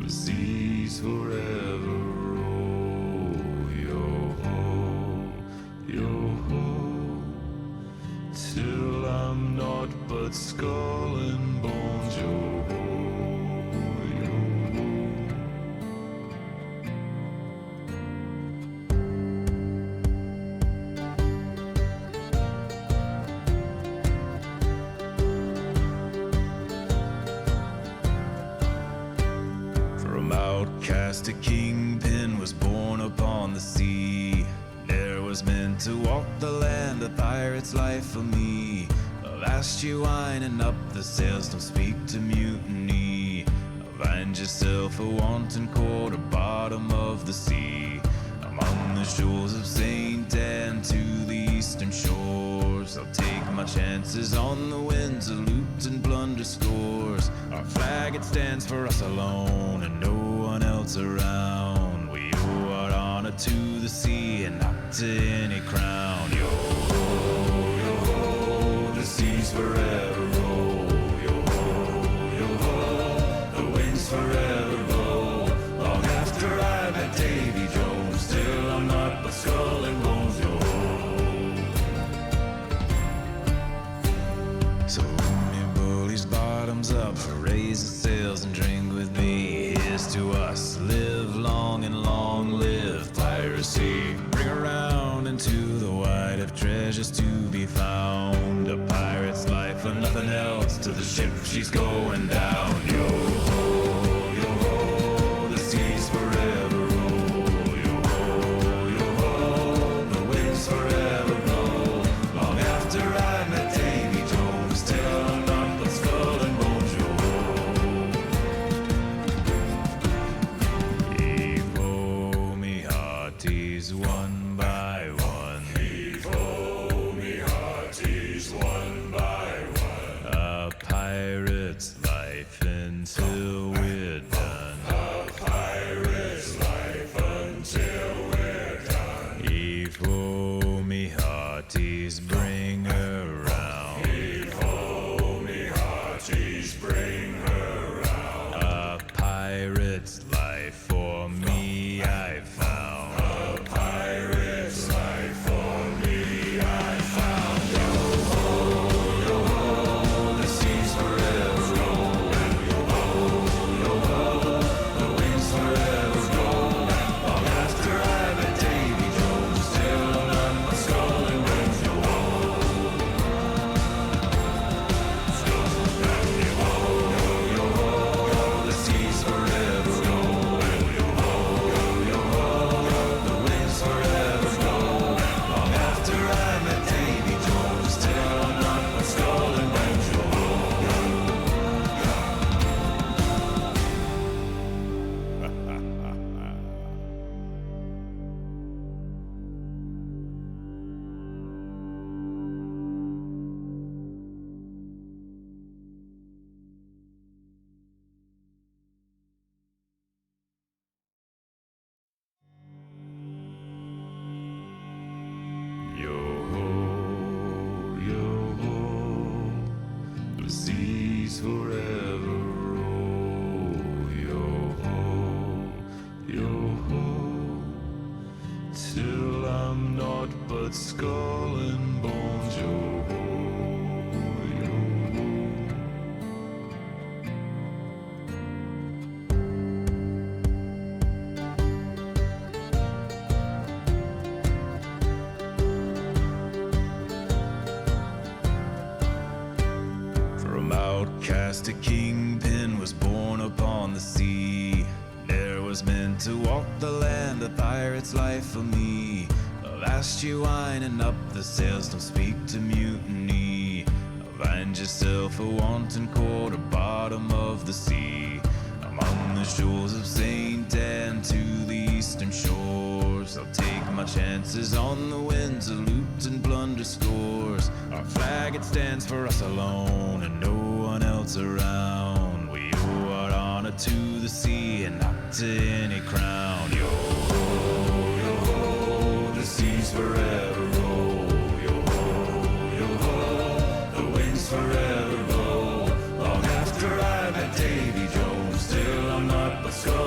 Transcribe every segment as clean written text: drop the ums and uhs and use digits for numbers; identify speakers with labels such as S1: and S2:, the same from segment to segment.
S1: the seas forever roll. Yo-ho, yo-ho, till I'm naught but skull and bones. Yo-ho, yo-ho. From outcast a kingpin was born upon the sea. There was meant to walk the land, a pirate's life for me. Avast you winding up the sails, don't speak to mutiny. Find yourself a wanton quarter, bottom of the sea. Among the shores of St. Anne to the eastern shores, I'll take my chances on the winds of loot and plunder scores. Our flag, it stands for us alone and no one else around. We owe our honor to the sea and not to any crown. Yo-ho, yo-ho, the seas forever roll. Yo-ho, yo-ho, the winds forever blow. Long after I met Davy Jones, still I'm not but skull and bones. Yo-ho. So me bullies bottoms up, raise the sails and drink with me. Here's to us, live long and long live piracy. Bring around into the white of treasures to be found. A pirate's life and nothing else, to the ship she's going down. Yo-ho, yo-ho, the seas forever roll. Yo-ho, yo-ho, the winds forever blow. Long after I met Davy Jones, still I'm not but skull and bones. Yo-ho, heave-ho, me hearties, one by one. Heave-ho, me hearties, one by one. A pirate's life until we're done. A pirate's life until we're done. Heave-ho, me hearties, bring her round. Heave-ho, me hearties, bring her round. A pirate's life for me I found. A pirate's life for me I found. Yo-ho, yo-ho, the seas forever roll. Yo-ho, yo-ho, the winds forever blow. Long after I met Davy Jones, still I'm not but skull and bones. Yo-ho, yo-ho, the seas forever roll. Yo-ho, yo-ho, the winds forever blow. Long after I met Davy Jones, still I'm not but skull and bones. Yo-ho. Yo-ho, yo-ho, the seas forever roll. Yo-ho, yo-ho, till I'm naught but skull and bones. Yo-ho, yo-ho. From outcast a kingpin was born upon the sea. There was meant to walk the land, a pirate's life for me. Avast you winding up the sails, don't speak to mutiny. Find yourself a wanton quarter, bottom of the sea. Among the shores of St. Anne to the eastern shores, I'll take my chances on the winds of loot and plunder scores. Our flag, it stands for us alone and no one else around. We owe our honor to the sea and not to any crown. Yo-ho, yo-ho, the seas forever roll. Yo-ho, yo-ho, the winds forever blow. Long after I met Davy Jones, still I'm not but skull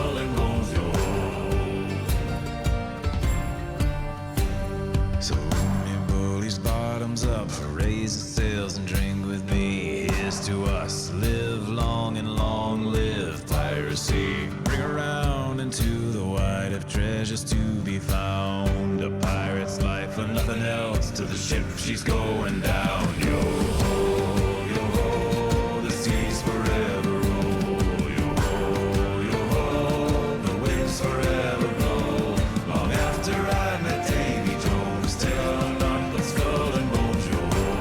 S1: piracy. Bring around into the wide of treasures to be found. A pirate's life and nothing else, to the ship she's going down. Yo ho, yo ho, the seas forever roll. Yo ho, yo ho, the winds forever blow. Long after I met Davy Jones, still I'm not but skull and bones. Yo ho,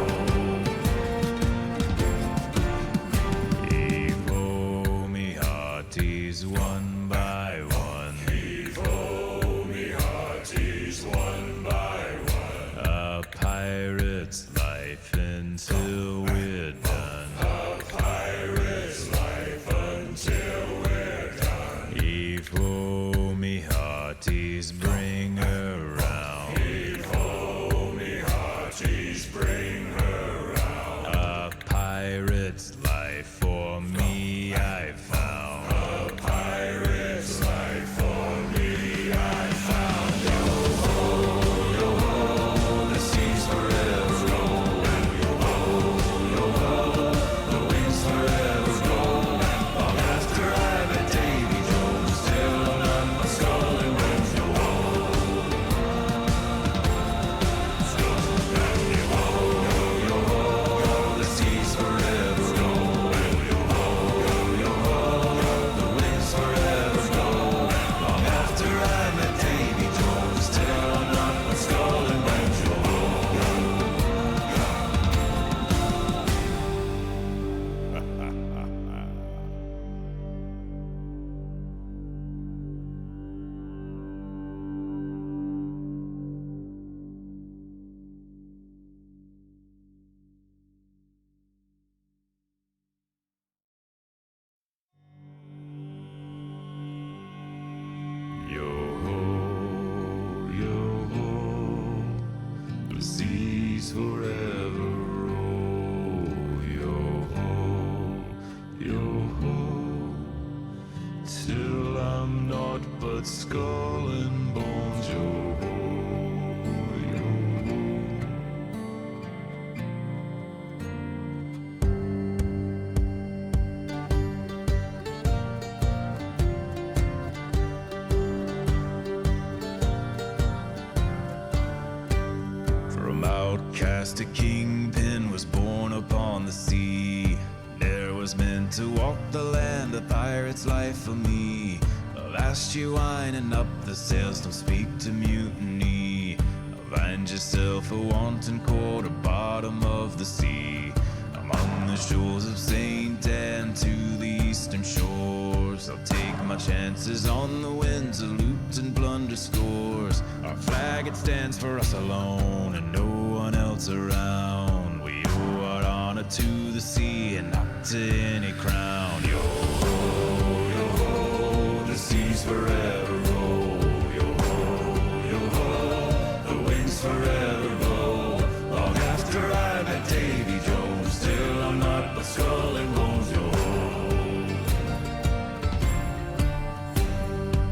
S1: heave-ho, me hearties, one by one. Heave-ho, me hearties, one by one. A pirate's life until we're done. A pirate's life until we're done. Heave-ho, me hearties, bring her round. Heave-ho, me hearties, bring her round. A pirate's life for me I found. A pirate's life for me I found. Yo ho, the seas forever roll. Yo ho, the winds forever blow. Long after I met Davy Jones, still none but skull and bones. Yo ho, yo ho, the seas forever roll. Yo ho, the winds forever blow. Long after I met Davy Jones, still none but skull and bones. Yo ho. Yo ho, the seas forever roll. Yo ho, till I'm naught but skull and bones. Yo ho, yo ho. From outcast a kingpin was born upon the sea. There was meant to walk the land, a pirate's life for me. Avast you winding up the sails, don't speak to mutiny. Find yourself a wanton quarter, bottom of the sea. Among the shores of St. Anne to the eastern shores, I'll take my chances on the winds of loot and plunder scores. Our flag, it stands for us alone and no one else around. We owe our honor to the sea and not to any crown. Yo ho, the seas forever roll. Yo ho, the winds forever blow. Long after I met Davy Jones, still I'm not but skull and bones. Yo ho.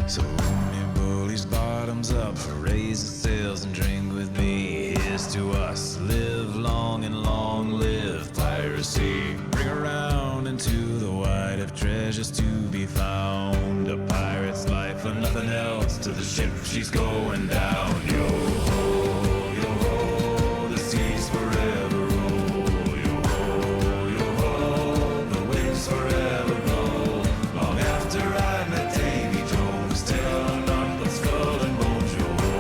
S1: So me bullies bottoms up, raise the sails and drink with me. Here's to us, live long and long live piracy. Bring around into the wide of treasures to be found. A pirate's life and nothing else, to the ship she's going down. Yo ho, the seas forever roll. Yo ho, the winds forever blow. Long after I met Davy Jones, still none but skull and bones. Yo ho,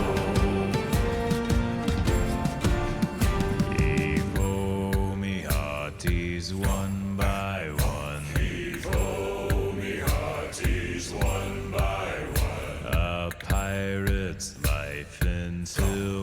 S1: heave-ho, me hearties, one by one. Heave-ho, me hearties, one by one. A pirate's life until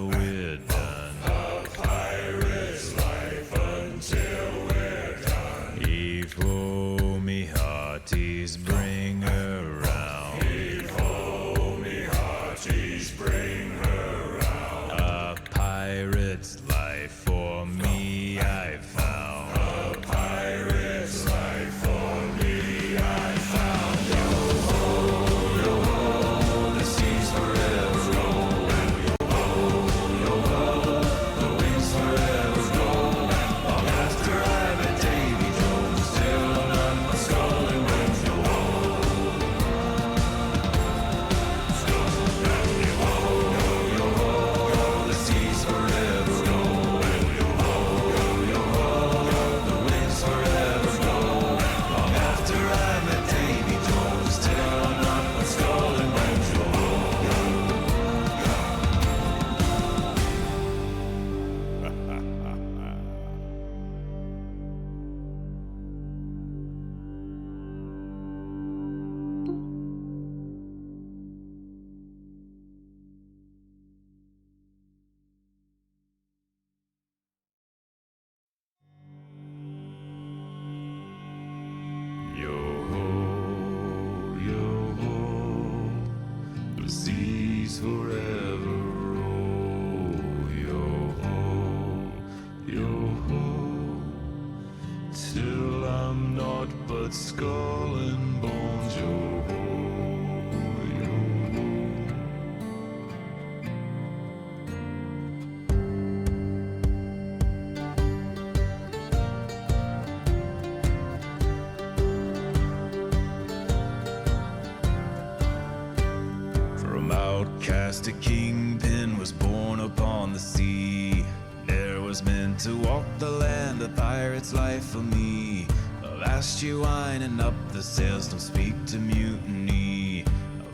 S1: outcast, a kingpin was born upon the sea. There was meant to walk the land, a pirate's life for me. Avast you winding up the sails, don't speak to mutiny.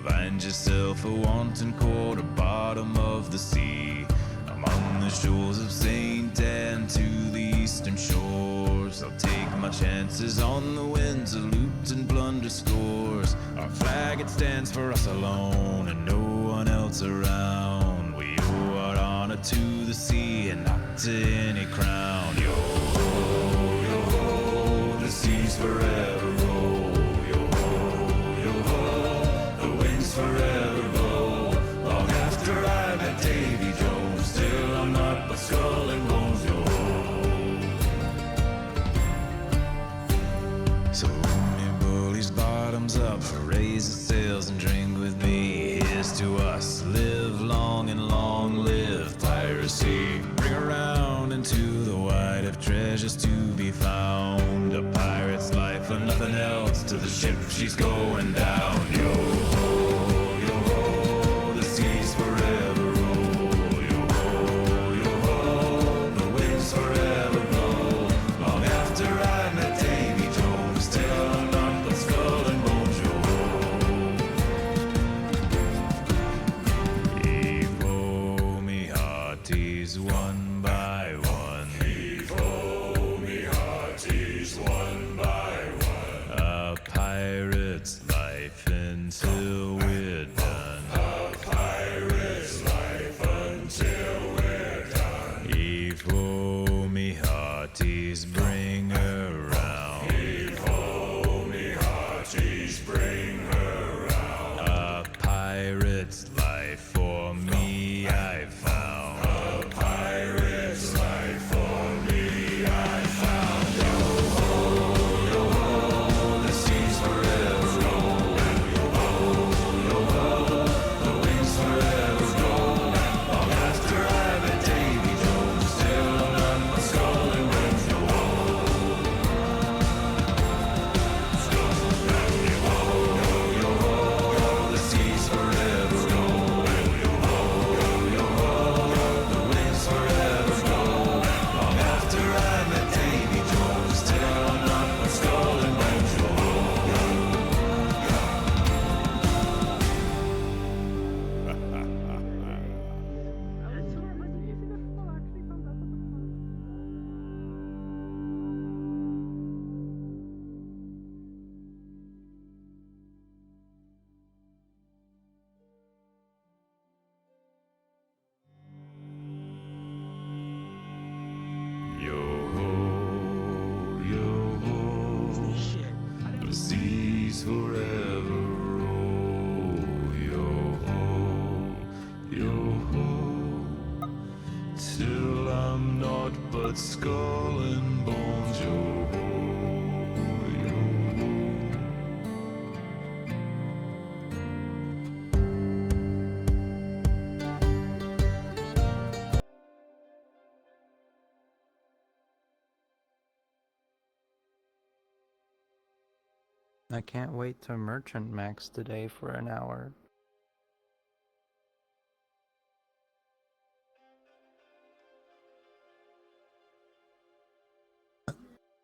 S1: Find yourself a wanton quarter, bottom of the sea. Among the shores of St. Anne to the eastern shores, I'll take my chances on the winds of loot and plunder scores. Our flag, it stands for us alone and no one else around. We owe our honor to the sea and not to any crown. Yo ho, yo ho, the seas forever roll. Yo ho, yo ho, the winds forever blow. Long after I met Davy Jones, still I'm not but skull and bones. Yo ho. So me bullies bottoms up, raise the sails and drink with me. Here's to us, live long and long live piracy. Bring around into the wide of treasures to be found. A pirate's life and nothing else, to the ship she's going down. Yo ho, yo ho, the seas forever roll. Yo ho, yo ho, the winds forever blow. Long after I met Davy Jones, still I'm not but skull and bones. Yo ho. Heave-ho, me hearties, one by one. Heave-ho, me hearties, one by one. A pirate's life until we're done. A pirate's life until we're done. Heave-ho, me hearties, bring her round. Heave-ho, me hearties, bring her round. A pirate's life for me I found. A pirate's life for me I found. Yo ho, yo ho, the seas forever roll. Yo ho, yo ho, the winds forever blow. Long after I met Davy Jones, still I'm not but skull and bones. Yo ho, yo ho, the seas forever roll. Yo ho, yo ho, the winds forever blow. Long after I met Davy Jones, still I'm not but skull and bones. Yo ho. Yo ho, yo ho, the seas forever roll. Yo ho, yo ho, till I'm naught but skull and bones. Yo ho, yo ho.
S2: I can't wait to merchant max today for an hour.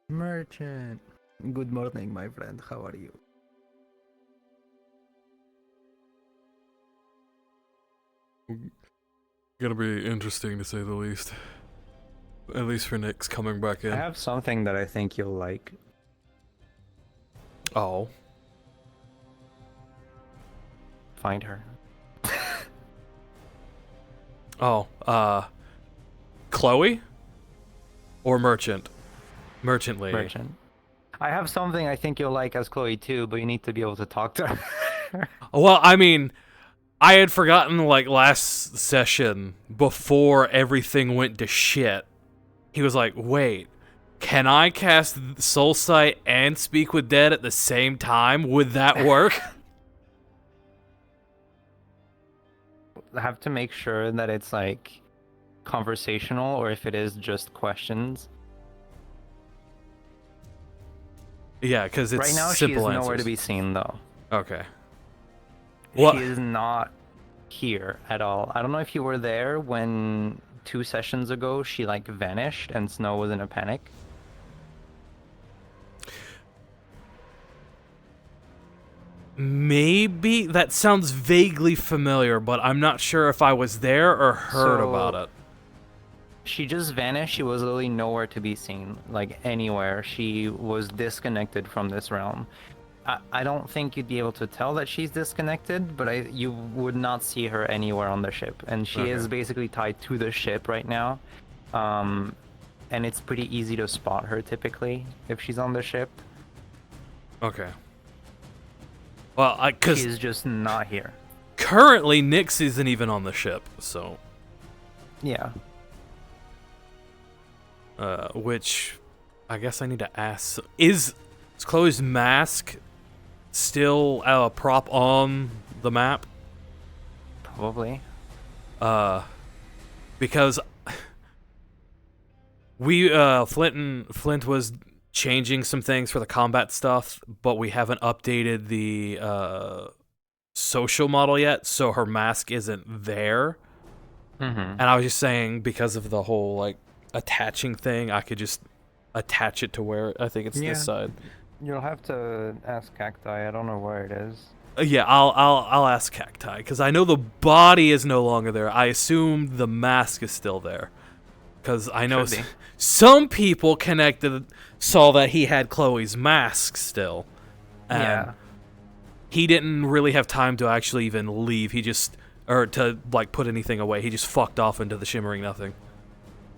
S2: Merchant. Good morning, my friend. How are you?
S3: Gonna be interesting to say the least. At least for Nick's coming back in.
S2: I have something that I think you'll like.
S3: Oh.
S2: Find her.
S3: Oh, Chloe? Or Merchant? Merchant lady.
S2: Merchant. I have something I think you'll like as Chloe too, but you need to be able to talk to her.
S3: Well, I mean, I had forgotten, like, last session, before everything went to shit, he was like, wait, can I cast Soul Sight and Speak with Dead at the same time? Would that work?
S2: I have to make sure that it's like conversational, or if it is just questions.
S3: Yeah, because it's
S2: right now
S3: simple
S2: she is
S3: answers.
S2: nowhere to be seen though.
S3: Okay.
S2: She is not here at all. I don't know if you were there when 2 sessions ago she like vanished and Snow was in a panic.
S3: Maybe that sounds vaguely familiar, but I'm not sure if I was there or heard
S2: So-
S3: about it.
S2: She just vanished. She was literally nowhere to be seen, like anywhere. She was disconnected from this realm. I don't think you'd be able to tell that she's disconnected, but you would not see her anywhere on the ship. And she is basically tied to the ship right now. And it's pretty easy to spot her typically if she's on the ship.
S3: Okay. Well, because
S2: She's just not here.
S3: currently Nyx isn't even on the ship, so
S2: Yeah.
S3: which I guess I need to ask: is Chloe's mask still a prop on the map?
S2: Probably.
S3: Because we Flint was changing some things for the combat stuff, but we haven't updated the social model yet, so her mask isn't there.
S2: Mm-hmm.
S3: And I was just saying, because of the whole like attaching thing, I could just attach it to where I think it's
S2: Yeah.
S3: this side.
S2: You'll have to ask Cacti. I don't know where it is.
S3: Yeah, I'll ask Cacti, because I know the body is no longer there. I assume the mask is still there, because I know
S2: Should be.
S3: some people saw that he had Chloe's mask still, and
S2: Yeah.
S3: he didn't really have time to actually even leave. He just to like put anything away. He just fucked off into the shimmering nothing.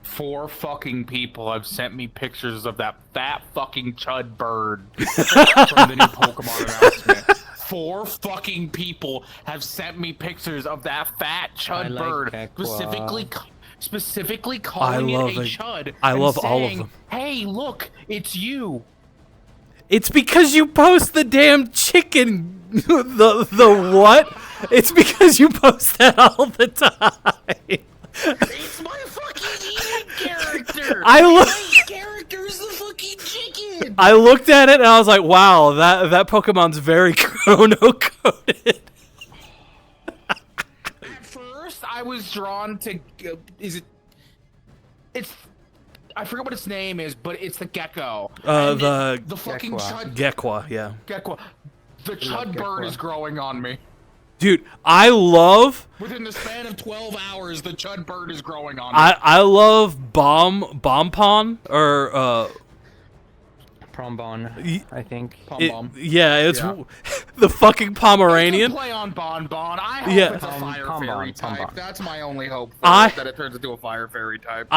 S4: 4 fucking people have sent me pictures of that fat fucking chud bird from the new Pokemon announcement. 4 fucking people have sent me pictures of that fat chud
S2: like
S4: bird,
S2: Gekwa.
S4: specifically calling
S3: love
S4: it a
S3: it.
S4: chud.
S3: I
S4: and
S3: love all of
S4: saying,
S3: them.
S4: Hey, look, it's you.
S3: It's because you post the damn chicken. the what? It's because you post that all the time.
S4: It's my fucking Ian character.
S3: My
S4: character's the fucking chicken.
S3: I looked at it and I was like, wow, that Pokemon's very chrono coded.
S4: At first, I was drawn to. I forget what its name is, but it's the gecko. And the fucking
S2: Gekwa.
S4: chud.
S3: Gekwa, yeah.
S4: Gekwa. The chud bird
S2: Gekwa.
S4: is growing on me.
S3: Dude, I love
S4: Within the span of 12 hours, the chud bird is growing on me.
S3: I love Bompon or
S2: Prombon, I think.
S4: Pom-pom.
S3: it's
S4: Yeah.
S3: the fucking
S4: It's
S3: Pomeranian.
S4: a play on Bon Bon. I hope
S3: Yeah.
S4: it's a fire
S2: Pom-pom,
S4: fairy type.
S2: pom-pom.
S4: That's my only hope for
S3: I-
S4: it, that it turns into a fire fairy type.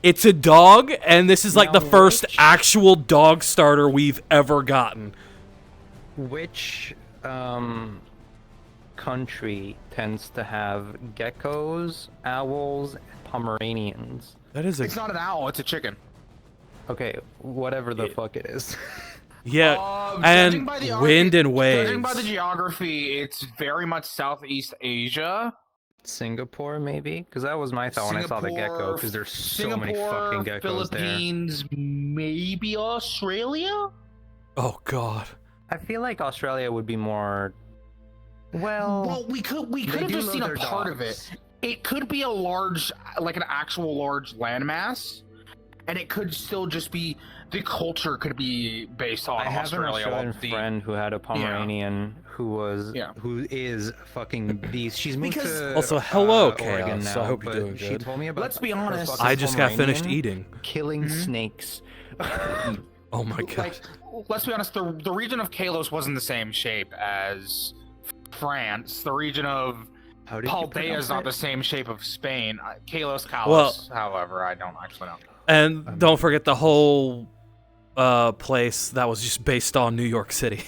S3: It's a dog, and this is like
S2: Now
S3: the first
S2: which-
S3: actual dog starter we've ever gotten.
S2: Which country tends to have geckos, owls, and Pomeranians?
S3: That is
S4: It's not an owl, it's a chicken.
S2: Okay, whatever the fuck it is.
S3: yeah,
S4: Judging
S3: and
S4: by the
S3: wind and
S4: Judging by the
S3: waves.
S4: geography, it's very much Southeast Asia.
S2: Singapore, maybe? Because that was my thought when I saw the gecko, because there's so many fucking geckos
S4: Philippines, maybe Australia?
S3: Oh god.
S2: there. I feel like Australia would be more...
S4: Well, we could
S2: they
S4: have
S2: do
S4: just
S2: love
S4: seen a
S2: their
S4: part of
S2: dogs.
S4: it. It could be a large, like an actual large landmass, and it could still just be the culture could be based on
S2: I have an
S4: Australia.
S2: Australian friend who had a Pomeranian who is fucking beast. She's moved
S4: Because-
S2: to
S3: Also, hello,
S2: Oregon
S3: Chaos.
S2: now,
S3: I hope you're
S2: but
S3: doing
S2: she
S3: good.
S2: told me about
S4: Let's be
S2: her
S4: honest.
S2: fucking
S3: I just got finished
S2: Pomeranian
S3: eating.
S2: killing snakes.
S3: Oh my god.
S4: Like, let's be honest, the region of Kalos wasn't the same shape as France. The region of
S2: How did you
S4: Paldea
S2: pronounce
S4: is not
S2: it?
S4: the same shape of Spain. Kalos, Kalos,
S3: Well-
S4: however, I don't actually know.
S3: And don't forget the whole place that was just based on New York City.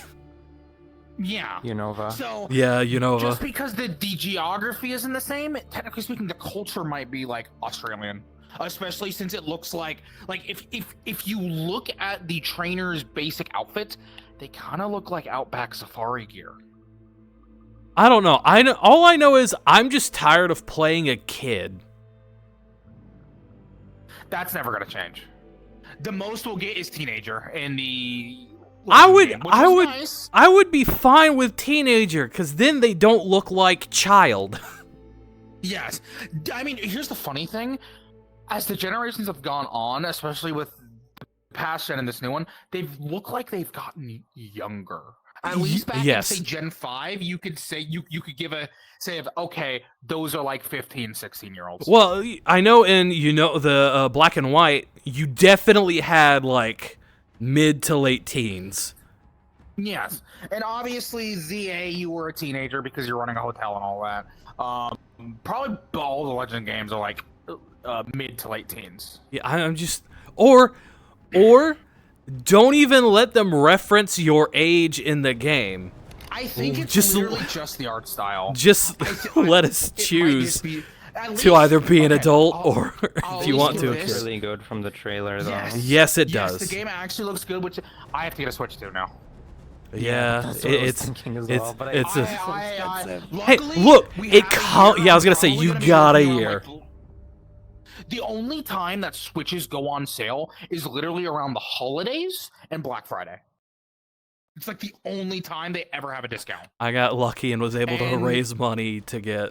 S4: Yeah.
S2: Unova.
S4: So
S3: Yeah, you know.
S4: just because the geography isn't the same, technically speaking, the culture might be like Australian. Especially since it looks like if you look at the trainers' basic outfits, they kind of look like Outback Safari gear.
S3: I don't know. All I know is I'm just tired of playing a kid.
S4: That's never gonna change. The most we'll get is teenager in the
S3: I would,
S4: game, which
S3: I
S4: was
S3: would,
S4: nice.
S3: I would be fine with teenager, because then they don't look like child.
S4: Yes. I mean, here's the funny thing. As the generations have gone on, especially with the past gen and this new one, they've looked like they've gotten younger. At least back
S3: yes.
S4: in, say, Gen 5, you could say, you could give a, say, of, okay, those are like 15, 16-year-olds.
S3: Well, I know in, the black and white, you definitely had, like, mid to late teens.
S4: Yes. And obviously, ZA, you were a teenager because you're running a hotel and all that. Probably all the Legend games are like mid to late teens.
S3: Yeah, I'm just... Or don't even let them reference your age in the game.
S4: I think it's
S3: Just-
S4: literally just the art style.
S3: Just let us choose to either be an adult or if you want to.
S2: It looks really good from the trailer, though.
S3: Yes, it
S4: Yes,
S3: does.
S4: the game actually looks good, which I have to get a Switch to now.
S3: Yeah,
S2: That's what I was
S3: it's
S2: thinking as
S3: it's
S2: well, but
S3: it's a.
S4: Hey,
S3: Hey, look, it yeah, I was gonna say, you got a year.
S4: The only time that Switches go on sale is literally around the holidays and Black Friday. It's like the only time they ever have a discount.
S3: I got lucky and was able to
S4: And-
S3: raise money to get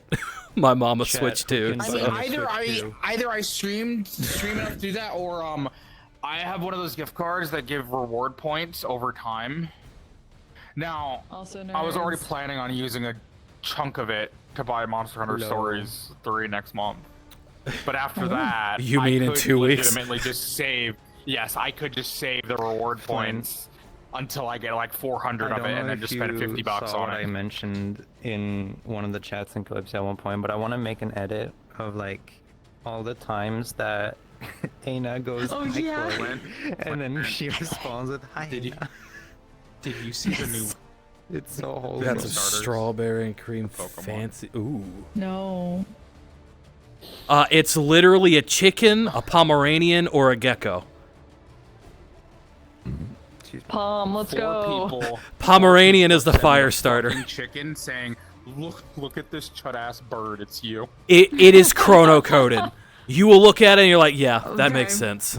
S3: my mom a
S2: Chat,
S3: Switch too.
S2: fucking
S4: I mean,
S3: So.
S4: either I stream enough to do that, or I have one of those gift cards that give reward points over time. Now,
S5: Also
S4: I was already
S5: nerds.
S4: planning on using a chunk of it to buy Monster Hunter
S2: Hello.
S4: Stories 3 next month. But after that,
S3: You mean
S4: I
S3: in
S4: could
S3: 2 weeks?
S4: legitimately just save. Yes, I could just save the reward
S2: Fine.
S4: points until I get like 400
S2: I
S4: of
S2: don't
S4: it,
S2: know
S4: and then
S2: if
S4: just spend
S2: you
S4: $50
S2: saw
S4: on
S2: what I
S4: it.
S2: mentioned in one of the chats in Kalypsia at one point, but I want to make an edit of like all the times that Aina goes,
S5: Oh,
S2: "Hi,
S5: yeah.
S2: Chloe," and then she responds with, "Hi."
S6: Did you-
S2: Aina."
S6: Did you see the new?
S2: It's so wholesome.
S3: That's a
S6: starters
S3: strawberry and cream
S6: Pokemon.
S3: fancy. Ooh.
S5: No.
S3: It's literally a chicken, a Pomeranian, or a gecko.
S5: Palm, let's go.
S4: People,
S3: Pomeranian is the
S4: sending
S3: fire
S4: a
S3: starter.
S4: fucking chicken saying, "Look at this chud ass bird. It's you."
S3: It is chrono coded. You will look at it and you're like, yeah, that
S7: Okay.
S3: makes sense.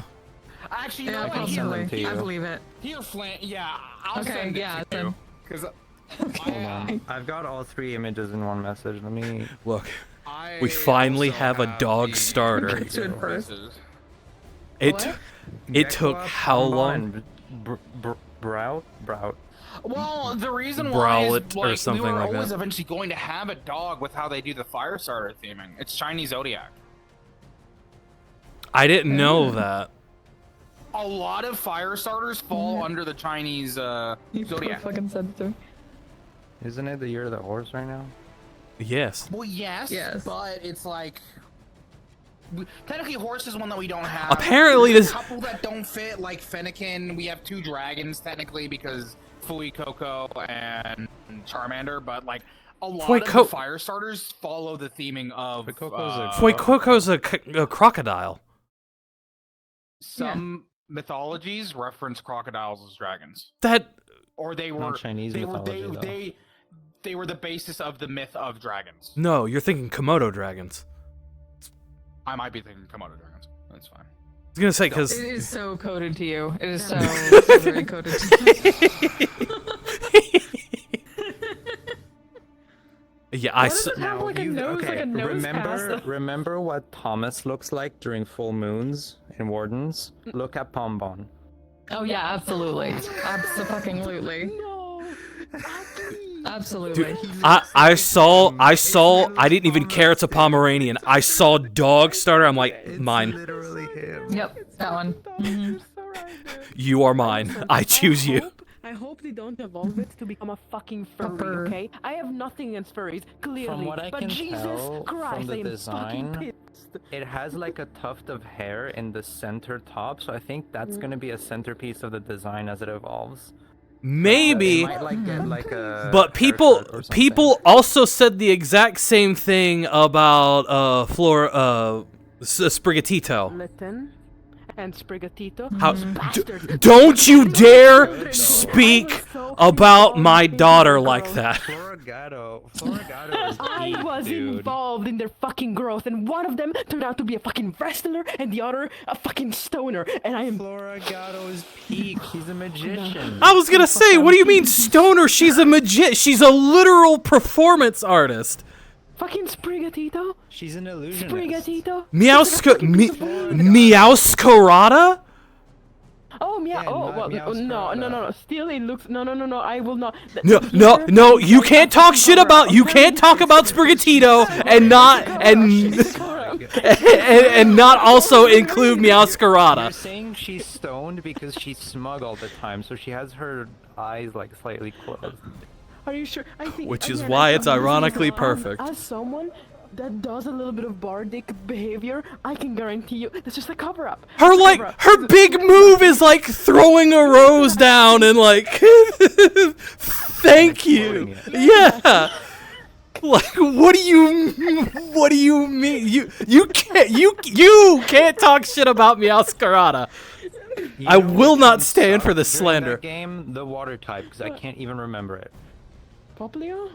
S4: Actually, you
S7: Yeah,
S4: know
S7: I
S4: what?
S7: can
S2: send them
S4: Here,
S2: to you.
S7: I believe it.
S4: here, Flan. Yeah, I'll
S5: Okay,
S4: send it
S5: yeah,
S4: to you.
S5: send.
S4: Because
S2: Hold on. I've got all 3 images in one message. Let me.
S3: Look, we finally have a dog starter.
S7: Get to it first.
S3: It
S5: What?
S3: it took
S2: Gecko,
S3: how
S2: Pombo,
S3: long?
S2: and Brout?
S4: Well, the reason why is
S3: Browlet or
S4: like,
S3: something
S4: we were
S3: like
S4: always
S3: that.
S4: eventually going to have a dog with how they do the fire starter theming. It's Chinese Zodiac.
S3: I didn't know that.
S4: A lot of fire starters fall under the Chinese
S5: You
S4: Zodiac.
S5: fucking said it to me.
S2: Isn't it the year of the horse right now?
S3: Yes.
S4: Well, yes,
S7: Yes.
S4: but it's like technically horse is one that we don't have.
S3: Apparently
S4: There's
S3: this-
S4: a couple that don't fit, like Fennekin. We have 2 dragons technically because Fuecoco and Charmander, but like a lot of
S3: Fueco-
S4: the fire starters follow the theming of
S2: Fuecoco's a-
S3: Fuecoco's a crocodile.
S4: some mythologies reference crocodiles as dragons,
S3: That
S4: or they were
S2: Not Chinese
S4: they
S2: mythology,
S4: were
S2: though.
S4: they were the basis of the myth of dragons.
S3: no, you're thinking Komodo dragons.
S4: I might be thinking Komodo dragons. That's fine.
S3: I was gonna say because
S5: It is so coded to you. It is so, so very coded to you.
S3: yeah, I
S5: What
S3: s-
S5: is it? Have like a nose, like a nose
S2: remember,
S5: pass.
S2: remember what Thomas looks like during full moons in Wardens? Look at Pombon.
S5: Oh yeah, absolutely. Abso-fucking-lutely.
S7: No.
S5: Absolutely.
S3: I saw I didn't even care it's a Pomeranian. I saw dog starter. I'm like, mine.
S2: Literally him.
S5: Yep, that one. Mhm.
S3: You are mine. I choose you.
S7: I hope they don't evolve it to become a fucking furry,
S5: Pupper.
S7: okay? I have nothing against furries, clearly,
S2: From what I
S7: but
S2: can
S7: Jesus
S2: tell
S7: Christ,
S2: from the
S7: I am
S2: design,
S7: fucking pissed.
S2: it has like a tuft of hair in the center top, so I think that's gonna be a centerpiece of the design as it evolves.
S3: Maybe,
S2: It might like get like a
S3: but people
S2: haircut or something.
S3: people also said the exact same thing about Sprigatito.
S7: Listen, and Sprigatito.
S3: How?
S7: those bastards.
S3: Don't you dare
S7: I
S3: speak
S7: was so
S3: about my
S7: involved in
S3: daughter
S7: their
S3: like
S7: growth.
S3: that.
S2: Florigato is
S7: I
S2: peak,
S7: was
S2: dude.
S7: involved in their fucking growth, and one of them turned out to be a fucking wrestler, and the other a fucking stoner. And I am
S2: Florigato is peak. He's a magician.
S3: I was gonna say, what do you mean stoner? She's a She's a literal performance artist.
S7: fucking Sprigatito.
S2: She's an illusionist.
S7: Sprigatito.
S3: Meowscarada?
S7: Oh, yeah.
S2: Yeah,
S7: Oh,
S2: not
S7: well,
S2: Meowscarada.
S7: no. Still, it looks. No. I will not.
S3: No, you can't talk shit about, you can't talk about Sprigatito and not, and not also include
S2: You're
S3: Meowscarada.
S2: saying she's stoned because she's smug all the time, so she has her eyes like slightly closed.
S7: Are you sure? I think.
S3: Which
S7: I
S3: is
S7: mean,
S3: why
S7: I
S3: it's
S7: think this is
S3: ironically
S7: on-
S3: perfect.
S7: As someone that does a little bit of bardic behavior, I can guarantee you that's just a cover up.
S3: Her big move is like throwing a rose down and like, thank you. Yeah. Like, what do you mean? You can't talk shit about Meowscarada.
S2: You
S3: I
S2: know
S3: will
S2: what
S3: not
S2: can
S3: stand
S2: suck
S3: for this
S2: during
S3: slander.
S2: that game, the water type, because I can't even remember it.
S7: Poplio?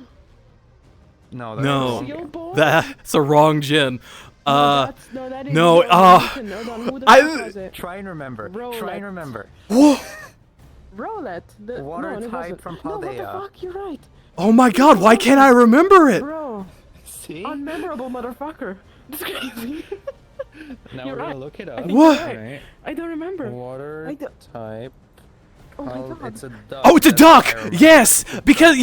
S2: No, that's
S3: No.
S2: the wrong
S7: Seal
S2: game.
S7: ball?
S3: That's a wrong gin.
S7: That is
S3: no,
S7: the
S3: no,
S7: American. Hold on, who the
S3: I-
S7: fuck was it?
S2: Try and remember. Try
S7: Roulette.
S2: and remember.
S7: Roulette. The
S2: Water
S7: no, it
S2: type
S7: wasn't.
S2: from
S7: No, what the
S2: Paldea.
S7: fuck? You're right.
S3: Oh my god, why can't I remember it?
S7: Bro.
S2: See?
S7: Unmemorable motherfucker. That's crazy.
S2: Now
S7: You're
S2: we're gonna
S7: right.
S2: look it
S7: I
S2: up.
S7: think
S3: What?
S7: you're right.
S2: Right.
S7: I don't remember.
S2: Water
S7: I do-
S2: type.
S7: Oh my god.
S2: It's a duck.
S3: Oh, it's a
S2: That's what
S3: duck.
S2: I remember.
S3: Yes, because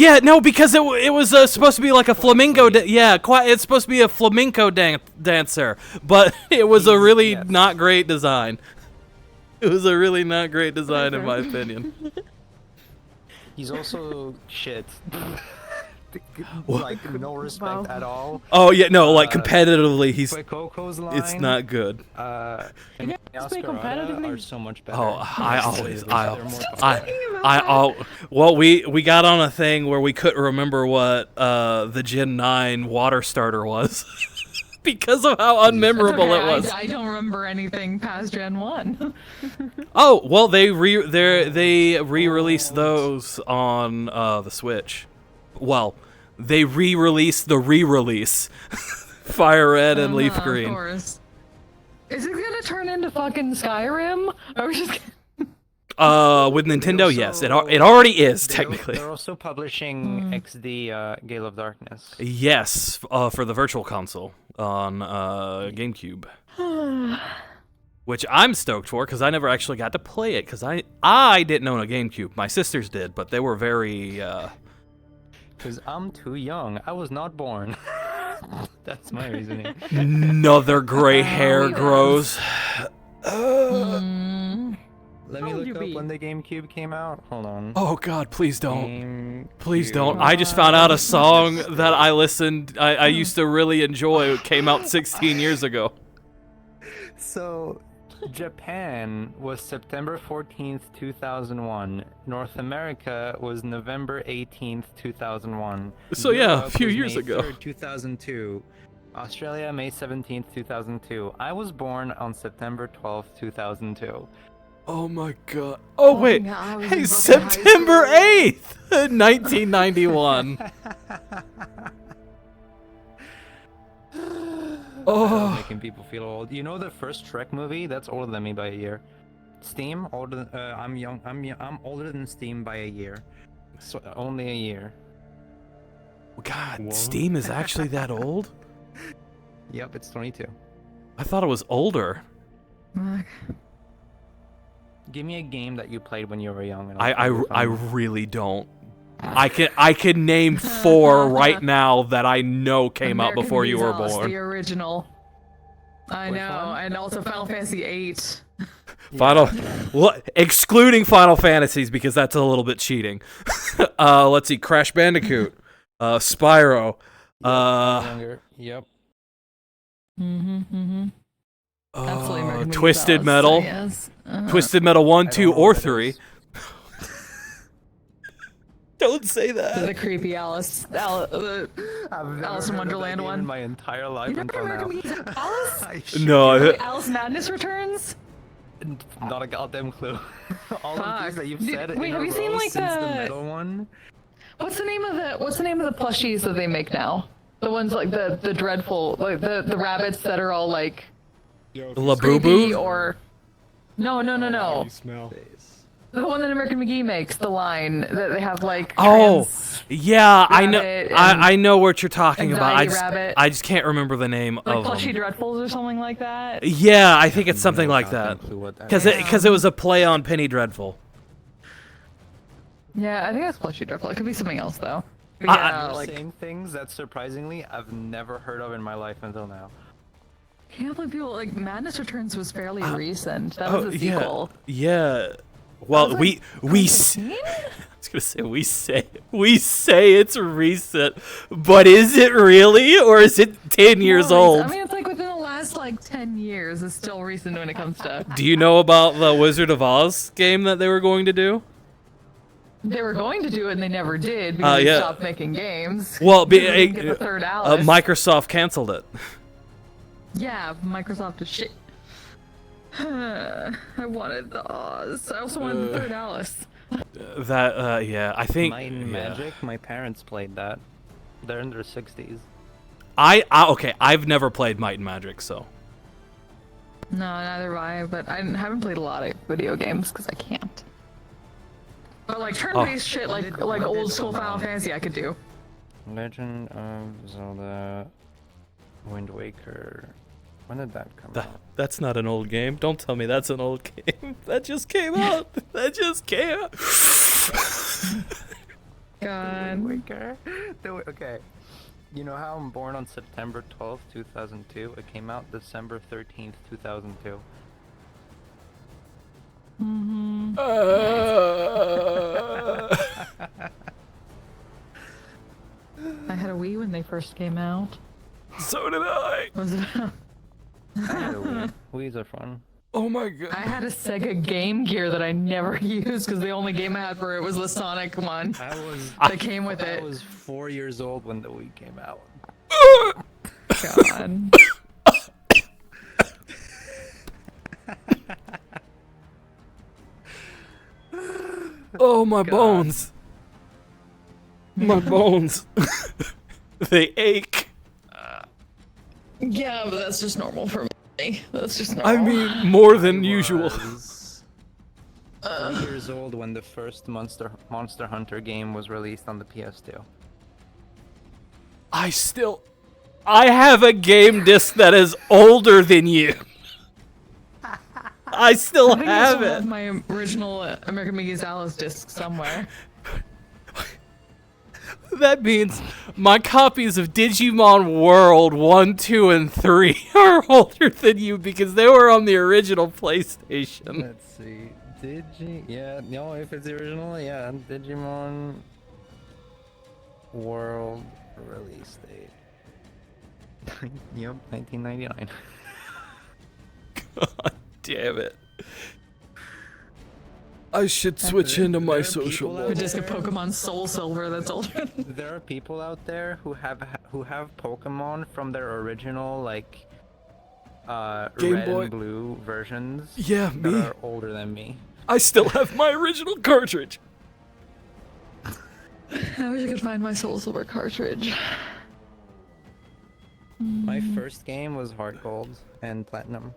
S3: it was supposed to be like a flamenco. It's supposed to be a flamenco dancer, but it was a really
S2: Yes.
S3: not great design. It was a really not great design in my opinion.
S2: He's also shit. Like no respect
S7: Wow.
S2: at all.
S3: Oh yeah, no, like
S2: Uh,
S3: competitively,
S2: Quicoco's line.
S3: it's not good.
S2: And
S7: Yeah, let's play
S2: Meowscarada
S7: competitively.
S2: are so much better.
S3: Oh,
S2: They're more
S3: well, we got on a thing where we couldn't remember what the Gen 9 water starter was because of how unmemorable it was.
S5: I don't remember anything past Gen 1.
S3: Oh, well, they re-released those on the Switch. Well, they re-released the re-release. Fire Red and Leaf
S5: Of
S3: Green.
S5: course. Is it gonna turn into fucking Skyrim? Or just
S3: With Nintendo, yes, it already is technically.
S2: They're also publishing XD Gale of Darkness.
S3: Yes, for the Virtual Console on GameCube. Which I'm stoked for because I never actually got to play it because I didn't own a GameCube. My sisters did, but they were very.
S2: Because I'm too young. I was not born. That's my reasoning.
S3: Another gray hair
S5: yeah.
S3: grows.
S2: Let me
S7: How old
S2: look
S7: you
S2: up
S7: be?
S2: when the GameCube came out. Hold on.
S3: Oh God, please don't. Please
S2: GameCube.
S3: don't. I just found out a song that I I used to really enjoy. It came out 16 years ago.
S2: So, Japan was September 14th, 2001. North America was November 18th, 2001.
S3: So, yeah, a
S2: Europe
S3: few
S2: was
S3: years
S2: May
S3: ago.
S2: 3rd, 2002. Australia, May 17th, 2002. I was born on September 12th, 2002.
S3: Oh my God. Oh wait.
S5: yeah, I was
S3: Hey,
S5: in fucking high
S3: September
S5: school.
S3: 8th, 1991. Oh.
S2: Making people feel old. You know the first Shrek movie? That's older than me by a year. Steam older. I'm young. I'm older than Steam by a year. So only a year.
S3: God, Steam is actually that old?
S2: Yep, it's 22.
S3: I thought it was older.
S2: Give me a game that you played when you were young. And
S3: I
S2: I'll tell you if
S3: I
S2: I'm-
S3: really don't. I can name 4 right now that I know came out
S5: American
S3: before you were
S5: Exhaust,
S3: born.
S5: The original. I
S2: Which
S5: know,
S2: one?
S5: and also Final Fantasy VIII.
S3: Excluding Final Fantasies because that's a little bit cheating. Let's see, Crash Bandicoot, Spyro,
S2: Younger. Yep.
S5: Absolutely American
S3: Twisted
S5: Exhaust,
S3: Metal,
S5: Yes.
S3: Twisted Metal 1,
S2: I
S3: 2,
S2: don't know
S3: or
S2: what that
S3: 3.
S2: is.
S3: Don't say
S5: The
S3: that.
S5: creepy Alice.
S2: I've never
S5: Alice in
S2: heard of
S5: Wonderland
S2: that game
S5: one.
S2: in my entire life
S5: You
S2: until
S5: never
S2: now.
S5: American Alice?
S2: I
S3: No,
S5: Wait, Alice Madness Returns?
S2: Not a goddamn clue. All of these
S5: Fuck.
S2: that you've
S5: Did-
S2: said
S5: wait,
S2: in
S5: have
S2: a
S5: you seen,
S2: row
S5: like,
S2: since the
S5: the-
S2: middle one.
S5: What's the name of the plushies that they make now? The ones like the dreadful, like the rabbits that are all like
S3: Labubu?
S5: creepy or no.
S6: You smell.
S5: The one that American McGee makes, the line that they have like
S3: Oh,
S5: trans,
S3: yeah, I know.
S5: rabbit
S3: I know what you're talking about.
S5: anxiety rabbit.
S3: I just can't remember the name
S5: like
S3: of
S5: plushy
S3: them.
S5: dreadfuls or something like that.
S3: Yeah, I think it's something
S2: No
S3: like
S2: goddamn
S3: that.
S2: clue what that
S3: Because
S2: is.
S3: it was a play on Penny Dreadful.
S5: Yeah, I think that's plushy dreadful. It could be something else though. But
S3: I-
S5: yeah,
S2: You're
S5: like
S2: saying things that surprisingly I've never heard of in my life until now.
S5: can't believe people like Madness Returns was fairly recent. That
S3: Oh
S5: was a sequel.
S3: yeah. Well,
S5: was
S3: we
S5: like
S3: s-
S5: 2015?
S3: I was gonna say we say it's recent, but is it really, or is it 10 years
S5: No,
S3: old?
S5: I mean, it's like within the last like 10 years. It's still recent when it comes to.
S3: Do you know about the Wizard of Oz game that they were going to do?
S5: They were going to do it and they never did because they
S3: yeah.
S5: stopped making games.
S3: Well,
S5: They didn't get the third Alice.
S3: Microsoft canceled it.
S5: Yeah, Microsoft is shit. I wanted the Oz. I also wanted the third Alice.
S3: Yeah, I think.
S2: Might and
S3: yeah.
S2: Magic, my parents played that. They're in their 60s.
S3: Okay, I've never played Might and Magic, so.
S5: No, neither have I, but I haven't played a lot of video games because I can't. But like turn-based shit, like
S2: when did
S5: old school
S2: come
S5: Final
S2: out?
S5: Fantasy, I could do.
S2: Legend of Zelda Wind Waker. When did that come out?
S3: That's not an old game. Don't tell me that's an old game. That just came out. That just came out.
S5: God.
S2: Waker? Okay. You know how I'm born on September 12th, 2002? It came out December 13th, 2002.
S5: I had a Wii when they first came out.
S3: So did I.
S5: Was it?
S2: I had a Wii. Wii's are fun.
S3: Oh my god.
S5: I had a Sega Game Gear that I never used because the only game I had for it was the Sonic one that came with
S2: I
S5: it.
S2: was 4 years old when the Wii came out.
S5: God.
S3: Oh my bones. My bones. They ache.
S5: Yeah, but that's just normal for me. That's just normal.
S3: I mean, more than usual.
S2: Was 3 years old when the first Monster Hunter game was released on the PS2.
S3: I have a game disc that is older than you. I still
S5: I think I
S3: have
S5: still
S3: it.
S5: have my original American McGee's Alice disc somewhere.
S3: That means my copies of Digimon World 1, 2, and 3 are older than you because they were on the original PlayStation.
S2: Let's see. Yeah, no, if it's the original, yeah. Digimon World release date. Yep, 1999.
S3: God damn it. I should switch into my
S2: there are
S3: social
S2: people
S5: A
S2: out
S3: mode.
S5: disc of Pokemon Soul Silver that's older.
S2: There are people out there who have Pokemon from their original like
S3: Game
S2: red
S3: Boy.
S2: and blue versions
S3: Yeah,
S2: that
S3: me.
S2: are older than me.
S3: I still have my original cartridge.
S5: I wish I could find my Soul Silver cartridge.
S2: My first game was Heart Gold and Platinum.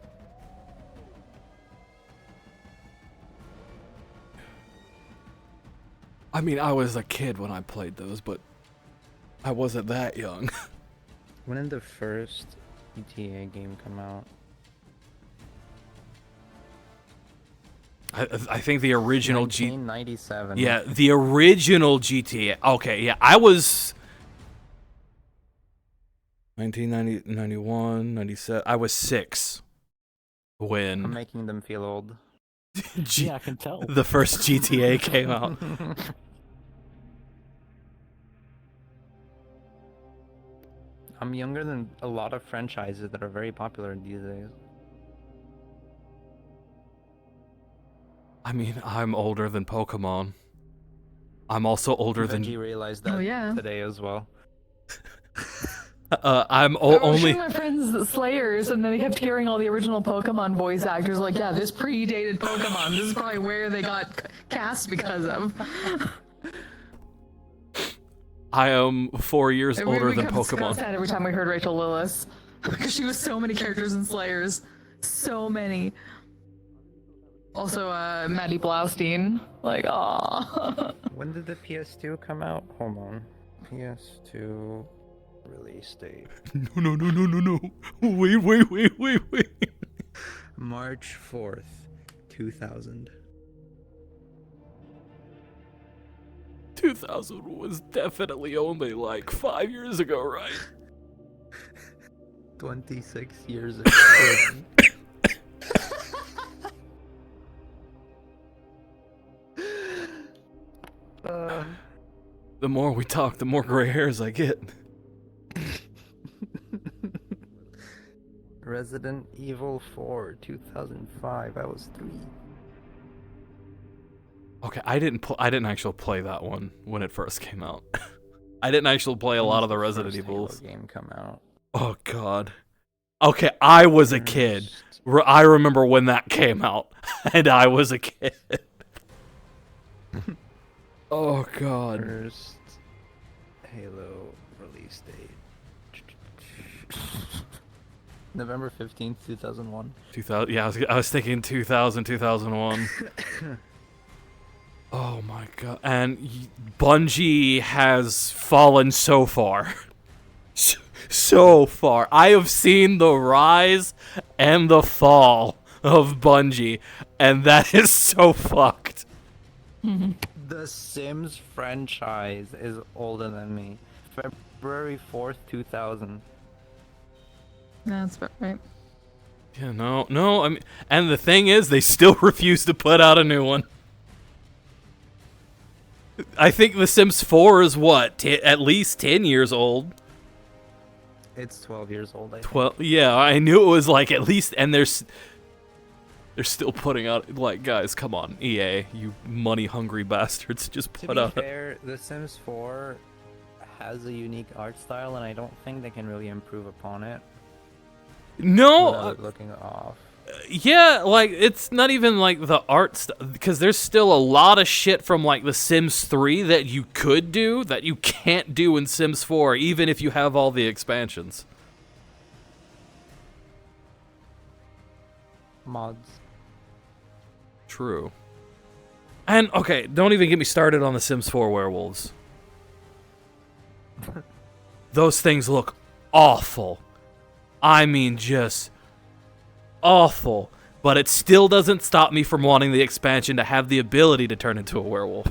S3: I mean, I was a kid when I played those, but I wasn't that young.
S2: When did the first GTA game come out?
S3: I think the original
S2: 1997.
S3: Yeah, the original GTA. Okay, yeah, I was 1990, 91, 97. I was 6
S2: I'm
S3: when
S2: making them feel old.
S6: Yeah, I can tell.
S3: the first GTA came out.
S2: I'm younger than a lot of franchises that are very popular these days.
S3: I mean, I'm older than Pokemon. I'm also older than
S2: Veggie realized that
S5: Oh, yeah.
S2: today as well.
S3: I'm
S5: I was
S3: only.
S5: showing my friends Slayers, and then they kept hearing all the original Pokemon voice actors like, yeah, this predated Pokemon. This is probably where they got cast because of.
S3: I am 4 years
S5: And
S3: older
S5: we
S3: than
S5: kept discussing
S3: Pokemon.
S5: that every time we heard Rachel Lillis. Because she was so many characters in Slayers. So many. Also, Maddie Blaustein. Like, aww.
S2: When did the PS2 come out? Hold on. PS2 release date.
S3: No. Wait.
S2: March 4th, 2000.
S3: 2000 was definitely only like 5 years ago, right?
S2: 26 years ago.
S3: The more we talk, the more gray hairs I get.
S2: Resident Evil 4, 2005. I was 3.
S3: Okay, I didn't actually play that one when it first came out. I didn't actually play a lot of the Resident Evils.
S2: Game come out.
S3: Oh god. Okay, I was a kid. I remember when that came out, and I was a kid. Oh god.
S2: First Halo release date. November 15th, 2001.
S3: 2000. Yeah, I was thinking 2000, 2001. Oh my god. And Bungie has fallen so far. So far. I have seen the rise and the fall of Bungie, and that is so fucked.
S2: The Sims franchise is older than me. February 4th, 2000.
S5: That's right.
S3: Yeah, no, I mean, and the thing is, they still refuse to put out a new one. I think The Sims 4 is what, at least 10 years old.
S2: It's 12 years old, I think.
S3: 12. Yeah, I knew it was like at least, and they're still putting out, like, guys, come on, EA, you money-hungry bastards, just
S2: To
S3: put
S2: be
S3: out.
S2: fair, The Sims 4 has a unique art style, and I don't think they can really improve upon it
S3: No,
S2: without it looking off.
S3: yeah, like, it's not even like the art stuff, because there's still a lot of shit from like The Sims 3 that you could do that you can't do in Sims 4, even if you have all the expansions.
S2: Mods.
S3: True. And okay, don't even get me started on The Sims 4 werewolves. Those things look awful. I mean, just awful. But it still doesn't stop me from wanting the expansion to have the ability to turn into a werewolf.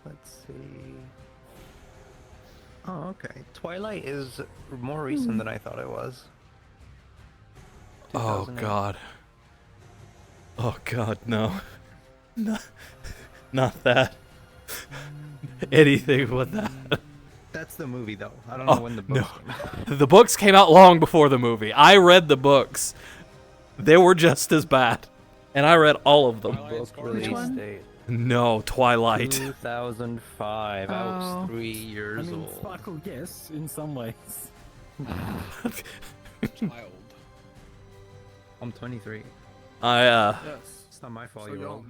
S2: Let's see. Oh, okay. Twilight is more recent than I thought it was.
S3: Oh
S2: 2008.
S3: god. Oh god, no. Not that. Anything but that.
S2: That's the movie, though. I don't know when the books came out.
S3: The books came out long before the movie. I read the books. They were just as bad. And I read all of them.
S2: Book release
S5: one?
S2: date.
S3: No, Twilight.
S2: 2005. I was
S5: Oh.
S2: 3
S6: I
S2: years
S6: mean,
S2: old.
S6: sparkle, yes, in some ways.
S4: Child.
S2: I'm 23.
S3: I
S2: It's not my fault you're old.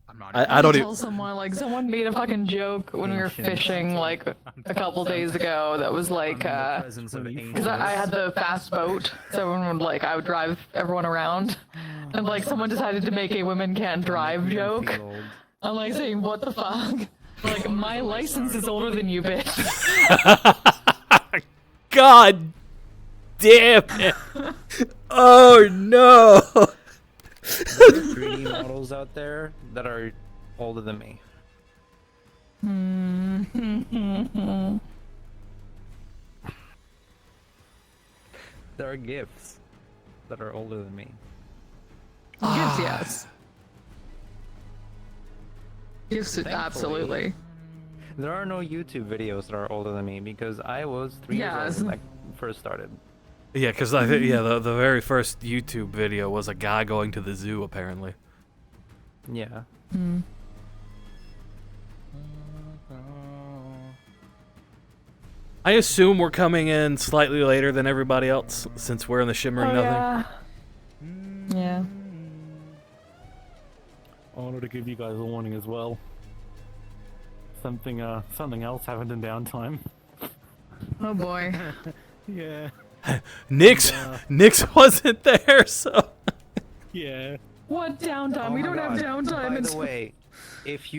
S4: I'm not.
S3: I don't
S5: tell
S3: even.
S5: someone like someone made a fucking joke when we were fishing like a couple days ago that was like because I had the fast boat, so everyone would like I would drive everyone around, and like someone decided to make a women can't drive joke. I'm like saying what the fuck? Like my license is older than you, bitch.
S3: God damn it! Oh no!
S2: There's 3D models out there that are older than me. There are gifts that are older than me.
S5: Gifts, yes. Gifts, absolutely.
S2: There are no YouTube videos that are older than me because I was 3 years
S5: Yes.
S2: old when I first started.
S3: Yeah, because I think the very first YouTube video was a guy going to the zoo apparently.
S2: Yeah.
S3: I assume we're coming in slightly later than everybody else, since we're in the Shimmering Nothing.
S5: Yeah. Yeah.
S6: I wanted to give you guys a warning as well. Something else happened in downtime.
S5: Oh boy.
S6: Yeah.
S3: Nix wasn't there, so
S6: Yeah.
S5: What downtime?
S2: Oh
S5: we
S2: my
S5: don't have
S2: God.
S5: downtime.
S2: By
S5: It's
S2: the way, if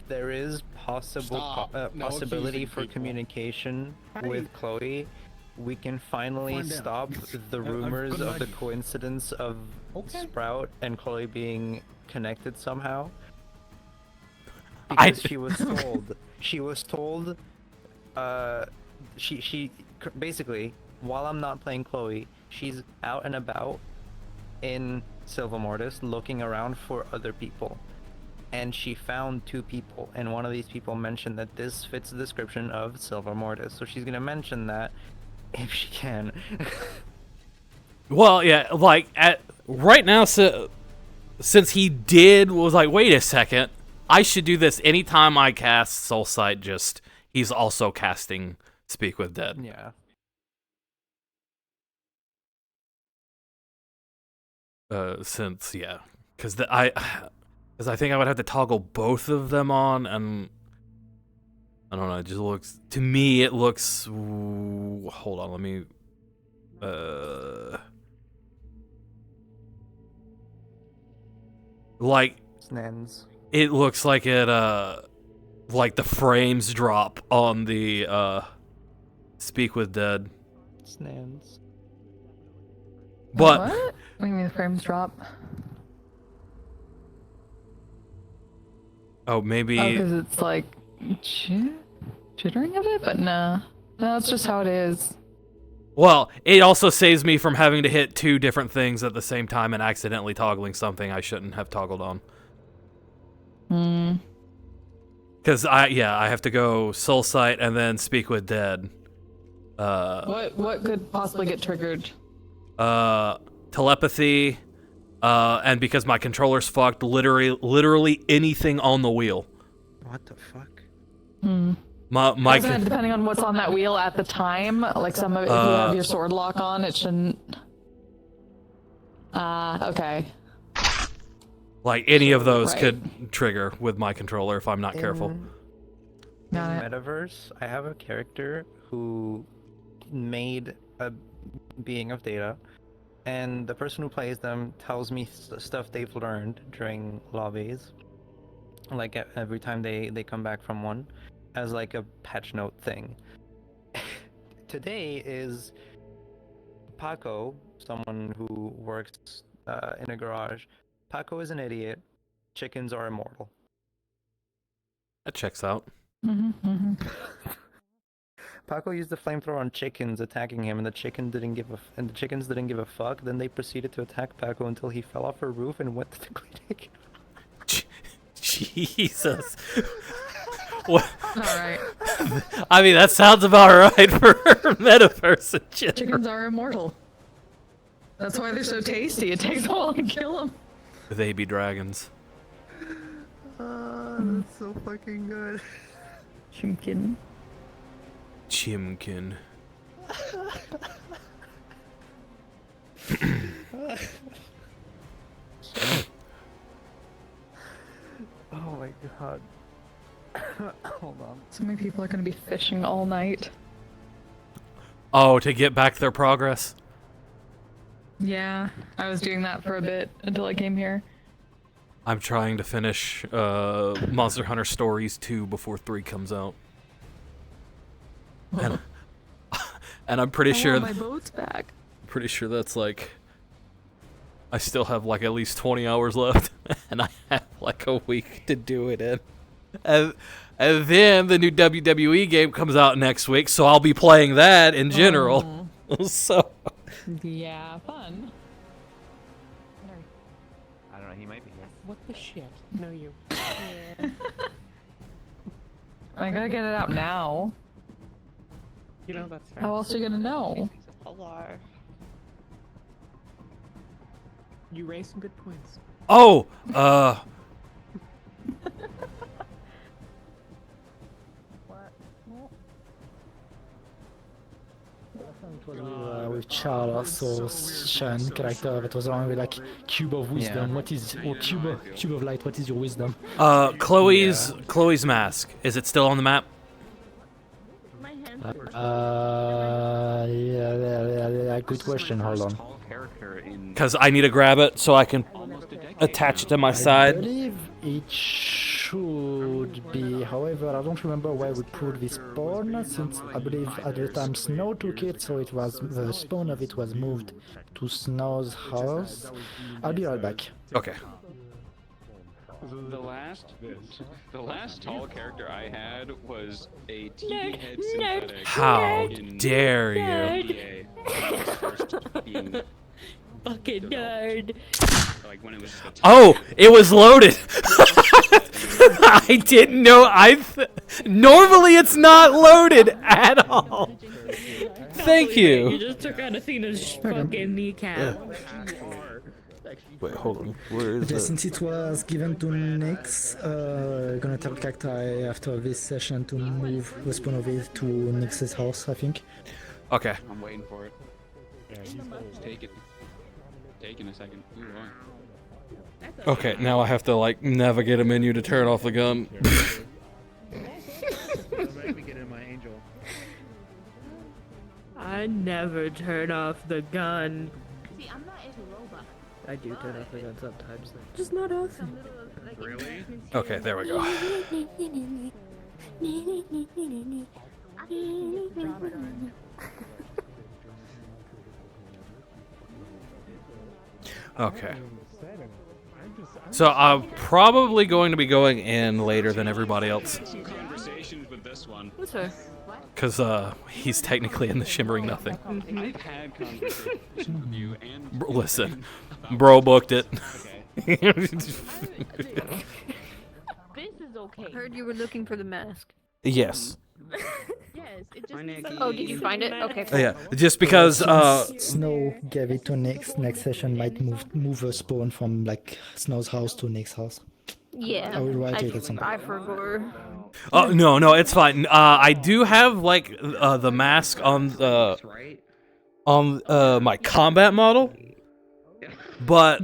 S2: there is
S4: Stop. No
S2: possibility
S4: accusing
S2: for
S4: people.
S2: communication with Chloe, we can finally
S6: Find out.
S2: stop the rumors
S6: good
S2: of the
S6: idea.
S2: coincidence of
S6: Okay.
S2: Sprout and Chloe being connected somehow.
S3: I-
S2: Because she was told, she basically, while I'm not playing Chloe, she's out and about in Silva Mortis looking around for other people. And she found 2 people, and one of these people mentioned that this fits the description of Silva Mortis. So she's gonna mention that if she can.
S3: well, yeah, like right now, since he was like, wait a second, I should do this anytime I cast Soulsight. Just he's also casting Speak with Dead.
S2: Yeah.
S3: Because I think I would have to toggle both of them on, and I don't know. It just looks to me. It looks. Hold on, let me. Like
S2: Snens.
S3: it looks like like the frames drop on the Speak with Dead,
S2: Snens.
S3: but.
S5: What? What do you mean the frames drop?
S3: Oh, maybe.
S5: Oh, because it's like jittering a bit, but no, that's just how it is.
S3: Well, it also saves me from having to hit 2 different things at the same time and accidentally toggling something I shouldn't have toggled on.
S5: Hmm.
S3: Because I have to go Soulsight and then Speak with Dead.
S5: What could possibly get triggered?
S3: Telepathy, and because my controller's fucked, literally anything on the wheel.
S2: What the fuck?
S3: My
S5: Isn't it depending on what's on that wheel at the time? Like some of it, if you have your sword lock on, it shouldn't. Okay.
S3: like any of those
S5: Right.
S3: could trigger with my controller if I'm not careful.
S5: Got
S2: In
S5: it.
S2: Metaverse, I have a character who made a being of data, and the person who plays them tells me stuff they've learned during lobbies, like every time they come back from one, as like a patch note thing. Today is Paco, someone who works in a garage. Paco is an idiot. Chickens are immortal.
S3: That checks out.
S2: Paco used the flamethrower on chickens attacking him, and the chickens didn't give a fuck. Then they proceeded to attack Paco until he fell off a roof and went to the clinic.
S3: Jesus. What?
S5: All right.
S3: I mean, that sounds about right for Metaverse in general.
S5: Chickens are immortal. That's why they're so tasty. It takes a while to kill them.
S3: They be dragons.
S2: That's so fucking good.
S5: Chimkin.
S3: Chimkin.
S2: Oh my god. Hold on.
S5: So many people are going to be fishing all night.
S3: Oh, to get back their progress?
S5: Yeah, I was doing that for a bit until I came here.
S3: I'm trying to finish Monster Hunter Stories 2 before 3 comes out. And, and I'm pretty sure
S5: my boat's back.
S3: that's like I still have like at least 20 hours left and I have like a week to do it in. And then the new WWE game comes out next week, so I'll be playing that in general. So
S5: Yeah, fun.
S8: I don't know, he might be here.
S7: What the shit? No, you.
S5: I gotta get it out now.
S7: You know that's fair.
S5: How else are you gonna know?
S9: Alar.
S7: You raised some good points.
S3: oh,
S8: with Charles, so Sean character that was around with like cube of wisdom.
S2: Yeah.
S8: What is or cube of light? What is your wisdom?
S3: Chloe's mask. Is it still on the map?
S8: Yeah, good question. Hold on.
S3: Because I need to grab it so I can attach it to my
S8: I
S3: side.
S8: believe it should be. However, I don't remember where we put this spawn, since I believe at the time Snow took it, so it was the spawn of it was moved to Snow's house. I'll be right back.
S3: Okay.
S9: The last tall character I had was a TV head synthetic.
S3: How
S9: in
S3: dare you?
S9: NBA. When it was first being
S7: Fucking nerd.
S9: like when it was just a
S3: Oh, it was loaded. I didn't know. Normally it's not loaded at all. Thank
S7: You
S3: you.
S7: just took out Athena's fucking kneecap.
S3: Wait, hold on. Where is
S8: Okay,
S3: it?
S8: since it was given to Nyx, gonna tell Cacti after this session to move the spawn of it to Nyx's house, I think.
S3: Okay.
S9: I'm waiting for it. Just take it. Taking a second. Ooh, boy.
S3: Okay, now I have to like navigate a menu to turn off the gun.
S7: I never turn off the gun.
S10: See, I'm not into robot.
S7: I do turn off the gun sometimes. Just not often.
S9: Really?
S3: Okay, there we go. Okay. So I'm probably going to be going in later than everybody else.
S9: Some conversations with this one.
S7: What's her?
S3: Because he's technically in the Shimmering Nothing.
S9: I've had conversations with you and
S3: Listen, bro booked it.
S10: This is okay.
S11: Heard you were looking for the mask.
S3: Yes.
S10: Yes, it
S9: My neck.
S10: just.
S11: Oh, did you find it? Okay.
S3: Yeah, just because
S8: Snow gave it to Nyx. Next session might move a spawn from like Snow's house to Nyx's house.
S11: Yeah.
S8: I will write it at some point.
S11: I forgot.
S3: oh no, it's fine. I do have like the mask on my combat model, but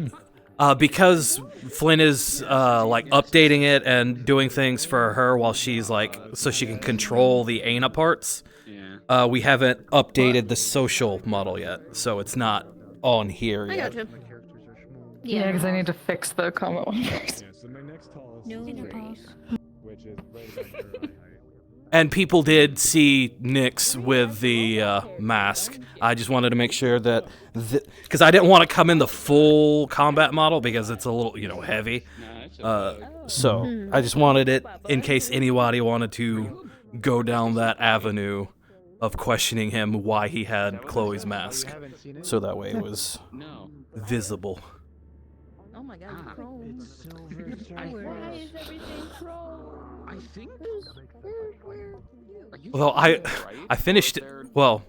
S3: because Flynn is like updating it and doing things for her while she's like so she can control the Aina parts.
S9: Yeah.
S3: We haven't updated the social model yet, so it's not on here
S11: I
S3: yet.
S11: got you.
S5: Yeah, because I need to fix the comment one first.
S11: No worries.
S3: And people did see Nyx with the mask. I just wanted to make sure that, because I didn't want to come in the full combat model because it's a little, heavy. So I just wanted it in case anybody wanted to go down that avenue of questioning him why he had Chloe's mask. So that way it was
S9: No.
S3: visible.
S11: Oh my god, chrome.
S10: Why is everything chrome?
S9: I think.
S3: Well, I finished it. Well,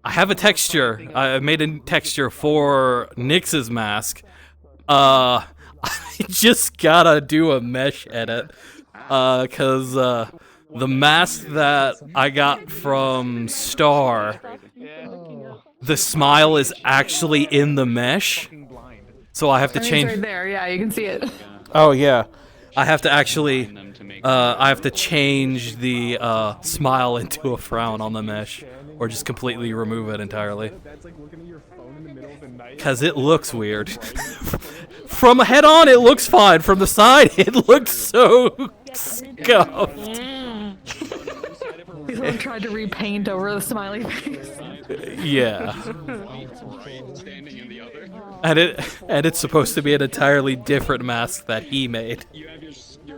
S3: I have a texture. I made a texture for Nyx's mask. I just gotta do a mesh edit, cause the mask that I got from Star, the smile is actually in the mesh, so I have to
S5: It's
S3: change.
S5: right there. Yeah, you can see it.
S3: Oh yeah, I have to actually. I have to change the smile into a frown on the mesh, or just completely remove it entirely. Cause it looks weird. From head on, it looks fine. From the side, it looks so scuffed.
S5: He's one tried to repaint over the smiley face.
S3: Yeah.
S9: Standing in the other.
S3: And it's supposed to be an entirely different mask that he made.
S9: You have your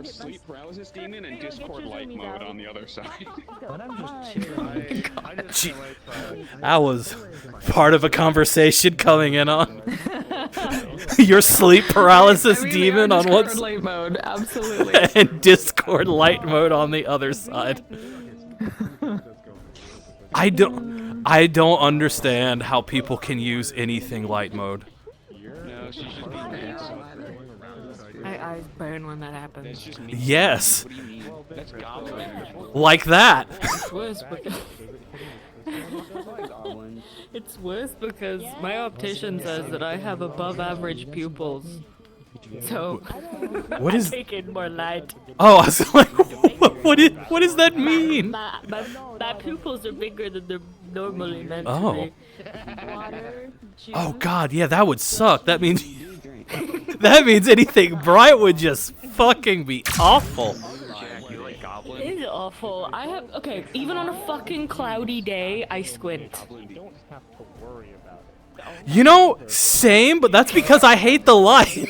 S9: sleep paralysis demon and Discord light mode on the other side.
S3: Gee, that was part of a conversation coming in on. Your sleep paralysis demon on one
S5: Discord light mode, absolutely.
S3: and Discord light mode on the other side. I don't understand how people can use anything light mode.
S9: No, she should be
S7: My eyes burn when that happens.
S3: Yes,
S9: What do you mean? That's goblin.
S3: like that.
S7: Twist, but It's worse because my optician says that I have above average pupils. So
S3: What is?
S7: take in more light.
S3: Oh, I was like, what does that mean?
S7: My pupils are bigger than they're normally meant
S3: Oh.
S7: to be. Water,
S3: Oh God, yeah, that would suck. That means that means anything bright would just fucking be awful.
S7: It's awful. I have even on a fucking cloudy day, I squint.
S3: You know, same, but that's because I hate the light.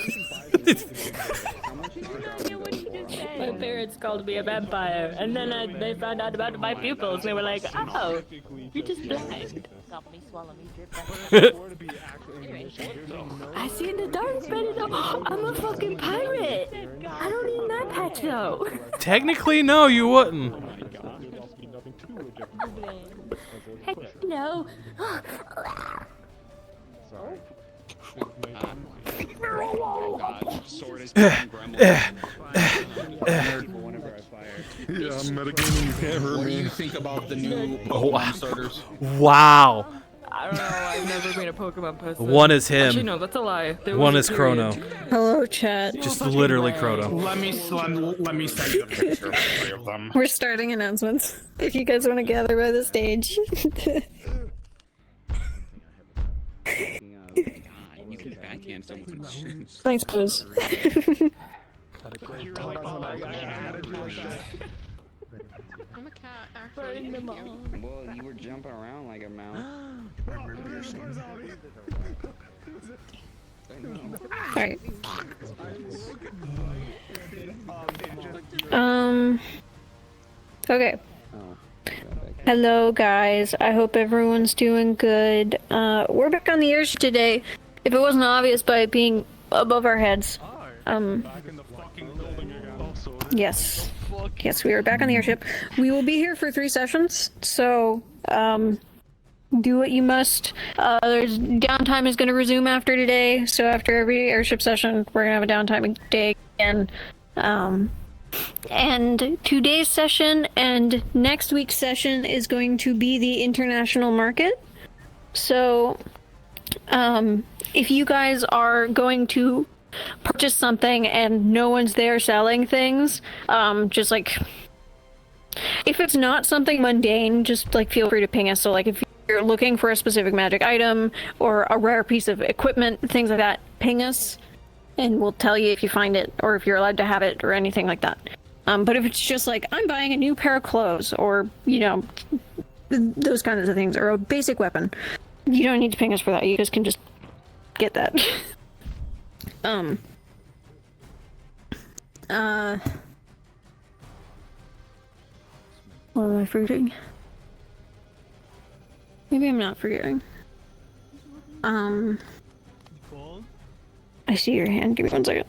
S7: My parents called me a vampire, and then they found out about my pupils. They were like, "Oh, you're just blind." I see in the dark better though. I'm a fucking pirate. I don't need an eye patch though.
S3: Technically, no, you wouldn't.
S7: Heck no.
S9: Sword is
S12: Yeah, I'm metagaming, you can't hurt
S4: What do
S12: me.
S4: you think about the new
S3: Oh, wow.
S4: Pokemon starters?
S3: Wow.
S7: I don't know. I've never been a Pokemon person.
S3: One is him.
S7: Actually, no, that's a lie. There
S3: One
S7: was
S3: is
S7: a period.
S3: Chrono.
S11: Hello, chat.
S3: Just literally Chrono.
S4: Let me send you the picture of the three of them.
S11: We're starting announcements. If you guys want to gather by the stage.
S9: You can backhand someone.
S11: Thanks, Buzz.
S10: I'm a cat,
S11: Burning them all.
S9: Well, you were jumping around like a mouse.
S11: Alright. Okay. Hello, guys. I hope everyone's doing good. We're back on the airship today. If it wasn't obvious by it being above our heads. Yes. Yes, we are back on the airship. We will be here for 3 sessions, so, do what you must. There's downtime is going to resume after today, so after every airship session, we're going to have a downtime day again. And today's session and next week's session is going to be the international market. So, if you guys are going to purchase something and no one's there selling things, just like, if it's not something mundane, just like feel free to ping us. So like if you're looking for a specific magic item or a rare piece of equipment, things like that, ping us and we'll tell you if you find it or if you're allowed to have it or anything like that. But if it's just like, I'm buying a new pair of clothes or, you know, those kinds of things, or a basic weapon, you don't need to ping us for that. You guys can just get that. What am I forgetting? Maybe I'm not forgetting. I see your hand. Give me 1 second.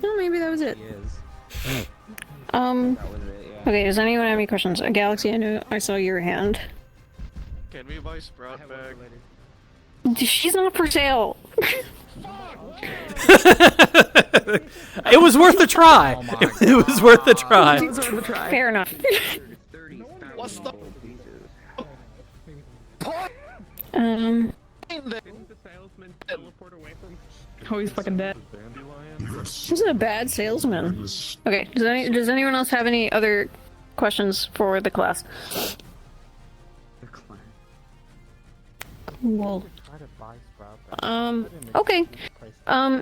S11: Oh, maybe that was it. Okay, does anyone have any questions? Galaxy, I know I saw your hand.
S13: Can we buy Sprout back?
S11: She's not for sale.
S3: It was worth a try. It was worth a try.
S11: Fair enough.
S4: What's the
S5: Oh, he's fucking dead.
S11: This is a bad salesman. Okay, does anyone else have any other questions for the class? Well, okay.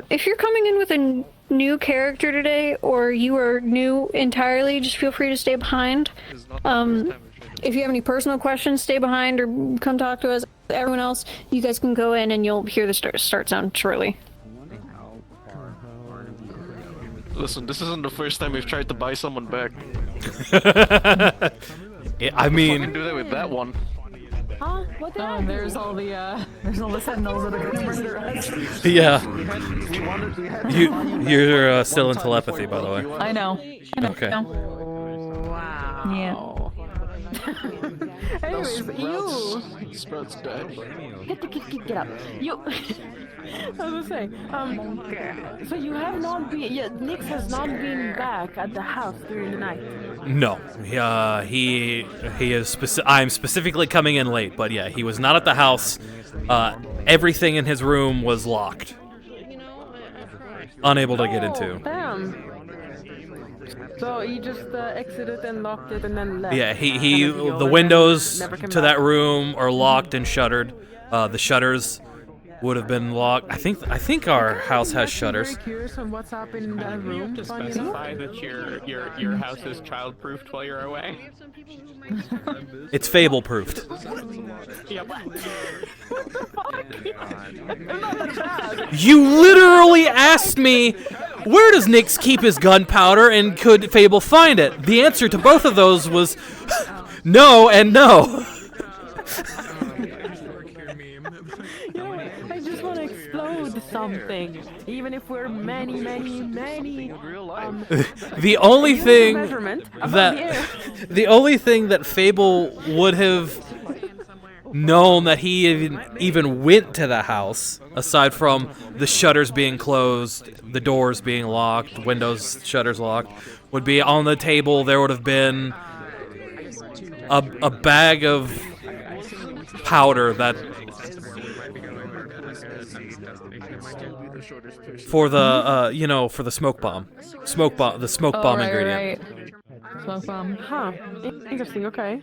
S11: If you're coming in with a new character today, or you are new entirely, just feel free to stay behind. If you have any personal questions, stay behind or come talk to us. Everyone else, you guys can go in and you'll hear the start sound shortly.
S13: Listen, this isn't the first time we've tried to buy someone back.
S3: I mean,
S13: Fucking do that with that one.
S5: Oh, there's all the sentinels that are gonna murder us.
S3: yeah. You're still in telepathy, by the way.
S5: I know.
S3: Okay.
S5: Wow. Yeah.
S7: Anyways, you.
S13: Sprout's dead.
S7: Get up. You. I was saying, so you have not been, yeah, Nix has not been back at the house during the night.
S3: No, he is. I'm specifically coming in late, but yeah, he was not at the house. Everything in his room was locked, unable to get into.
S7: Damn. So he just exited and locked it and then left.
S3: Yeah, the windows to that room are locked and shuttered. The shutters would have been locked. I think our house has shutters.
S7: I'm very curious on what's happened in that room.
S9: To specify that your house is child-proofed while you're away.
S3: It's fable-proofed.
S7: Yep.
S3: You literally asked me, where does Nix keep his gunpowder and could Fable find it? The answer to both of those was no and no.
S7: I just want to explode something, even if we're many.
S3: The only thing that Fable would have known that he even went to the house, aside from the shutters being closed, the doors being locked, windows, shutters locked, would be on the table. There would have been a bag of powder that for the for the smoke bomb ingredient.
S7: Right. Smoke bomb. Huh. Interesting. Okay.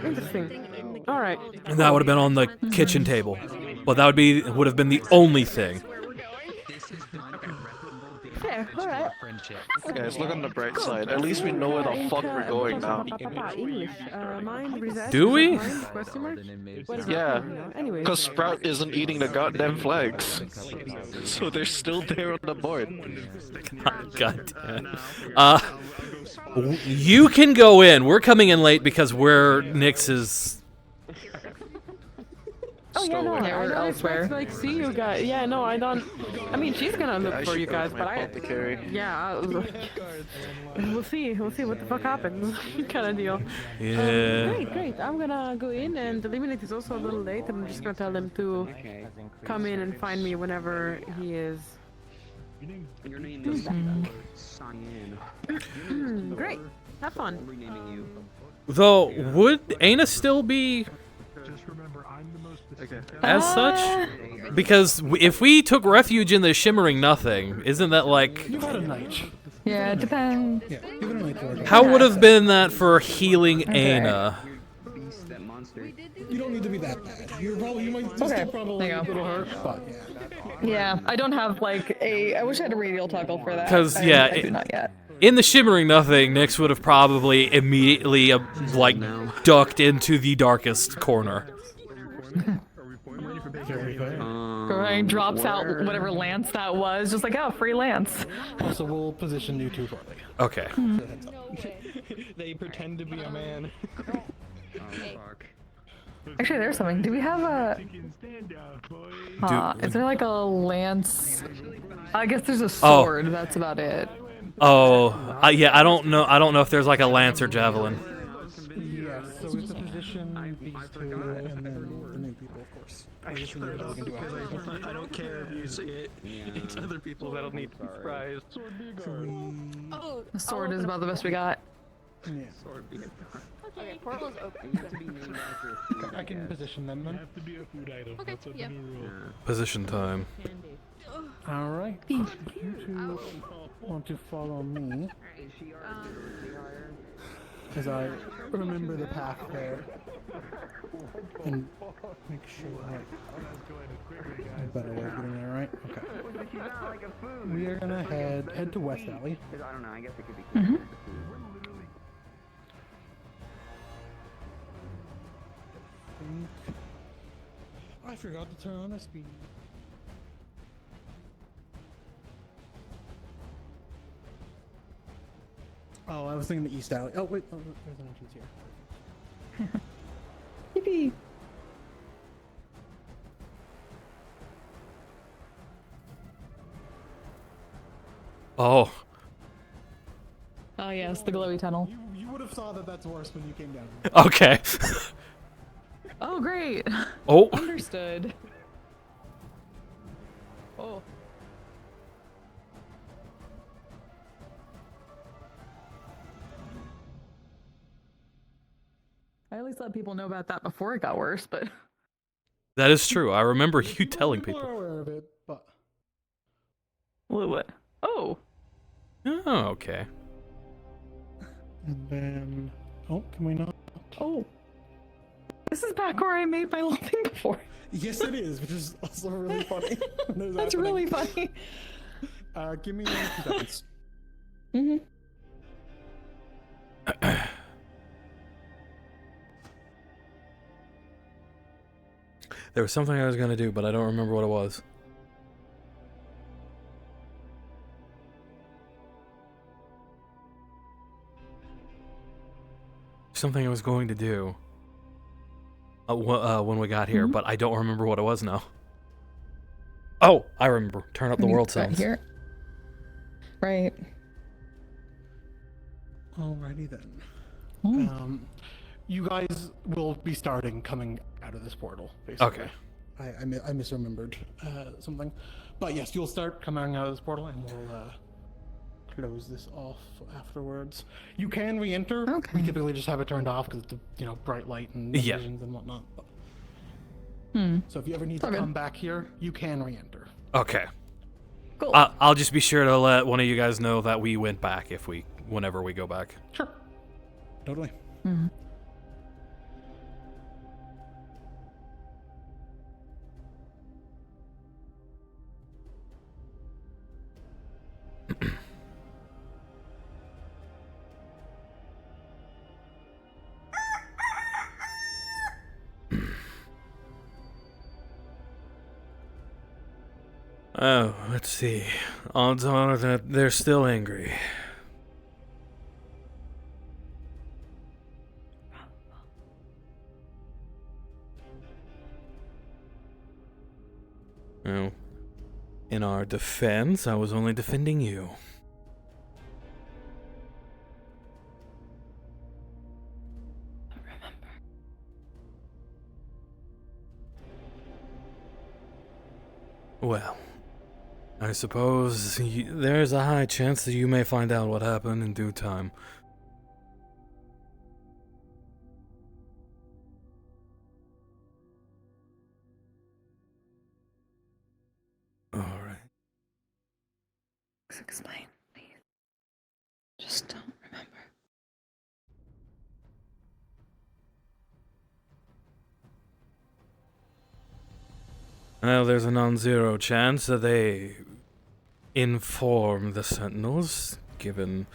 S7: Interesting. All right.
S3: And that would have been on the kitchen table. Well, that would have been the only thing.
S7: Yeah, all right.
S13: Guys, look on the bright side. At least we know where the fuck we're going now.
S3: Do we?
S13: Yeah, because Sprout isn't eating the goddamn flags. So they're still there on the board.
S3: God damn. You can go in. We're coming in late because Nix is...
S7: Oh yeah, no, I don't expect to like see you guys. Yeah, no, I don't. I mean, she's gonna look for you guys, but yeah, we'll see what the fuck happens, kind of deal.
S3: Yeah.
S7: Great. I'm gonna go in, and Eliminate is also a little late. I'm just gonna tell him to come in and find me whenever he is.
S9: Your name is Cyan.
S7: Great. Have fun.
S3: Though, would Aina still be as such? Because if we took refuge in the Shimmering Nothing, isn't that like...
S5: Yeah, it depends.
S3: How would have been that for healing Aina?
S8: You don't need to be that bad. You might just probably a little hurt, but
S5: yeah. I don't have like I wish I had a radial toggle for that.
S3: Because
S5: I do not yet.
S3: In the Shimmering Nothing, Nix would have probably immediately ducked into the darkest corner.
S5: Ryan drops out whatever lance that was, just like, oh, free lance.
S8: So we'll position you two shortly.
S3: Okay.
S12: They pretend to be a man.
S5: Actually, there's something. Do we have a... is there like a lance? I guess there's a sword. Oh. That's about it.
S3: Oh, yeah. I don't know if there's like a lance or javelin.
S8: Yes. So we position these two, and then the new people, of course.
S12: I don't care if you say it. It's other people that'll need to be surprised.
S5: The sword is about the best we got.
S8: Yeah.
S10: Okay, portal is open.
S8: I can position them then.
S12: Have to be a food item.
S10: Okay,
S12: That's
S10: yeah.
S12: the new rule.
S3: Position time.
S8: All right. You two want to follow me as I remember the path there and make sure I better way of getting there, right? Okay. We are gonna head to West Alley.
S9: I don't know, I guess it could be.
S8: I forgot to turn on the speed. Oh, I was thinking the East Alley. Oh, wait. Oh, there's an entrance here.
S5: Yippee!
S3: Oh.
S5: Oh yes, the glowy tunnel.
S8: You would have
S12: of saw that that's worse when you came down.
S3: Okay.
S5: Oh, great.
S3: Oh.
S5: Understood. Oh. I at least let people know about that before it got worse, but...
S3: That is true. I remember you telling
S12: People
S3: people.
S12: are aware of it, but...
S5: What? Oh.
S3: Oh, okay.
S12: And then... Oh, can we not?
S5: Oh. This is back where I made my little thing before.
S12: Yes, it is, which is also really funny.
S5: That's really funny.
S12: Give me 2 seconds.
S5: Mm-hmm.
S3: There was something I was gonna do, but I don't remember what it was. Something I was going to do when we got here, but I don't remember what it was now. Oh, I remember. Turn up the world sounds.
S5: Here. Right.
S12: Alrighty then. You guys will be starting coming out of this portal, basically.
S3: Okay.
S12: I misremembered something. But yes, you'll start coming out of this portal and we'll close this off afterwards. You can re-enter.
S5: Okay.
S12: We typically just have it turned off because the bright light and visions and whatnot. But... So if you ever need to come back here, you can re-enter.
S3: Okay.
S5: Cool.
S3: I'll just be sure to let one of you guys know that we went back whenever we go back.
S12: Sure. Totally.
S5: Mm-hmm.
S3: Oh, let's see. Odds are that they're still angry. Well, in our defense, I was only defending you. Well, I suppose there's a high chance that you may find out what happened in due time. All right.
S5: Explain, please. Just don't remember.
S3: Well, there's a non-zero chance that they inform the Sentinels, given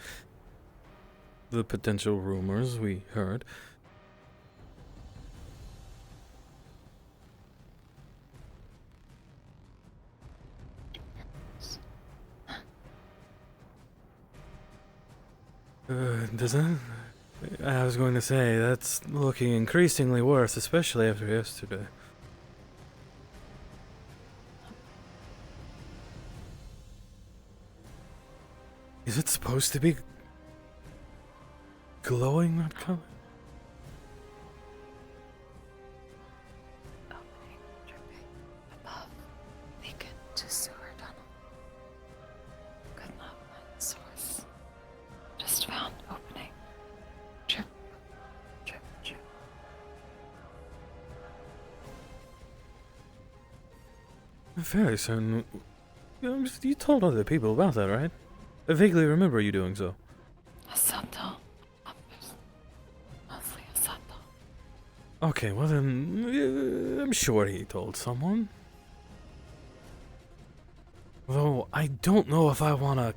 S3: the potential rumors we heard. Does that? I was going to say, that's looking increasingly worse, especially after yesterday. Is it supposed to be glowing that color?
S5: Opening, dripping, above, beacon to sewer tunnel. Could not find source. Just found opening. Drip, drip, drip.
S3: I'm very certain. You told other people about that, right? I vaguely remember you doing so.
S5: Asato. Mostly Asato.
S3: Okay, well then, I'm sure he told someone. Though, I don't know if I want to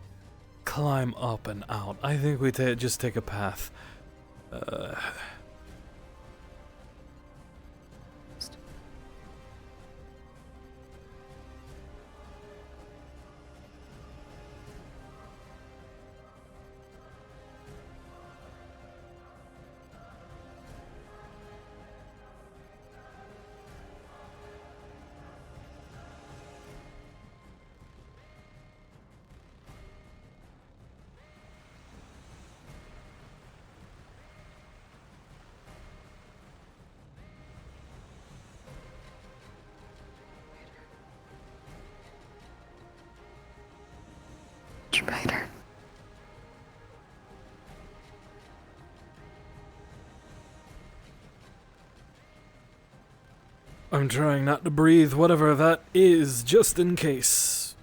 S3: climb up and out. I think we just take a path. I'm trying not to breathe whatever that is, just in case.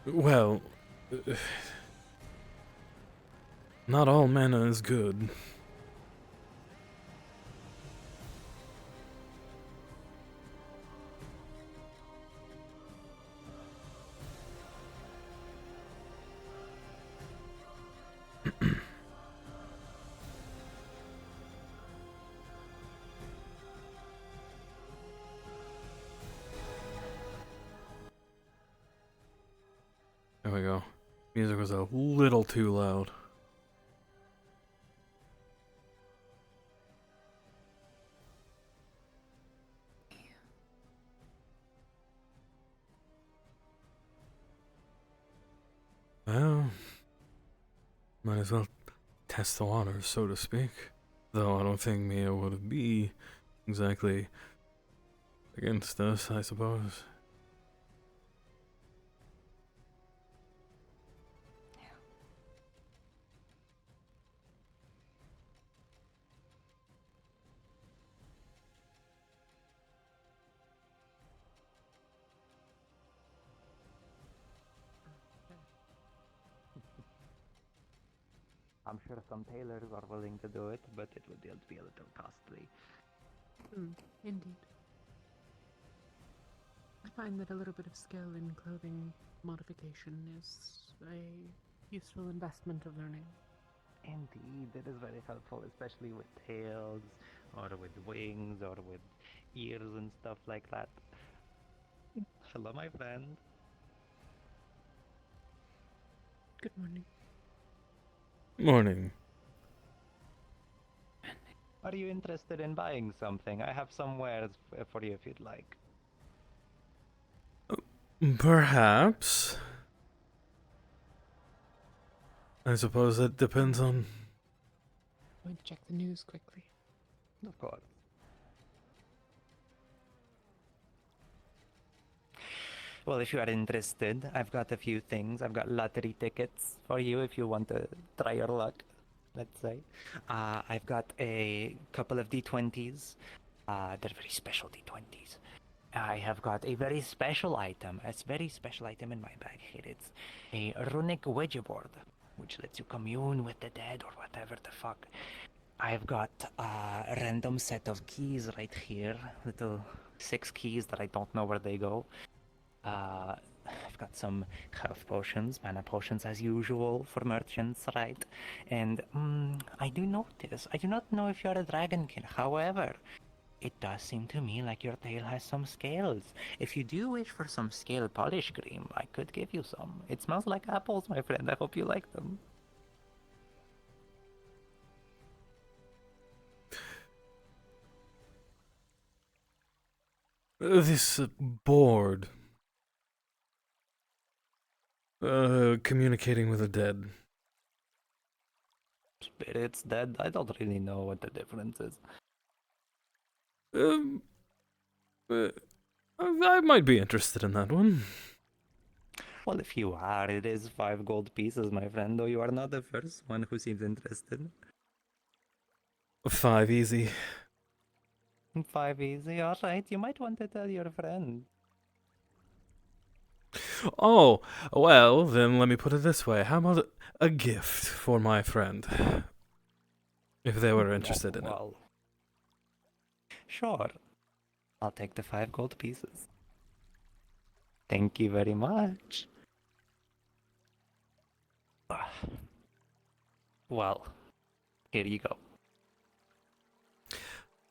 S3: Well, not all mana is good. There we go. Music was a little too loud. Well, might as well test the waters, so to speak. Though I don't think Mia would be exactly against us, I suppose.
S2: I'm sure some tailors are willing to do it, but it would be a little costly.
S7: Indeed. I find that a little bit of skill in clothing modification is a useful investment of learning.
S2: Indeed, it is very helpful, especially with tails, or with wings, or with ears and stuff like that. Hello, my friend.
S7: Good morning.
S3: Morning.
S2: Are you interested in buying something? I have some wares for you if you'd like.
S3: Perhaps. I suppose that depends on...
S7: I'm going to check the news quickly.
S2: Of course. Well, if you are interested, I've got a few things. I've got lottery tickets for you if you want to try your luck, let's say. I've got a couple of D20s. They're very special D20s. I have got a very special item, in my bag here. It's a runic Ouija board, which lets you commune with the dead or whatever the fuck. I've got a random set of keys right here, little 6 keys that I don't know where they go. I've got some health potions, mana potions as usual for merchants, right? And I do not know if you're a dragonkin. However, it does seem to me like your tail has some scales. If you do wish for some scale polish cream, I could give you some. It smells like apples, my friend. I hope you like them.
S3: This board. Communicating with the dead.
S2: Spirits, dead, I don't really know what the difference is.
S3: I might be interested in that one.
S2: Well, if you are, it is 5 gold pieces, my friend, though you are not the first one who seems interested.
S3: 5 easy.
S2: 5 easy, alright, you might want to tell your friend.
S3: Oh, well, then let me put it this way. How about a gift for my friend? If they were interested in it.
S2: Sure. I'll take the 5 gold pieces. Thank you very much. Well, here you go.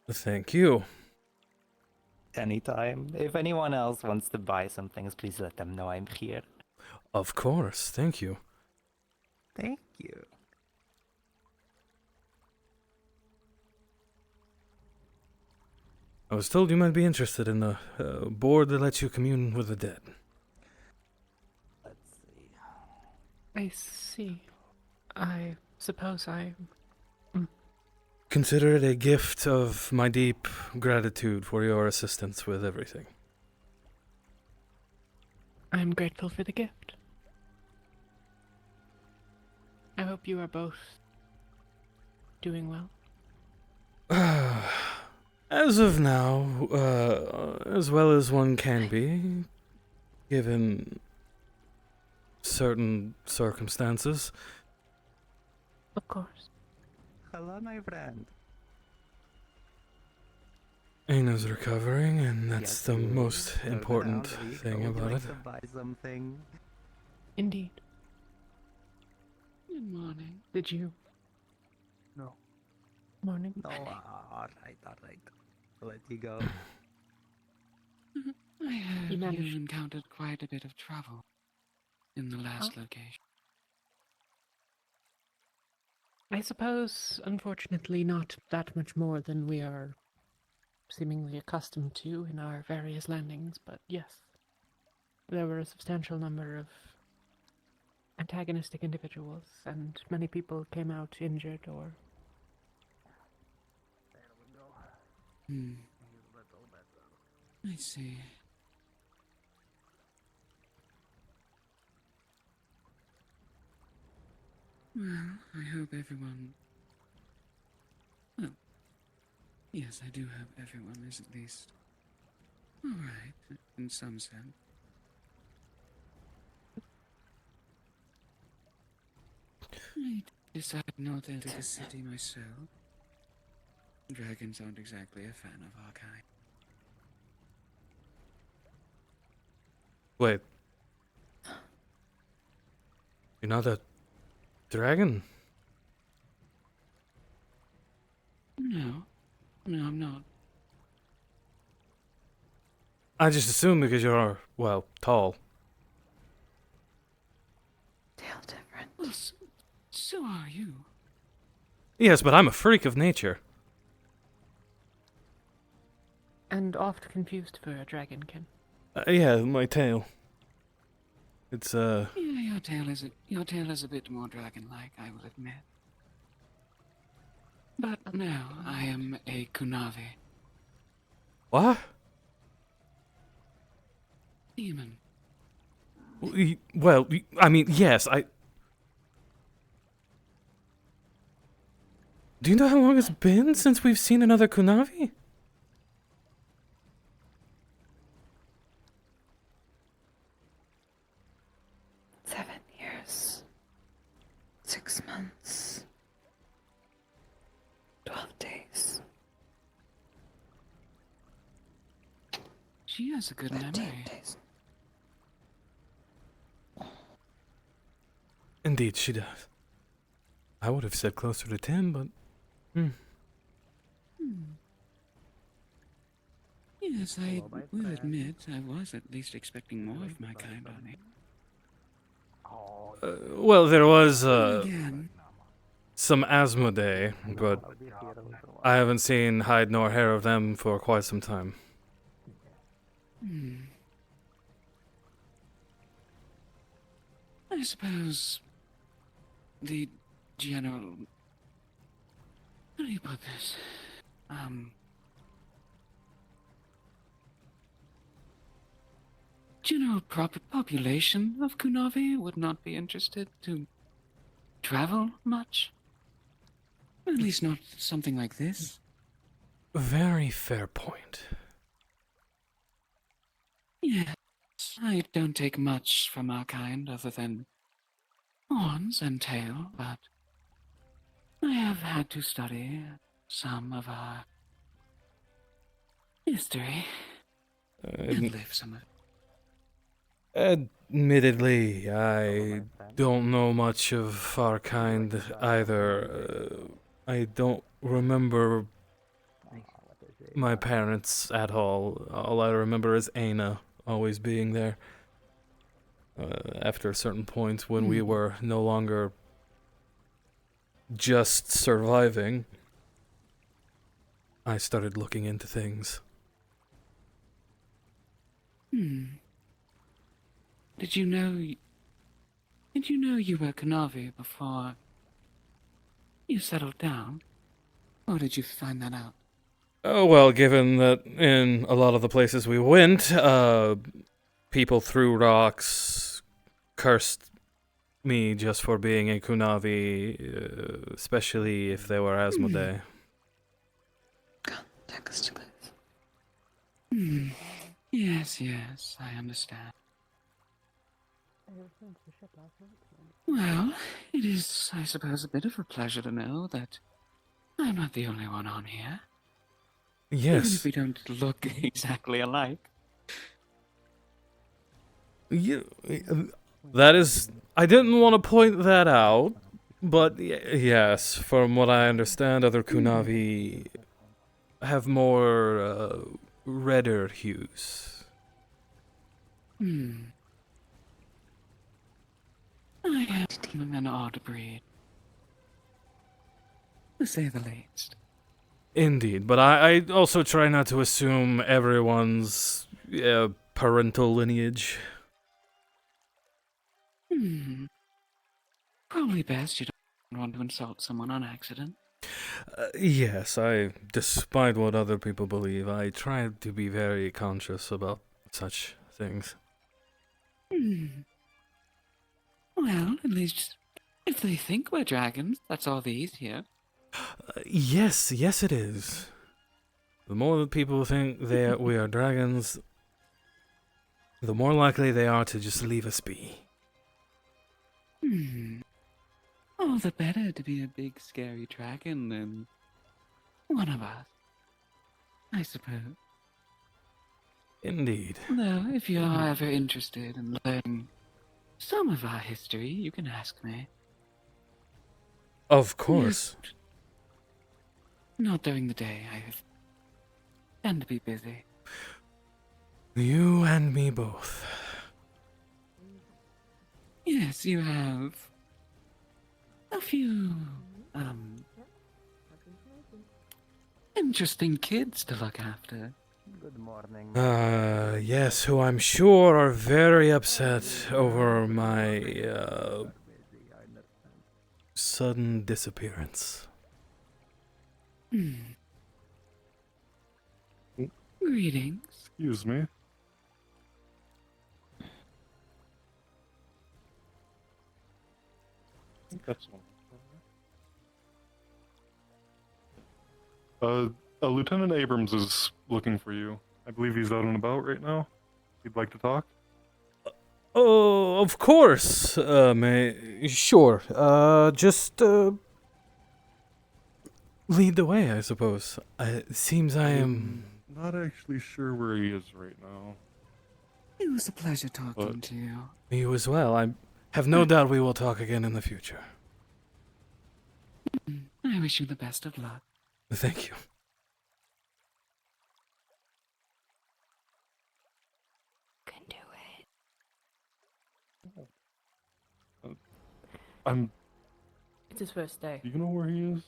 S3: Thank you.
S2: Anytime. If anyone else wants to buy some things, please let them know I'm here.
S3: Of course, thank you.
S2: Thank you.
S3: I was told you might be interested in a board that lets you commune with the dead.
S2: Let's see.
S7: I see. I suppose I...
S3: Consider it a gift of my deep gratitude for your assistance with everything.
S7: I'm grateful for the gift. hope you are both doing well.
S3: As of now, as well as one can be, given certain circumstances.
S7: Of course.
S2: Hello, my friend.
S3: Aina's recovering, and that's
S2: Yes,
S3: the
S2: you
S3: most
S2: will.
S3: important
S2: Go down,
S3: thing
S2: would you
S3: about
S2: like
S3: it.
S2: to buy something?
S7: Indeed.
S9: Good morning.
S7: Did you?
S2: No.
S7: Morning.
S2: No, alright. I'll let you go.
S9: I heard
S7: managed-
S9: you encountered quite a bit of trouble in the last location.
S7: I suppose, unfortunately, not that much more than we are seemingly accustomed to in our various landings, but yes. There were a substantial number of antagonistic individuals, and many people came out injured or...
S9: I see. Well, I hope everyone... Well, yes, I do hope everyone is at least alright, in some sense. I decided not to enter the city myself. Dragons aren't exactly a fan of our kind.
S3: Wait. You're not a dragon?
S9: No, I'm not.
S3: I just assumed because you're, well, tall.
S9: Well, so are you.
S3: Yes, but I'm a freak of nature.
S7: And oft confused for a dragonkin.
S3: Yeah, my tail. It's,
S9: Yeah, your tail is a bit more dragon-like, I will admit. But no, I am a Kunavi.
S3: What?
S9: Demon.
S3: Well, I mean, yes, Do you know how long it's been since we've seen another Kunavi?
S5: Years. 6 months. 12 days.
S9: She has a good memory.
S3: Indeed, she does. I would have said closer to 10, but...
S9: Yes, I will admit I was at least expecting more of my kind on it.
S3: Well, there was,
S9: Again.
S3: some Asmodee, but I haven't seen hide nor hair of them for quite some time.
S9: I suppose the general... How do you put this? General population of Kunavi would not be interested to travel much. At least not something like this.
S3: Very fair point.
S9: Yes, I don't take much from our kind other than horns and tail, but I have had to study some of our history and live some of it.
S3: Admittedly, I don't know much of our kind either. I don't remember my parents at all. All I remember is Aina always being there. After a certain point when we were no longer just surviving, I started looking into things.
S9: Did you know you were Kunavi before you settled down? Or did you find that out?
S3: Oh, well, given that in a lot of the places we went, people threw rocks, cursed me just for being a Kunavi, especially if they were Asmodee.
S9: Take us to this. Yes, yes, I understand. Well, it is, I suppose, a bit of a pleasure to know that I'm not the only one on here. Even if
S3: Yes.
S9: we don't look exactly alike.
S3: That is. I didn't want to point that out, but yes, from what I understand, other Kunavi have more redder hues.
S9: I am an odd breed, to say the least.
S3: Indeed, but I also try not to assume everyone's parental lineage.
S9: Probably best you don't want to insult someone on accident.
S3: Yes, despite what other people believe, I try to be very conscious about such things.
S9: Well, at least if they think we're dragons, that's all the easier.
S3: Yes, it is. The more that people think we are dragons, the more likely they are to just leave us be.
S9: All the better to be a big scary dragon than one of us, I suppose.
S3: Indeed.
S9: Though, if you are ever interested in learning some of our history, you can ask me.
S3: Of course.
S9: Not during the day, I tend to be busy.
S3: You and me both.
S9: Yes, you have a few, interesting kids to look after.
S14: Good morning.
S3: Yes, who I'm sure are very upset over my sudden disappearance.
S9: Greetings.
S15: Excuse me. I think that's one. Lieutenant Abrams is looking for you. I believe he's out and about right now. He'd like to talk?
S3: Oh, of course, sure. Just, lead the way, I suppose. It seems I am...
S15: Not actually sure where he is right now.
S9: It was a pleasure talking to you.
S3: You as well. I have no doubt we will talk again in the future.
S9: I wish you the best of luck.
S3: Thank you.
S11: Can do it.
S10: It's his first day.
S15: Do you know where he is?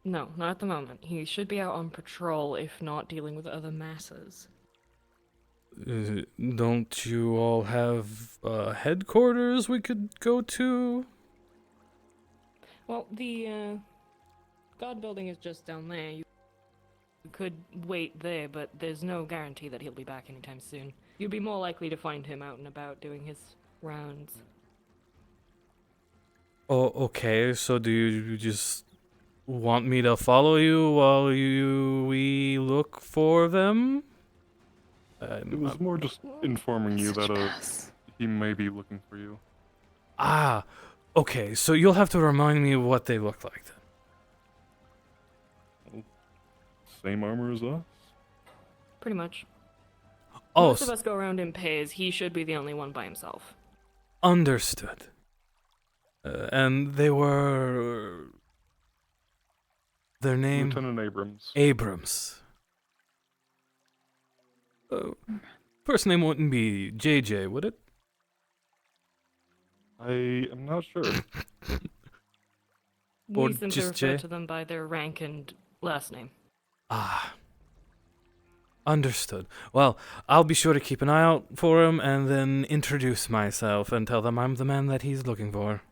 S10: No, not at the moment. He should be out on patrol, if not dealing with other masses.
S3: Don't you all have headquarters we could go to?
S10: Well, the guard building is just down there. You could wait there, but there's no guarantee that he'll be back anytime soon. You'd be more likely to find him out and about doing his rounds.
S3: Oh, okay. So do you just want me to follow you while we look for them?
S15: It was more just informing you that he may be looking for you.
S3: Ah, okay. So you'll have to remind me what they look like then.
S15: Same armor as us?
S10: Pretty much.
S3: Oh,
S10: Most of us go around in pairs. He should be the only one by himself.
S3: Understood. And they were... Their name?
S15: Lieutenant Abrams.
S3: Abrams. First name wouldn't be JJ, would it?
S15: I am not sure.
S3: Or
S10: We simply
S3: just
S10: refer
S3: J?
S10: to them by their rank and last name.
S3: Ah. Understood. Well, I'll be sure to keep an eye out for him and then introduce myself and tell them I'm the man that he's looking for.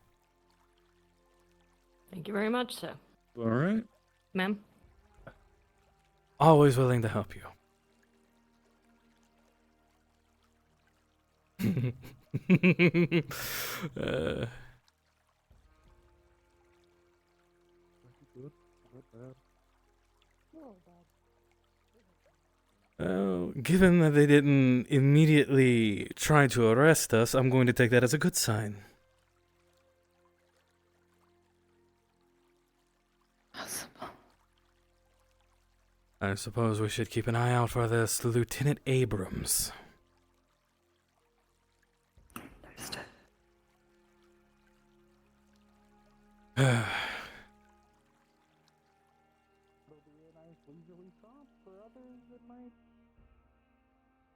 S10: Thank you very much, sir.
S15: Alright.
S10: Ma'am?
S3: Always willing to help you. Given that they didn't immediately try to arrest us, I'm going to take that as a good sign. I suppose we should keep an eye out for this Lieutenant Abrams.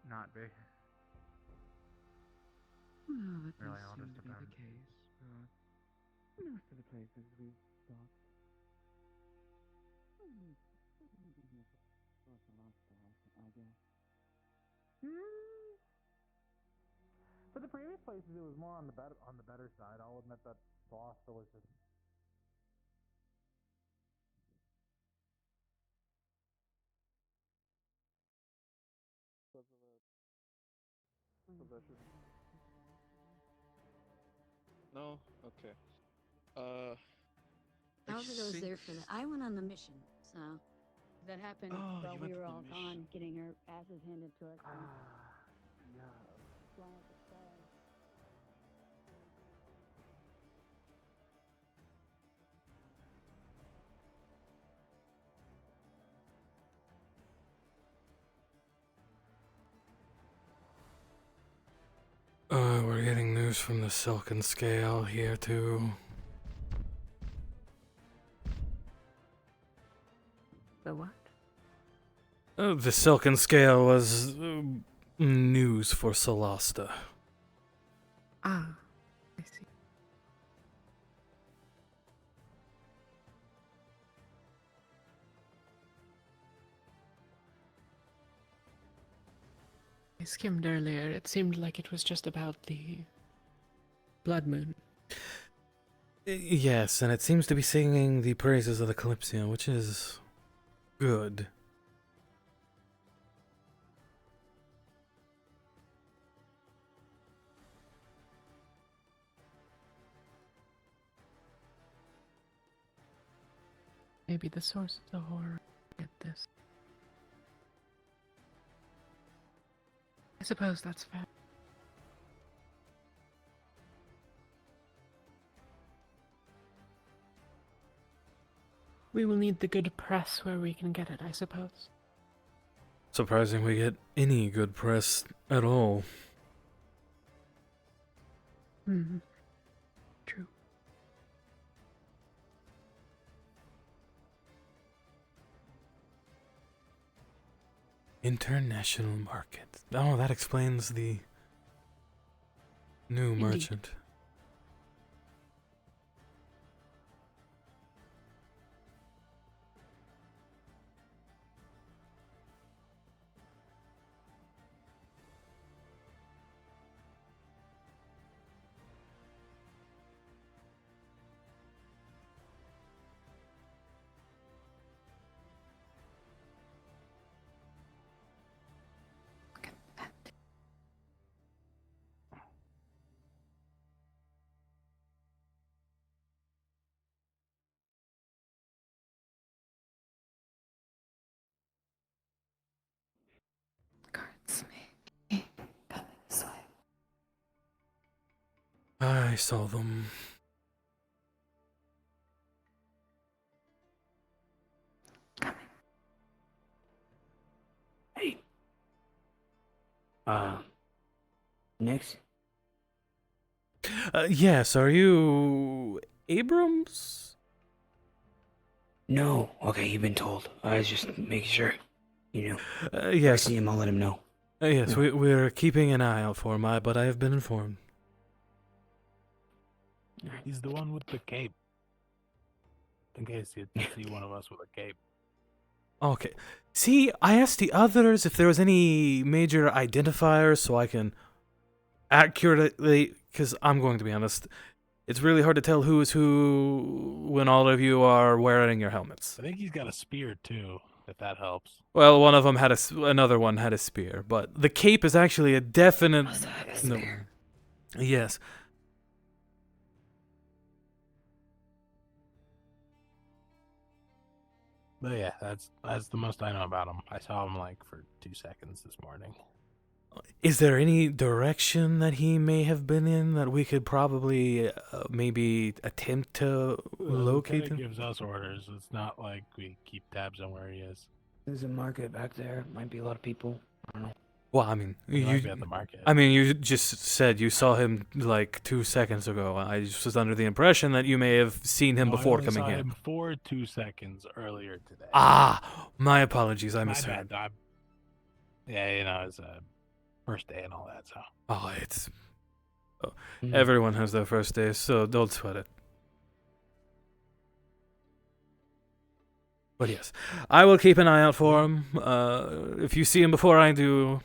S2: Not big.
S9: Well, that
S2: Really,
S9: does
S2: I'll
S9: seem
S2: just
S9: to be the case for most of the places we've stopped.
S6: For the previous places, it was more on the better side. I'll admit that sauce delicious.
S13: No? Okay.
S14: However goes
S13: think-
S14: there for that. I went on the mission, so that happened
S13: Oh,
S14: while
S13: you
S14: we
S13: went to
S14: were
S13: the
S14: all
S13: mission.
S14: gone, getting her asses handed to us.
S3: We're getting news from the Silken Scale here too.
S7: The what?
S3: The Silken Scale was news for Solasta.
S7: Ah, I see. I skimmed earlier. It seemed like it was just about the blood moon.
S3: Yes, and it seems to be singing the praises of the Kalypsia, which is good.
S7: Maybe the source of the horror. Get this. I suppose that's fair. We will need the good press where we can get it, I suppose.
S3: Surprising we get any good press at all.
S7: Hmm. True.
S3: International market. Oh, that explains the new
S7: Indeed.
S3: merchant. I saw them.
S16: Hey. Next?
S3: Yes, are you Abrams?
S16: No. Okay, you've been told. I was just making sure. You know. If I
S3: Yes.
S16: see him, I'll let him know.
S3: Yes, we're keeping an eye out for him, but I have been informed.
S6: He's the one with the cape. In case you see one of us with a cape.
S3: Okay. See, I asked the others if there was any major identifiers so I can accurately, because I'm going to be honest, it's really hard to tell who is who when all of you are wearing your helmets.
S6: I think he's got a spear too, if that helps.
S3: Well, one of them had another one had a spear, but the cape is actually a definite. No, Yes.
S17: But yeah, that's the most I know about him. I saw him like for 2 seconds this morning.
S3: Is there any direction that he may have been in that we could probably maybe attempt to locate him?
S17: He gives us orders. It's not like we keep tabs on where he is.
S16: There's a market back there. Might be a lot of people. I don't know.
S3: Well, I mean,
S17: He might be at the market.
S3: I mean, you just said you saw him like 2 seconds ago. I just was under the impression that you may have seen him before coming
S17: I
S3: here.
S17: saw him for 2 seconds earlier today.
S3: Ah, my apologies. I
S17: My
S3: misheard.
S17: bad. Yeah, it's first day and all that. So.
S3: Oh, it's everyone has their first day, so don't sweat it. But yes, I will keep an eye out for him. If you see him before I do,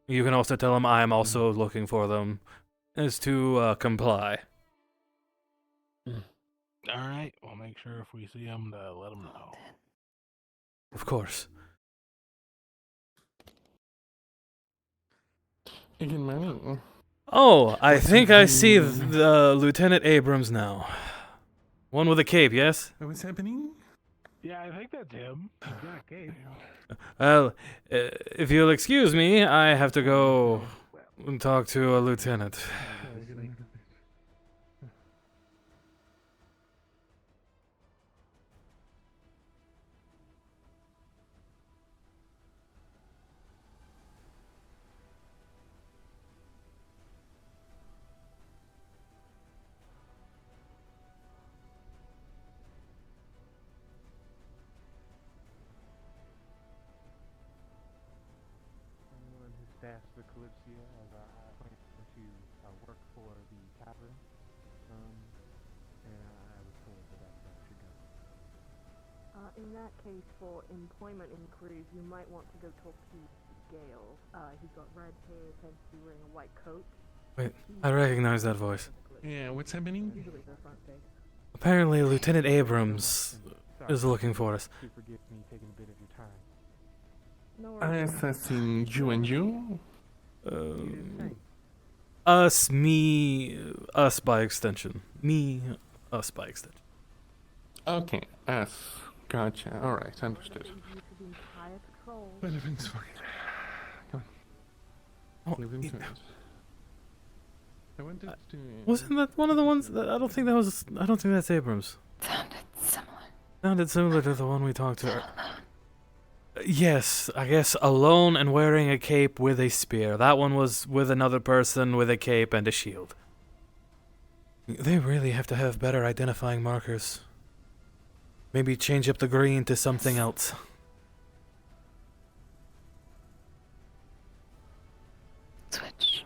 S3: you can also tell him I am also looking for them, as to comply.
S17: All right, we'll make sure if we see him to let him know.
S3: Of course. Oh, I think I see the Lieutenant Abrams now. One with a cape, yes?
S15: What's happening?
S17: Yeah, I think that's him. He's got a cape.
S3: Well, if you'll excuse me, I have to go and talk to a lieutenant.
S6: Someone who staffs the Kalypsia as I plan to work for the tavern, and I was told that that's where I should go.
S10: In that case, for employment inquiries, you might want to go talk to Gale. He's got red hair, tends to be wearing a white coat.
S3: Wait, I recognize that voice.
S15: Yeah, what's happening?
S10: Usually the front face.
S3: Apparently, Lieutenant Abrams is looking for us.
S6: Do forgive me taking a bit of your time.
S10: No
S15: I
S10: worries.
S15: assassin you and you?
S3: Us, me, us by extension. Me, us by extension.
S15: Okay, us. Gotcha. Alright, understood. Well, everything's fine. Come on. Everything's fine. I wanted to...
S3: Wasn't that one of the ones that I don't think that's Abrams. Sounded similar to the one we talked to. Yes, I guess alone and wearing a cape with a spear. That one was with another person with a cape and a shield. They really have to have better identifying markers. Maybe change up the green to something else.
S11: Switch.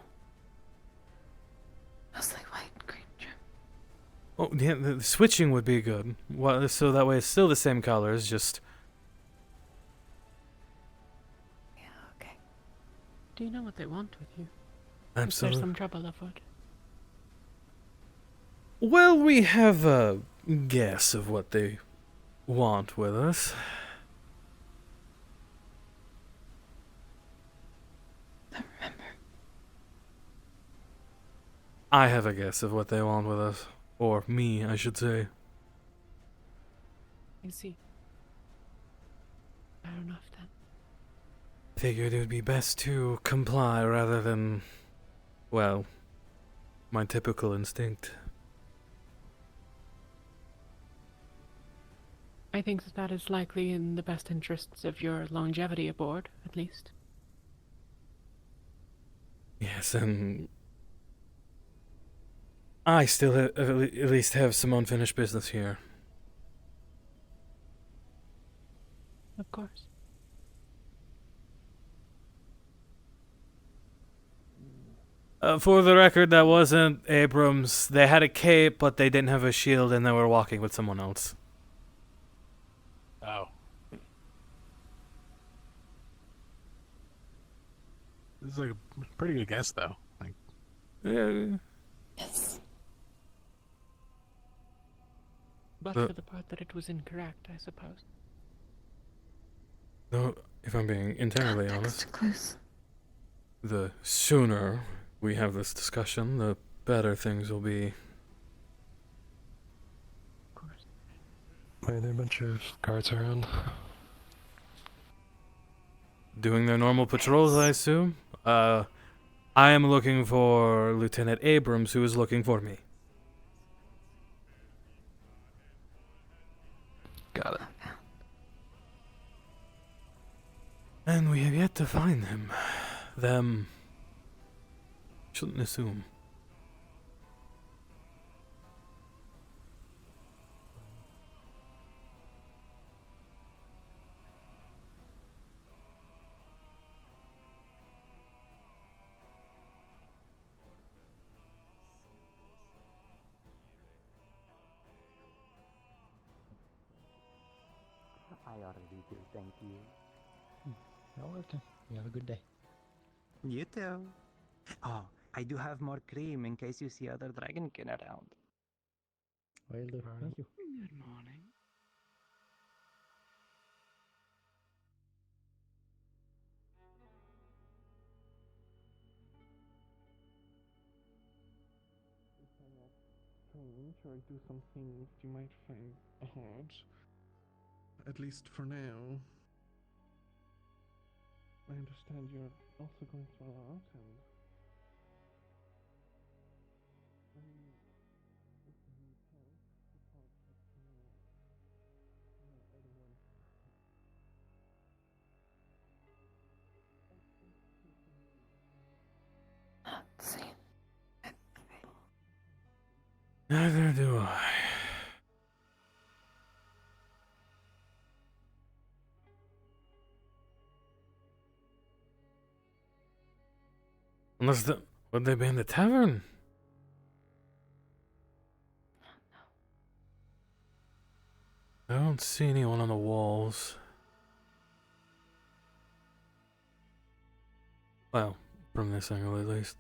S11: Mostly white creature.
S3: Oh, yeah, the switching would be good. Well, so that way it's still the same colors, just...
S7: Do you know what they want with you?
S3: Absolutely.
S7: Is there some trouble afoot?
S3: Well, we have a guess of what they want with us. I have a guess of what they want with us. Or me, I should say.
S7: I see. Fair enough then.
S3: Figured it would be best to comply rather than, well, my typical instinct.
S7: I think that is likely in the best interests of your longevity aboard, at least.
S3: Yes, and I still at least have some unfinished business here.
S7: Of course.
S3: For the record, that wasn't Abrams. They had a cape, but they didn't have a shield, and they were walking with someone else.
S17: Oh. This is like a pretty good guess, though. Like,
S3: Yeah.
S7: Yes. But
S3: The-
S7: for the part that it was incorrect, I suppose.
S3: No, if I'm being entirely honest,
S11: Clues.
S3: the sooner we have this discussion, the better things will be.
S15: Why are there a bunch of guards around?
S3: Doing their normal patrols, I assume. I am looking for Lieutenant Abrams, who is looking for me.
S13: Got it.
S3: And we have yet to find him. Them. Shouldn't assume.
S8: I already do, thank you. You're welcome. You have a good day.
S2: You too. Oh, I do have more cream in case you see other dragonkin around.
S8: Will do. Thank you.
S9: Good morning.
S12: Change or do some things you might find hard. At least for now. I understand you're also going through a lot, and
S2: Let's see.
S3: Neither do I. Would they be in the tavern? I don't see anyone on the walls. Well, from this angle at least.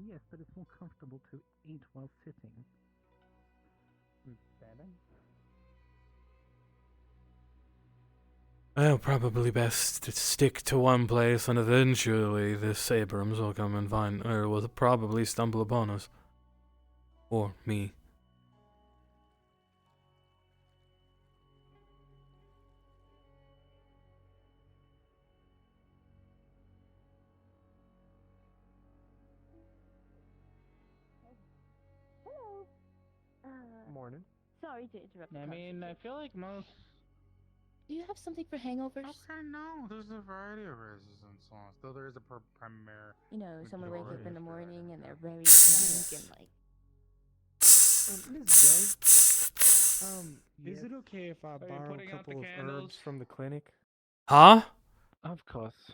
S8: Yes, but it's more comfortable to eat while sitting. Better?
S3: Well, probably best to stick to one place, and eventually this Abrams will come and find, or will probably stumble upon us. Or me.
S18: Hello.
S6: Morning.
S18: Sorry to interrupt.
S6: I mean, I feel like most.
S18: Do you have something for hangovers?
S4: Okay, no, there's a variety of resistance songs. Though there is a primary.
S18: You know, someone wakes up in the morning and they're very drunk and like.
S6: Miss J. Is it okay if I borrow a couple of herbs from the clinic?
S3: Huh?
S6: Of course.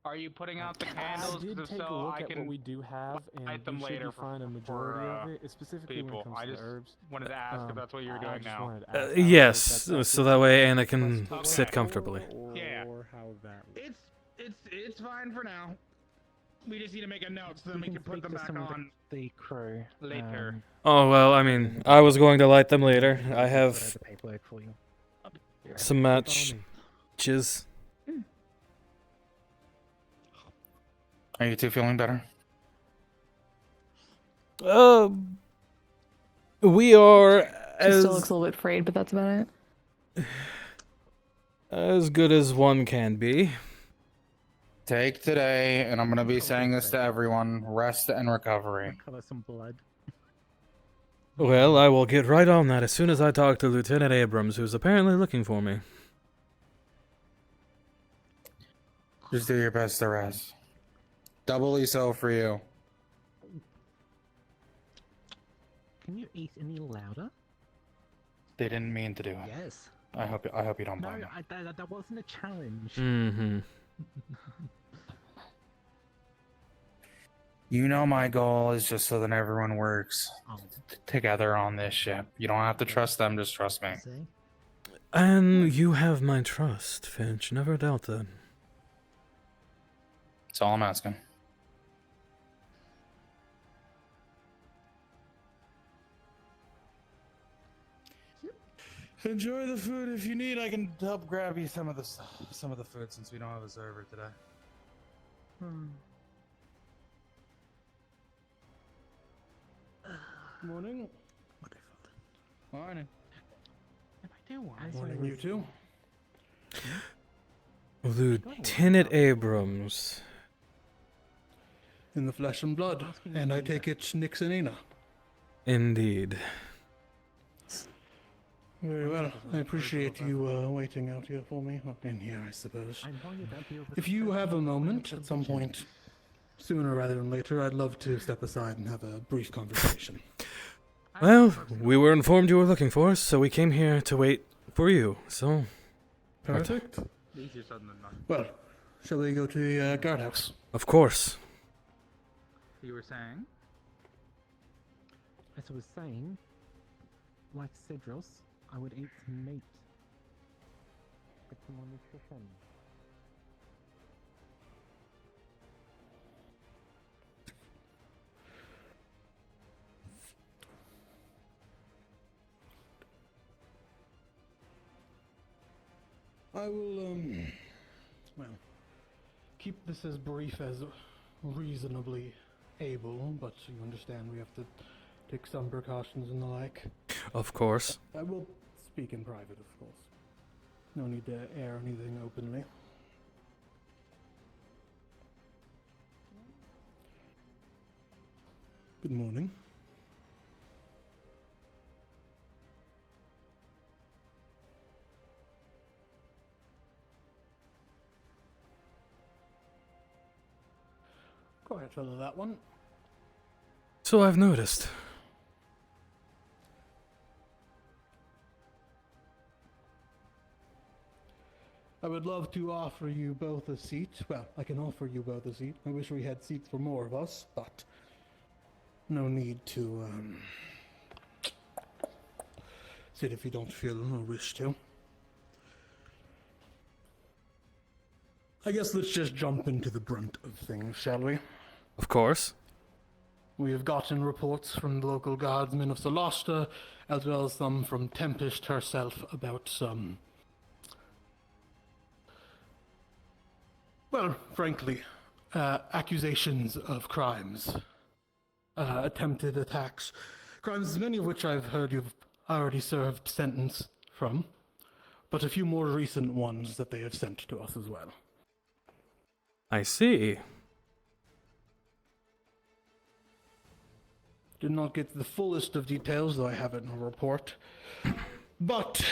S4: Are you putting out the candles?
S6: I did take a look at what we do have, and
S4: them
S6: we should
S4: later
S6: be fine a majority of it, specifically when it comes to the herbs.
S4: Wanted to ask if that's what you were doing now.
S3: Yes, so that way Anna can sit comfortably.
S4: Yeah.
S6: How that
S4: It's fine for now. We just need to make a note so then we can put them back on
S6: the crew
S4: later.
S3: Oh, well, I mean, I was going to light them later. I have
S6: the paperwork for you.
S3: some matches.
S4: Are you two feeling better?
S3: We are
S5: She still looks a little bit frayed, but that's about it.
S3: As good as one can be.
S4: Take today, and I'm gonna be saying this to everyone: rest and recovery.
S8: Color some blood.
S3: Well, I will get right on that as soon as I talk to Lieutenant Abrams, who's apparently looking for me.
S4: Just do your best to rest. Doubly so for you.
S8: Can you eat any louder?
S4: They didn't mean to do it.
S8: Yes.
S4: I hope you don't
S8: No,
S4: mind.
S8: that wasn't a challenge.
S3: Mm-hmm.
S4: You know my goal is just so that everyone works together on this ship. You don't have to trust them, just trust me.
S3: And you have my trust, Finch. Never doubt that.
S4: That's all I'm asking.
S12: Enjoy the food. If you need, I can help grab you some of the food since we don't have a server today. Morning. Morning.
S7: If I do want.
S12: Morning, you two.
S3: Lieutenant Abrams.
S12: In the flesh and blood, and I take it Nix and Ina.
S3: Indeed.
S12: Very well. I appreciate you waiting out here for me. In here, I suppose. If you have a moment at some point, sooner rather than later, I'd love to step aside and have a brief conversation.
S3: Well, we were informed you were looking for us, so we came here to wait for you, so...
S12: Perfect. Well, shall we go to the guardhouse?
S3: Of course.
S19: You were saying?
S7: As I was saying, like Cedros, I would eat some meat. Get some more nutrition.
S12: I will, well, keep this as brief as reasonably able, but you understand we have to take some precautions and the like.
S3: Of course.
S12: I will speak in private, of course. No need to air anything openly. Good morning. Go ahead, fellow, that one.
S3: So I've noticed.
S12: I would love to offer you both a seat. Well, I can offer you both a seat. I wish we had seats for more of us, but no need to sit if you don't feel or wish to. I guess let's just jump into the brunt of things, shall we?
S3: Of course.
S12: We have gotten reports from the local guardsmen of Solasta, as well as some from Tempest herself about some, well, frankly, accusations of crimes, attempted attacks, crimes many of which I've heard you've already served sentence from, but a few more recent ones that they have sent to us as well.
S3: I see.
S12: Did not get the fullest of details, though I have it in a report. But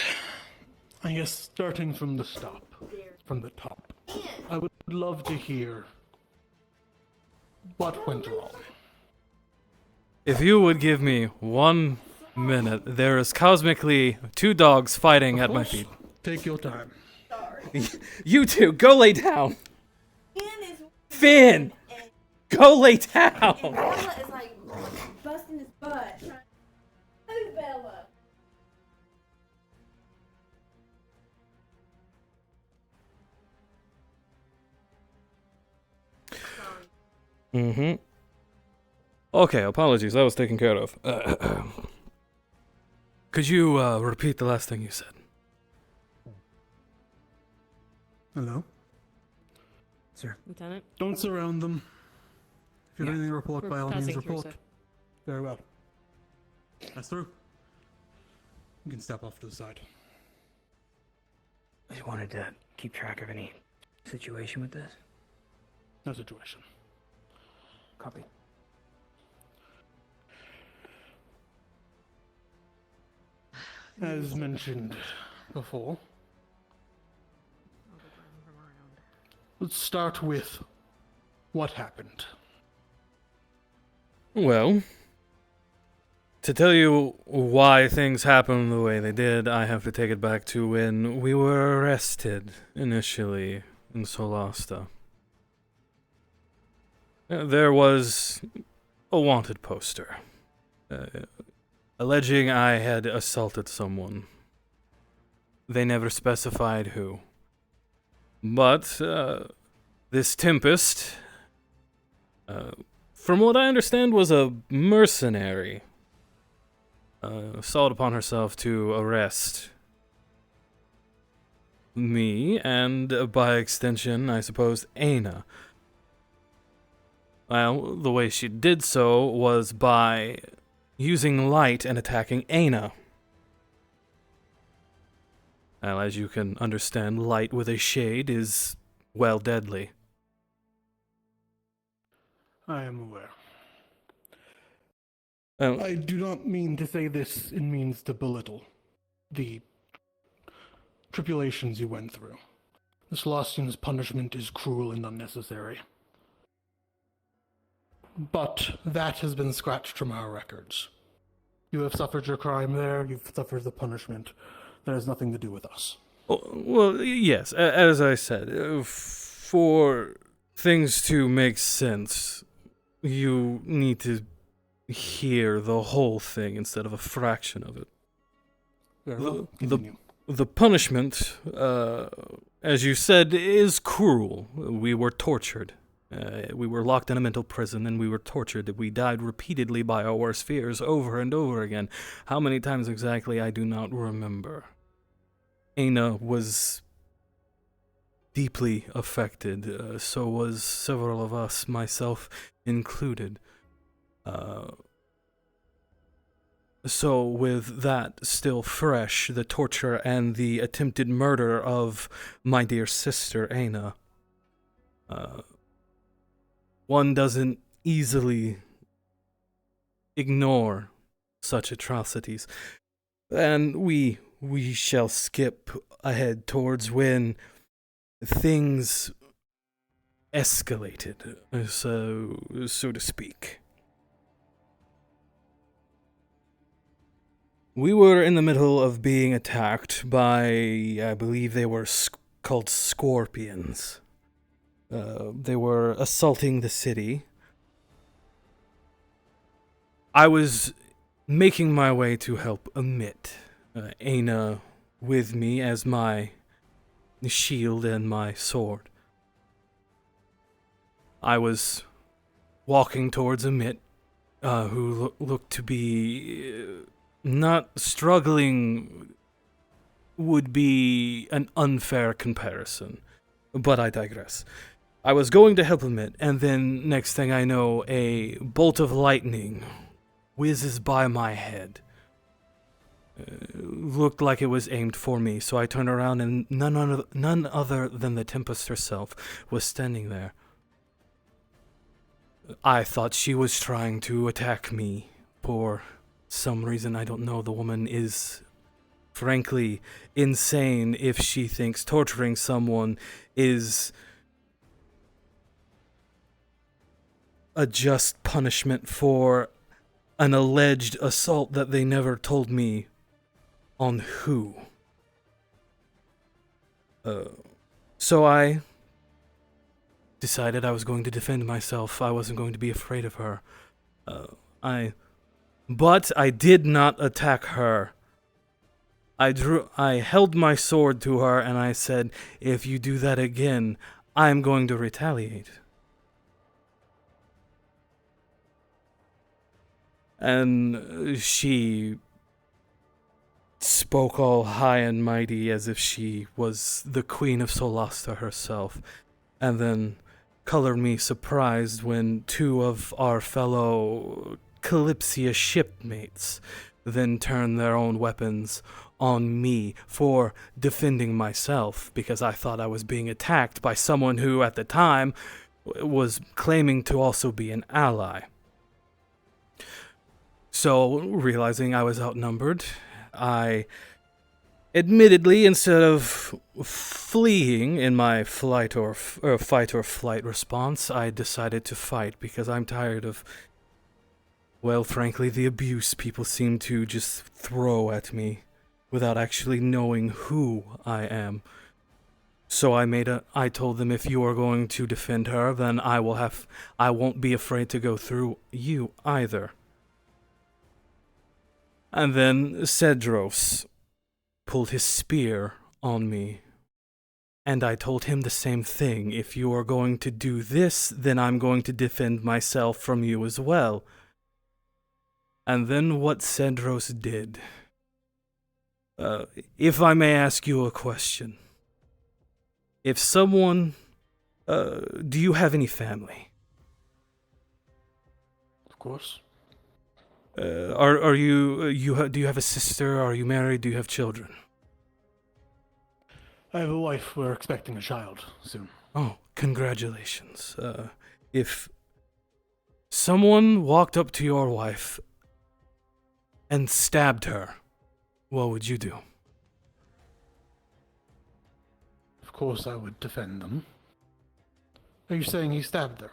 S12: I guess starting from the top, I would love to hear what went wrong.
S3: If you would give me 1 minute, there is cosmically 2 dogs fighting at my feet.
S12: Take your time.
S3: You two, go lay down. Finn! Go lay down!
S18: And Bella is like busting his butt. Who's Bella?
S3: Mm-hmm. Okay, apologies, that was taken care of. Could you repeat the last thing you said?
S12: Hello?
S8: Sir.
S10: Lieutenant?
S12: Don't surround them. If you have anything to report,
S10: We're
S12: by all means
S10: passing through,
S12: report.
S10: sir.
S12: Very well. That's through. You can step off to the side.
S16: I just wanted to keep track of any situation with this.
S12: No situation.
S16: Copy.
S12: As mentioned before, let's start with what happened.
S3: Well, to tell you why things happened the way they did, I have to take it back to when we were arrested initially in Solasta. There was a wanted poster alleging I had assaulted someone. They never specified who. But this Tempest, from what I understand, was a mercenary. Sought upon herself to arrest me, and by extension, I suppose, Aina. Well, the way she did so was by using light and attacking Aina. Well, as you can understand, light with a shade is, well, deadly.
S12: I am aware.
S3: Oh.
S12: I do not mean to say this in means to belittle the tribulations you went through. This Celestian's punishment is cruel and unnecessary. But that has been scratched from our records. You have suffered your crime there, you've suffered the punishment. That has nothing to do with us.
S3: Well, yes, as I said, for things to make sense, you need to hear the whole thing instead of a fraction of it.
S12: Very well. Continue.
S3: The punishment, as you said, is cruel. We were tortured. We were locked in a mental prison and we were tortured. We died repeatedly by our worst fears over and over again. How many times exactly, I do not remember. Aina was deeply affected, so was several of us, myself included. So with that still fresh, the torture and the attempted murder of my dear sister, Aina, one doesn't easily ignore such atrocities. And we shall skip ahead towards when things escalated, so to speak. We were in the middle of being attacked by, I believe they were called scorpions. They were assaulting the city. I was making my way to help Amit, Aina with me as my shield and my sword. I was walking towards Amit, who looked to be not struggling would be an unfair comparison, but I digress. I was going to help Amit, and then next thing I know, a bolt of lightning whizzes by my head. Looked like it was aimed for me, so I turned around and none other than the Tempest herself was standing there. I thought she was trying to attack me for some reason. I don't know. The woman is frankly insane if she thinks torturing someone is a just punishment for an alleged assault that they never told me on who. So I decided I was going to defend myself. I wasn't going to be afraid of her. But I did not attack her. I held my sword to her and I said, if you do that again, I'm going to retaliate. And she spoke all high and mighty as if she was the Queen of Solasta herself, and then colored me surprised when two of our fellow Kalypsia shipmates then turned their own weapons on me for defending myself, because I thought I was being attacked by someone who, at the time, was claiming to also be an ally. So, realizing I was outnumbered, I admittedly, instead of fleeing in my fight or flight response, I decided to fight because I'm tired of, well, frankly, the abuse people seem to just throw at me without actually knowing who I am. So I told them, if you are going to defend her, then I won't be afraid to go through you either. And then Cedros pulled his spear on me, and I told him the same thing. If you are going to do this, then I'm going to defend myself from you as well. And then what Cedros did. If I may ask you a question, if someone, do you have any family?
S12: Of course.
S3: Are you do you have a sister? Are you married? Do you have children?
S12: I have a wife. We're expecting a child soon.
S3: Oh, congratulations. If someone walked up to your wife and stabbed her, what would you do?
S12: Of course I would defend them. Are you saying he stabbed her?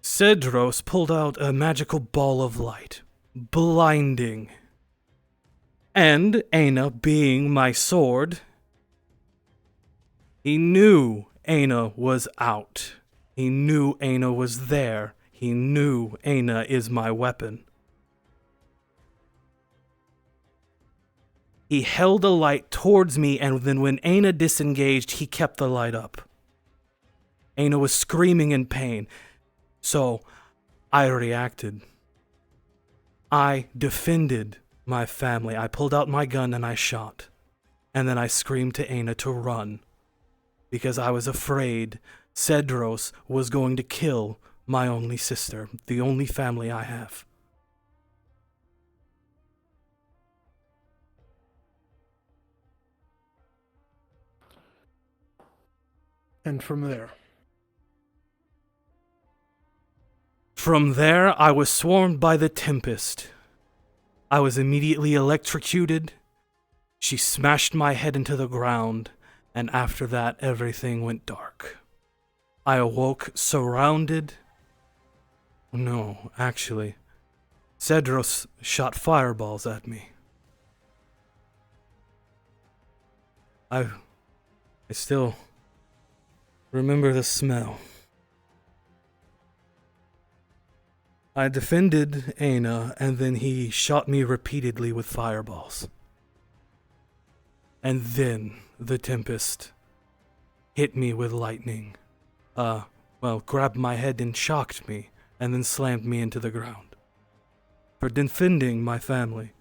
S3: Cedros pulled out a magical ball of light, blinding. And Aina, being my sword, he knew Aina was out. He knew Aina was there. He knew Aina is my weapon. He held a light towards me, and then when Aina disengaged, he kept the light up. Aina was screaming in pain. So, I reacted. I defended my family. I pulled out my gun and I shot. And then I screamed to Aina to run. Because I was afraid Cedros was going to kill my only sister, the only family I have.
S12: And from there?
S3: From there, I was swarmed by the Tempest. I was immediately electrocuted. She smashed my head into the ground, and after that, everything went dark. I awoke surrounded. No, actually, Cedros shot fireballs at me. I still remember the smell. I defended Aina, and then he shot me repeatedly with fireballs. And then the Tempest hit me with lightning. Grabbed my head and shocked me, and then slammed me into the ground. For defending my family.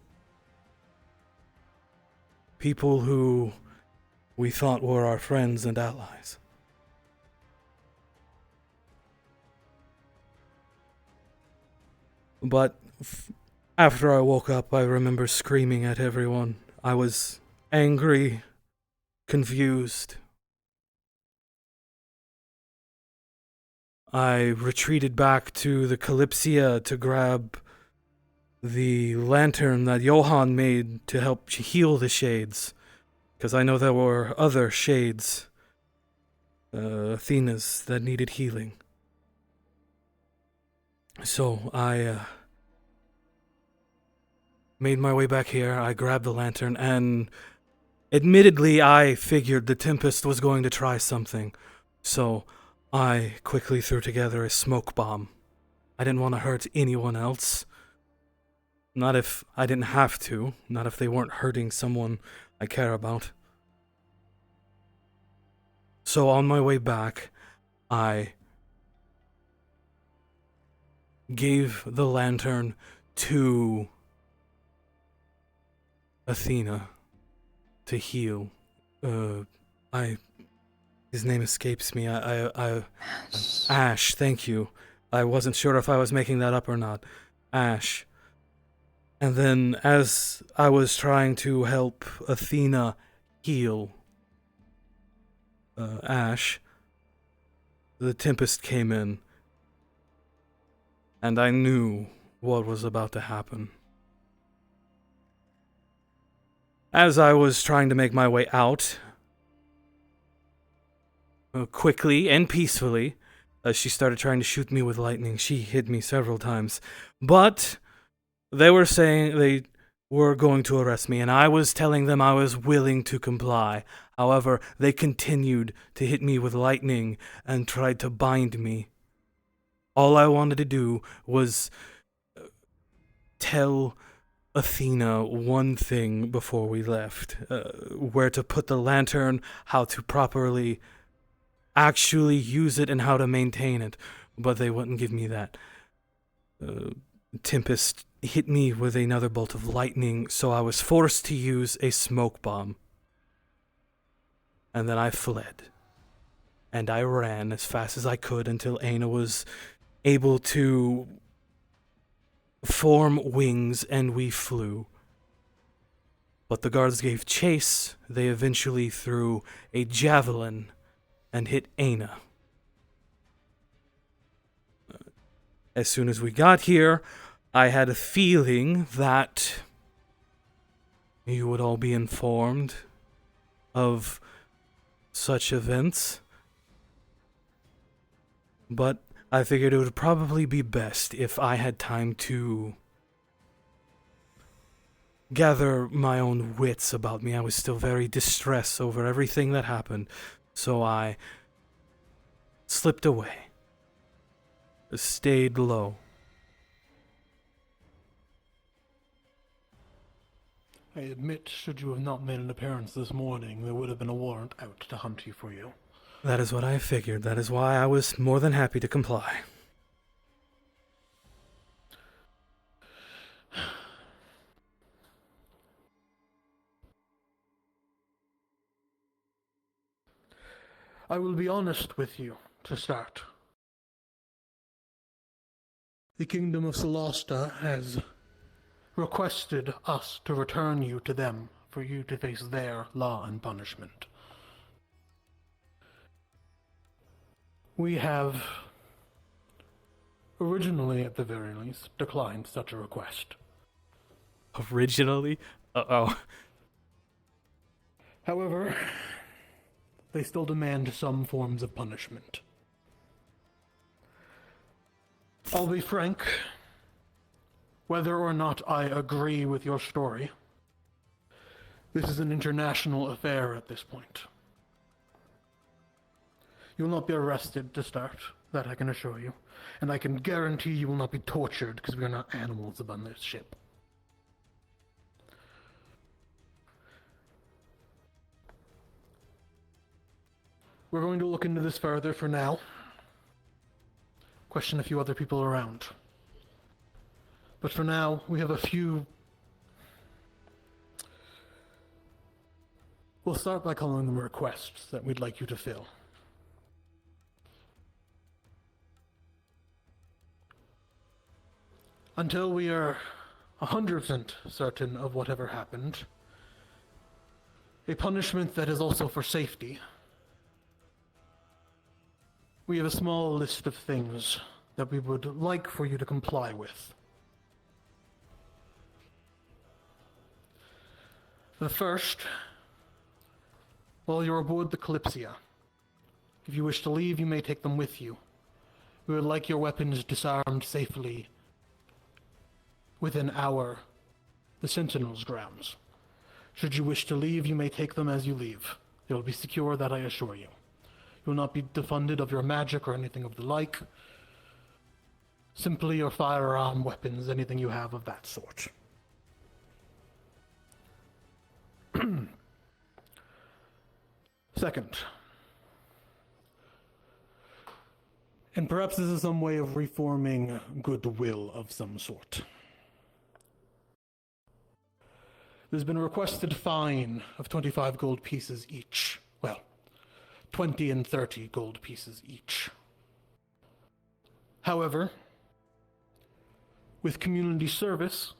S3: People who we thought were our friends and allies. But after I woke up, I remember screaming at everyone. I was angry, confused. I retreated back to the Kalypsia to grab the lantern that Johann made to help heal the shades. Because I know there were other shades, Athenas, that needed healing. So I made my way back here. I grabbed the lantern, and admittedly, I figured the Tempest was going to try something. So I quickly threw together a smoke bomb. I didn't want to hurt anyone else. Not if I didn't have to. Not if they weren't hurting someone I care about. So on my way back, I gave the lantern to Athena to heal. His name escapes me. Ash, thank you. I wasn't sure if I was making that up or not. Ash. And then as I was trying to help Athena heal Ash, the Tempest came in. And I knew what was about to happen. As I was trying to make my way out, quickly and peacefully, she started trying to shoot me with lightning. She hit me several times. But they were saying they were going to arrest me, and I was telling them I was willing to comply. However, they continued to hit me with lightning and tried to bind me. All I wanted to do was tell Athena one thing before we left. Where to put the lantern, how to properly actually use it, and how to maintain it. But they wouldn't give me that. Tempest hit me with another bolt of lightning, so I was forced to use a smoke bomb. And then I fled. and I ran as fast as I could until Aina was able to form wings and we flew. But the guards gave chase. They eventually threw a javelin and hit Aina. As soon as we got here, I had a feeling that you would all be informed of such events. But I figured it would probably be best if I had time to gather my own wits about me. I was still very distressed over everything that happened, so I slipped away, stayed low.
S12: I admit, should you have not made an appearance this morning, there would have been a warrant out to hunt you for you.
S3: That is what I figured. That is why I was more than happy to comply.
S12: I will be honest with you, to start. The Kingdom of Solasta has requested us to return you to them for you to face their law and punishment. We have, originally at the very least, declined such a request.
S3: Originally? Uh-oh.
S12: However, they still demand some forms of punishment. I'll be frank, whether or not I agree with your story, this is an international affair at this point. You will not be arrested to start, that I can assure you, and I can guarantee you will not be tortured because we are not animals upon this ship. We're going to look into this further for now. Question a few other people around. But for now, we have a few... We'll start by calling them requests that we'd like you to fill. Until we are 100% certain of whatever happened, a punishment that is also for safety. We have a small list of things that we would like for you to comply with. The first, while you're aboard the Kalypsia, if you wish to leave, you may take them with you. We would like your weapons disarmed safely within the Sentinel's grounds. Should you wish to leave, you may take them as you leave. They will be secure, that I assure you. You will not be defunded of your magic or anything of the like. Simply your firearm, weapons, anything you have of that sort. Second, and perhaps this is some way of reforming goodwill of some sort. There's been a requested fine of 25 gold pieces each. Well, 20 and 30 gold pieces each. However, with community service,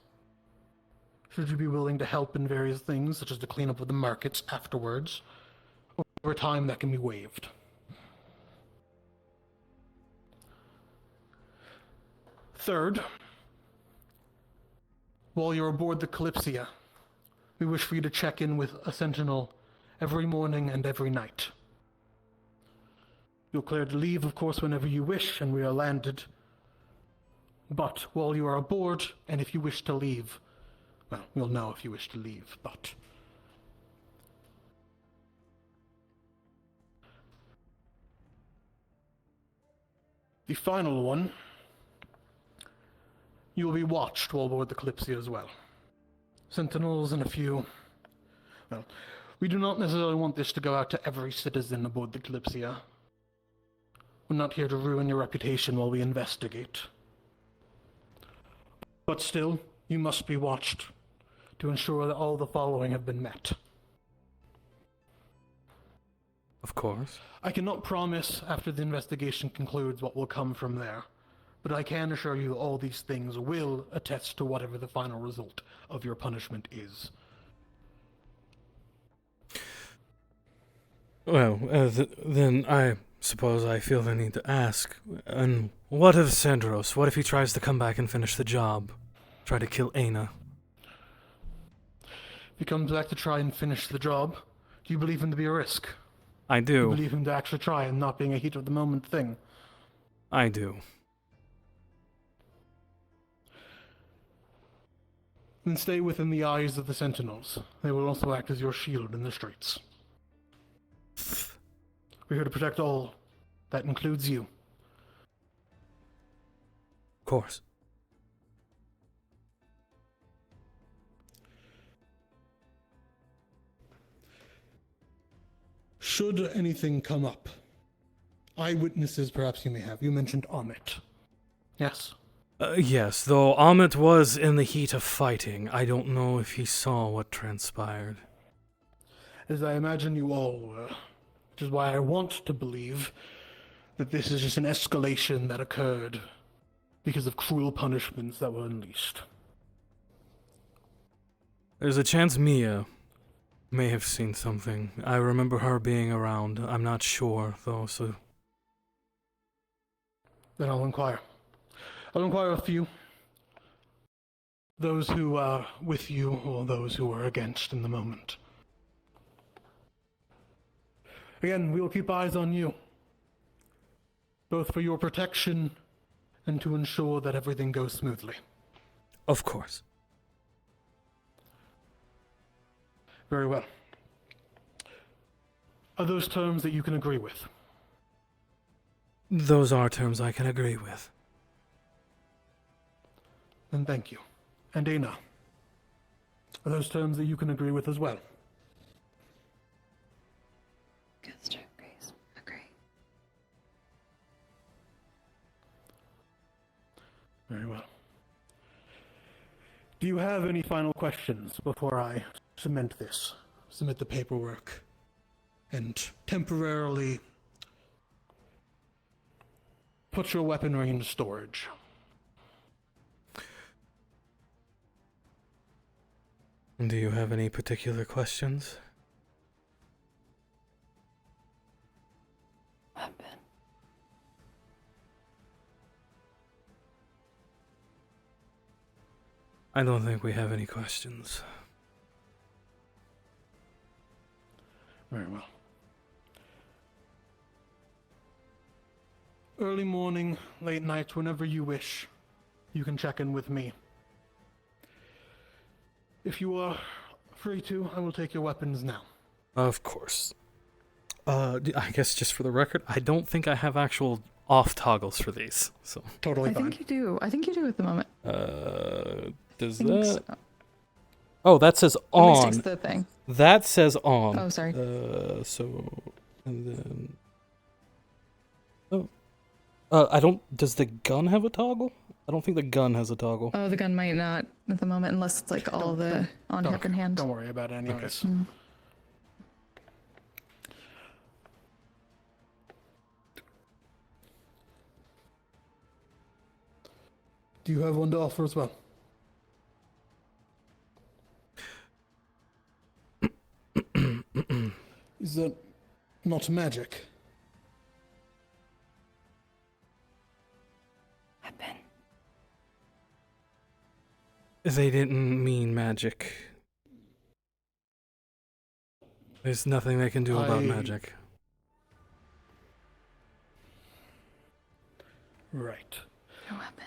S12: should you be willing to help in various things, such as to clean up with the markets afterwards, over time that can be waived. Third, while you're aboard the Kalypsia, we wish for you to check in with a sentinel every morning and every night. You're cleared to leave, of course, whenever you wish, and we are landed. But while you are aboard, and if you wish to leave, well, we'll know if you wish to leave, but... The final one, you will be watched while aboard the Kalypsia as well. Sentinels and a few... Well, we do not necessarily want this to go out to every citizen aboard the Kalypsia. We're not here to ruin your reputation while we investigate. But still, you must be watched to ensure that all the following have been met.
S3: Of course.
S12: I cannot promise after the investigation concludes what will come from there, but I can assure you all these things will attest to whatever the final result of your punishment is.
S3: Well, then I suppose I feel the need to ask. And what of Sandros? What if he tries to come back and finish the job? Try to kill Aina?
S12: If he comes back to try and finish the job, do you believe him to be a risk?
S3: I do.
S12: You believe him to actually try and not being a heat-of-the-moment thing?
S3: I do.
S12: Then stay within the eyes of the Sentinels. They will also act as your shield in the streets. We're here to protect all. That includes you.
S3: Of course.
S12: Should anything come up, eyewitnesses perhaps you may have. You mentioned Amit. Yes?
S3: Yes, though Amit was in the heat of fighting. I don't know if he saw what transpired.
S12: As I imagine you all were. Which is why I want to believe that this is just an escalation that occurred because of cruel punishments that were unleashed.
S3: There's a chance Mia may have seen something. I remember her being around. I'm not sure, though, so...
S12: Then I'll inquire. I'll inquire of you. Those who are with you or those who are against in the moment. Again, we will keep eyes on you. Both for your protection and to ensure that everything goes smoothly.
S3: Of course.
S12: Very well. Are those terms that you can agree with?
S3: Those are terms I can agree with.
S12: Then thank you. And Aina, are those terms that you can agree with as well?
S5: Good agrees. Agree.
S12: Very well. Do you have any final questions before I submit the paperwork, and temporarily put your weaponry into storage?
S3: Do you have any particular questions? I don't think we have any questions.
S12: Very well. Early morning, late night, whenever you wish, you can check in with me. If you are free to, I will take your weapons now.
S3: Of course. I guess just for the record, I don't think I have actual off toggles for these, so.
S12: Totally
S5: I think you do. I think you do at the moment.
S3: Does
S5: I think
S3: that?
S5: so.
S3: Oh, that says
S5: At least
S3: on.
S5: it's the thing.
S3: That says on.
S5: Oh, sorry.
S3: And then. Oh. I don't. Does the gun have a toggle? I don't think the gun has a toggle.
S5: Oh, the gun might not at the moment, unless it's like all the on hip and hand.
S12: Don't worry about it anyways.
S5: Mm.
S12: Do you have one to offer as well? Is that not magic?
S3: They didn't mean magic. There's nothing they can do about magic.
S12: Right.
S5: A weapon.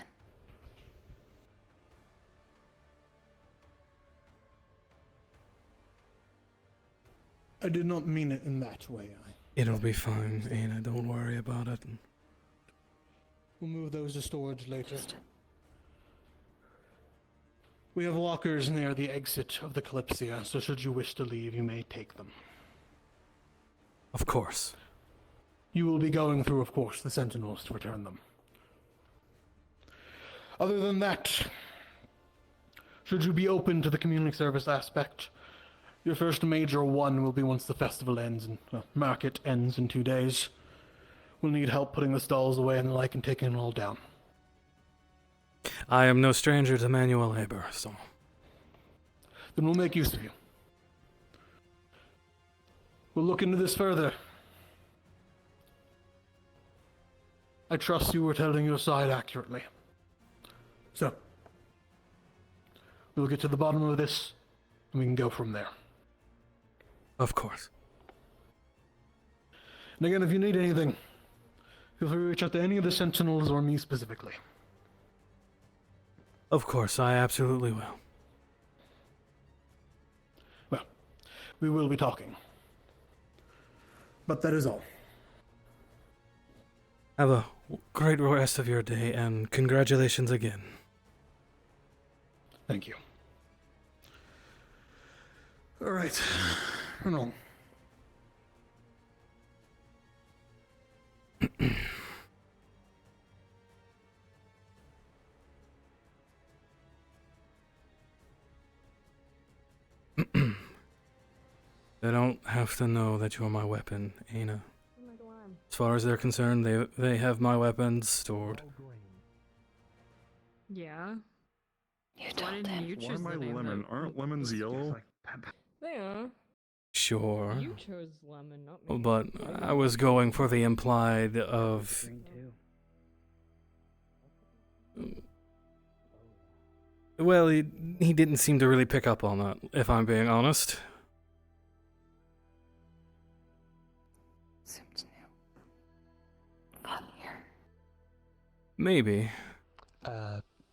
S12: I did not mean it in that way.
S3: It'll be fine, Aina. Don't worry about it.
S12: We'll move those to storage later. We have lockers near the exit of the Kalypsia, so should you wish to leave, you may take them.
S3: Of course.
S12: You will be going through, of course, the Sentinels to return them. Other than that, should you be open to the community service aspect, Your first major one will be once the festival ends and market ends in 2 days. We'll need help putting the stalls away and the like and taking it all down.
S3: I am no stranger to manual labor, so...
S12: Then we'll make use of you. We'll look into this further. I trust you were telling your side accurately. So, we'll get to the bottom of this, and we can go from there.
S3: Of course.
S12: And again, if you need anything, feel free to reach out to any of the Sentinels or me specifically.
S3: Of course, I absolutely will.
S12: Well, we will be talking. But that is all.
S3: Have a great rest of your day, and congratulations again.
S12: Thank you. All right. No.
S3: They don't have to know that you're my weapon, Ana. As far as they're concerned, they have my weapons stored.
S10: Yeah.
S11: You
S10: Why didn't you
S15: Why
S10: choose
S15: am I
S10: the name
S15: lemon?
S10: that-
S15: Aren't lemons yellow?
S10: They are.
S3: Sure.
S10: You chose lemon, not me.
S3: But I was going for the implied of... Well, he didn't seem to really pick up on that, if I'm being honest. Maybe.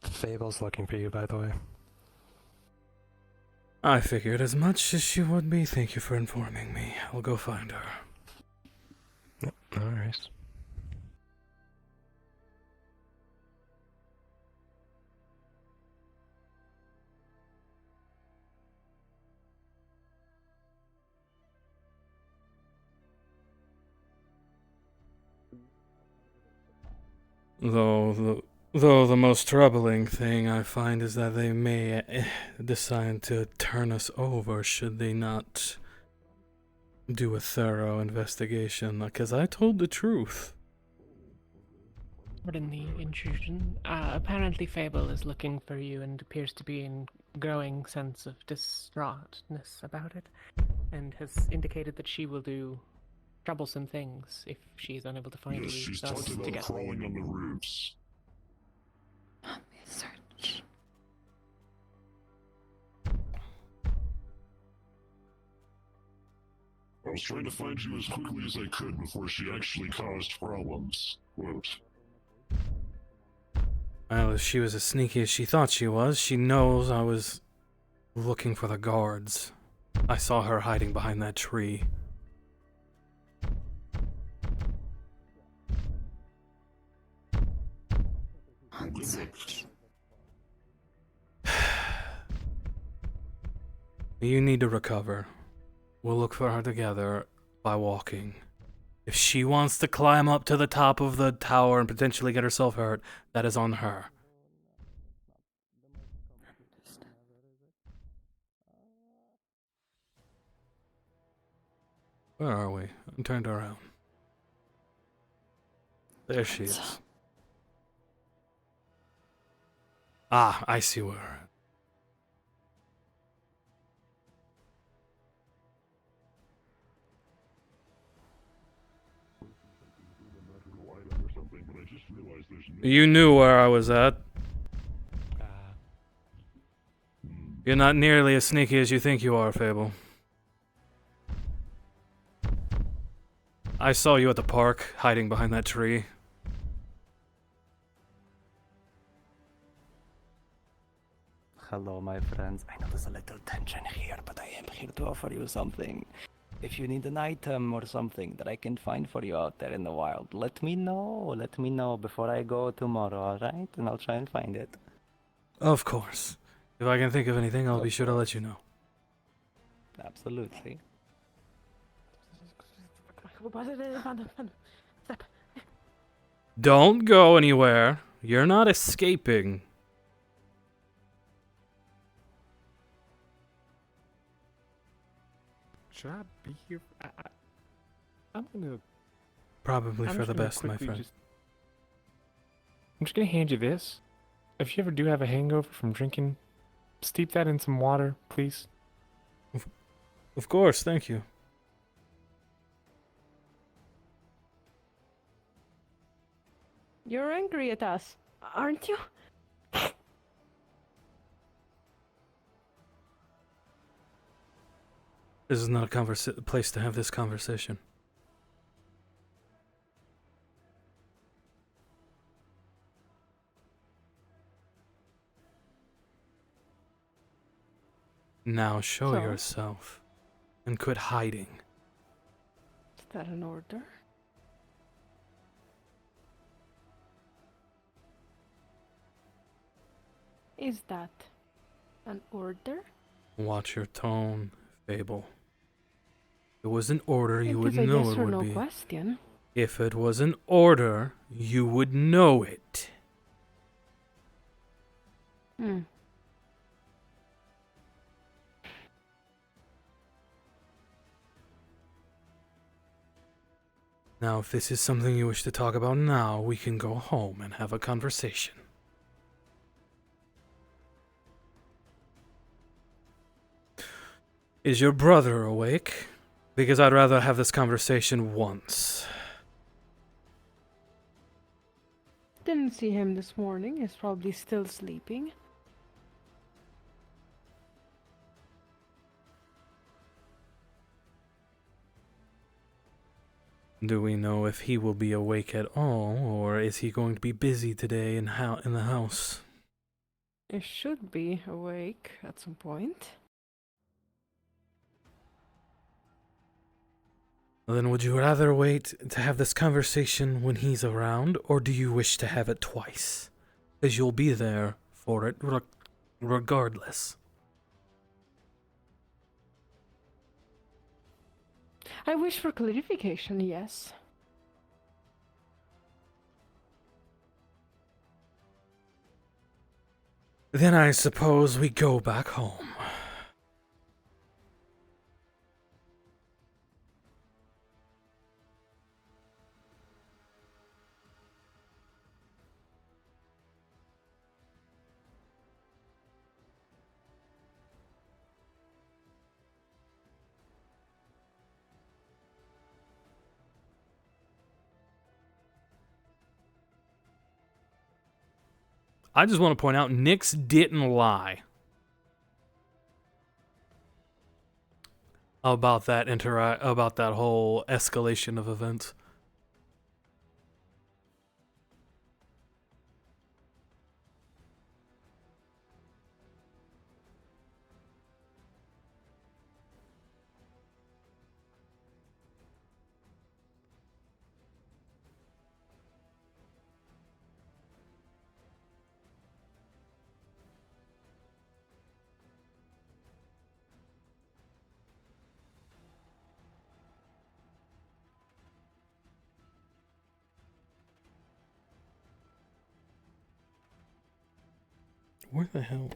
S20: Fable's looking for you, by the way.
S3: I figured as much as she would be. Thank you for informing me. I'll go find her.
S20: Yep, no worries.
S3: Though the most troubling thing I find is that they may decide to turn us over should they not do a thorough investigation, because I told the truth.
S7: Pardon the intrusion. Apparently Fable is looking for you and appears to be in growing sense of distraughtness about it, and has indicated that she will do troublesome things if she is unable to find
S21: Yes,
S7: you.
S21: she's
S7: thus
S21: talked about
S7: together.
S21: crawling on the roofs.
S11: Search.
S21: I was trying to find you as quickly as I could before she actually caused problems. Quote.
S3: Well, if she was as sneaky as she thought she was, she knows I was looking for the guards. I saw her hiding behind that tree.
S11: Search.
S3: You need to recover. We'll look for her together by walking. If she wants to climb up to the top of the tower and potentially get herself hurt, that is on her. Where are we? I'm turned around. There she is. Ah, I see where we're at. You knew where I was at. You're not nearly as sneaky as you think you are, Fable. I saw you at the park, hiding behind that tree.
S22: Hello, my friends. I know there's a little tension here, but I am here to offer you something. If you need an item or something that I can find for you out there in the wild, let me know. Let me know before I go tomorrow, alright? And I'll try and find it.
S3: Of course. If I can think of anything, I'll be sure to let you know.
S22: Absolutely.
S3: Don't go anywhere. You're not escaping.
S1: Should I be here? I'm gonna.
S3: Probably
S1: I'm
S3: for
S1: just
S3: the
S1: gonna
S3: best, my
S1: quickly
S3: friend.
S1: I'm just gonna hand you this. If you ever do have a hangover from drinking, steep that in some water, please.
S3: Of course, thank you.
S7: You're angry at us, aren't you?
S3: This is not a place to have this conversation. Now show
S7: So?
S3: yourself and quit hiding.
S7: Is that an order? Is that an order?
S3: Watch your tone, Fable. If it was an order, you
S7: It
S3: would
S7: is a
S3: know
S7: yes
S3: it
S7: or
S3: would
S7: no
S3: be.
S7: question.
S3: If it was an order, you would know it.
S7: Hmm.
S3: Now, if this is something you wish to talk about now, we can go home and have a conversation. Is your brother awake? Because I'd rather have this conversation once.
S7: Didn't see him this morning. He's probably still sleeping.
S3: Do we know if he will be awake at all, or is he going to be busy today in the house?
S7: He should be awake at some point.
S3: Then would you rather wait to have this conversation when he's around, or do you wish to have it twice? Because you'll be there for it regardless.
S7: I wish for clarification, yes.
S3: Then I suppose we go back home. I just want to point out, Nyx didn't lie about that about that whole escalation of events. Where the hell?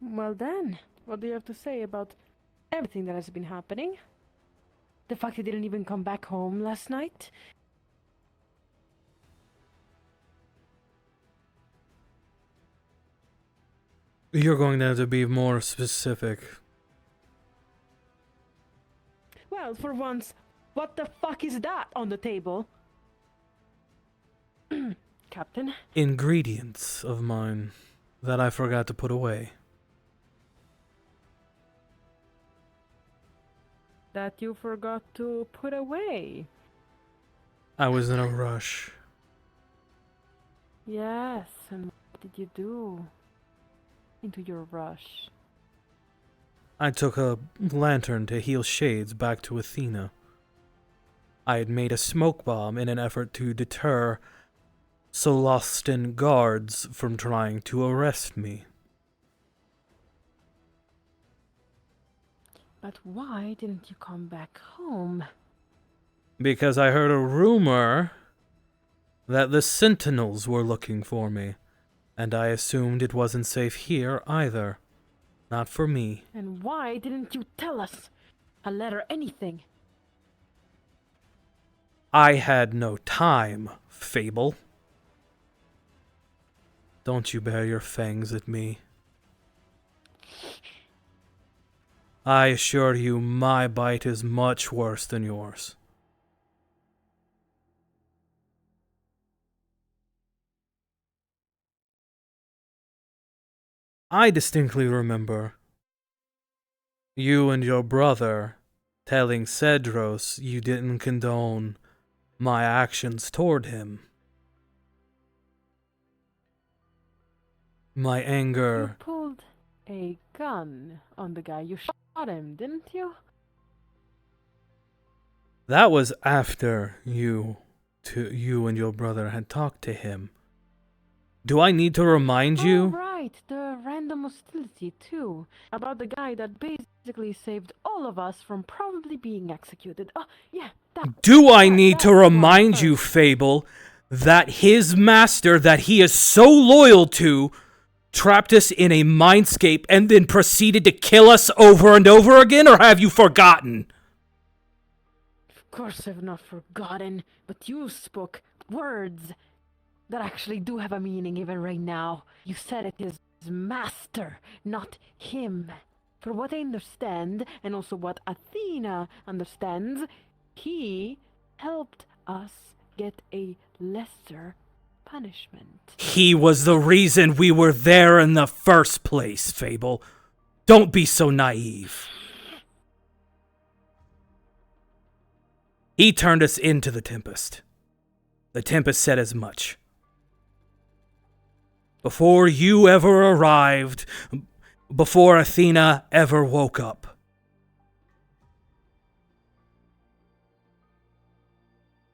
S7: Well then, what do you have to say about everything that has been happening? The fact he didn't even come back home last night?
S3: You're going to have to be more specific.
S7: Well, for once, what the fuck is that on the table? Captain?
S3: Ingredients of mine that I forgot to put away.
S7: That you forgot to put away.
S3: I was in a rush.
S7: Yes, and what did you do into your rush?
S3: I took a lantern to heal Shades back to Athena. I had made a smoke bomb in an effort to deter Solostan guards from trying to arrest me.
S7: But why didn't you come back home?
S3: Because I heard a rumor that the Sentinels were looking for me, and I assumed it wasn't safe here either. Not for me.
S7: And why didn't you tell us? A letter, anything.
S3: I had no time, Fable. Don't you bare your fangs at me. I assure you my bite is much worse than yours. I distinctly remember you and your brother telling Cedros you didn't condone my actions toward him. My anger...
S7: You pulled a gun on the guy. You shot him, didn't you?
S3: That was after you and your brother had talked to him. Do I need to remind you?
S7: Oh, right, the random hostility, too. About the guy that basically saved all of us from probably being executed. Oh, yeah,
S3: Do I need to remind you, Fable, that his master that he is so loyal to trapped us in a mindscape and then proceeded to kill us over and over again, or have you forgotten?
S7: Of course I've not forgotten, but you spoke words that actually do have a meaning even right now. You said it is master, not him. For what I understand, and also what Athena understands, he helped us get a lesser punishment.
S3: He was the reason we were there in the first place, Fable. Don't be so naive. He turned us into the Tempest. The Tempest said as much. Before you ever arrived, before Athena ever woke up.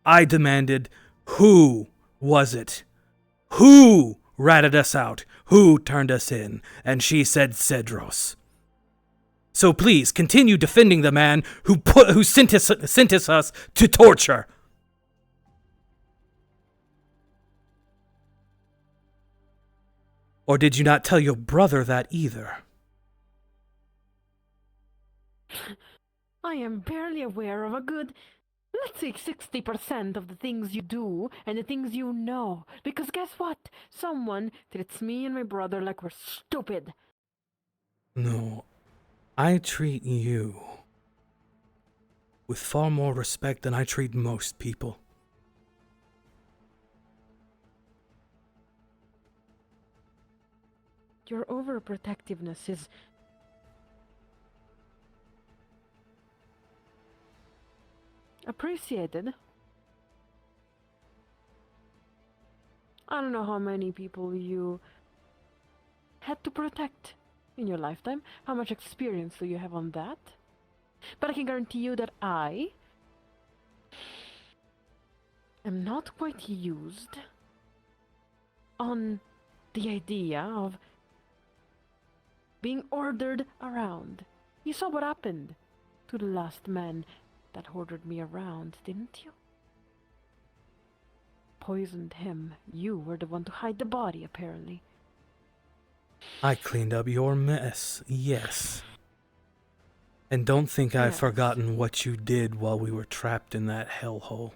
S3: I demanded, who was it? Who ratted us out? Who turned us in? And she said Cedros. So please continue defending the man who sentenced us to torture. Or did you not tell your brother that either?
S7: I am barely aware of a good, let's say 60% of the things you do and the things you know. Because guess what? Someone treats me and my brother like we're stupid.
S3: No, I treat you with far more respect than I treat most people.
S7: Your overprotectiveness is appreciated. I don't know how many people you had to protect in your lifetime. How much experience do you have on that? But I can guarantee you that I am not quite used on the idea of being ordered around. You saw what happened to the last man that ordered me around, didn't you? Poisoned him. You were the one to hide the body, apparently.
S3: I cleaned up your mess, yes. And don't think I've forgotten what you did while we were trapped in that hellhole.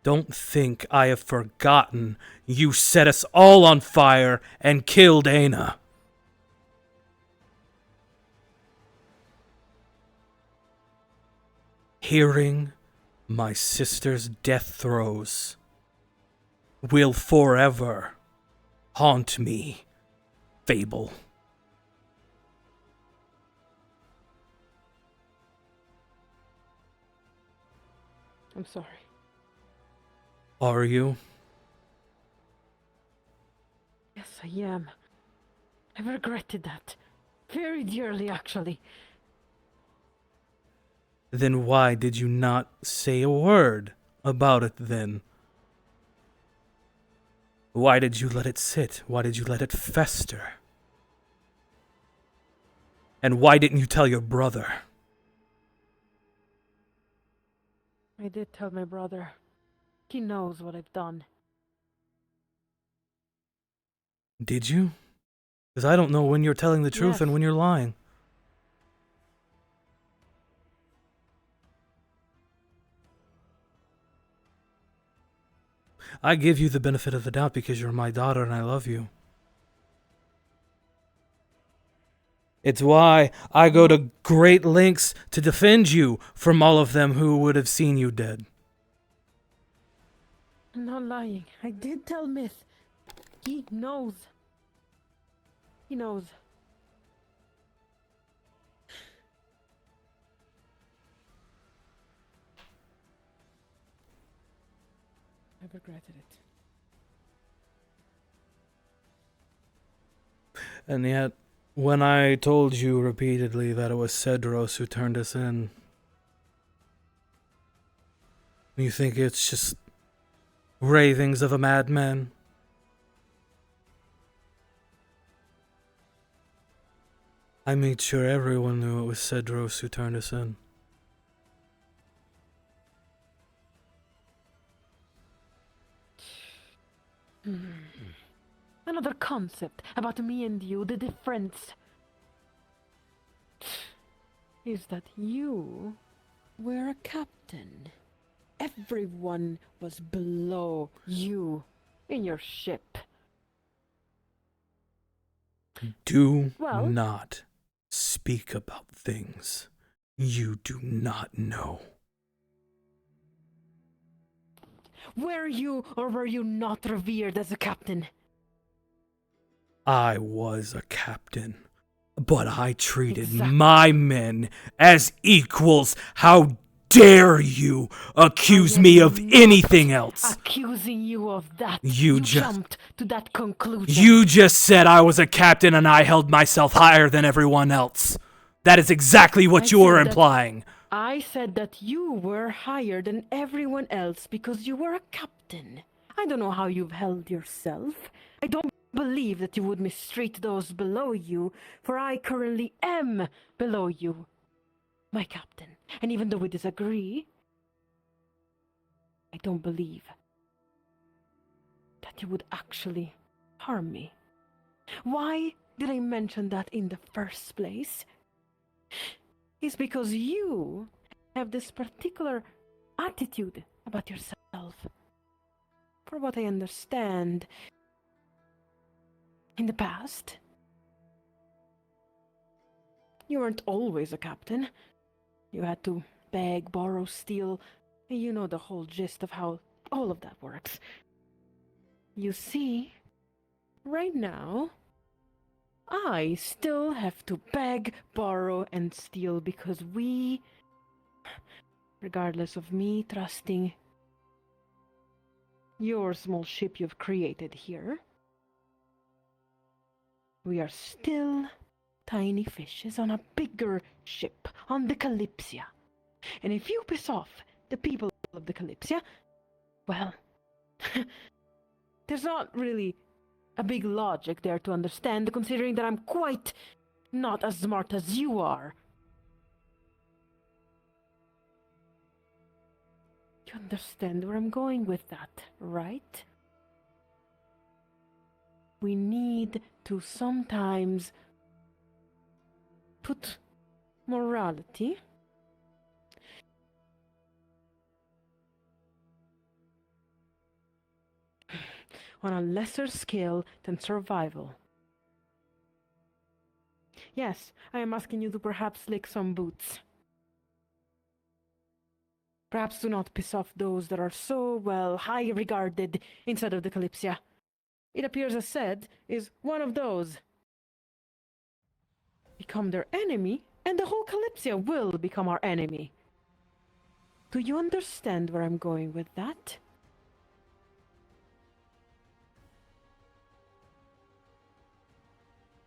S3: Don't think I have forgotten you set us all on fire and killed Aina. Hearing my sister's death throes will forever haunt me, Fable.
S7: I'm sorry.
S3: Are you?
S7: Yes, I am. I've regretted that. Very dearly, actually.
S3: Then why did you not say a word about it then? Why did you let it sit? Why did you let it fester? And why didn't you tell your brother?
S7: I did tell my brother. He knows what I've done.
S3: Did you? Because I don't know when you're telling the truth and when you're lying. I give you the benefit of the doubt because you're my daughter and I love you. It's why I go to great lengths to defend you from all of them who would have seen you dead.
S7: I'm not lying. I did tell Myth. He knows. He knows. I've regretted it.
S3: And yet, when I told you repeatedly that it was Cedros who turned us in, you think it's just ravings of a madman? I made sure everyone knew it was Cedros who turned us in.
S7: Another concept about me and you, the difference is that you were a captain. Everyone was below you in your ship.
S3: Do not speak about things you do not know.
S7: Were you or were you not revered as a captain?
S3: I was a captain, but I treated my men as equals. How dare you accuse me of anything else?
S7: Accusing you of that.
S3: You
S7: jumped to that conclusion.
S3: You just said I was a captain and I held myself higher than everyone else. That is exactly what you were implying.
S7: I said that you were higher than everyone else because you were a captain. I don't know how you've held yourself. I don't believe that you would mistreat those below you, for I currently am below you, my captain. And even though we disagree, I don't believe that you would actually harm me. Why did I mention that in the first place? It's because you have this particular attitude about yourself. For what I understand, in the past, you weren't always a captain. You had to beg, borrow, steal, and you know the whole gist of how all of that works. You see, right now, I still have to beg, borrow, and steal because we, regardless of me trusting your small ship you've created here, we are still tiny fishes on a bigger ship, on the Kalypsia. And if you piss off the people of the Kalypsia, well, there's not really a big logic there to understand, considering that I'm quite not as smart as you are. You understand where I'm going with that, right? We need to sometimes put morality on a lesser scale than survival. Yes, I am asking you to perhaps lick some boots. Perhaps do not piss off those that are so, well, high regarded inside of the Kalypsia. It appears as said is one of those. Become their enemy, and the whole Kalypsia will become our enemy. Do you understand where I'm going with that?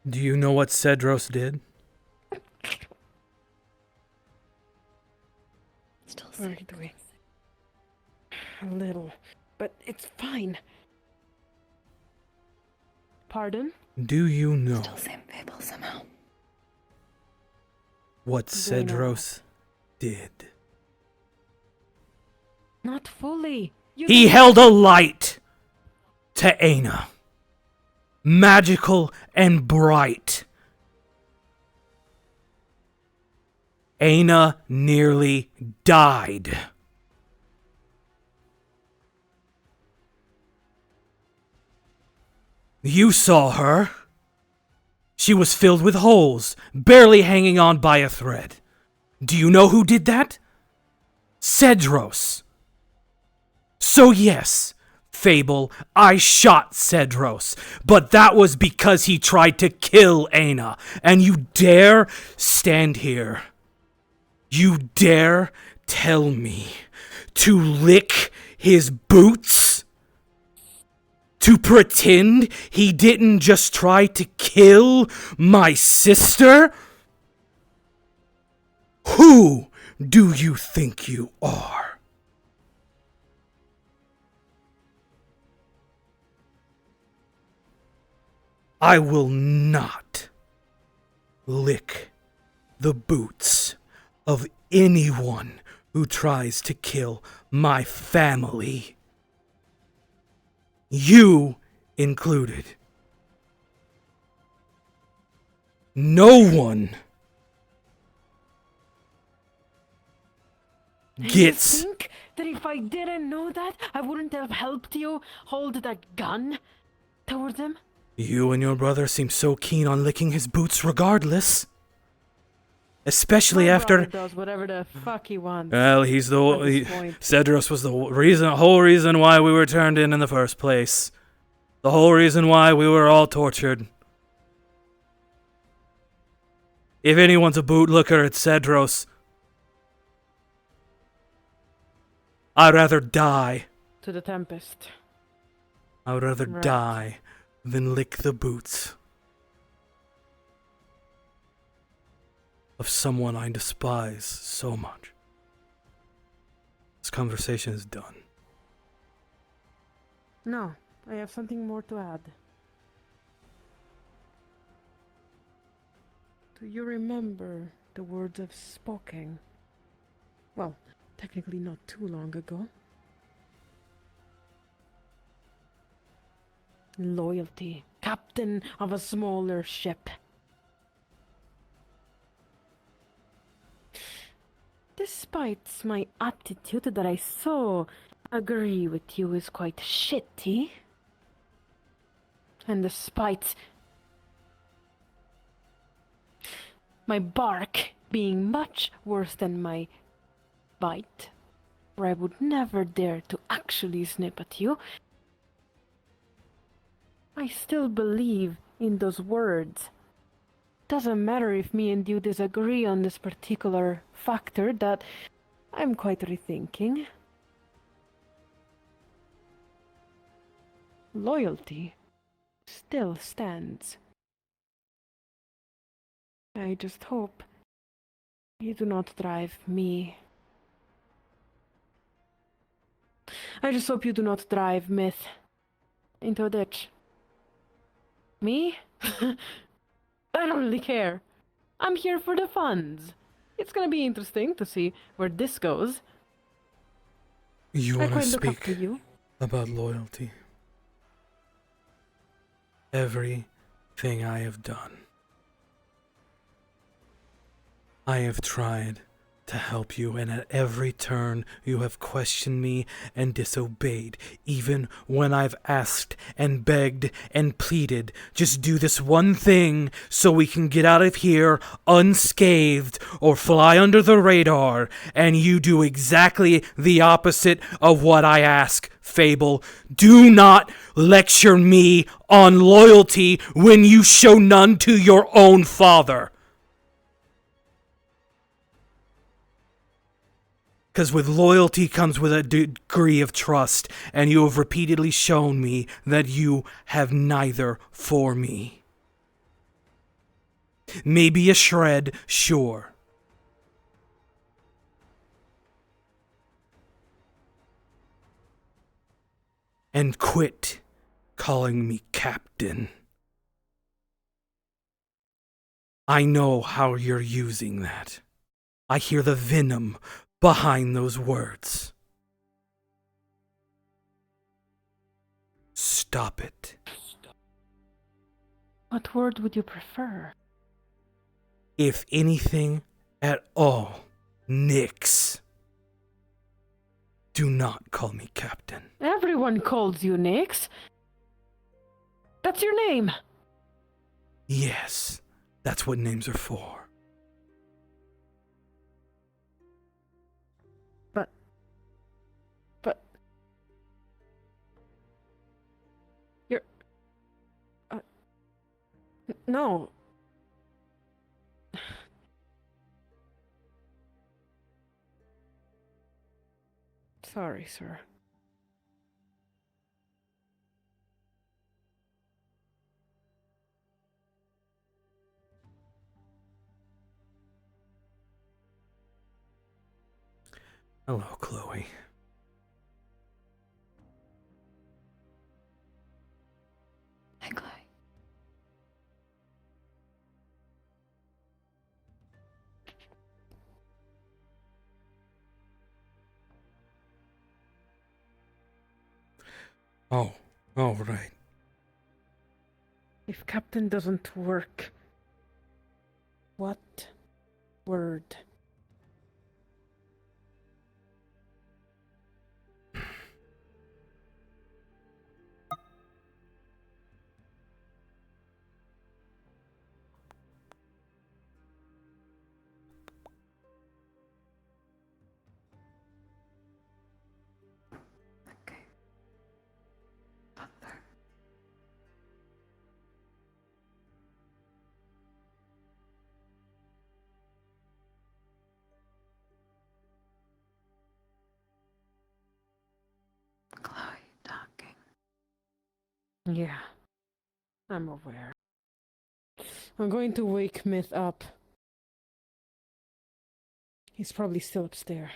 S3: Do you know what Cedros did?
S7: Still a little, but it's fine.
S10: Pardon?
S3: Do you know
S5: Still same fable somehow.
S3: what
S10: Do I know
S3: Cedros did?
S10: Not fully.
S3: He held a light to Aina. Magical and bright. Aina nearly died. You saw her. She was filled with holes, barely hanging on by a thread. Do you know who did that? Cedros. So yes, Fable, I shot Cedros, but that was because he tried to kill Aina, and you dare stand here. You dare tell me to lick his boots? To pretend he didn't just try to kill my sister? Who do you think you are? I will not lick the boots of anyone who tries to kill my family. You included. No one gets.
S10: You think that if I didn't know that, I wouldn't have helped you hold that gun towards him?
S3: You and your brother seem so keen on licking his boots regardless. Especially
S10: My
S3: after.
S10: brother does whatever the fuck he wants.
S3: Well, he's the Cedros was the whole reason why we were turned in the first place. The whole reason why we were all tortured. If anyone's a bootlicker, it's Cedros. I'd rather die.
S10: To the Tempest.
S3: I would rather
S10: Right.
S3: die than lick the boots of someone I despise so much. This conversation is done.
S10: No, I have something more to add. Do you remember the words of Spoken? Well, technically not too long ago. Loyalty. Captain of a smaller ship. Despite my attitude that I so agree with you is quite shitty. And despite my bark being much worse than my bite, where I would never dare to actually snip at you, I still believe in those words. Doesn't matter if me and you disagree on this particular factor that I'm quite rethinking. Loyalty still stands. I just hope you do not drive me. I just hope you do not drive Myth into a ditch. Me? I don't really care. I'm here for the funds. It's gonna be interesting to see where this goes.
S3: You
S10: I
S3: want to
S10: quite look up
S3: speak
S10: to you.
S3: about loyalty? Everything I have done, I have tried to help you, and at every turn you have questioned me and disobeyed, even when I've asked and begged and pleaded. Just do this one thing so we can get out of here unscathed or fly under the radar, and you do exactly the opposite of what I ask. Fable, do not lecture me on loyalty when you show none to your own father. Because with loyalty comes with a degree of trust, and you have repeatedly shown me that you have neither for me. Maybe a shred, sure. And quit calling me captain. I know how you're using that. I hear the venom behind those words. Stop it.
S7: What word would you prefer?
S3: If anything at all, Nix. Do not call me Captain.
S7: Everyone calls you Nix. That's your name.
S3: Yes, that's what names are for.
S7: But you're no. Sorry, sir.
S3: Hello, Chloe.
S5: Hi, Chloe.
S3: Oh, right.
S7: If Captain doesn't work, what word?
S5: Chloe talking.
S7: Yeah, I'm aware. I'm going to wake Myth up. He's probably still upstairs.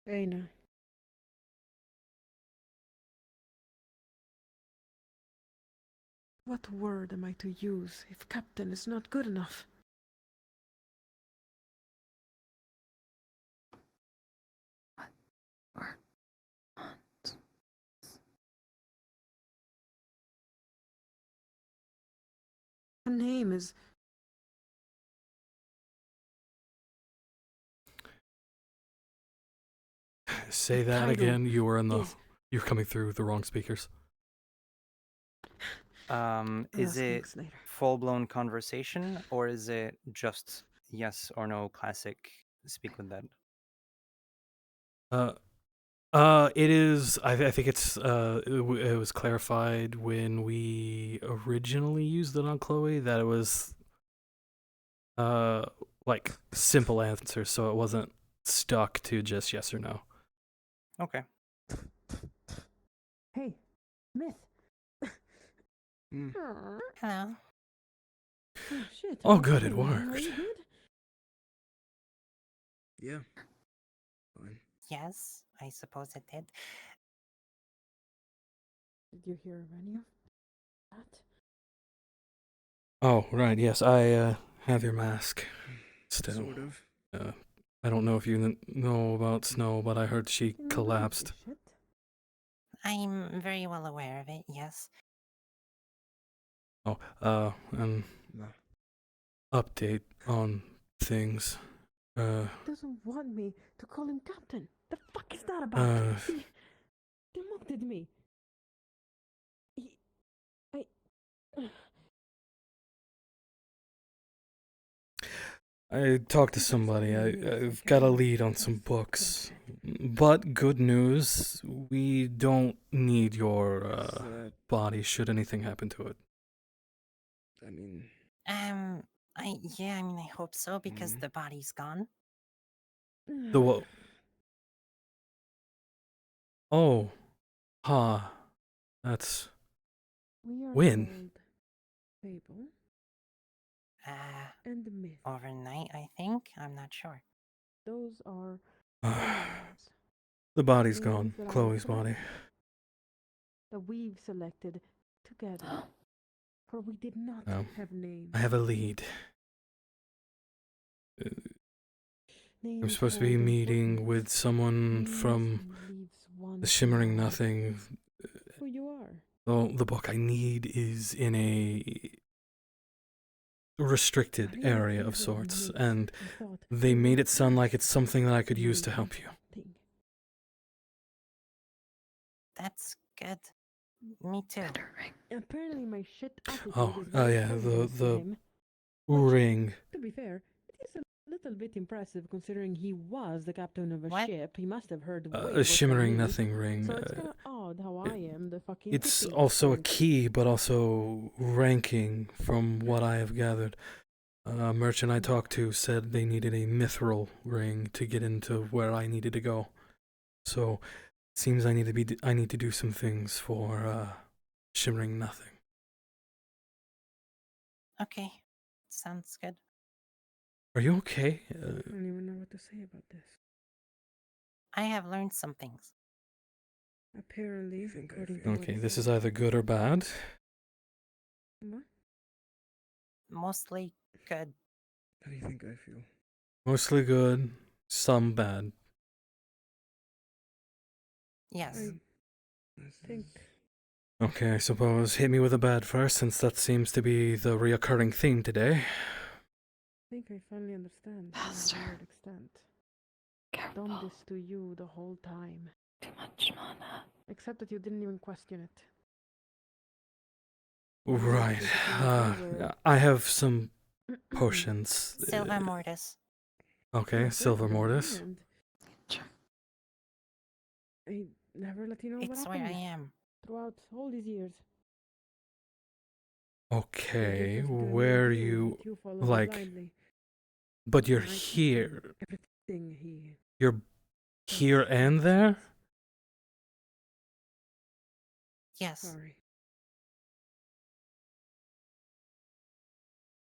S7: Aina. What word am I to use if Captain is not good enough? Her name is...
S3: Say that
S7: title
S3: again. You're coming through the wrong speakers.
S2: Is it full-blown conversation, or is it just yes or no classic speak with that?
S3: It is. I think it's. It was clarified when we originally used it on Chloe that it was, like simple answers, so it wasn't stuck to just yes or no.
S2: Okay.
S7: Hey, Myth.
S10: Hello.
S7: Oh shit.
S3: Oh,
S7: what's
S3: good, it
S7: happening? Are
S3: worked.
S7: you good?
S16: Yeah. Fine.
S10: Yes, I suppose it did.
S7: Did you hear of any of that?
S3: Oh, right. Yes, I have your mask. Still.
S16: Sort of.
S3: I don't know if you know about Snow, but I heard she collapsed.
S10: I'm very well aware of it, yes.
S3: Oh, and update on things.
S7: He doesn't want me to call him Captain. The fuck is that about? He demoted me.
S3: I talked to somebody. I've got a lead on some books. But good news, we don't need your body should anything happen to it.
S16: I mean...
S10: I hope so, because the body's gone.
S3: The what? Oh. Ha. That's...
S7: We are
S3: when?
S7: called Fable and Myth.
S10: Overnight, I think? I'm not sure.
S7: Those are names.
S3: The body's
S7: The
S3: gone.
S7: ones that I
S3: Chloe's
S7: select-
S3: body.
S7: That we've selected together. For we did not
S3: No.
S7: have names.
S3: I have a lead. I'm
S7: Names
S3: supposed to be
S7: hold
S3: meeting
S7: importance.
S3: with someone
S7: Names
S3: from
S7: leaves one
S3: the Shimmering
S7: to know
S3: Nothing.
S7: who you are.
S3: Well, the book I need is in a restricted area of sorts, and they made it sound like it's something that I could use to help you.
S14: That's good. Me too.
S7: Apparently my shit attitude
S3: Oh,
S7: is very
S3: yeah,
S7: obvious to
S3: the
S7: him.
S3: ring.
S7: To be fair, it is a little bit impressive considering he was the captain of a ship. He must have heard way
S3: A
S7: worse
S3: Shimmering
S7: than me.
S3: Nothing ring.
S7: So it's kind of odd how I am the fucking
S3: It's
S7: tipping
S3: also a
S7: point.
S3: key, but also ranking from what I have gathered. A merchant I talked to said they needed a mithril ring to get into where I needed to go. So it seems I need to do some things for Shimmering Nothing.
S14: Okay. Sounds good.
S3: Are you okay?
S7: I don't even know what to say about this.
S14: I have learned some things.
S7: Apparently, according to
S3: Okay, this is either good or bad.
S7: What?
S14: Mostly good.
S17: How do you think I feel?
S3: Mostly good, some bad.
S14: Yes.
S7: I think
S3: Okay, I suppose hit me with a bad first, since that seems to be the reoccurring theme today.
S7: I finally understand to a weird extent. I've done this to you the whole time.
S11: Too much mana.
S7: Except that you didn't even question it.
S3: Right. I have some potions.
S14: Silver Mortis.
S3: Okay, Silver Mortis.
S7: And I never let you know what
S14: It's
S7: happened.
S14: where I am.
S7: Throughout all these years.
S3: Okay,
S7: Just gonna
S3: where
S7: do
S3: you
S7: what you follow
S3: like?
S7: blindly.
S3: But you're
S7: And I
S3: here.
S7: Everything he.
S3: You're here and there.
S14: Yes.
S7: Sorry.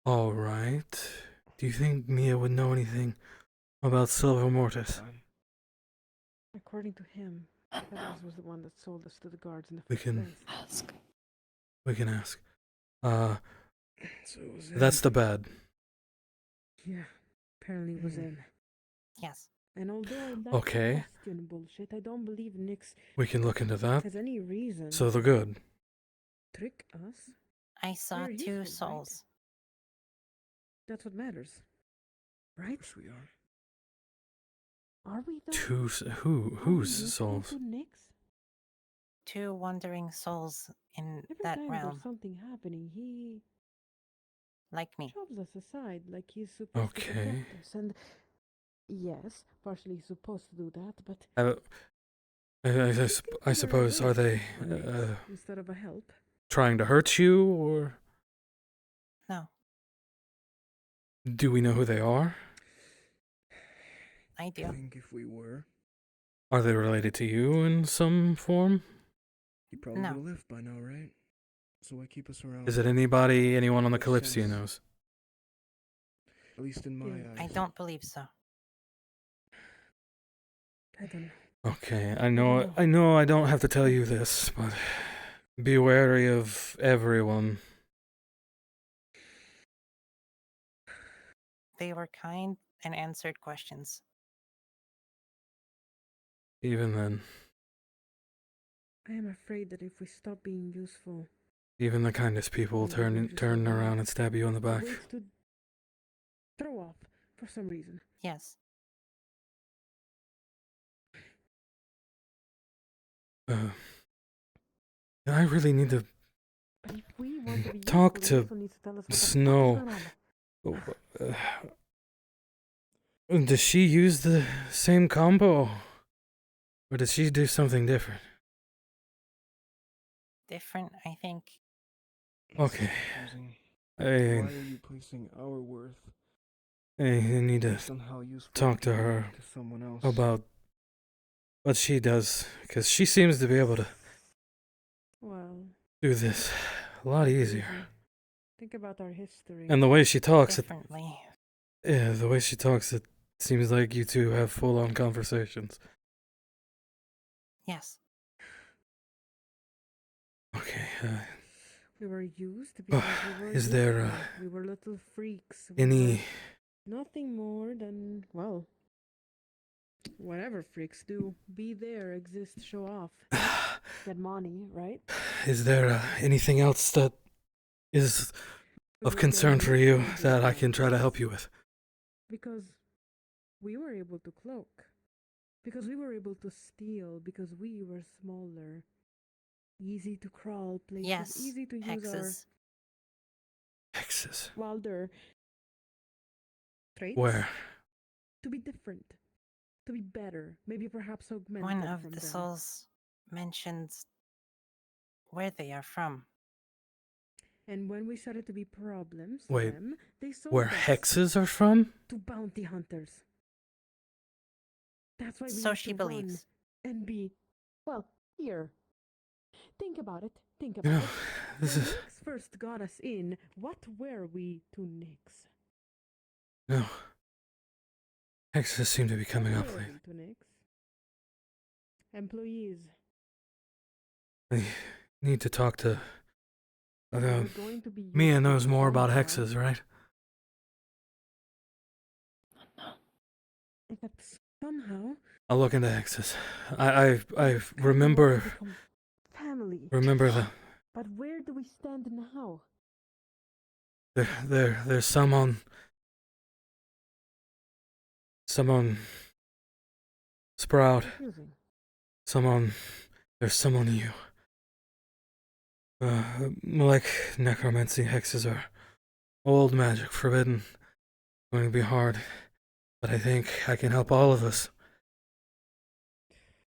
S3: All right. Do you think Mia would know anything about Silver Mortis?
S7: According to him, Feathers was the one that sold us to the guards in the
S3: We
S7: first
S3: can
S7: place.
S11: ask.
S3: We can ask.
S17: So it was
S3: That's the bad.
S7: Yeah, apparently it was in.
S14: Yes.
S7: And although that's
S3: Okay.
S7: question bullshit, I don't believe Nyx
S3: We can look into that.
S7: has any reason
S3: So the good.
S7: trick us.
S14: I saw
S7: We're
S14: two
S7: useful, right?
S14: souls.
S7: That's what matters, right?
S17: Yes, we are.
S7: Are we though?
S3: Whose
S7: Are we useful
S3: souls?
S7: to Nyx?
S14: Two wandering souls in
S7: Every
S14: that
S7: time
S14: realm.
S7: there's something happening, he
S14: Like me.
S7: shoves us aside like he's supposed to
S3: Okay.
S7: protect us. And yes, partially he's supposed to do that, but
S3: I suppose, are they
S7: instead of a help.
S3: trying to hurt you, or
S14: No,
S3: do we know who they are?
S14: I
S17: I
S14: do.
S17: think if we were,
S3: Are they related to you in some form?
S17: he probably
S14: No.
S17: would have left by now, right? So why keep us around?
S3: Is it anyone on the
S17: Makes
S3: Kalypsia
S17: sense.
S3: knows?
S17: At least in my eyes.
S14: I don't believe so.
S7: I don't know.
S3: Okay, I know I don't have to tell you this, but be wary of everyone.
S14: They were kind and answered questions.
S3: Even then,
S7: I am afraid that if we stop being useful,
S3: even the kindest people will turn around and stab you in the back.
S7: waits to throw up for some reason.
S14: Yes.
S3: I really need to
S7: But if we want to be
S3: talk
S7: useful, he
S3: to
S7: also needs to tell us what the
S3: Snow.
S7: fuck is going on.
S3: Does she use the same combo? Or does she do something different?
S14: Different, I think.
S3: Okay.
S17: Why are you placing our worth
S3: I need to
S17: based on how useful
S3: talk to
S17: we are
S3: her
S17: to someone else?
S3: about what she does, because she seems to be able to
S7: Well,
S3: do this a lot easier.
S7: think about our history.
S3: And the way she talks,
S14: Differently.
S3: the way she talks, it seems like you two have full-on conversations.
S14: Yes.
S3: Okay.
S7: We were used because we were
S3: Is there
S7: different. We were little freaks.
S3: any?
S7: Nothing more than, well, whatever freaks do. Be there, exist, show off. Get money, right?
S3: Is there anything else that is of concern for you that I can try to help you with?
S7: Because we were able to cloak. Because we were able to steal. Because we were smaller. Easy to crawl places.
S14: Yes.
S7: Easy to use
S14: Hexes.
S3: Hexes.
S7: wilder traits.
S3: Where?
S7: To be different. To be better. Maybe perhaps augmented
S14: One of
S7: from
S14: the
S7: them.
S14: souls mentions where they are from.
S7: And when we started to be problems to
S3: Wait,
S7: them, they sold
S3: where
S7: us
S3: hexes are from?
S7: to bounty hunters. That's why we
S14: So
S7: have
S14: she
S7: to run
S14: believes.
S7: and be, well, here. Think about it. Think
S3: You
S7: about
S3: know,
S7: it.
S3: this
S7: When
S3: is
S7: Nyx first got us in, what were we to Nyx?
S3: no. Hexes seem to be coming
S7: What
S3: up
S7: were
S3: lately.
S7: we to Nyx? Employees.
S3: I need to talk to.
S7: We're going to be
S3: Mia
S7: used
S3: knows more about
S7: somehow.
S3: hexes, right?
S7: Except somehow
S3: I'll look into hexes. I remember
S7: become family.
S3: the
S7: But where do we stand now?
S3: there's some on Sprout.
S7: Confusing.
S3: There's some on you. Like necromancy, hexes are old magic, forbidden. Going to be hard, but I think I can help all of us.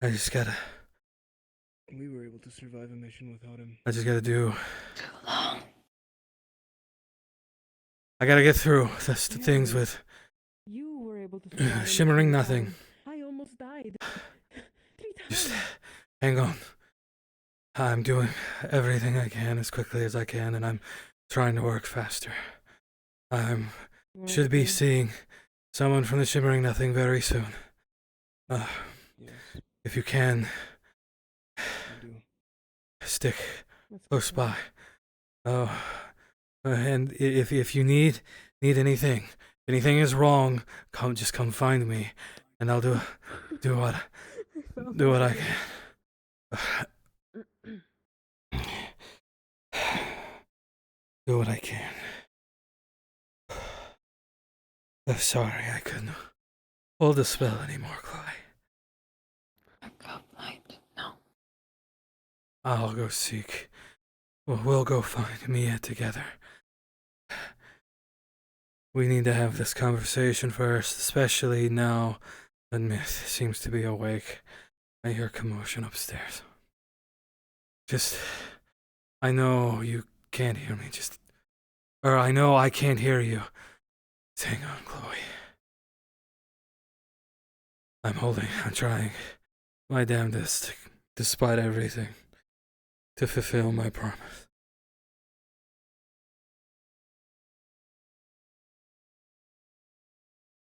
S3: I just gotta.
S17: We were able to survive a mission without him.
S3: I just gotta do. I gotta get through the things with
S7: You were able to survive
S3: shimmering
S7: in
S3: nothing.
S7: town. I almost died. 3 times.
S3: Just hang on. I'm doing everything I can as quickly as I can, and I'm trying to work faster. Should be seeing someone from the Shimmering Nothing very soon.
S17: Yes,
S3: If you can,
S17: I do.
S3: stick close by. Oh, and if you need anything, if anything is wrong, just come find me, and I'll do what I can. Do what I can. I'm sorry I couldn't hold the spell anymore, Chloe.
S5: No.
S3: I'll go seek. We'll go find Mia together. We need to have this conversation first, especially now that Myth seems to be awake. I hear commotion upstairs. I know you can't hear me, or I know I can't hear you. Just hang on, Chloe. I'm trying my damnedest, despite everything, to fulfill my promise.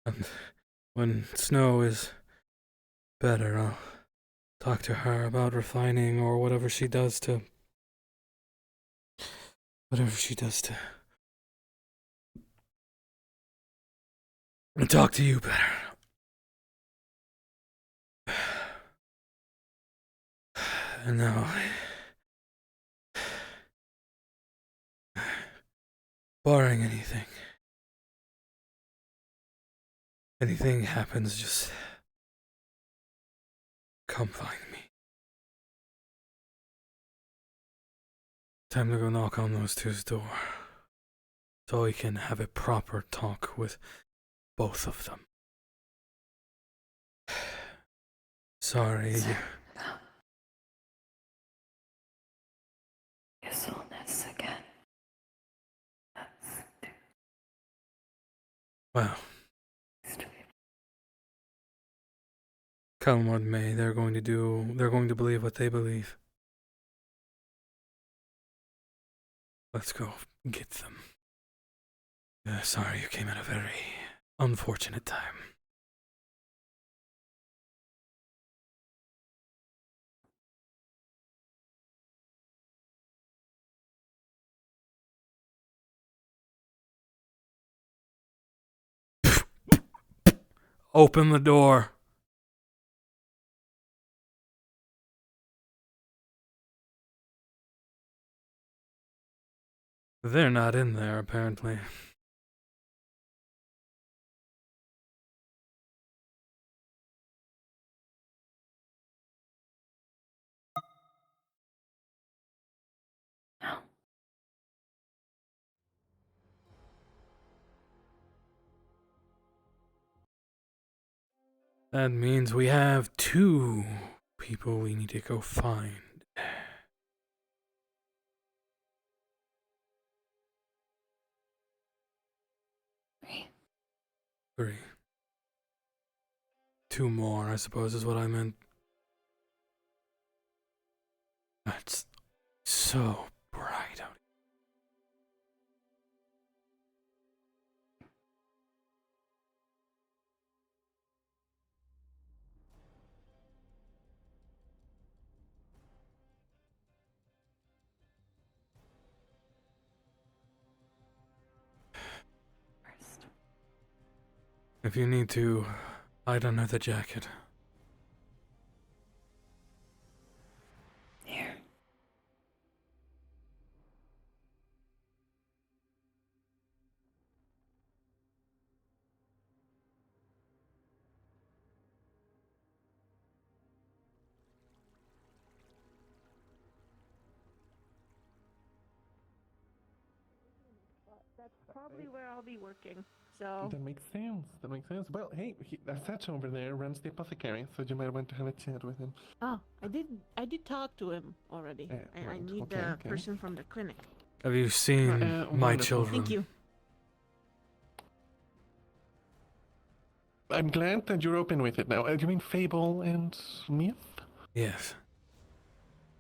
S3: And when Snow is better, I'll talk to her about refining or whatever she does to and talk to you better. And now, barring anything happens, just come find me. Time to go knock on those two's door, so we can have a proper talk with both of them. Sorry.
S5: Usefulness again.
S3: Well, come what may, they're going to believe what they believe. Let's go get them. Sorry you came at a very unfortunate time. Open the door. They're not in there, apparently. That means we have 2 people we need to go find. 3. 2 more, I suppose, is what I meant. That's so bright out. If you need to, hide under the jacket.
S11: Here.
S7: That's probably where I'll be working. So
S9: That makes sense. That makes sense. Well, hey, Satch over there runs the apothecary, so you might want to have a chat with him.
S7: oh, I did talk to him already. I
S9: right,
S7: need
S9: okay,
S7: the
S9: okay.
S7: person from the clinic.
S3: Have you seen my
S9: wonderful.
S3: children?
S7: Thank you.
S9: I'm glad that you're open with it now. You mean Fable and Myth?
S3: Yes.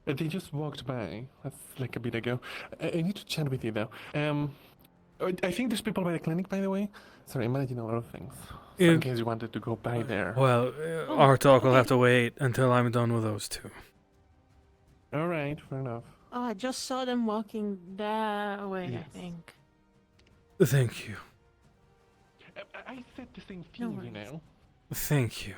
S9: They just walked by. That's like a bit ago. I need to chat with you though. I think there's people by the clinic, by the way. Sorry, I'm managing a lot of things. So in case you wanted to go by there.
S3: Well, our talk will have to wait until I'm done with those 2.
S9: All right, fair enough.
S7: Oh, I just saw them walking that way,
S9: Yes.
S7: I think.
S3: Thank you.
S9: I said the same thing, you know.
S3: Thank you.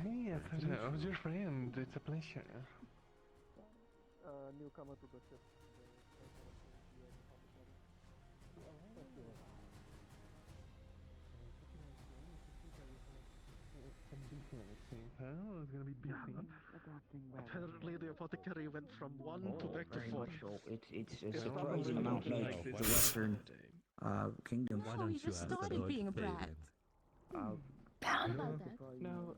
S9: Hey, yes, hello. Your friend. It's a pleasure.
S6: Newcomer to the ship.
S9: Oh, it's gonna be busy.
S6: Apparently, the apothecary went from 1 to back to 4.
S13: It's a surprising amount like the Western kingdoms.
S7: Oh, he just started being a brat.
S13: Pound
S7: about that.
S6: No.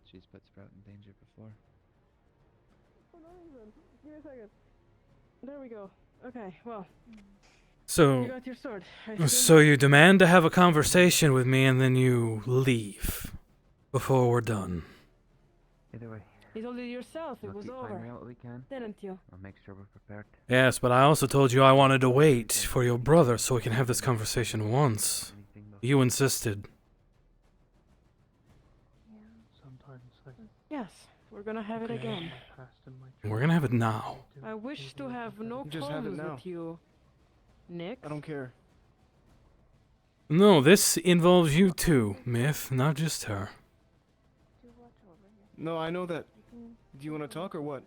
S23: She's put Sprout in danger before.
S7: For no reason. Give me a second. There we go. Okay, well.
S3: So,
S7: You got your sword.
S3: so you demand to have a conversation with me and then you leave before we're done.
S23: Either way,
S7: You told it yourself. It
S23: we'll
S7: was
S23: keep
S7: over.
S23: finding out what we can.
S7: Didn't you?
S23: We'll make sure we're prepared.
S3: Yes, but I also told you I wanted to wait for your brother so we can have this conversation once. You insisted.
S7: Yes, we're gonna have it again.
S3: We're gonna have it now.
S7: I wish to have no
S6: Just have it
S7: qualms
S6: now.
S7: with you, Nick.
S6: I don't care.
S3: No, this involves you too, Myth, not just her.
S6: No, I know that. Do you want to talk or what?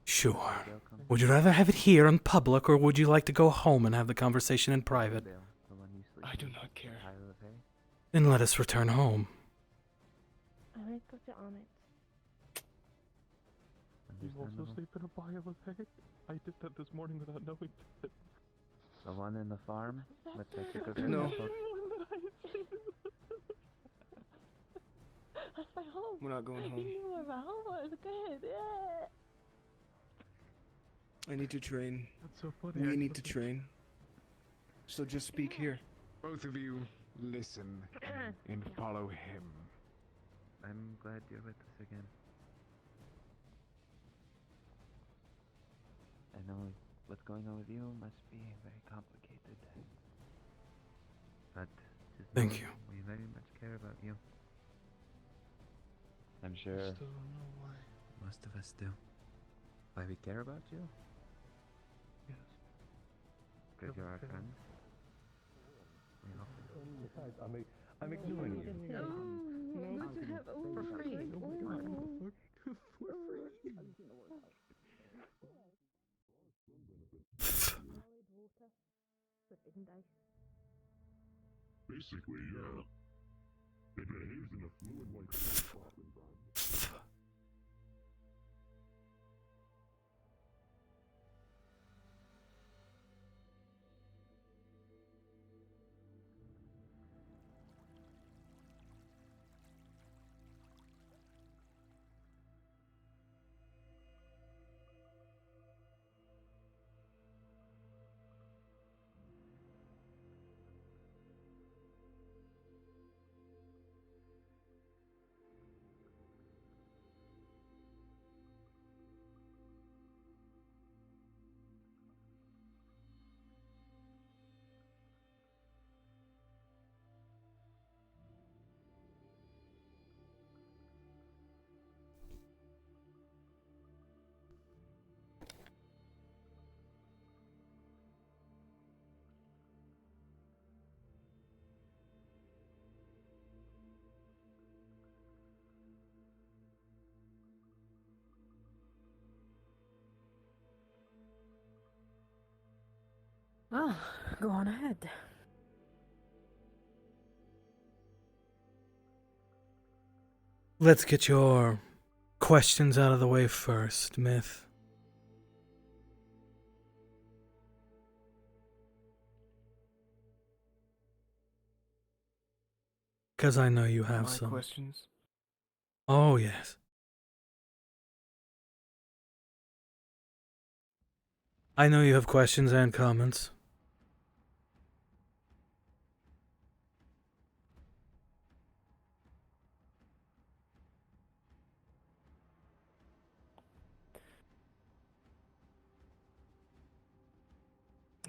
S3: Sure. Would you rather have it here in public or would you like to go home and have the conversation in private?
S6: I do not care.
S3: Then let us return home.
S7: I might put it on it.
S9: You also sleep in a pile of hay? I did that this morning without knowing that.
S23: The one in the farm with the chicken.
S6: No.
S7: That's my home.
S6: We're not going home.
S7: You knew where my home was. Good. Yeah.
S6: I need to train.
S9: That's so funny.
S6: We need to train. So just speak here.
S24: Both of you listen and follow him.
S23: I'm glad you're with us again. I know what's going on with you must be very complicated. But just know
S3: Thank you.
S23: we very much care about you. I'm sure
S17: I still don't know why.
S23: most of us do. Why we care about you?
S17: Yes.
S23: Because you're our friend. We hope
S20: Besides, I'm ignoring you.
S5: No, good to have for free.
S21: Basically, yeah. It behaves in a fluid-like soft environment.
S7: Well, go on ahead.
S3: Let's get your questions out of the way first, Myth. Because I know you have
S17: My
S3: some.
S17: questions.
S3: Oh, yes. I know you have questions and comments.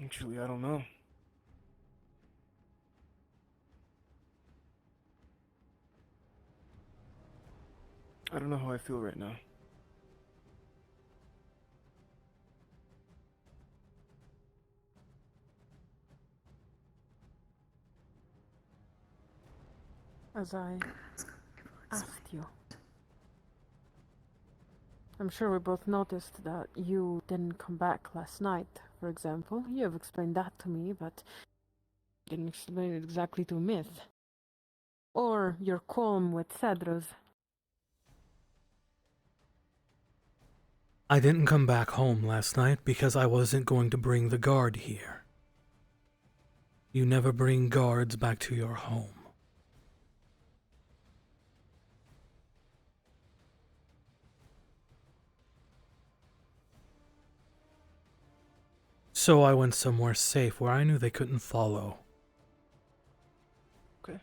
S17: Actually, I don't know. I don't know how I feel right now.
S7: As I asked you. I'm sure we both noticed that you didn't come back last night, for example. You have explained that to me, but you didn't explain it exactly to Myth. Or your qualm with Cedros.
S3: I didn't come back home last night because I wasn't going to bring the guard here. You never bring guards back to your home. So I went somewhere safe where I knew they couldn't follow.
S17: Okay.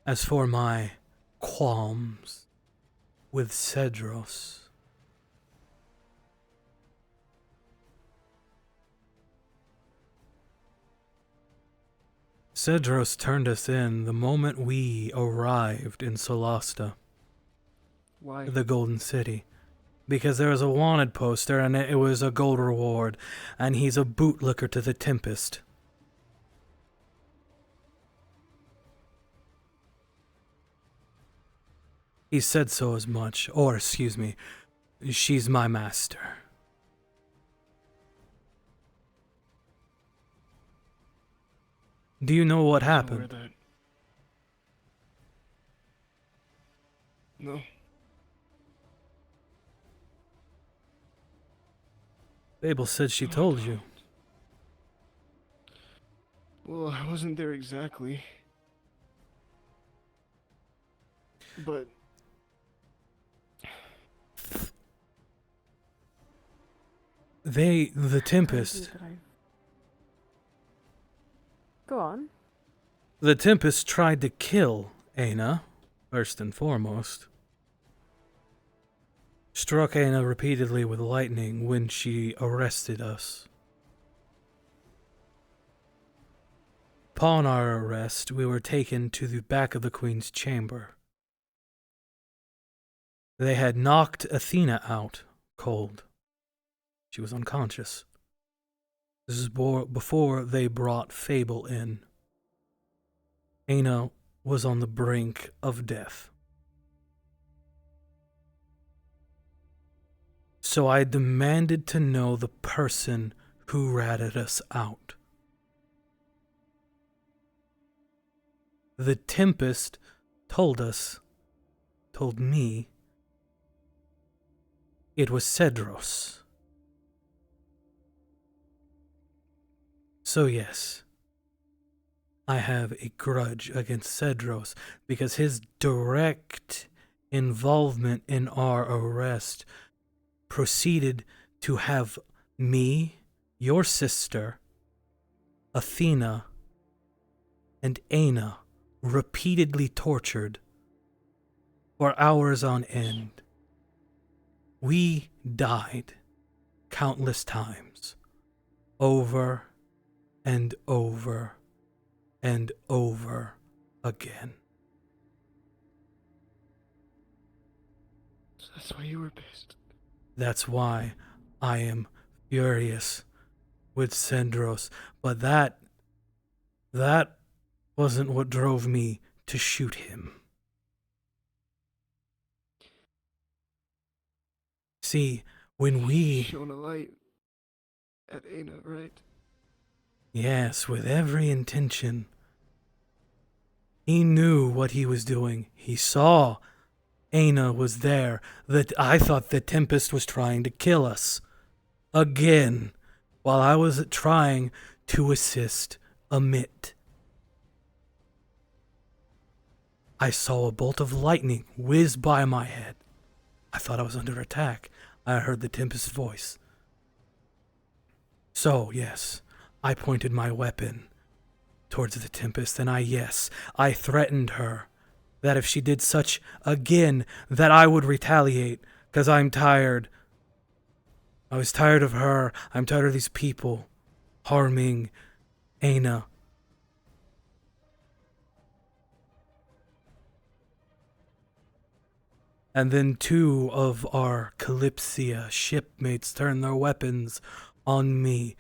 S3: As for my qualms with Cedros, Cedros turned us in the moment we arrived in Solasta.
S17: Why?
S3: The Golden City. Because there was a wanted poster and it was a gold reward, and he's a bootlicker to the Tempest. He said so as much, or excuse me, she's my master. Do you know what happened?
S17: No.
S3: Babel said she told you.
S17: Well, I wasn't there exactly. But
S3: The Tempest.
S7: Go on.
S3: The Tempest tried to kill Aina, first and foremost. struck Ana repeatedly with lightning when she arrested us. Upon our arrest, we were taken to the back of the Queen's chamber. They had knocked Athena out cold. She was unconscious. This is before they brought Fable in. Ana was on the brink of death. So I demanded to know the person who ratted us out. The Tempest told me, it was Cedros. So yes, I have a grudge against Cedros because his direct involvement in our arrest proceeded to have me, your sister, Athena, and Ana repeatedly tortured for hours on end. We died countless times, over and over and over again.
S9: So that's why you were pissed.
S3: That's why I am furious with Cedros, but that wasn't what drove me to shoot him. See, when we...
S17: Shone a light at Ana, right?
S3: Yes, with every intention. He knew what he was doing. He saw Ana was there. That I thought the Tempest was trying to kill us. Again, while I was trying to assist Amit. I saw a bolt of lightning whiz by my head. I thought I was under attack. I heard the Tempest's voice. So, yes, I pointed my weapon towards the Tempest, and I threatened her that if she did such again, that I would retaliate, because I'm tired. I was tired of her. I'm tired of these people harming Ana. And then 2 of our Kalypsia shipmates turned their weapons on me.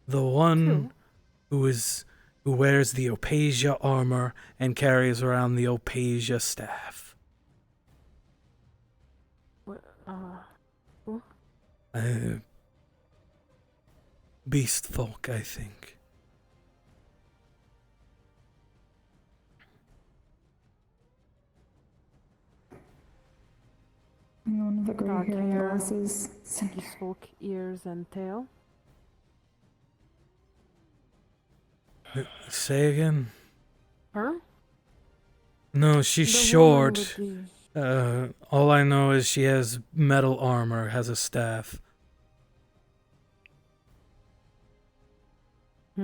S3: The one who wears the Opasia armor and carries around the Opasia staff.
S7: Who?
S3: Beast folk, I think.
S4: One of the
S7: Dark
S4: gray-haired
S7: hair,
S4: glasses.
S7: beast folk, ears and tail.
S3: Say again?
S7: Her?
S3: No, she's
S7: The woman
S3: short.
S7: with the-
S3: All I know is she has metal armor, has a staff.
S4: I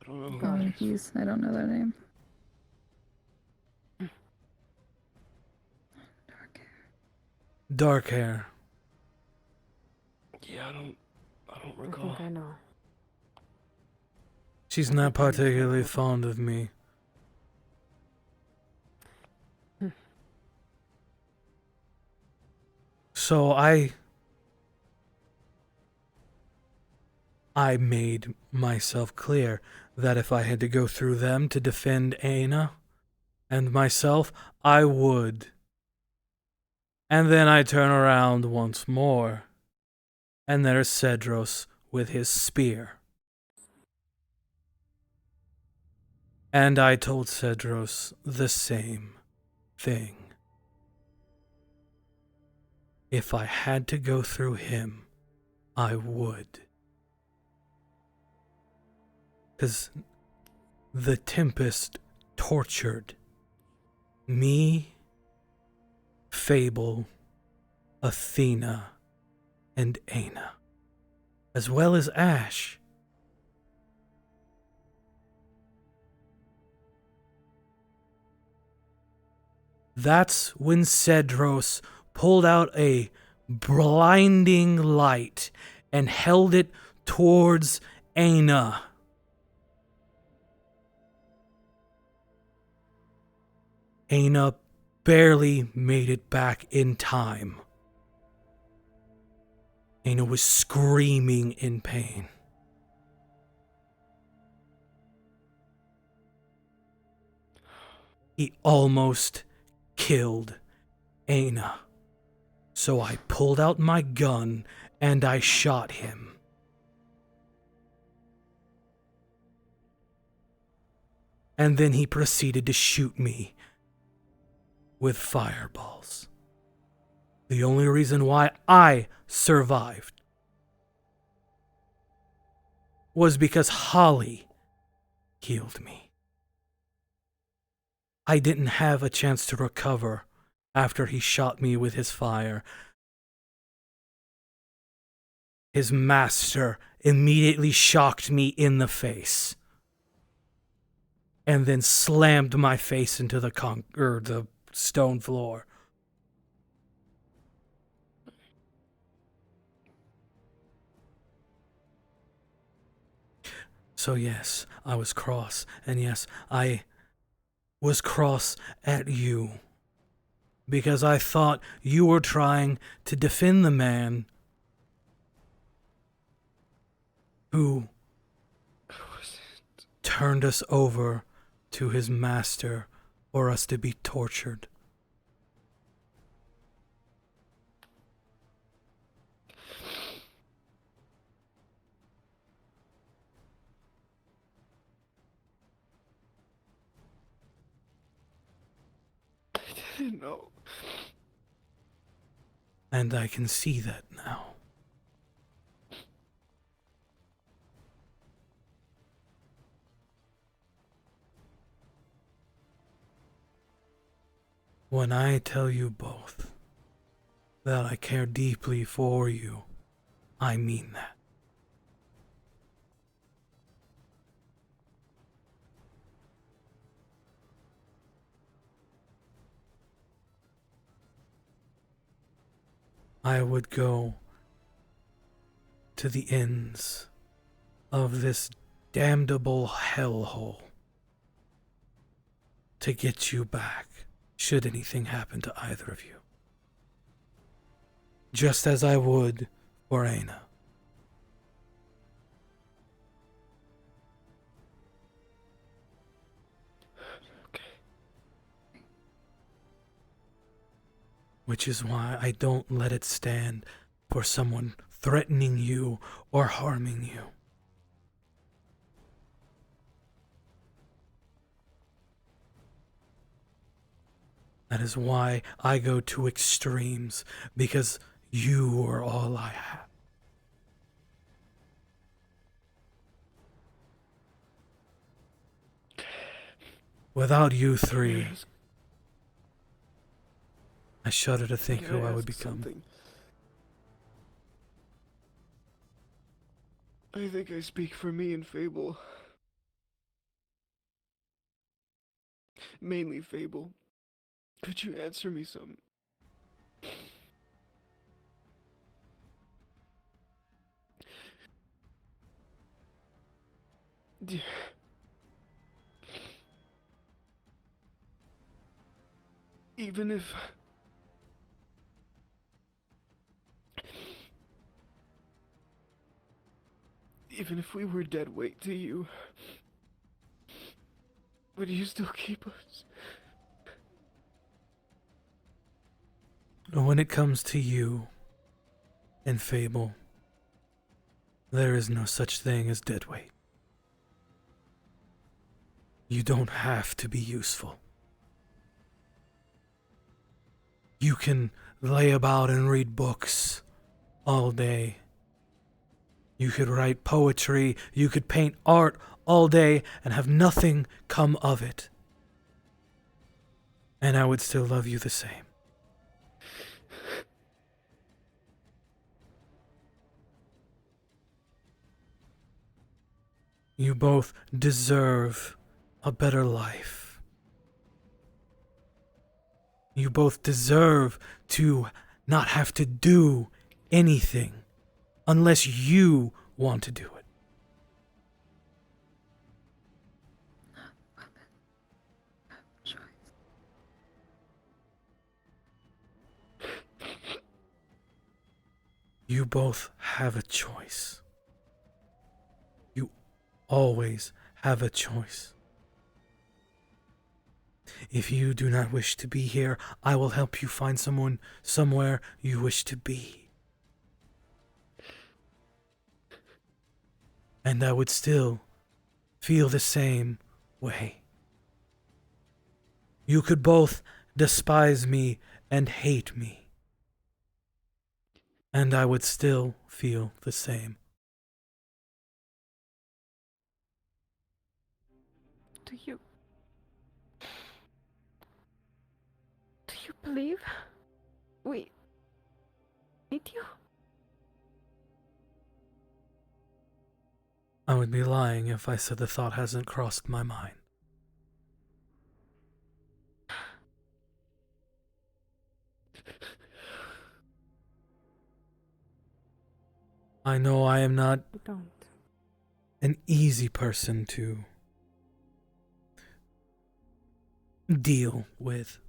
S4: don't know their name.
S3: Dark hair.
S17: Yeah, I don't
S7: I
S17: recall.
S7: think I know.
S3: She's not particularly fond of me. So I made myself clear that if I had to go through them to defend Ana and myself, I would. And then I turn around once more, and there's Cedros with his spear. And I told Cedros the same thing. If I had to go through him, I would. 'Cause the Tempest tortured me, Fable, Athena, and Ana, as well as Ash. That's when Cedros pulled out a blinding light and held it towards Aina. Aina barely made it back in time. Aina was screaming in pain. He almost killed Aina. So I pulled out my gun and I shot him. And then he proceeded to shoot me with fireballs. The only reason why I survived was because Holly healed me. I didn't have a chance to recover after he shot me with his fire. His master immediately shocked me in the face and then slammed my face into the stone floor. So yes, I was cross, and yes, I was cross at you, because I thought you were trying to defend the man who turned us over to his master for us to be tortured.
S17: I didn't know.
S3: And I can see that now. When I tell you both that I care deeply for you, I mean that. I would go to the ends of this damnable hellhole to get you back, should anything happen to either of you. Just as I would for Aina. Which is why I don't let it stand for someone threatening you or harming you. That is why I go to extremes, because you are all I have. Without you three, I shudder to think who I would become.
S17: Something? I think I speak for me and Fable. Mainly Fable. Could you answer me some? Even if... Even if we were dead weight to you, would you still keep us?
S3: When it comes to you and Fable, there is no such thing as dead weight. You don't have to be useful. You can lay about and read books all day. You could write poetry, you could paint art all day and have nothing come of it. And I would still love you the same. You both deserve a better life. You both deserve to not have to do anything unless you want to do it. You both have a choice. You always have a choice. If you do not wish to be here, I will help you find someone somewhere you wish to be. And I would still feel the same way. You could both despise me and hate me. And I would still feel the same.
S5: Do you believe we need you?
S3: I would be lying if I said the thought hasn't crossed my mind. I know I am not an easy person to deal with.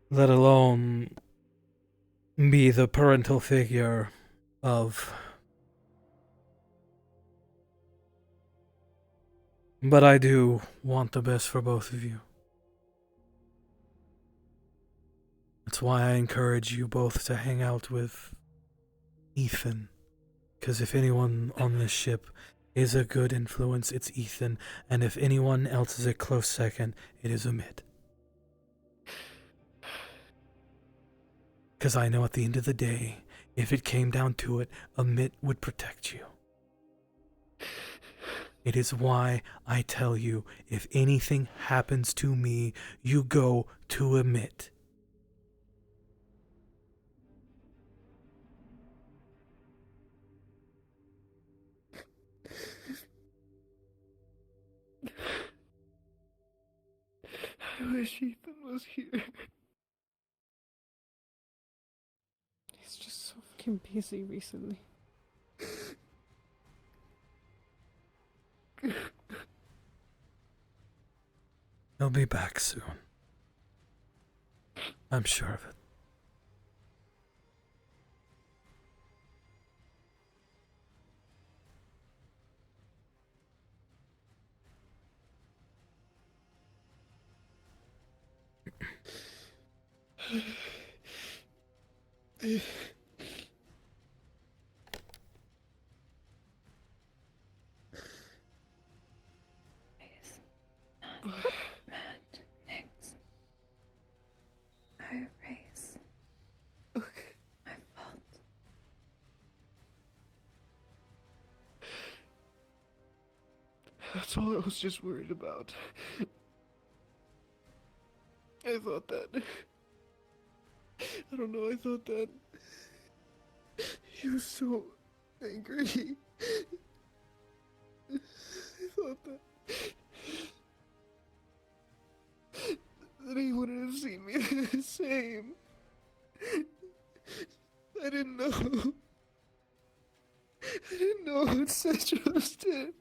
S3: Let alone be the parental figure of. But I do want the best for both of you. That's why I encourage you both to hang out with Ethan. Because if anyone on this ship is a good influence, it's Ethan. And if anyone else is a close second, it is Amit. Because I know at the end of the day, if it came down to it, Amit would protect you. It is why I tell you, if anything happens to me, you go to Amit.
S17: I wish Ethan was here. He's just so fucking busy recently.
S3: He'll be back soon. I'm sure of it.
S4: I erase my fault.
S17: That's all I was just worried about. I thought that. I don't know, I thought that. He was so angry. I thought that. That he wouldn't have seen me the same. I didn't know. I didn't know what Cedros did.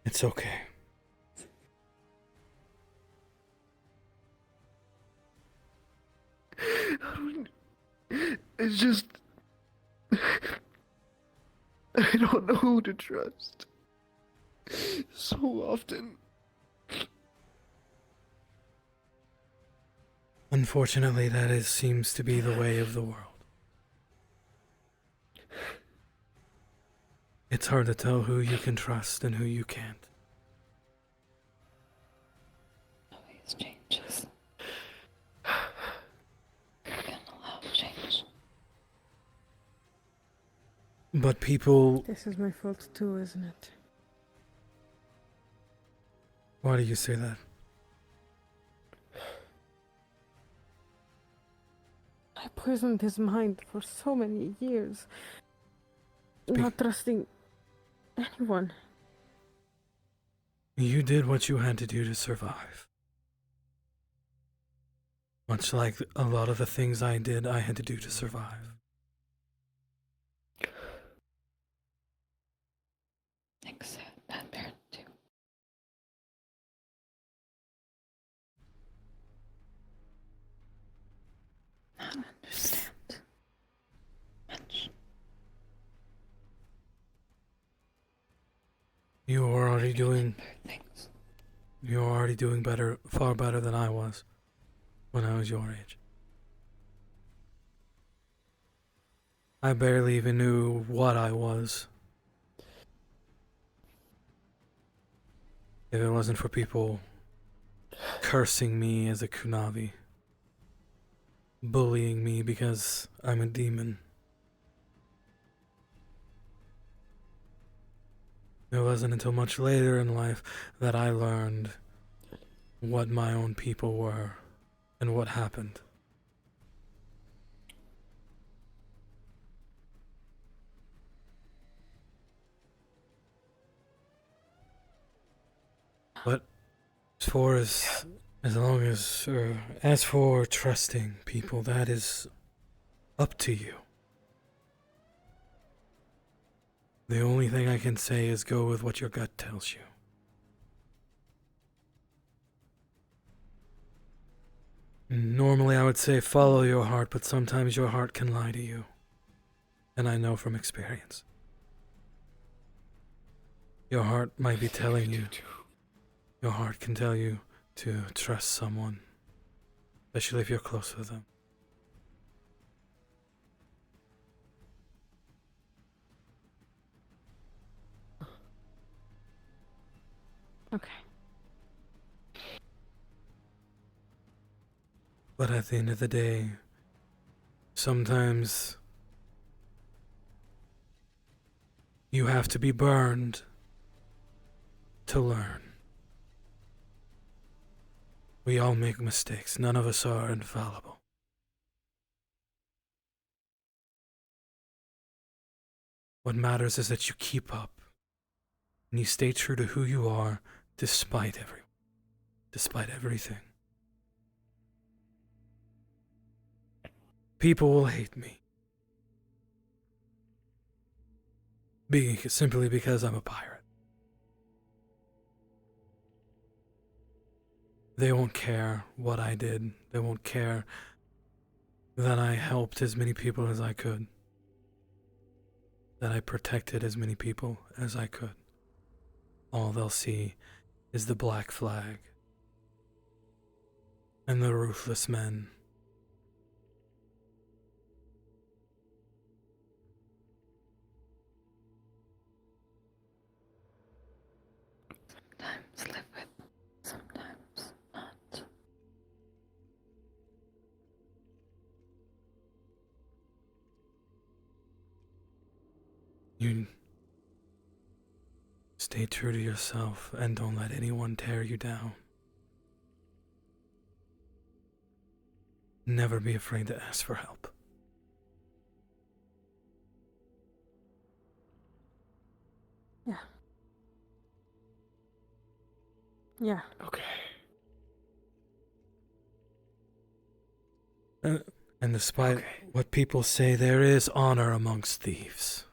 S3: It's okay.
S17: It's just. I don't know who to trust. So often.
S3: Unfortunately, seems to be the way of the world. It's hard to tell who you can trust and who you can't.
S4: Always changes. You can't allow change.
S3: But people...
S7: This is my fault too, isn't it?
S3: Why do you say that?
S7: I poisoned his mind for so many years. Not trusting anyone.
S3: You did what you had to do to survive. Much like a lot of the things I did, I had to do to survive.
S4: Nick's a bad parent too. I don't understand much.
S3: You were already doing. You were already doing better, far better than I was when I was your age. I barely even knew what I was. If it wasn't for people cursing me as a Kunavi, bullying me because I'm a demon. It wasn't until much later in life that I learned what my own people were and what happened. But as for trusting people, that is up to you. The only thing I can say is go with what your gut tells you. Normally I would say follow your heart, but sometimes your heart can lie to you. And I know from experience. Your heart might be telling you. Your heart can tell you to trust someone, especially if you're close with them.
S7: Okay.
S3: But at the end of the day, sometimes you have to be burned to learn. We all make mistakes. None of us are infallible. What matters is that you keep up and you stay true to who you are despite everything. People will hate me. Simply because I'm a pirate. They won't care what I did. They won't care that I helped as many people as I could. That I protected as many people as I could. All they'll see is the black flag and the ruthless men.
S4: Sometimes live with, sometimes not.
S3: You stay true to yourself and don't let anyone tear you down. Never be afraid to ask for help.
S7: Yeah. Yeah.
S1: Okay.
S3: And despite what people say, there is honor amongst thieves.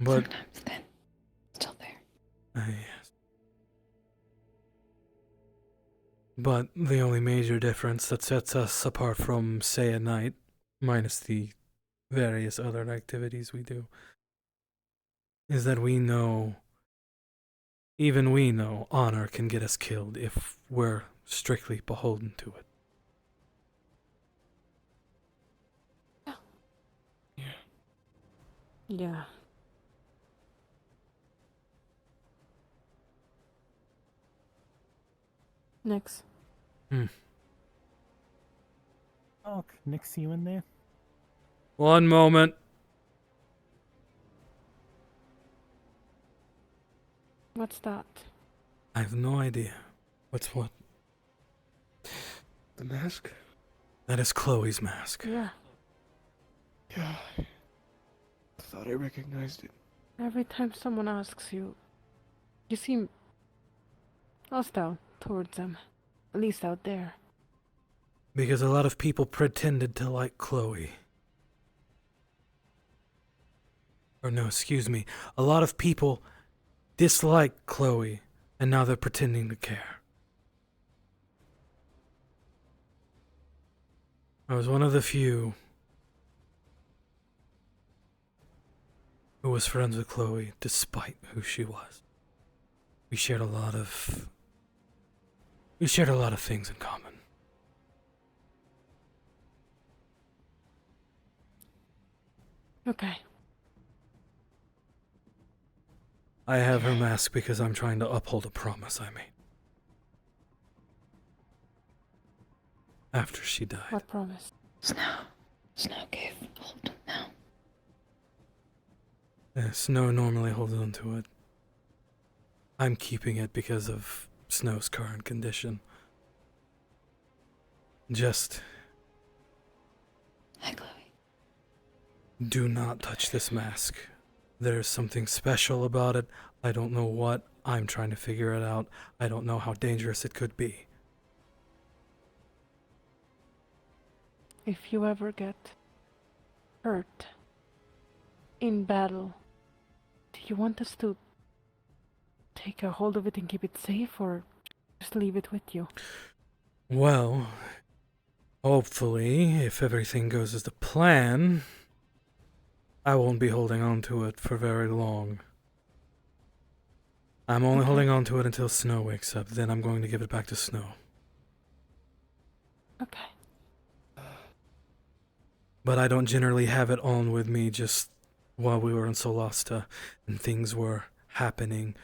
S3: But
S4: sometimes then, still there.
S3: Yes. But the only major difference that sets us apart from, say, a knight, minus the various other activities we do, is that we know, even we know, honor can get us killed if we're strictly beholden to it.
S7: Yeah. Next.
S6: Oh, Nick, see you in there?
S3: One moment.
S7: What's that?
S3: I have no idea. What's what?
S9: The mask?
S3: That is Chloe's mask.
S7: Yeah.
S17: Yeah. I thought I recognized it.
S7: Every time someone asks you, you seem hostile towards them. At least out there.
S3: Because a lot of people pretended to like Chloe. Or no, excuse me. A lot of people dislike Chloe, and now they're pretending to care. I was one of the few who was friends with Chloe despite who she was. We shared a lot of things in common.
S7: Okay.
S3: I have her mask because I'm trying to uphold a promise I made. After she died.
S7: What promise?
S4: Snow gave hold now.
S3: Snow normally holds on to it. I'm keeping it because of Snow's current condition. Just...
S4: Hi, Chloe.
S3: do not touch this mask. There's something special about it. I don't know what. I'm trying to figure it out. I don't know how dangerous it could be.
S7: If you ever get hurt in battle, do you want us to take a hold of it and keep it safe, or just leave it with you?
S3: Well, hopefully, if everything goes as the plan, I won't be holding on to it for very long. I'm only holding on to it until Snow wakes up. Then I'm going to give it back to Snow.
S7: Okay.
S3: But I don't generally have it on with me just while we were in Solasta and things were happening.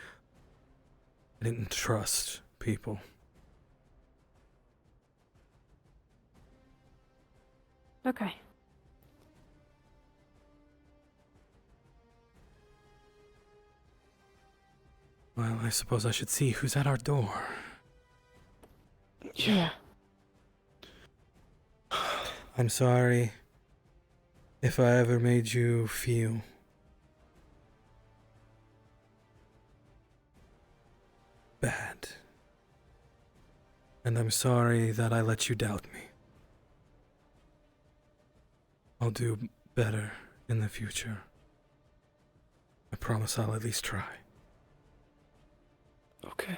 S3: I didn't trust people.
S7: Okay.
S3: Well, I suppose I should see who's at our door.
S7: Yeah.
S3: I'm sorry if I ever made you feel bad. And I'm sorry that I let you doubt me. I'll do better in the future. I promise I'll at least try.
S17: Okay.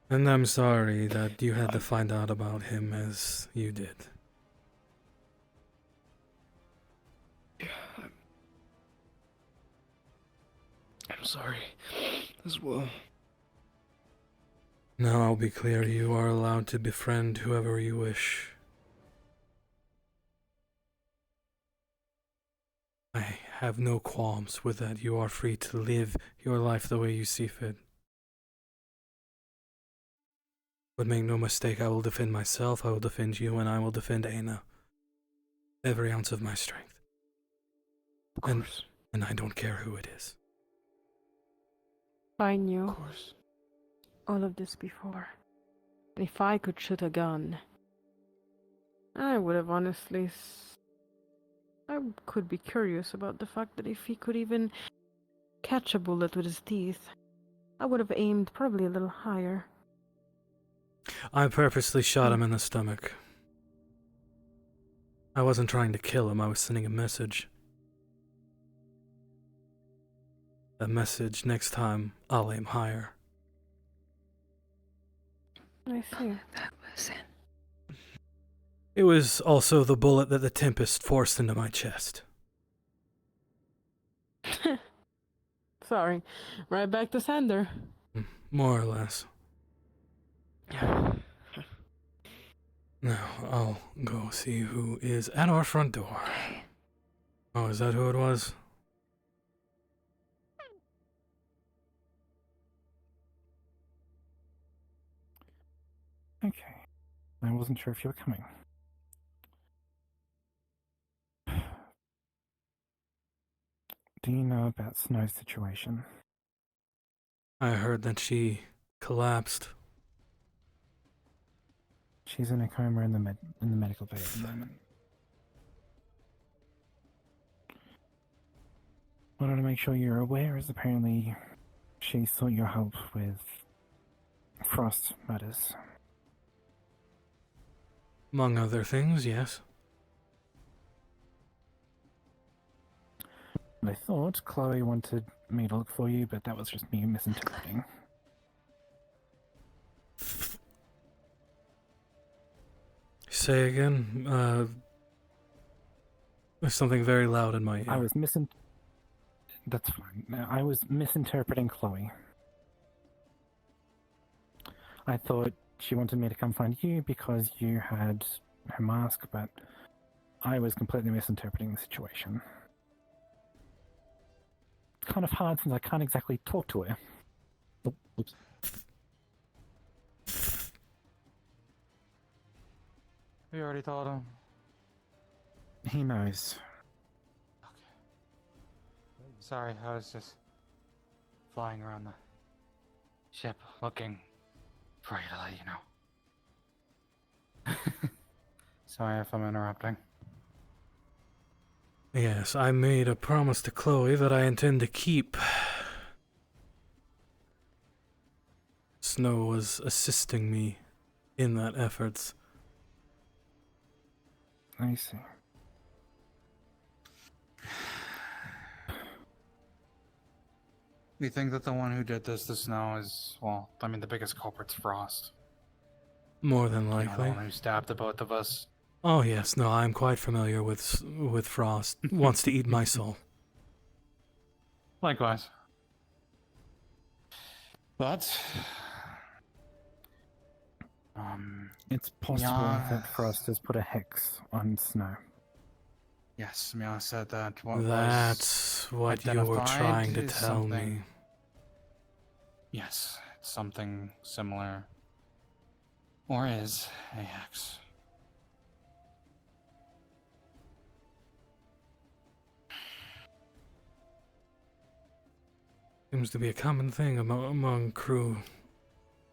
S3: And I'm sorry that you had to find out about him as you did.
S17: Yeah, I'm sorry as well.
S3: Now I'll be clear, you are allowed to befriend whoever you wish. I have no qualms with that. You are free to live your life the way you see fit. But make no mistake, I will defend myself, I will defend you, and I will defend Aina. Every ounce of my strength.
S17: Of course.
S3: And I don't care who it is.
S7: I knew
S17: Of course.
S7: all of this before. If I could shoot a gun, I would have honestly... I could be curious about the fact that if he could even catch a bullet with his teeth, I would have aimed probably a little higher.
S3: I purposely shot him in the stomach. I wasn't trying to kill him, I was sending a message. A message, next time, I'll aim higher.
S7: I see.
S4: That was it.
S3: It was also the bullet that the Tempest forced into my chest.
S7: Sorry. Right back to sender.
S3: More or less. Now, I'll go see who is at our front door. Oh, is that who it was?
S6: Okay. I wasn't sure if you were coming. Do you know about Snow's situation?
S3: I heard that she collapsed.
S8: She's in a coma in the medical bay at the moment. What I want to make sure you're aware is apparently she sought your help with Frost matters.
S3: Among other things, yes.
S8: I thought Chloe wanted me to look for you, but that was just me misinterpreting.
S3: Say again. There's something very loud in my ear.
S8: I was That's fine. I was misinterpreting Chloe. I thought she wanted me to come find you because you had her mask, but I was completely misinterpreting the situation. It's kind of hard since I can't exactly talk to her. Oh, oops.
S12: We already told him.
S8: He knows.
S12: Sorry, I was just flying around the ship looking for you to let you know. Sorry if I'm interrupting.
S3: Yes, I made a promise to Chloe that I intend to keep. Snow was assisting me in that efforts.
S8: I see.
S12: We think that the one who did this to Snow is, well, I mean, the biggest culprit's Frost.
S3: More than
S12: You know, the
S3: likely.
S12: one who stabbed the both of us.
S3: Oh yes, no, I'm quite familiar with Frost. Wants to eat my soul.
S12: Likewise. But
S8: it's possible that Frost has put a hex on Snow.
S12: Yes, Mia said that what
S3: That's what you were
S12: identified
S3: trying to
S12: is
S3: tell
S12: something-
S3: me.
S12: Yes, it's something similar. Or is a hex.
S3: Seems to be a common thing among crew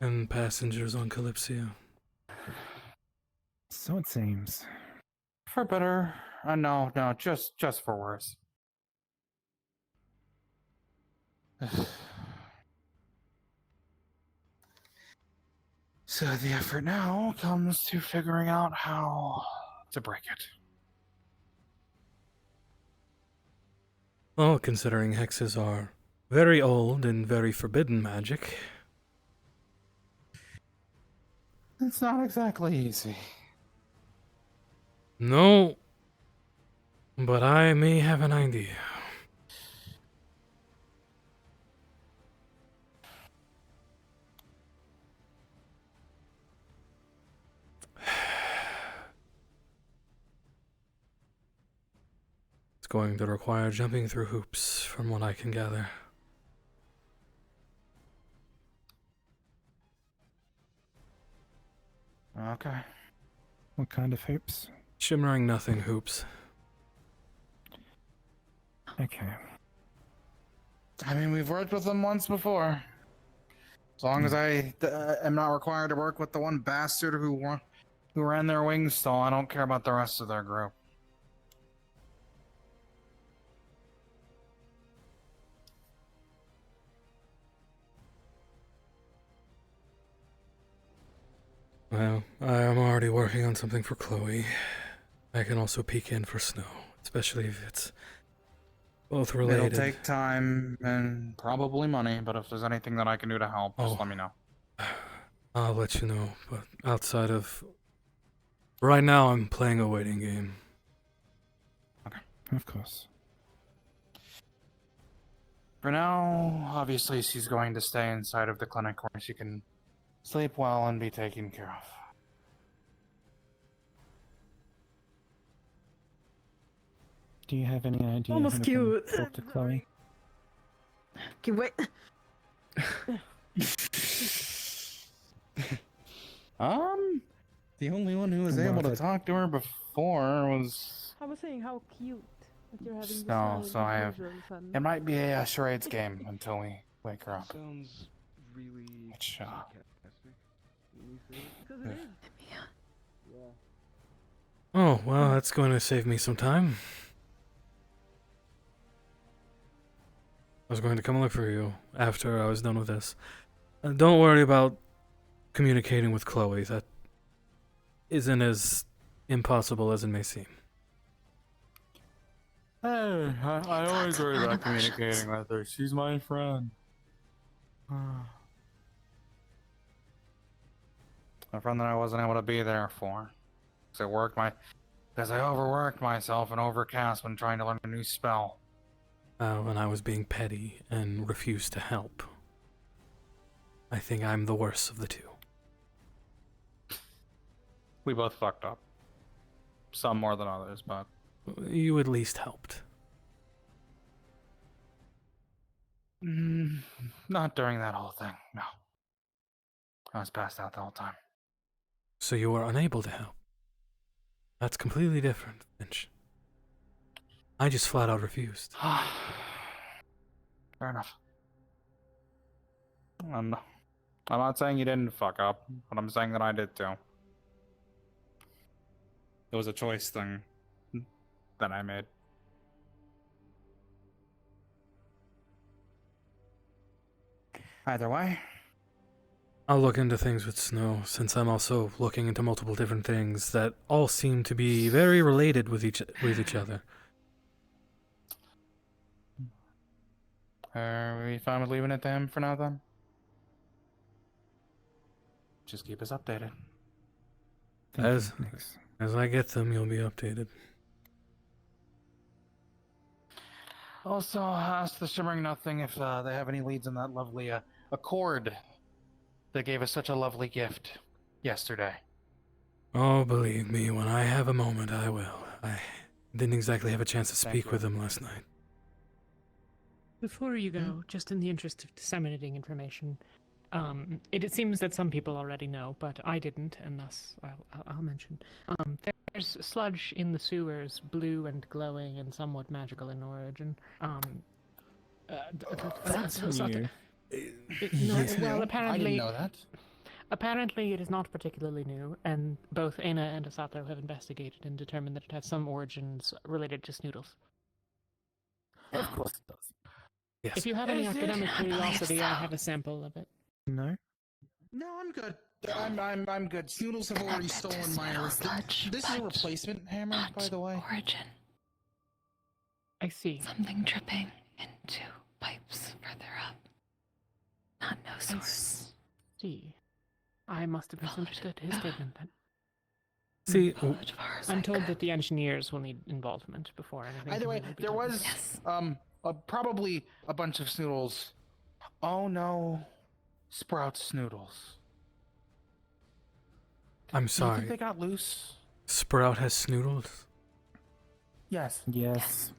S3: and passengers on Kalypsia.
S8: So it seems.
S12: For better, no, just for worse. So the effort now comes to figuring out how to break it.
S3: Well, considering hexes are very old and very forbidden magic.
S12: It's not exactly easy.
S3: No, but I may have an idea. It's going to require jumping through hoops, from what I can gather.
S12: Okay.
S8: What kind of hoops?
S3: Shimmering nothing hoops.
S8: Okay.
S12: I mean, we've worked with them once before. As long as I am not required to work with the one bastard who ran their wings stall, I don't care about the rest of their group.
S3: Well, I am already working on something for Chloe. I can also peek in for Snow, especially if it's both related.
S12: It'll take time and probably money, but if there's anything that I can do to help, just let me know.
S3: I'll let you know, but outside of... Right now, I'm playing a waiting game.
S12: Okay.
S8: Of course.
S12: For now, obviously she's going to stay inside of the clinic where she can sleep well and be taken care of.
S8: Do you have any idea
S18: Almost
S8: how
S18: cute.
S8: to talk to Chloe?
S18: Okay, wait.
S12: The only one who was able to talk to her before was
S18: I was saying how cute that you're having
S12: No,
S18: this
S12: so I have.
S18: visual fun.
S12: It might be a charades game until we Wake her up.
S23: Sounds really sarcastic. when you say it.
S10: Because it is.
S23: Yeah.
S3: Oh, well, that's going to save me some time. I was going to come look for you after I was done with this. Don't worry about communicating with Chloe. That isn't as impossible as it may seem.
S6: Hey, I always worry about communicating with her. She's my friend.
S12: A friend that I wasn't able to be there for. Because I overworked myself in Overcast when trying to learn a new spell.
S3: When I was being petty and refused to help. I think I'm the worst of the two.
S12: We both fucked up. Some more than others, but...
S3: You at least helped.
S12: Not during that whole thing, no. I was passed out the whole time.
S3: So you were unable to help. That's completely different, Finch. I just flat out refused.
S12: Fair enough. I'm not saying you didn't fuck up, but I'm saying that I did too. It was a choice thing that I made. Either way.
S3: I'll look into things with Snow, since I'm also looking into multiple different things that all seem to be very related with each other.
S12: Are we fine with leaving it to him for now, then? Just keep us updated.
S3: As I get them, you'll be updated.
S12: Also, ask the Shimmering Nothing if they have any leads on that lovely Accord that gave us such a lovely gift yesterday.
S3: Oh, believe me, when I have a moment, I will. I didn't exactly have a chance to speak with them last night.
S7: Before you go, just in the interest of disseminating information, it seems that some people already know, but I didn't, and thus I'll mention. There's sludge in the sewers, blue and glowing and somewhat magical in origin.
S6: That's new.
S7: Well, apparently,
S12: I didn't know that.
S7: Apparently, it is not particularly new, and both Aina and Asato have investigated and determined that it has some origins related to Snoodles.
S6: Of course it does.
S3: Yes.
S7: If you have any academic curiosity, I have a sample of it.
S6: No?
S12: No, I'm good. I'm good. Snoodles have already stolen my This is a replacement hammer, by the way.
S4: Origin.
S7: I see.
S4: Something dripping into pipes further up. Not no source.
S7: See. I must have misunderstood his statement then.
S3: See,
S7: I'm told that the engineers will need involvement before anything.
S12: Either way,
S7: can really be
S12: there
S7: done.
S12: was probably a bunch of Snoodles. Oh no, Sprout Snoodles.
S3: I'm
S12: Do you
S3: sorry.
S12: think they got loose?
S3: Sprout has Snoodles?
S12: Yes.
S6: Yes.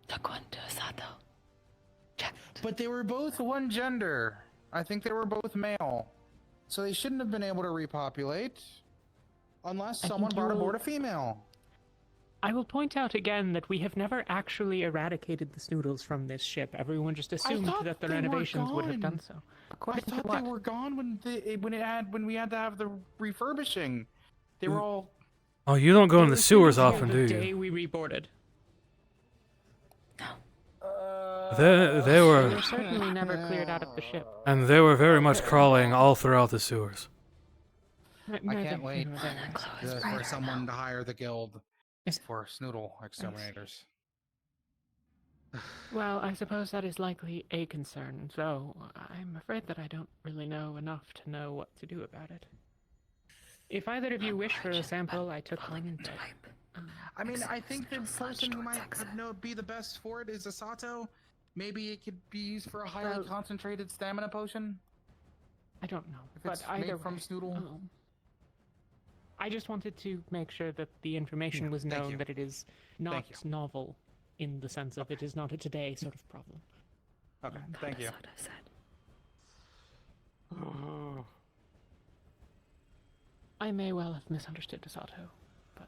S4: Took one to Asato. Checked.
S12: But they were both one gender. I think they were both male. So they shouldn't have been able to repopulate. Unless
S7: I
S12: someone
S7: think you
S12: brought
S7: will-
S12: aboard a female.
S7: I will point out again that we have never actually eradicated the Snoodles from this ship. Everyone just assumed
S12: thought
S7: that the
S12: they were
S7: renovations would have
S12: gone.
S7: done so.
S12: I
S7: According to
S12: thought
S7: what?
S12: they were gone when we had to have the refurbishing. They were all.
S3: Oh, you don't go in the sewers often, do
S7: The
S3: you?
S7: day we reboarded.
S3: They were,
S7: certainly never cleared out of the ship.
S3: and they were very much crawling all throughout the sewers.
S12: I can't wait for someone to hire the guild for Snoodle exterminators.
S7: Well, I suppose that is likely a concern, though I'm afraid that I don't really know enough to know what to do about it. If either of you wish for a sample, I took one. But,
S12: I mean, I think the person who might be the best for it is Asato. Maybe it could be used for a highly concentrated stamina potion.
S7: I don't know,
S12: If
S7: but
S12: it's
S7: either
S12: made from
S7: way,
S12: Snoodle.
S7: I just wanted to make sure that the information
S12: Yeah,
S7: was
S12: thank
S7: known
S12: you.
S7: that it is not novel in the sense of it is not a today sort of problem.
S12: Okay, thank you.
S7: I may well have misunderstood Asato, but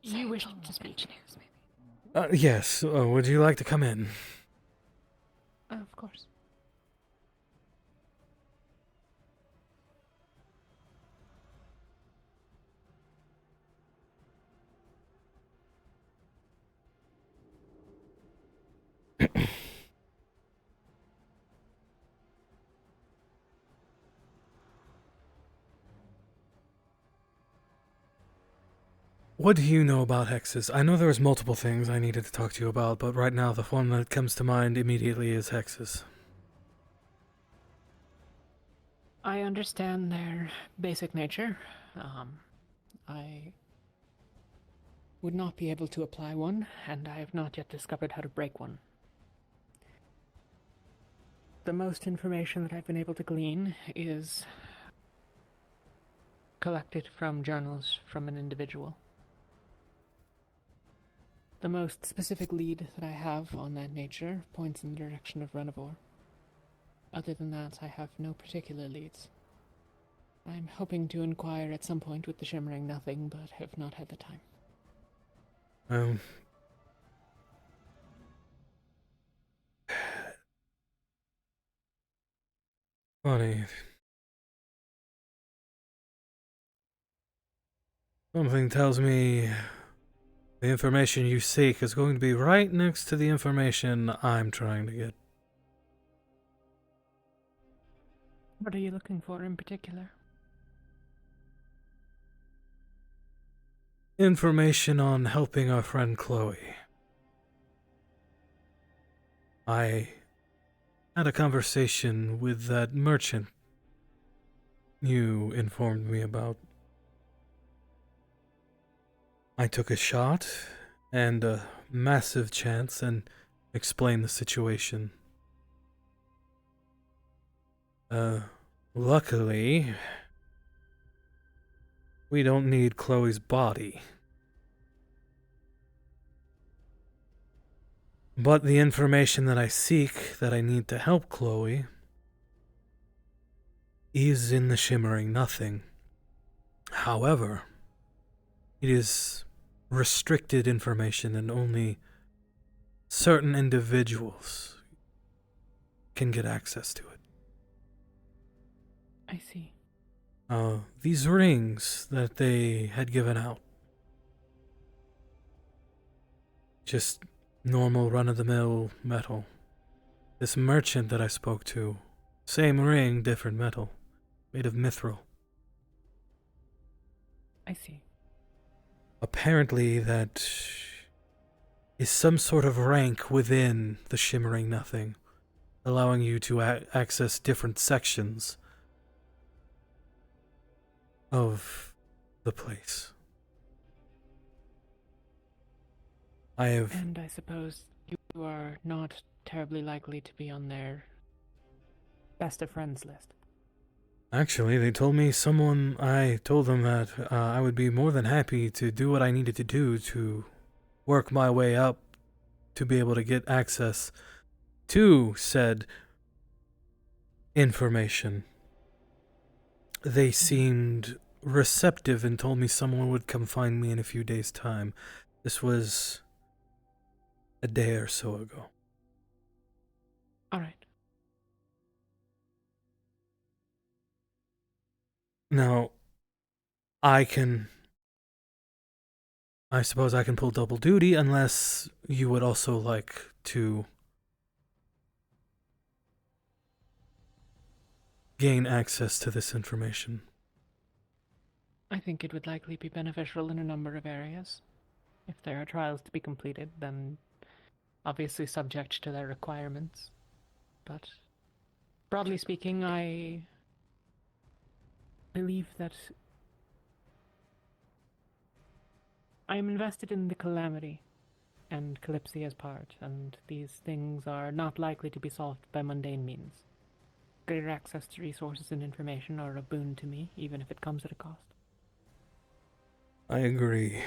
S7: you wished to speak.
S3: Yes, would you like to come in?
S7: Of course.
S3: What do you know about hexes? I know there was multiple things I needed to talk to you about, but right now the one that comes to mind immediately is hexes.
S7: I understand their basic nature. I would not be able to apply one, and I have not yet discovered how to break one. The most information that I've been able to glean is collected from journals from an individual. The most specific lead that I have on that nature points in the direction of Renivore. Other than that, I have no particular leads. I'm hoping to inquire at some point with the Shimmering Nothing, but have not had the time.
S3: Funny. Something tells me the information you seek is going to be right next to the information I'm trying to get.
S7: What are you looking for in particular?
S3: Information on helping our friend Chloe. I had a conversation with that merchant you informed me about. I took a shot and a massive chance and explained the situation. Luckily, we don't need Chloe's body. But the information that I seek, that I need to help Chloe, is in the Shimmering Nothing. However, it is restricted information and only certain individuals can get access to it.
S7: I see.
S3: These rings that they had given out, just normal run-of-the-mill metal. This merchant that I spoke to, same ring, different metal, made of mithril.
S7: I see.
S3: Apparently that is some sort of rank within the Shimmering Nothing, allowing you to access different sections of the place.
S7: And I suppose you are not terribly likely to be on their best of friends list.
S3: Actually, they told me I told them that I would be more than happy to do what I needed to do to work my way up to be able to get access to said information. They seemed receptive and told me someone would come find me in a few days' time. This was a day or so ago.
S7: All right.
S3: Now, I suppose I can pull double duty unless you would also like to gain access to this information.
S7: I think it would likely be beneficial in a number of areas. If there are trials to be completed, then obviously subject to their requirements. But broadly speaking, I believe that I am invested in the Calamity and Kalypsia's part, and these things are not likely to be solved by mundane means. Greater access to resources and information are a boon to me, even if it comes at a cost.
S3: I agree.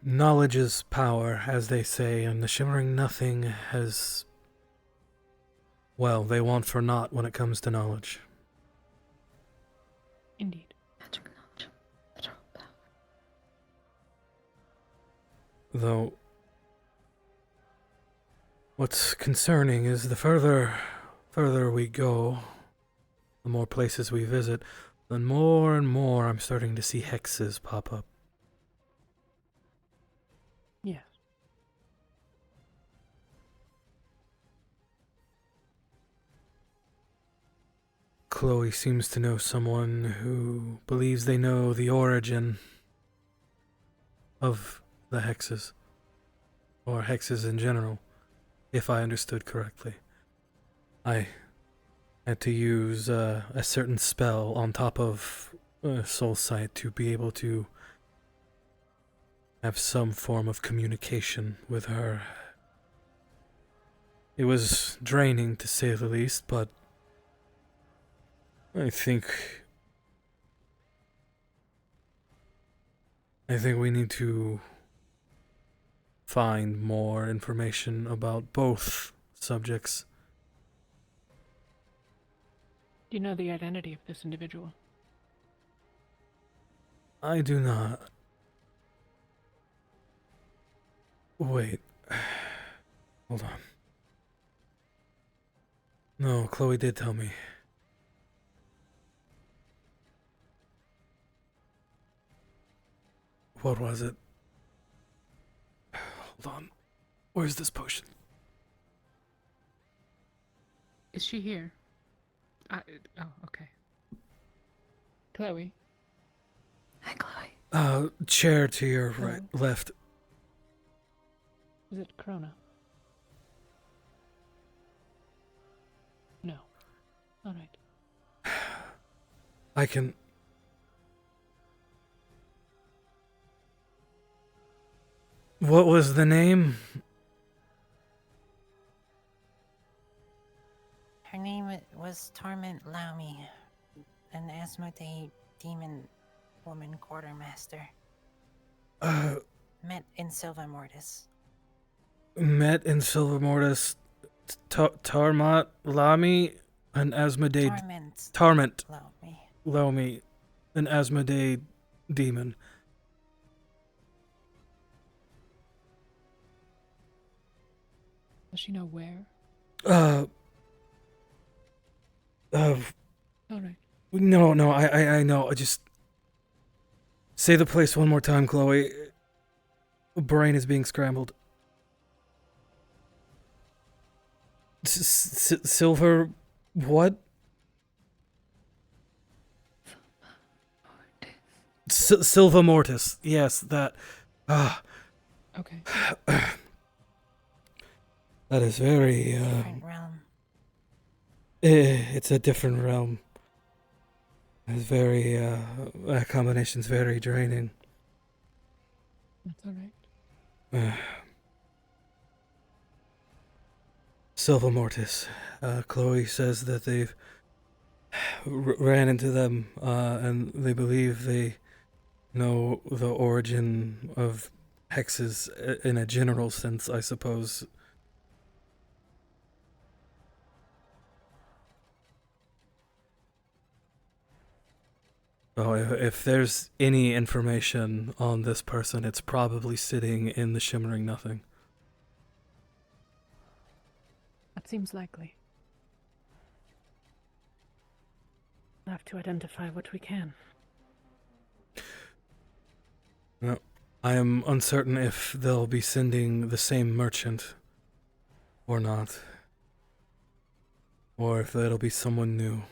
S3: Knowledge is power, as they say, and the Shimmering Nothing has... well, they want for naught when it comes to knowledge.
S7: Indeed.
S4: Magic knowledge. Literal power.
S3: Though... What's concerning is the further we go, the more places we visit, the more and more I'm starting to see hexes pop up.
S7: Yes.
S3: Chloe seems to know someone who believes they know the origin of the hexes, or hexes in general, if I understood correctly. I had to use a certain spell on top of Soul Sight to be able to have some form of communication with her. It was draining, to say the least, but I think we need to find more information about both subjects.
S7: Do you know the identity of this individual?
S3: I do not. Wait. Hold on. No, Chloe did tell me. What was it? Hold on. Where's this potion?
S7: Is she here? Oh, okay. Chloe.
S4: Hi, Chloe.
S3: Chair to your right, left.
S7: Is it Corona? No. Alright.
S3: I can... What was the name?
S14: Her name was Torment Laumi, an Asmodee demon woman quartermaster. Met in Silva Mortis.
S3: Met in Silver Mortis, Tarmat Lami, an Asmodee... Tarment Laumi, an Asmodee demon.
S7: Does she know where? Alright.
S3: No, I know. Just say the place one more time, Chloe. Brain is being scrambled. Silver... what? Silva Mortis. Yes, that...
S7: Okay.
S3: That is very...
S14: Different realm.
S3: It's a different realm. It's very... that combination's very draining.
S7: That's alright.
S3: Silva Mortis. Chloe says that they've ran into them, and they believe they know the origin of hexes in a general sense, I suppose. Oh, if there's any information on this person, it's probably sitting in the Shimmering Nothing.
S7: That seems likely. We'll have to identify what we can.
S3: No, I am uncertain if they'll be sending the same merchant or not. Or if it'll be someone new.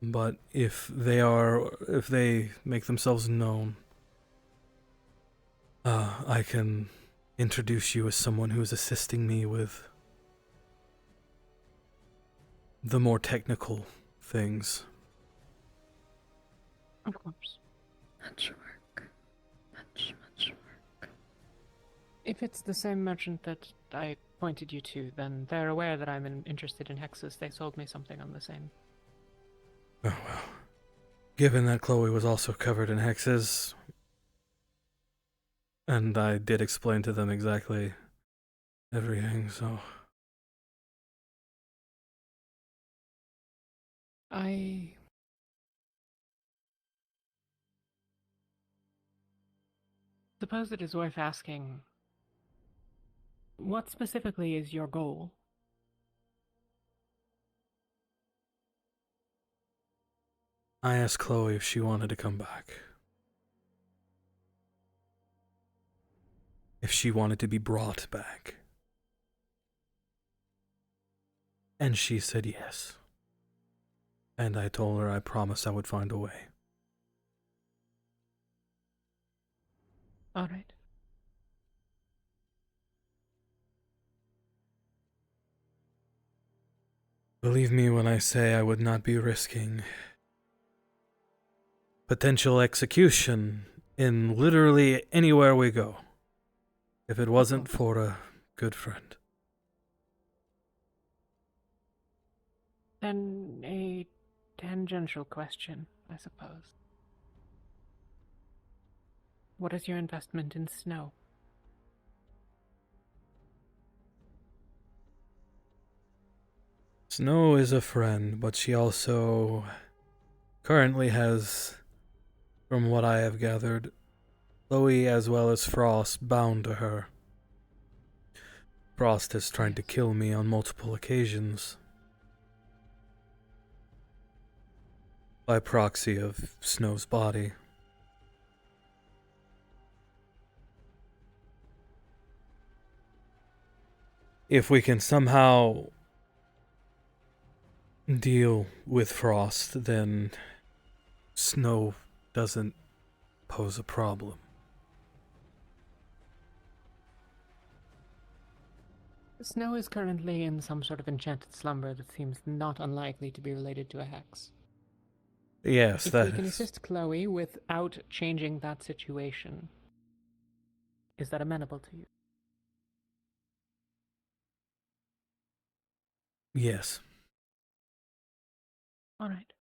S3: But if they make themselves known, I can introduce you as someone who's assisting me with the more technical things.
S7: Of course.
S4: Much work. Much work.
S7: If it's the same merchant that I pointed you to, then they're aware that I'm interested in hexes. They sold me something on the same.
S3: Oh well. Given that Chloe was also covered in hexes, and I did explain to them exactly everything, so...
S7: I suppose it is worth asking What specifically is your goal?
S3: I asked Chloe if she wanted to come back. If she wanted to be brought back. And she said yes. And I told her I promised I would find a way.
S7: All right.
S3: Believe me when I say I would not be risking potential execution in literally anywhere we go if it wasn't for a good friend.
S7: Then a tangential question, I suppose. What is your investment in Snow?
S3: Snow is a friend, but she also currently has, from what I have gathered, Chloe as well as Frost bound to her. Frost has tried to kill me on multiple occasions. By proxy of Snow's body. If we can somehow deal with Frost, then Snow doesn't pose a problem.
S7: Snow is currently in some sort of enchanted slumber that seems not unlikely to be related to a hex.
S3: Yes,
S7: if
S3: that
S7: we can
S3: is.
S7: assist Chloe without changing that situation, is that amenable to you?
S3: Yes.
S7: All right.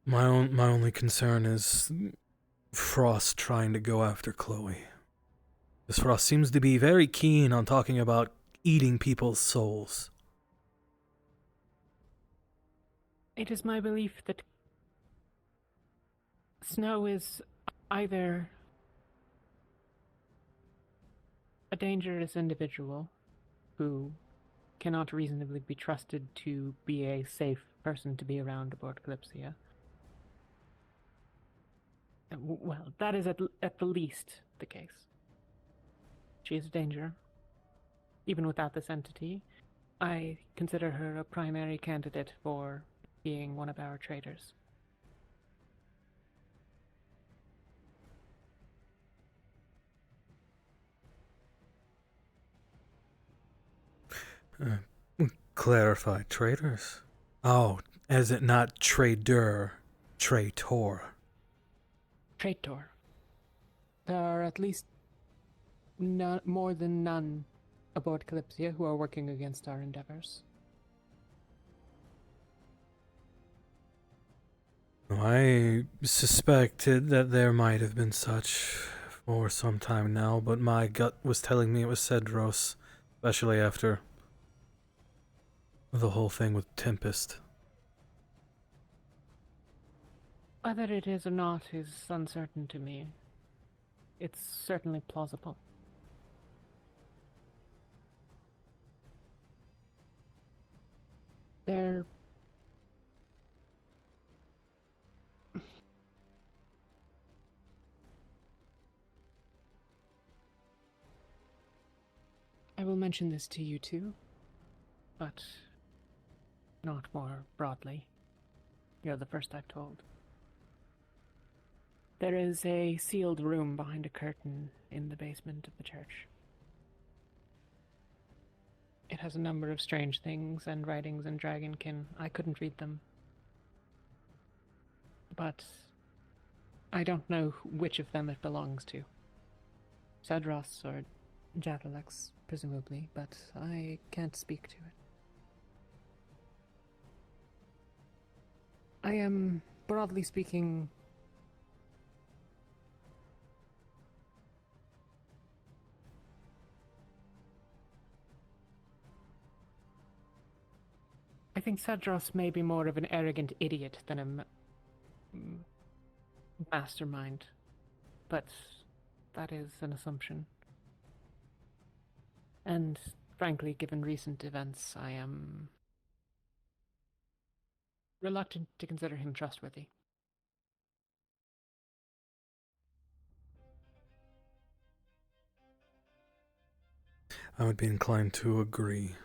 S3: My only concern is Frost trying to go after Chloe. Because Frost seems to be very keen on talking about eating people's souls.
S7: It is my belief that Snow is either a dangerous individual who cannot reasonably be trusted to be a safe person to be around aboard Kalypsia. Well, that is at the least the case. She is a danger. Even without this entity, I consider her a primary candidate for being one of our traders.
S3: Clarify, traders? Oh, is it not trader, traitor?
S7: Traitor. There are at least more than none aboard Kalypsia who are working against our endeavors.
S3: I suspected that there might have been such for some time now, but my gut was telling me it was Cedros, especially after the whole thing with Tempest.
S7: Whether it is or not is uncertain to me. It's certainly plausible. There... I will mention this to you too, but not more broadly. You're the first I've told. There is a sealed room behind a curtain in the basement of the church. It has a number of strange things and writings in Dragonkin. I couldn't read them. But I don't know which of them it belongs to. Cedros or Jadalex, presumably, but I can't speak to it. I am, broadly speaking, I think Cedros may be more of an arrogant idiot than mastermind, but that is an assumption. And frankly, given recent events, I am reluctant to consider him trustworthy.
S3: I would be inclined to agree.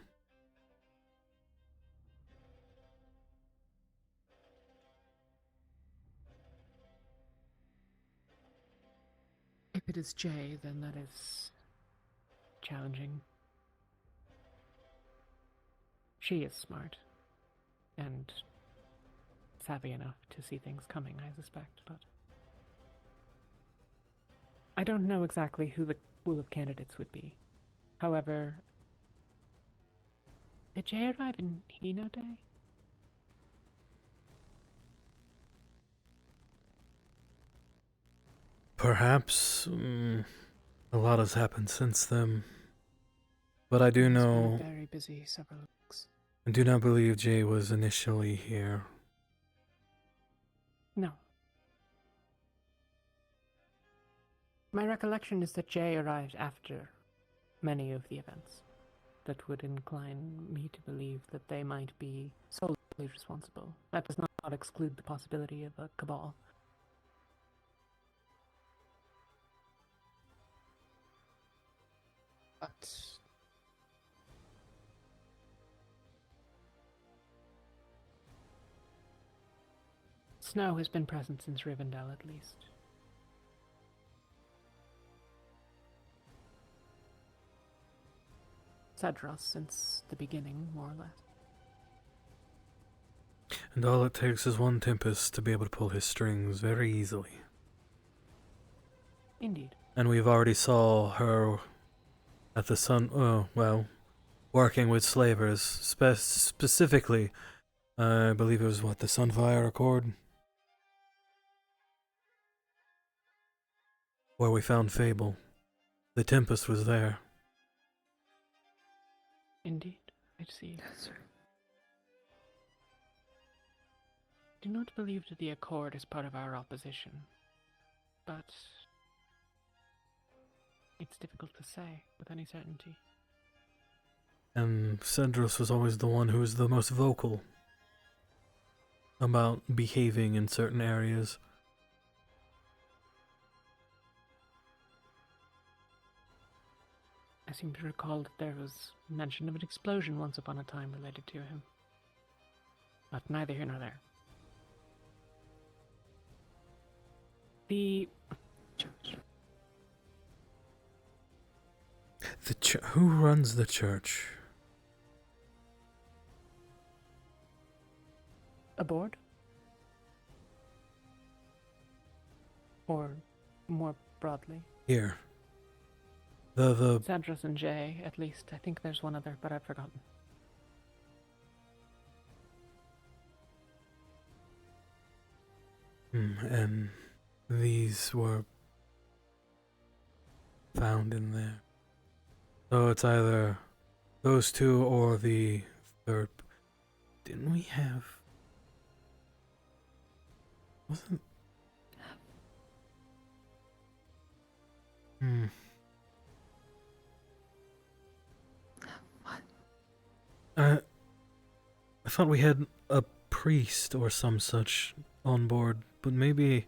S7: If it is Jay, then that is challenging. She is smart and savvy enough to see things coming, I suspect, but I don't know exactly who the pool of candidates would be. However, did Jay arrive in Hino Day?
S3: Perhaps a lot has happened since then. But I do
S7: It's
S3: know...
S7: been very busy several weeks.
S3: I do not believe Jay was initially here.
S7: No. My recollection is that Jay arrived after many of the events. That would incline me to believe that they might be solely responsible. That does not exclude the possibility of a cabal. But snow has been present since Rivendell, at least. Cedros since the beginning, more or less.
S3: And all it takes is one Tempest to be able to pull his strings very easily.
S7: Indeed.
S3: And we've already saw her at the working with slavers, specifically, I believe it was the Sunfire Accord? Where we found Fable. The Tempest was there.
S7: Indeed, I see. Do not believe that the Accord is part of our opposition, but it's difficult to say with any certainty.
S3: And Cedros was always the one who was the most vocal about behaving in certain areas.
S7: I seem to recall that there was mention of an explosion once upon a time related to him. But neither here nor there. The
S3: who runs the church?
S7: A board? Or more broadly?
S3: Here. The
S7: Cedros and Jay, at least. I think there's one other, but I've forgotten.
S3: And these were found in there. So it's either those two or the third. Didn't we have... Wasn't... I thought we had a priest or some such on board, but maybe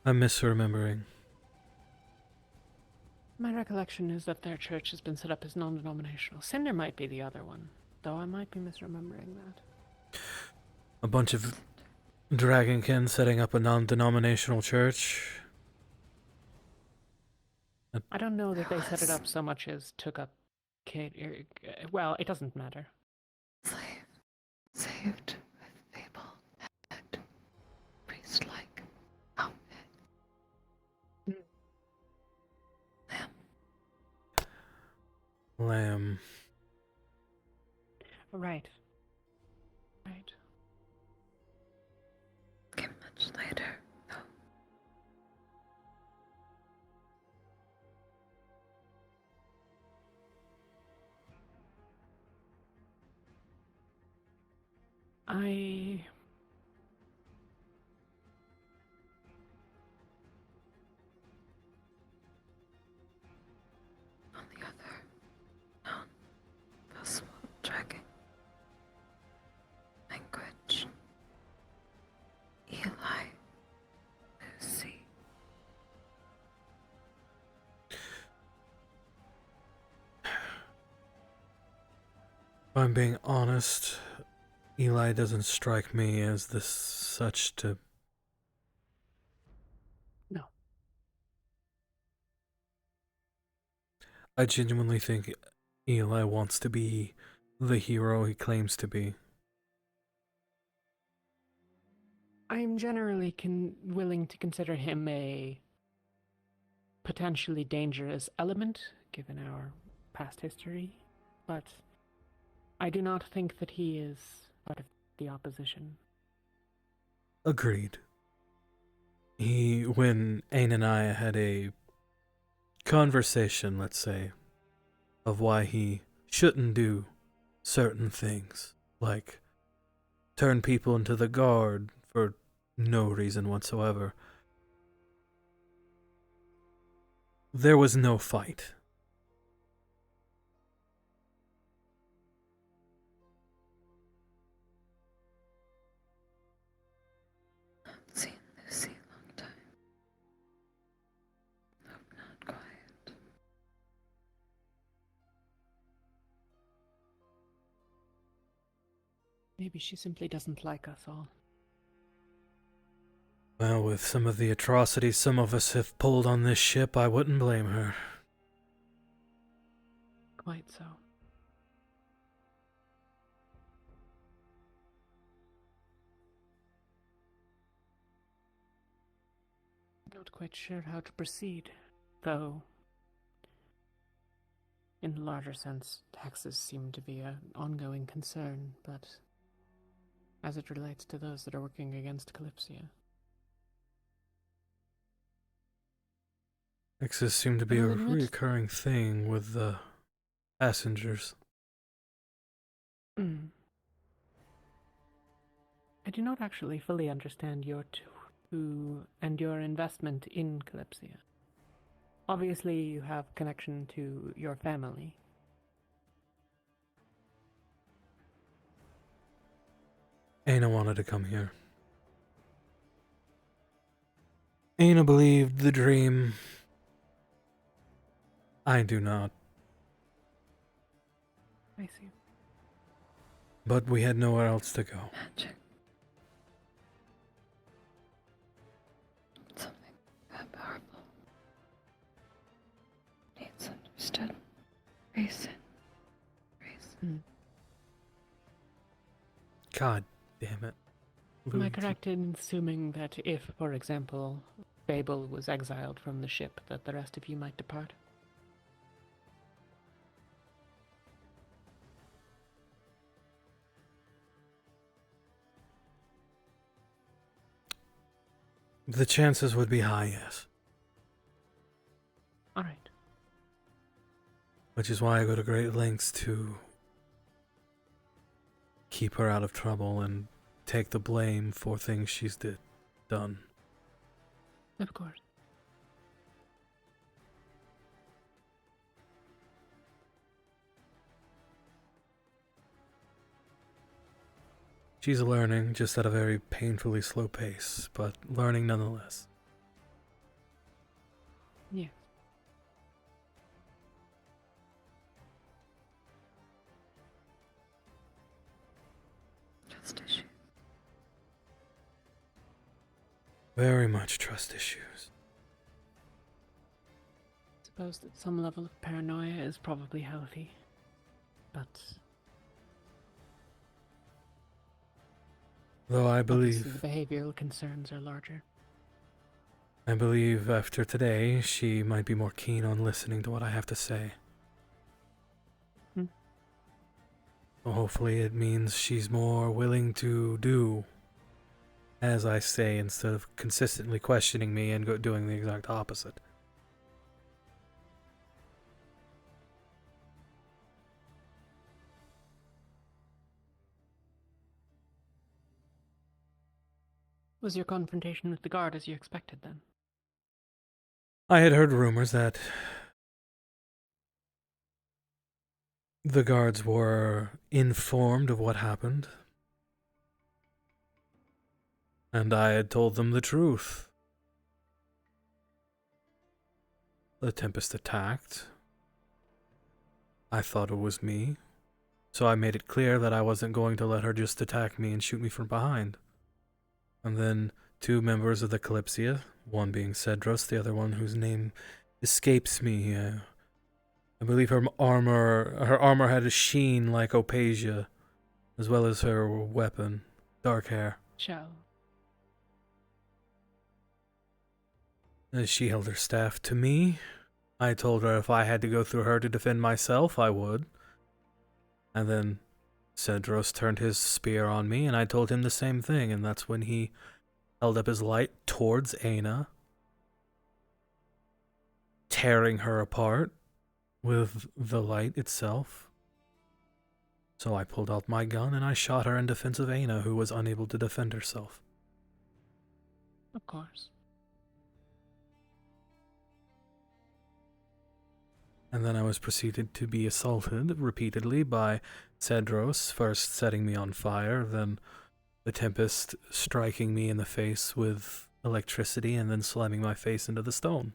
S3: I'm misremembering.
S7: My recollection is that their church has been set up as non-denominational. Cinder might be the other one, though I might be misremembering that.
S3: A bunch of Dragonkin setting up a non-denominational church.
S7: I don't know that they set it up so much as took up well, it doesn't matter.
S4: Saved with Fable head, priest-like outfit.
S3: Lamb.
S7: Right. Right.
S4: Came much later, though.
S3: I'm being honest, Eli doesn't strike me as the such to...
S7: No.
S3: I genuinely think Eli wants to be the hero he claims to be.
S7: I'm generally willing to consider him a potentially dangerous element, given our past history, but I do not think that he is part of the opposition.
S3: Agreed. When Ain and I had a conversation, let's say, of why he shouldn't do certain things, like turn people into the guard for no reason whatsoever. There was no fight.
S4: Seen Lucy a long time. Hope not quiet.
S7: Maybe she simply doesn't like us all.
S3: Well, with some of the atrocities some of us have pulled on this ship, I wouldn't blame her.
S7: Quite so. Not quite sure how to proceed, though. In the larger sense, taxes seem to be an ongoing concern, but as it relates to those that are working against Kalypsia.
S3: Taxes seem to be a
S7: I'll admit-
S3: recurring thing with the passengers.
S7: I do not actually fully understand your and your investment in Kalypsia. Obviously, you have connection to your family.
S3: Aina wanted to come here. Aina believed the dream. I do not.
S7: I see.
S3: But we had nowhere else to go.
S4: Magic. Something that powerful. Needs understood. Reason.
S3: God damn it.
S7: Am I correct in assuming that if, for example, Babel was exiled from the ship, that the rest of you might depart?
S3: The chances would be high, yes.
S7: Alright.
S3: Which is why I go to great lengths to keep her out of trouble and take the blame for things she's done.
S7: Of course.
S3: She's learning, just at a very painfully slow pace, but learning nonetheless.
S7: Yeah.
S4: Trust issue.
S3: Very much trust issues.
S7: Suppose that some level of paranoia is probably healthy, but
S3: Though I
S7: obviously
S3: believe,
S7: the behavioral concerns are larger.
S3: I believe after today, she might be more keen on listening to what I have to say. Well, hopefully it means she's more willing to do as I say instead of consistently questioning me and doing the exact opposite.
S7: Was your confrontation with the guard as you expected then?
S3: I had heard rumors that the guards were informed of what happened, and I had told them the truth. The Tempest attacked. I thought it was me. So I made it clear that I wasn't going to let her just attack me and shoot me from behind. And then 2 members of the Kalypsia, one being Cedros, the other one whose name escapes me. I believe her armor had a sheen like Opasia, as well as her weapon, dark hair.
S7: Shall.
S3: As she held her staff to me, I told her if I had to go through her to defend myself, I would. And then Cedros turned his spear on me, and I told him the same thing, and that's when he held up his light towards Aina, tearing her apart with the light itself. So I pulled out my gun and I shot her in defense of Aina, who was unable to defend herself.
S7: Of course.
S3: And then I was proceeded to be assaulted repeatedly by Cedros, first setting me on fire, then the Tempest striking me in the face with electricity, and then slamming my face into the stone.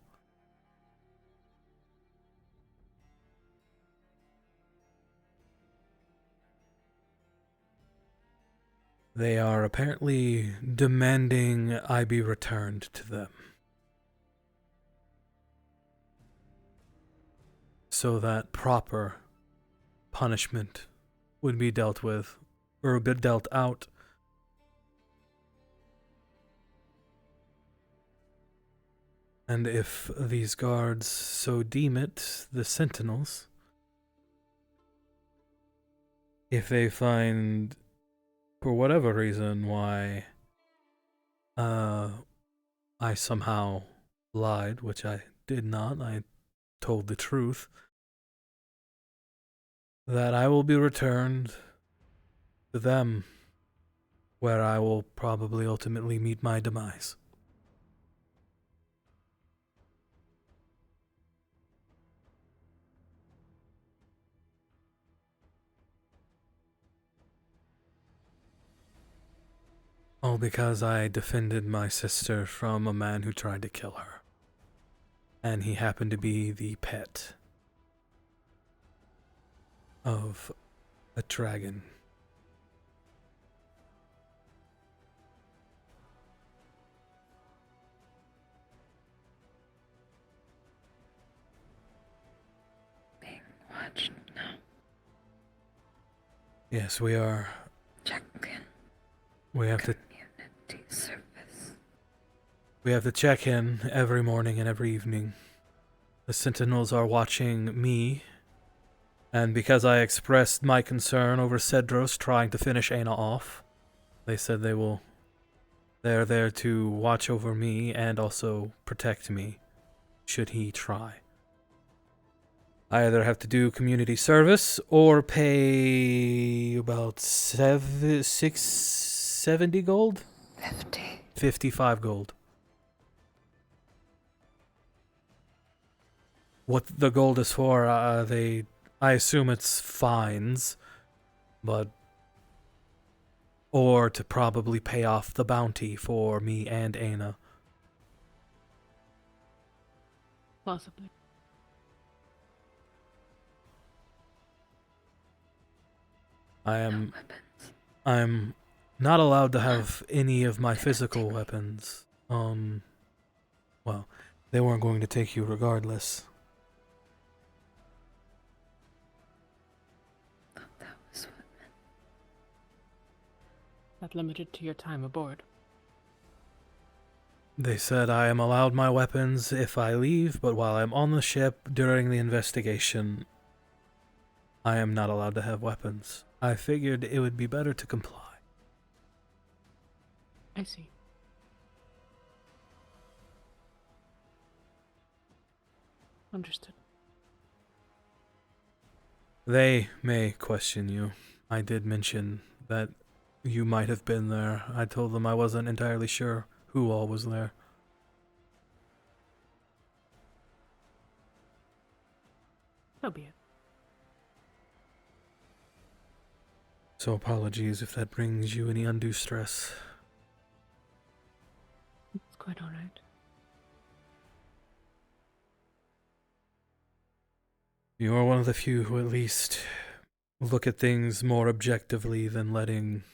S3: They are apparently demanding I be returned to them, so that proper punishment would be dealt with, or be dealt out. And if these guards so deem it, the sentinels, if they find, for whatever reason, why I somehow lied, which I did not, I told the truth, that I will be returned to them, where I will probably ultimately meet my demise. All because I defended my sister from a man who tried to kill her. And he happened to be the pet of a dragon.
S4: Being watched now.
S3: Yes, we are.
S4: Check in.
S3: We have to.
S4: Community service.
S3: We have to check in every morning and every evening. The sentinels are watching me, and because I expressed my concern over Cedros trying to finish Aina off, they said they're there to watch over me and also protect me, should he try. I either have to do community service or pay about 70 gold? 55 gold. What the gold is for, I assume it's fines, but or to probably pay off the bounty for me and Aina.
S7: Possibly.
S3: I'm not allowed to have any of my physical weapons. Well, they weren't going to take you regardless.
S4: That was what meant.
S7: Not limited to your time aboard.
S3: They said I am allowed my weapons if I leave, but while I'm on the ship during the investigation, I am not allowed to have weapons. I figured it would be better to comply.
S7: I see. Understood.
S3: They may question you. I did mention that you might have been there. I told them I wasn't entirely sure who all was there.
S7: So be it.
S3: So apologies if that brings you any undue stress.
S7: It's quite alright.
S3: You are one of the few who at least look at things more objectively than letting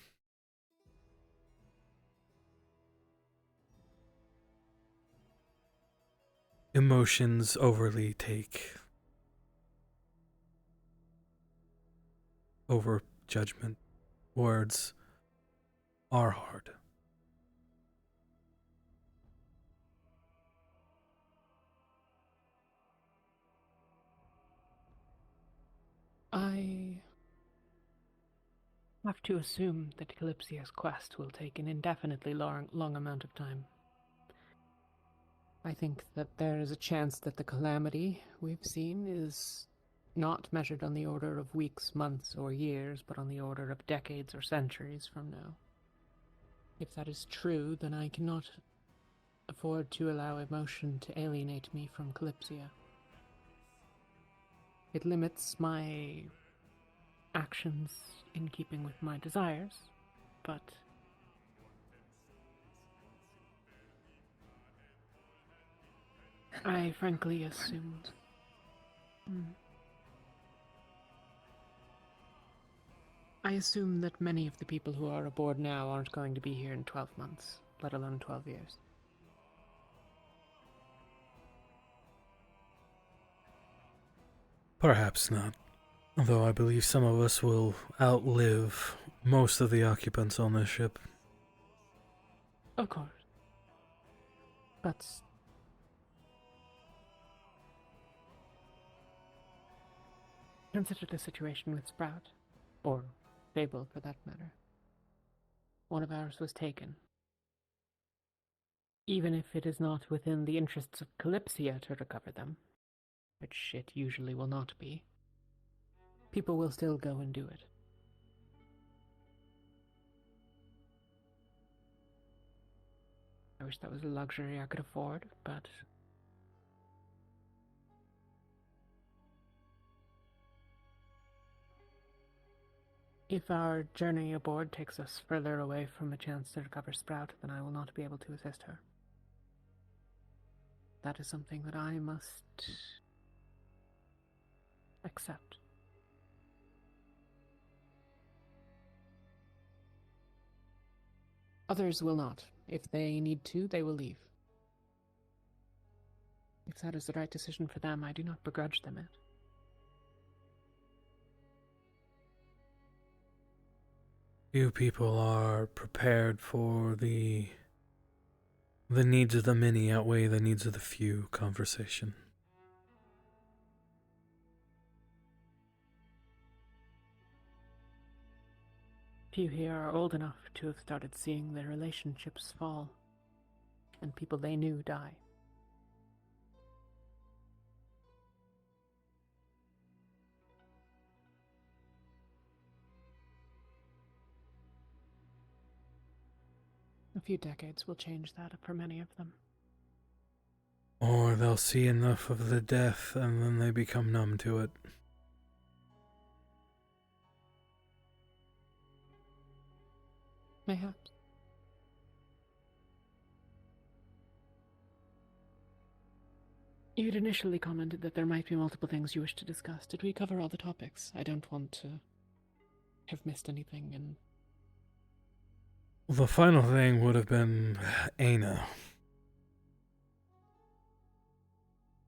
S3: emotions overly take over judgment. Words are hard.
S7: I have to assume that Kalypsia's quest will take an indefinitely long amount of time. I think that there is a chance that the calamity we've seen is not measured on the order of weeks, months, or years, but on the order of decades or centuries from now. If that is true, then I cannot afford to allow emotion to alienate me from Kalypsia. It limits my actions in keeping with my desires, but I frankly assumed. I assume that many of the people who are aboard now aren't going to be here in 12 months, let alone 12 years.
S3: Perhaps not. Although I believe some of us will outlive most of the occupants on this ship.
S7: Of course. But consider the situation with Sprout, or Fable for that matter. One of ours was taken. Even if it is not within the interests of Kalypsia to recover them, which it usually will not be, people will still go and do it. I wish that was a luxury I could afford, but if our journey aboard takes us further away from a chance to recover Sprout, then I will not be able to assist her. That is something that I must accept. Others will not. If they need to, they will leave. If that is the right decision for them, I do not begrudge them it.
S3: Few people are prepared for the needs of the many outweigh the needs of the few conversation.
S7: Few here are old enough to have started seeing their relationships fall, and people they knew die. A few decades will change that for many of them.
S3: Or they'll see enough of the death and then they become numb to it.
S7: Mayhaps. You had initially commented that there might be multiple things you wish to discuss. Did we cover all the topics? I don't want to have missed anything, and
S3: The final thing would have been Aina.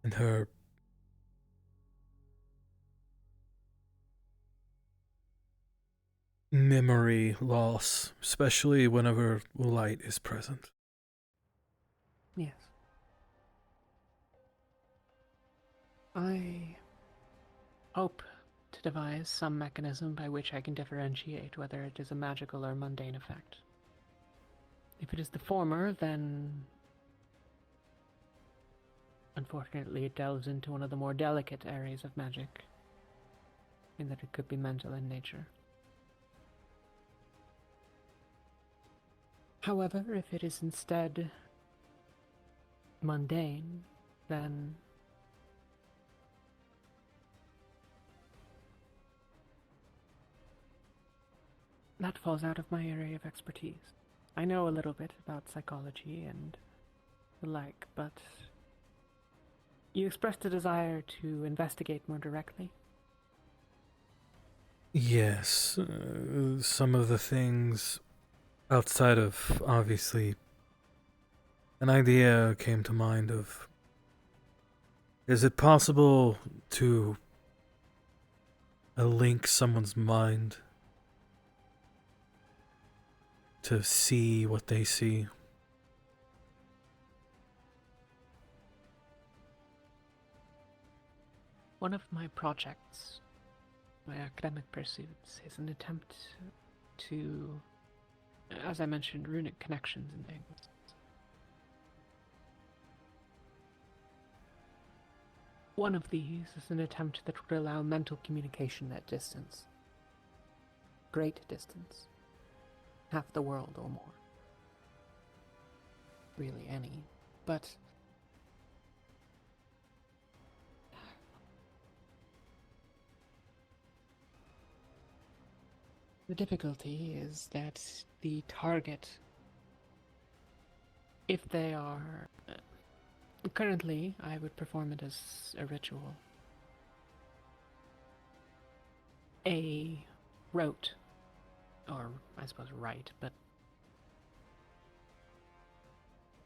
S3: And her memory loss, especially whenever light is present.
S7: yes. I hope to devise some mechanism by which I can differentiate whether it is a magical or mundane effect. If it is the former, then unfortunately it delves into one of the more delicate areas of magic, in that it could be mental in nature. However, if it is instead mundane, then that falls out of my area of expertise. I know a little bit about psychology and the like, but you expressed a desire to investigate more directly.
S3: Yes, some of the things outside of, obviously, an idea came to mind of, is it possible to link someone's mind to see what they see?
S7: One of my projects, my academic pursuits, is an attempt to, as I mentioned, runic connections and things. One of these is an attempt that would allow mental communication at distance. Great distance. Half the world or more. Really any. But the difficulty is that the target, if they are... currently, I would perform it as a ritual. A rote, or I suppose rite, but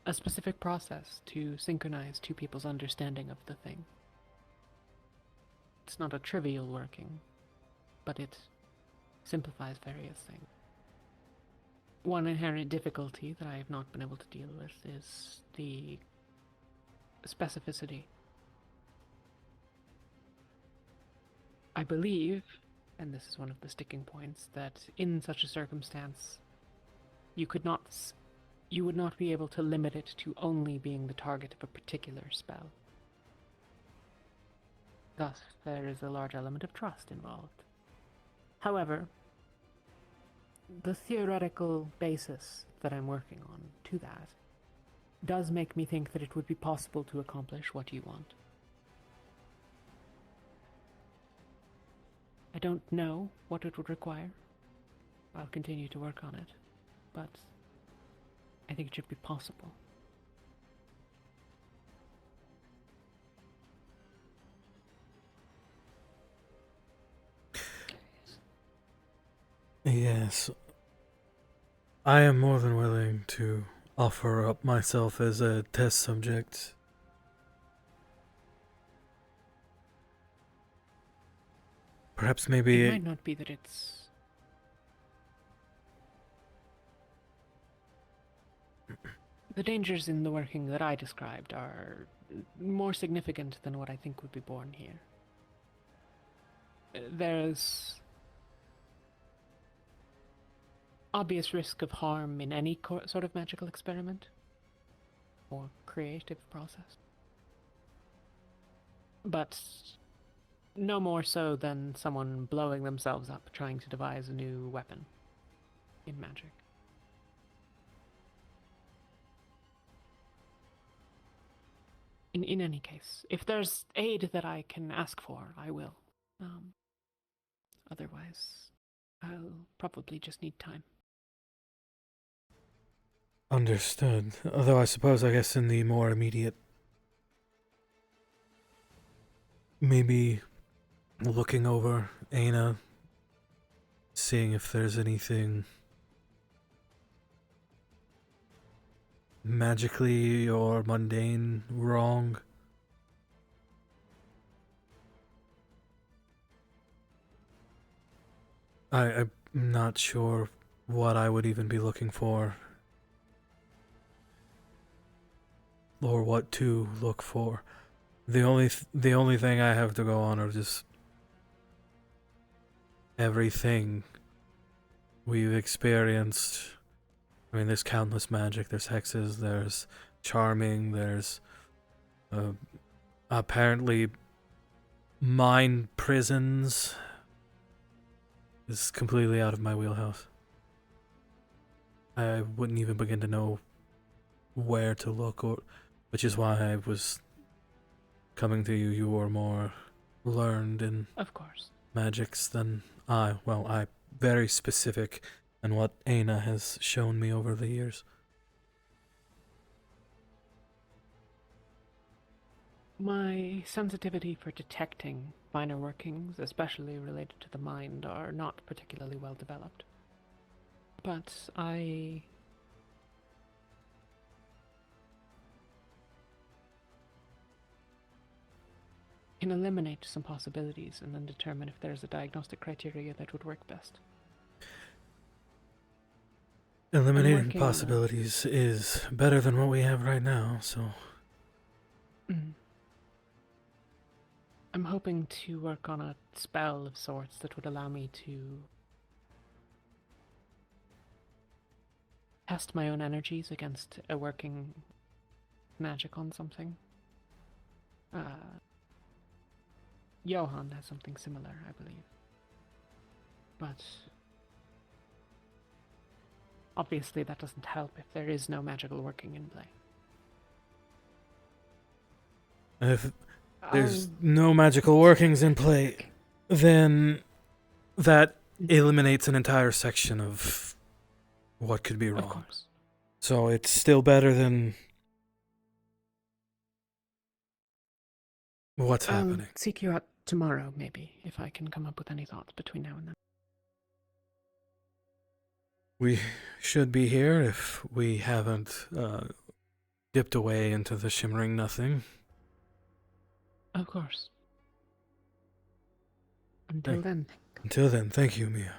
S7: a specific process to synchronize two people's understanding of the thing. It's not a trivial working, but it simplifies various things. One inherent difficulty that I have not been able to deal with is the specificity. I believe, and this is one of the sticking points, that in such a circumstance, you would not be able to limit it to only being the target of a particular spell. Thus, there is a large element of trust involved. However, the theoretical basis that I'm working on to that does make me think that it would be possible to accomplish what you want. I don't know what it would require. I'll continue to work on it, but I think it should be possible.
S3: Yes. I am more than willing to offer up myself as a test subject. Perhaps maybe...
S7: It might not be that it's... The dangers in the working that I described are more significant than what I think would be borne here. There's obvious risk of harm in any sort of magical experiment or creative process. But no more so than someone blowing themselves up trying to devise a new weapon in magic. In any case, if there's aid that I can ask for, I will. Otherwise, I'll probably just need time.
S3: Understood. Although I suppose, I guess in the more immediate... Maybe looking over Aina, seeing if there's anything magically or mundane wrong. I'm not sure what I would even be looking for. Or what to look for. The only thing I have to go on are just everything we've experienced. I mean, there's countless magic. There's hexes. There's charming. There's apparently mind prisons. Is completely out of my wheelhouse. I wouldn't even begin to know where to look, which is why I was coming to you. You are more learned in,
S7: of course,
S3: magics than I. Well, I'm very specific in what Aina has shown me over the years.
S7: My sensitivity for detecting finer workings, especially related to the mind, are not particularly well developed. But I can eliminate some possibilities and then determine if there's a diagnostic criteria that would work best.
S3: Eliminating possibilities is better than what we have right now, so...
S7: I'm hoping to work on a spell of sorts that would allow me to test my own energies against a working magic on something. Johan has something similar, I believe. But obviously that doesn't help if there is no magical working in play.
S3: If there's no magical workings in play, then that eliminates an entire section of what could be wrong.
S7: Of course.
S3: So it's still better than what's happening.
S7: Seek you out tomorrow, maybe, if I can come up with any thoughts between now and then.
S3: We should be here if we haven't dipped away into the shimmering nothing.
S7: Of course. Until then.
S3: Until then, thank you, Mia.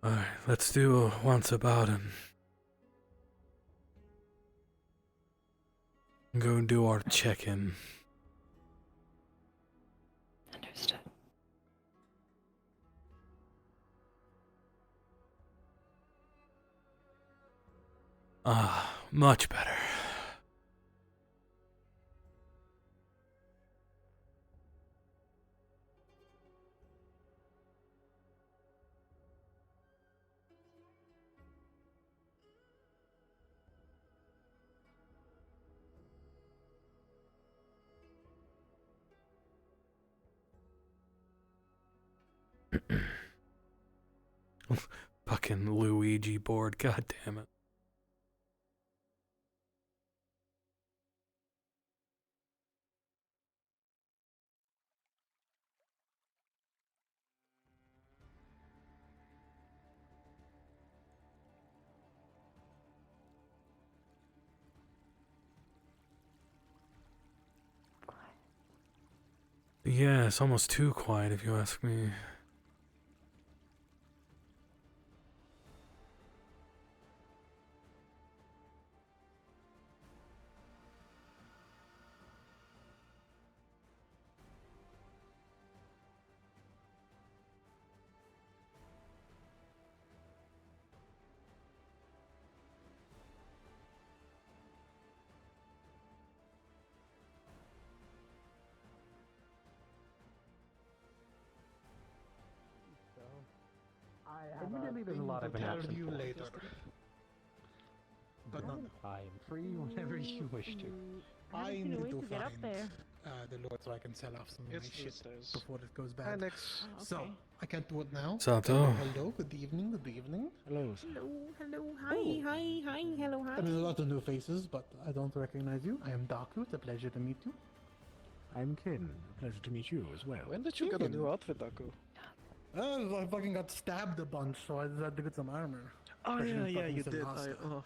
S3: Alright, let's do a once about and go do our check-in.
S4: Understood.
S3: Much better. Fucking Luigi board, god damn it. Yeah, it's almost too quiet if you ask me.
S6: Admittedly, there's a lot I've been absent
S20: you
S6: for.
S20: later. But no,
S6: I am free whenever you wish to.
S20: I need to find the Lord so I can sell off some of my shit before it goes bad.
S9: Alex.
S20: So, I can't do it now.
S3: Sato.
S20: Hello, good evening, good evening.
S9: Hello.
S20: Hi. There's a lot of new faces, but I don't recognize you. I am Daku, it's a pleasure to meet you.
S6: I'm Kin. Pleasure to meet you as well.
S17: When did you get a new outfit, Daku?
S20: I fucking got stabbed a bunch, so I just had to get some armor.
S17: Oh
S20: Especially
S17: yeah, you
S20: fucking
S17: did.
S20: Sinasa.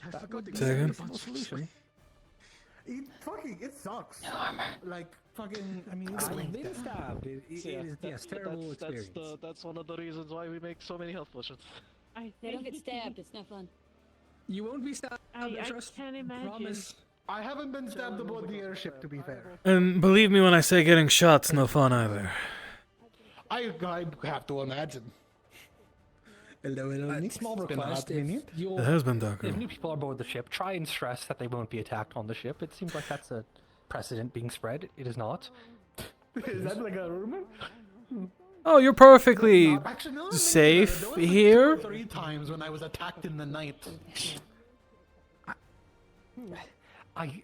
S17: I forgot to
S3: Second.
S17: get the solution.
S20: It sucks.
S4: No armor.
S20: Like, fucking, I mean,
S6: I've been stabbed. It is, yes, terrible experience.
S17: That's one of the reasons why we make so many health potions.
S2: They don't get stabbed, it's not fun.
S6: You won't be stabbed,
S2: I
S6: trust,
S2: can't imagine.
S6: promise.
S20: I haven't been stabbed aboard the airship, to be fair.
S3: And believe me when I say getting shot's no fun either.
S20: I have to imagine. Hello,
S6: Small
S20: it's been
S6: request,
S20: hot minute.
S3: It has been Daku.
S6: If new people are aboard the ship, try and stress that they won't be attacked on the ship. It seems like that's a precedent being spread. It is not.
S20: Is that like a rumor?
S3: Oh, you're perfectly
S20: Actually, no,
S3: safe
S20: there was like
S3: here.
S20: 2 or 3 times when I was attacked in the night.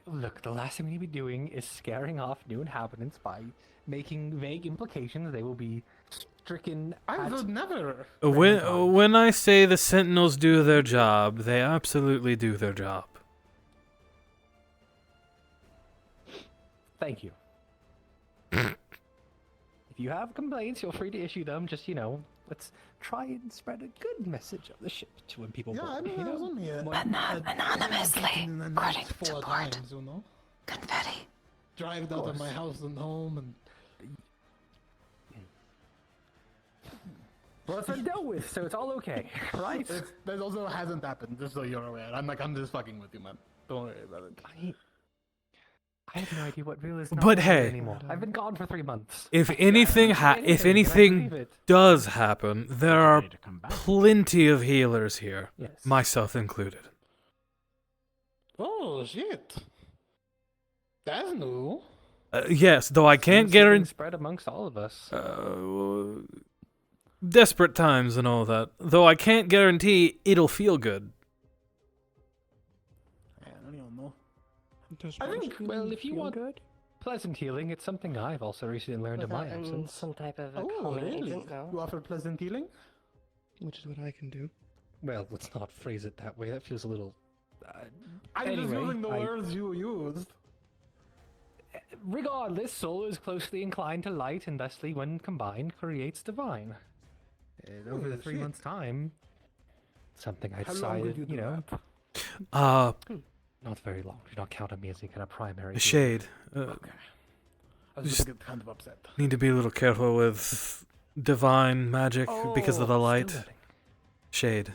S6: Look, the last thing we need to be doing is scaring off new inhabitants by
S15: making vague implications. They will be stricken.
S17: I would never.
S3: When I say the Sentinels do their job, they absolutely do their job.
S15: Thank you. If you have complaints, feel free to issue them. Just, let's try and spread a good message of the ship to when people board,
S17: I was only
S4: But not anonymously, according to board.
S17: times,
S4: Confetti.
S17: Dragged out of my house and home and.
S15: Well, it's been dealt with, so it's all okay, right?
S17: That also hasn't happened, just so you're aware. I'm just fucking with you, man. Don't worry about it.
S15: I have no idea what real is.
S3: But hey,
S15: anymore. I've been gone for 3 months.
S3: If anything does happen, there are plenty of healers here, myself included.
S17: Oh shit! That's new.
S3: Yes, though I can't guarantee.
S15: Spread amongst all of us.
S3: Desperate times and all that. Though I can't guarantee it'll feel good.
S17: I don't even know.
S15: I think, well, if you want pleasant healing, it's something I've also recently learned in my absence.
S2: Some type of
S17: really?
S2: agent, no?
S17: You offer pleasant healing?
S20: Which is what I can do.
S15: Well, let's not phrase it that way. That feels a little.
S17: I'm just using the words you used.
S15: Regardless, soul is closely inclined to light, and thusly, when combined, creates divine. And over the 3 months' time, something I
S17: How long would
S15: decided,
S17: you do
S15: not very long. Do not count on me as any kind of primary.
S3: Shade.
S17: Okay. I was
S3: Just
S17: just kind of upset.
S3: need to be a little careful with divine magic because of the light. Shade.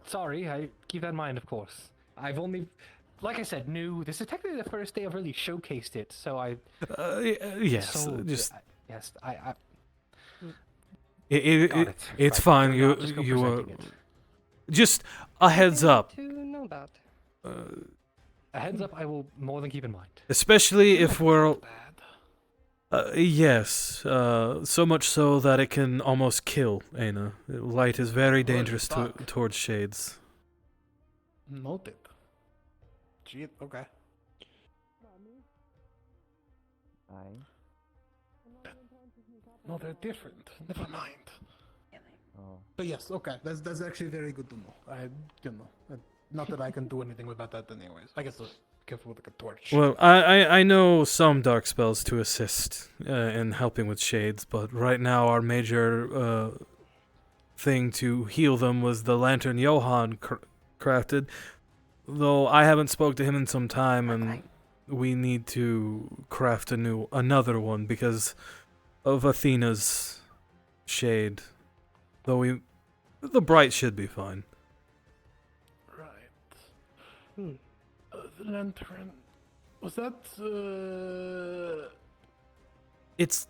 S15: Sorry. I keep that in mind, of course. I've only, like I said, new. This is technically the first day I've really showcased it, so I.
S3: Yes, just.
S15: Yes, I.
S3: It's fine. You were. Just a heads up.
S2: To know about.
S15: A heads up, I will more than keep in mind.
S3: Especially if we're. Yes. So much so that it can almost kill Aina. Light is very dangerous towards shades.
S17: Noted. Shit, okay. No, they're different. Never mind. But yes, okay. That's actually very good to know. Not that I can do anything about that anyways. I guess careful with like a torch.
S3: Well, I know some dark spells to assist in helping with shades, but right now our major thing to heal them was the lantern Johann crafted. Though I haven't spoke to him in some time, and we need to craft another one because of Athena's shade. Though the bright should be fine.
S17: Right. The lantern. Was that?
S3: It's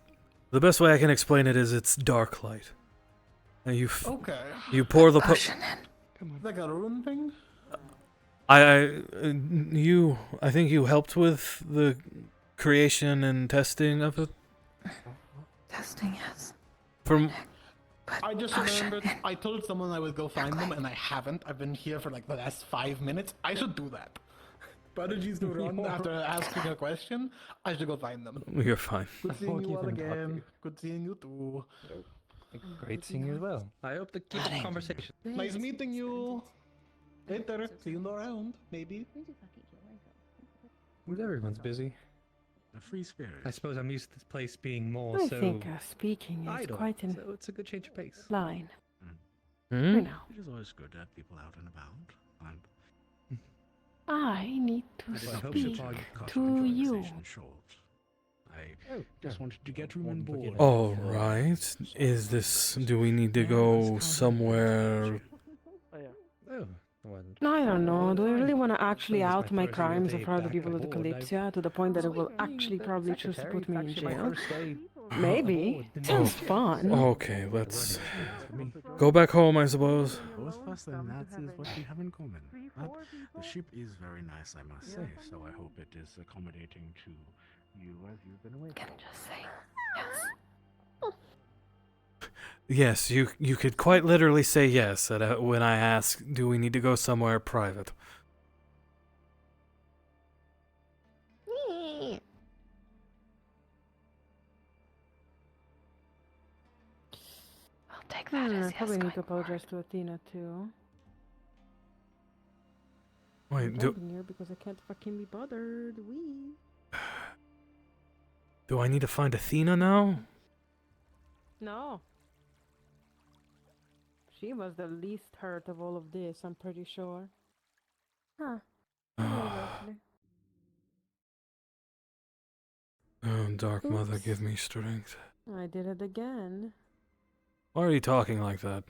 S3: the best way I can explain it is it's dark light. And
S17: okay.
S3: You pour the
S17: like a rune thing.
S3: I think you helped with the creation and testing of it.
S4: Testing, yes.
S3: From.
S17: I just remembered I told someone I would go find them, and I haven't. I've been here for like the last 5 minutes. I should do that. Apologies to Ron after asking a question. I should go find them.
S3: You're fine.
S17: Good seeing you all again. Good seeing you too.
S15: Great seeing you as well. I hope to keep the conversation.
S17: Nice meeting you. Later. See you around, maybe.
S15: Everyone's busy.
S16: A free spirit.
S15: I suppose I'm used to this place being more
S7: I
S15: so.
S7: think speaking is
S15: idle,
S7: quite an
S15: so it's a good change of pace.
S7: line.
S3: Hmm?
S7: You know,
S16: It is always good to have people out and about.
S7: I need to
S16: I hope
S7: speak
S16: so far
S7: to you.
S16: short. I just wanted to get room and board.
S3: All right. Is this? Do we need to go somewhere?
S7: I don't know. Do I really want to actually out my crimes in front of the people of the Kalypsia to the point that it will actually probably choose to put me in jail? Maybe. Sounds fun.
S3: Okay, let's go back home, I suppose.
S16: Both of us, then that is what we have in common. But the ship is very nice, I must say, so I hope it is accommodating to you as you've been away.
S4: Can just say yes.
S3: Yes, you could quite literally say yes when I ask, do we need to go somewhere private?
S18: I probably need to apologize to Athena too.
S3: Wait,
S18: I'm jumping here because I can't fucking be bothered.
S3: do I need to find Athena now?
S18: No. She was the least hurt of all of this, I'm pretty sure. Huh. Who knows, actually?
S3: Oh, Dark Mother,
S18: Oops.
S3: give me strength.
S18: I did it again.
S3: Why are you talking like that?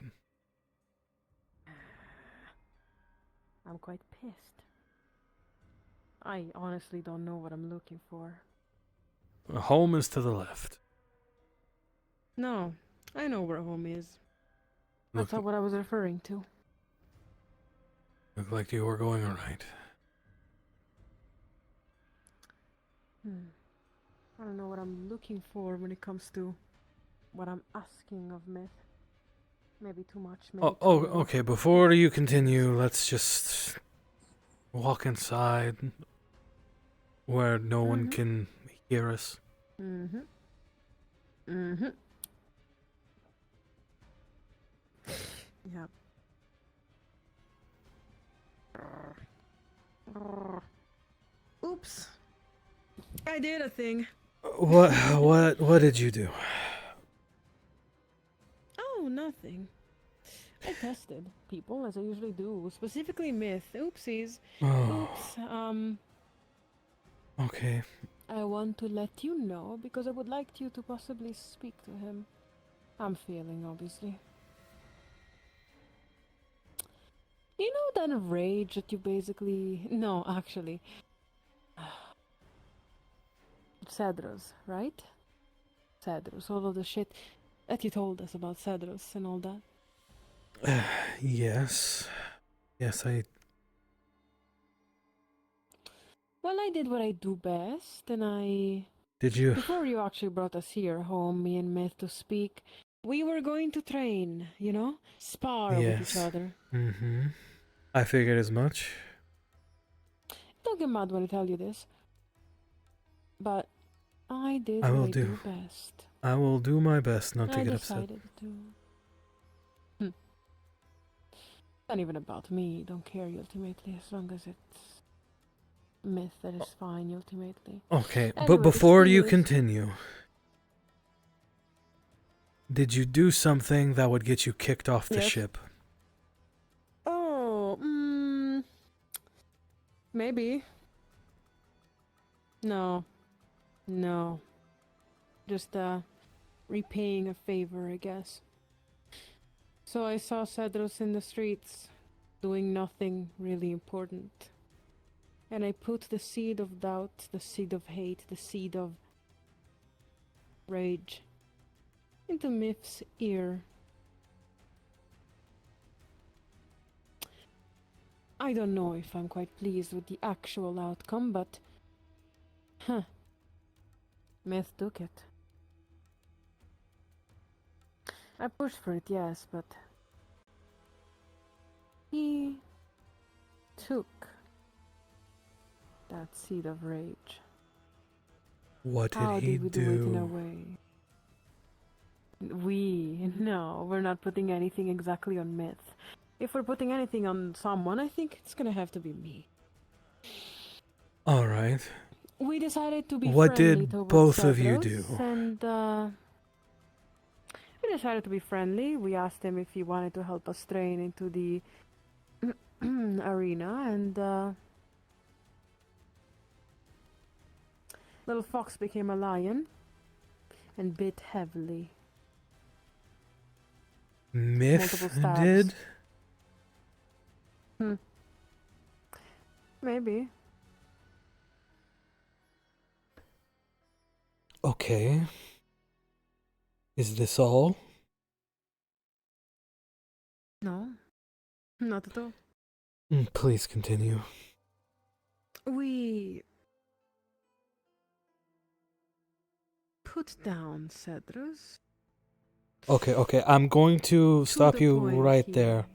S18: I'm quite pissed. I honestly don't know what I'm looking for.
S3: Home is to the left.
S18: No, I know where home is.
S3: Look,
S18: That's not what I was referring to.
S3: look like you were going alright.
S18: I don't know what I'm looking for when it comes to what I'm asking of Myth. Maybe too much, maybe too little.
S3: Okay, before you continue, let's just walk inside where no one can hear us.
S18: Mm-hmm. Yep. Oops. I did a thing.
S3: What did you do?
S18: Oh, nothing. I tested people as I usually do, specifically Myth. Oopsies.
S3: Oh.
S18: Oops.
S3: Okay.
S18: I want to let you know because I would like you to possibly speak to him. I'm failing, obviously. You know that rage that you basically... No, actually. Cedros, right? Cedros, all of the shit that you told us about Cedros and all that.
S3: Yes. Yes, I...
S18: Well, I did what I do best, and I...
S3: Did you...
S18: Before you actually brought us here, home, me and Myth, to speak, we were going to train, you know? Spar with each other.
S3: Mm-hmm. I figured as much.
S18: Don't get mad when I tell you this. But I did
S3: I
S18: what
S3: will
S18: I
S3: do.
S18: do best.
S3: I will do my best not to get upset.
S18: I decided to... Not even about me, don't care ultimately, as long as it's Myth that is fine ultimately.
S3: Okay, but
S18: Anyways,
S3: before you
S18: anyways.
S3: continue, did you do something that would get you kicked off the
S18: Yes.
S3: ship?
S18: Oh, maybe. No. Just, repaying a favor, I guess. So I saw Cedros in the streets, doing nothing really important. And I put the seed of doubt, the seed of hate, the seed of rage into Myth's ear. I don't know if I'm quite pleased with the actual outcome, but... Myth took it. I pushed for it, yes, but... He... took... that seed of rage.
S3: What did
S18: How
S3: he
S18: did we do it in a
S3: do?
S18: way? No, we're not putting anything exactly on Myth. If we're putting anything on someone, I think it's gonna have to be me.
S3: Alright.
S18: We decided to be
S3: What
S18: friendly
S3: did
S18: towards
S3: both of you
S18: Cedros,
S3: do?
S18: and we decided to be friendly. We asked him if he wanted to help us train into the arena, and little fox became a lion and bit heavily.
S3: Myth
S18: Multiple stabs.
S3: did?
S18: Maybe.
S3: Okay. Is this all?
S18: No, not at all.
S3: Please continue.
S18: We put down Cedros.
S3: Okay, I'm going to stop
S18: the
S3: you
S18: point
S3: right
S18: here.
S3: there.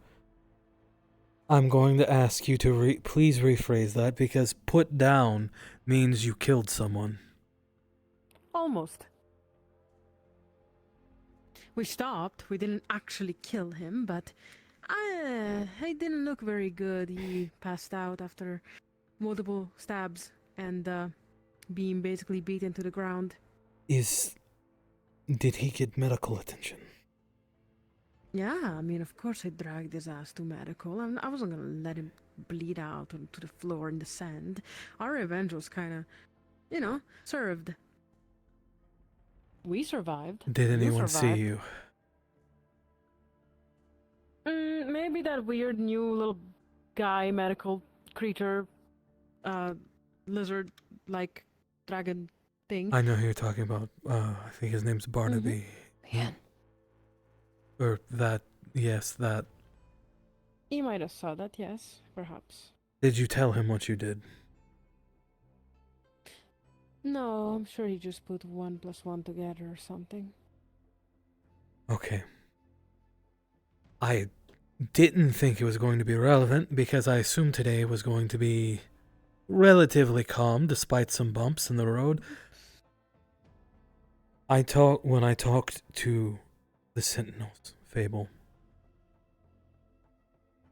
S3: I'm going to ask you to please rephrase that, because put down means you killed someone.
S18: Almost. We stopped. We didn't actually kill him, but he didn't look very good. He passed out after multiple stabs and being basically beaten to the ground.
S3: Did he get medical attention?
S18: Yeah, I mean, of course I dragged his ass to medical. I wasn't gonna let him bleed out onto the floor in the sand. Our revenge was kind of, served.
S7: We survived.
S3: Did
S7: You
S3: anyone see
S7: survived.
S3: you?
S7: Maybe that weird new little guy, medical creature, lizard-like dragon thing.
S3: I know who you're talking about. I think his name's Barnaby.
S4: Yeah.
S3: Or that, yes, that.
S18: You might have saw that, yes, perhaps.
S3: Did you tell him what you did?
S18: No, I'm sure he just put 1 + 1 together or something.
S3: Okay. I didn't think it was going to be relevant because I assumed today was going to be relatively calm despite some bumps in the road. When I talked to the Sentinels, Fable,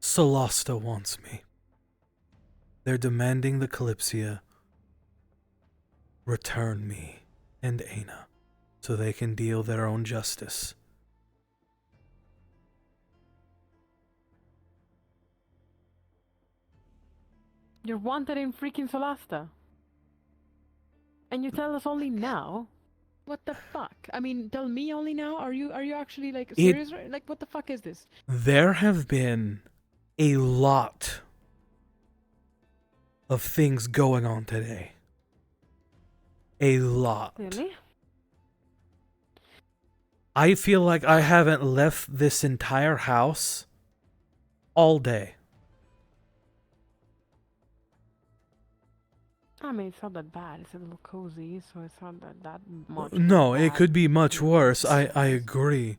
S3: Solasta wants me. They're demanding the Kalypsia return me and Aina so they can deal their own justice.
S18: You're wanted in freaking Solasta. And you tell us only now? What the fuck? I mean, tell me only now? Are you actually like serious? Like, what the fuck is this?
S3: There have been a lot of things going on today. A lot.
S18: Really?
S3: I feel like I haven't left this entire house all day.
S18: I mean, it's not that bad. It's a little cozy, so it's not that much.
S3: No, it
S18: bad.
S3: could be much worse. I agree.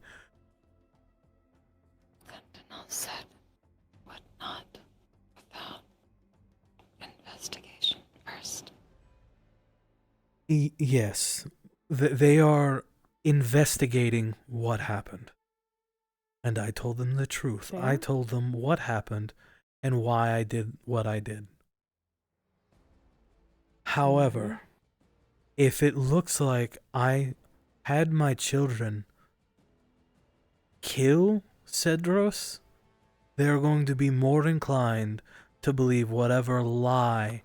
S4: Sentinel said, would not without investigation first.
S3: Yes, they are investigating what happened. And I told them the truth. I told them what happened and why I did what I did. However, if it looks like I had my children kill Cedros, they're going to be more inclined to believe whatever lie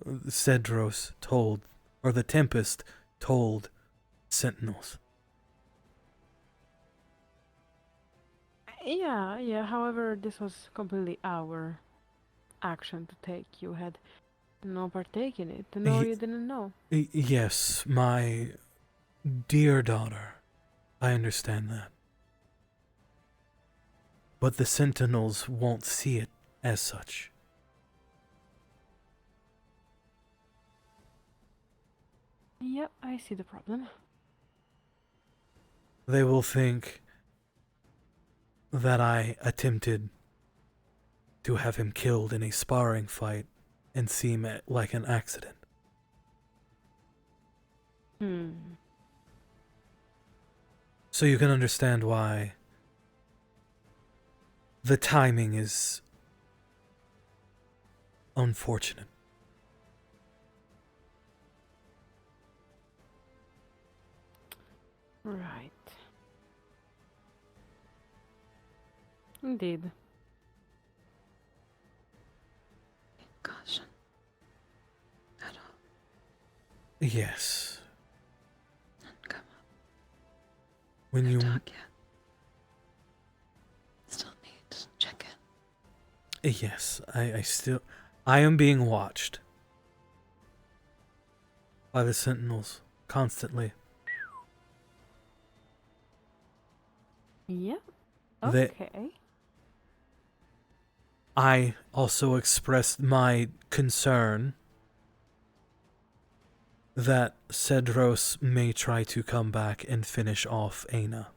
S3: Cedros told, or the Tempest told Sentinels.
S18: Yeah. However, this was completely our action to take. You had no partake in it. No, you didn't know.
S3: Yes, my dear daughter. I understand that. But the Sentinels won't see it as such.
S18: Yep, I see the problem.
S3: They will think that I attempted to have him killed in a sparring fight and seem like an accident. So you can understand why the timing is unfortunate.
S18: Right. Indeed.
S4: Caution. At all.
S3: Yes.
S4: Come up.
S3: When you
S4: talk yet. Still need to check in.
S3: Yes, I am being watched by the Sentinels constantly.
S18: Yep.
S3: They-
S18: Okay.
S3: I also expressed my concern that Cedros may try to come back and finish off Aina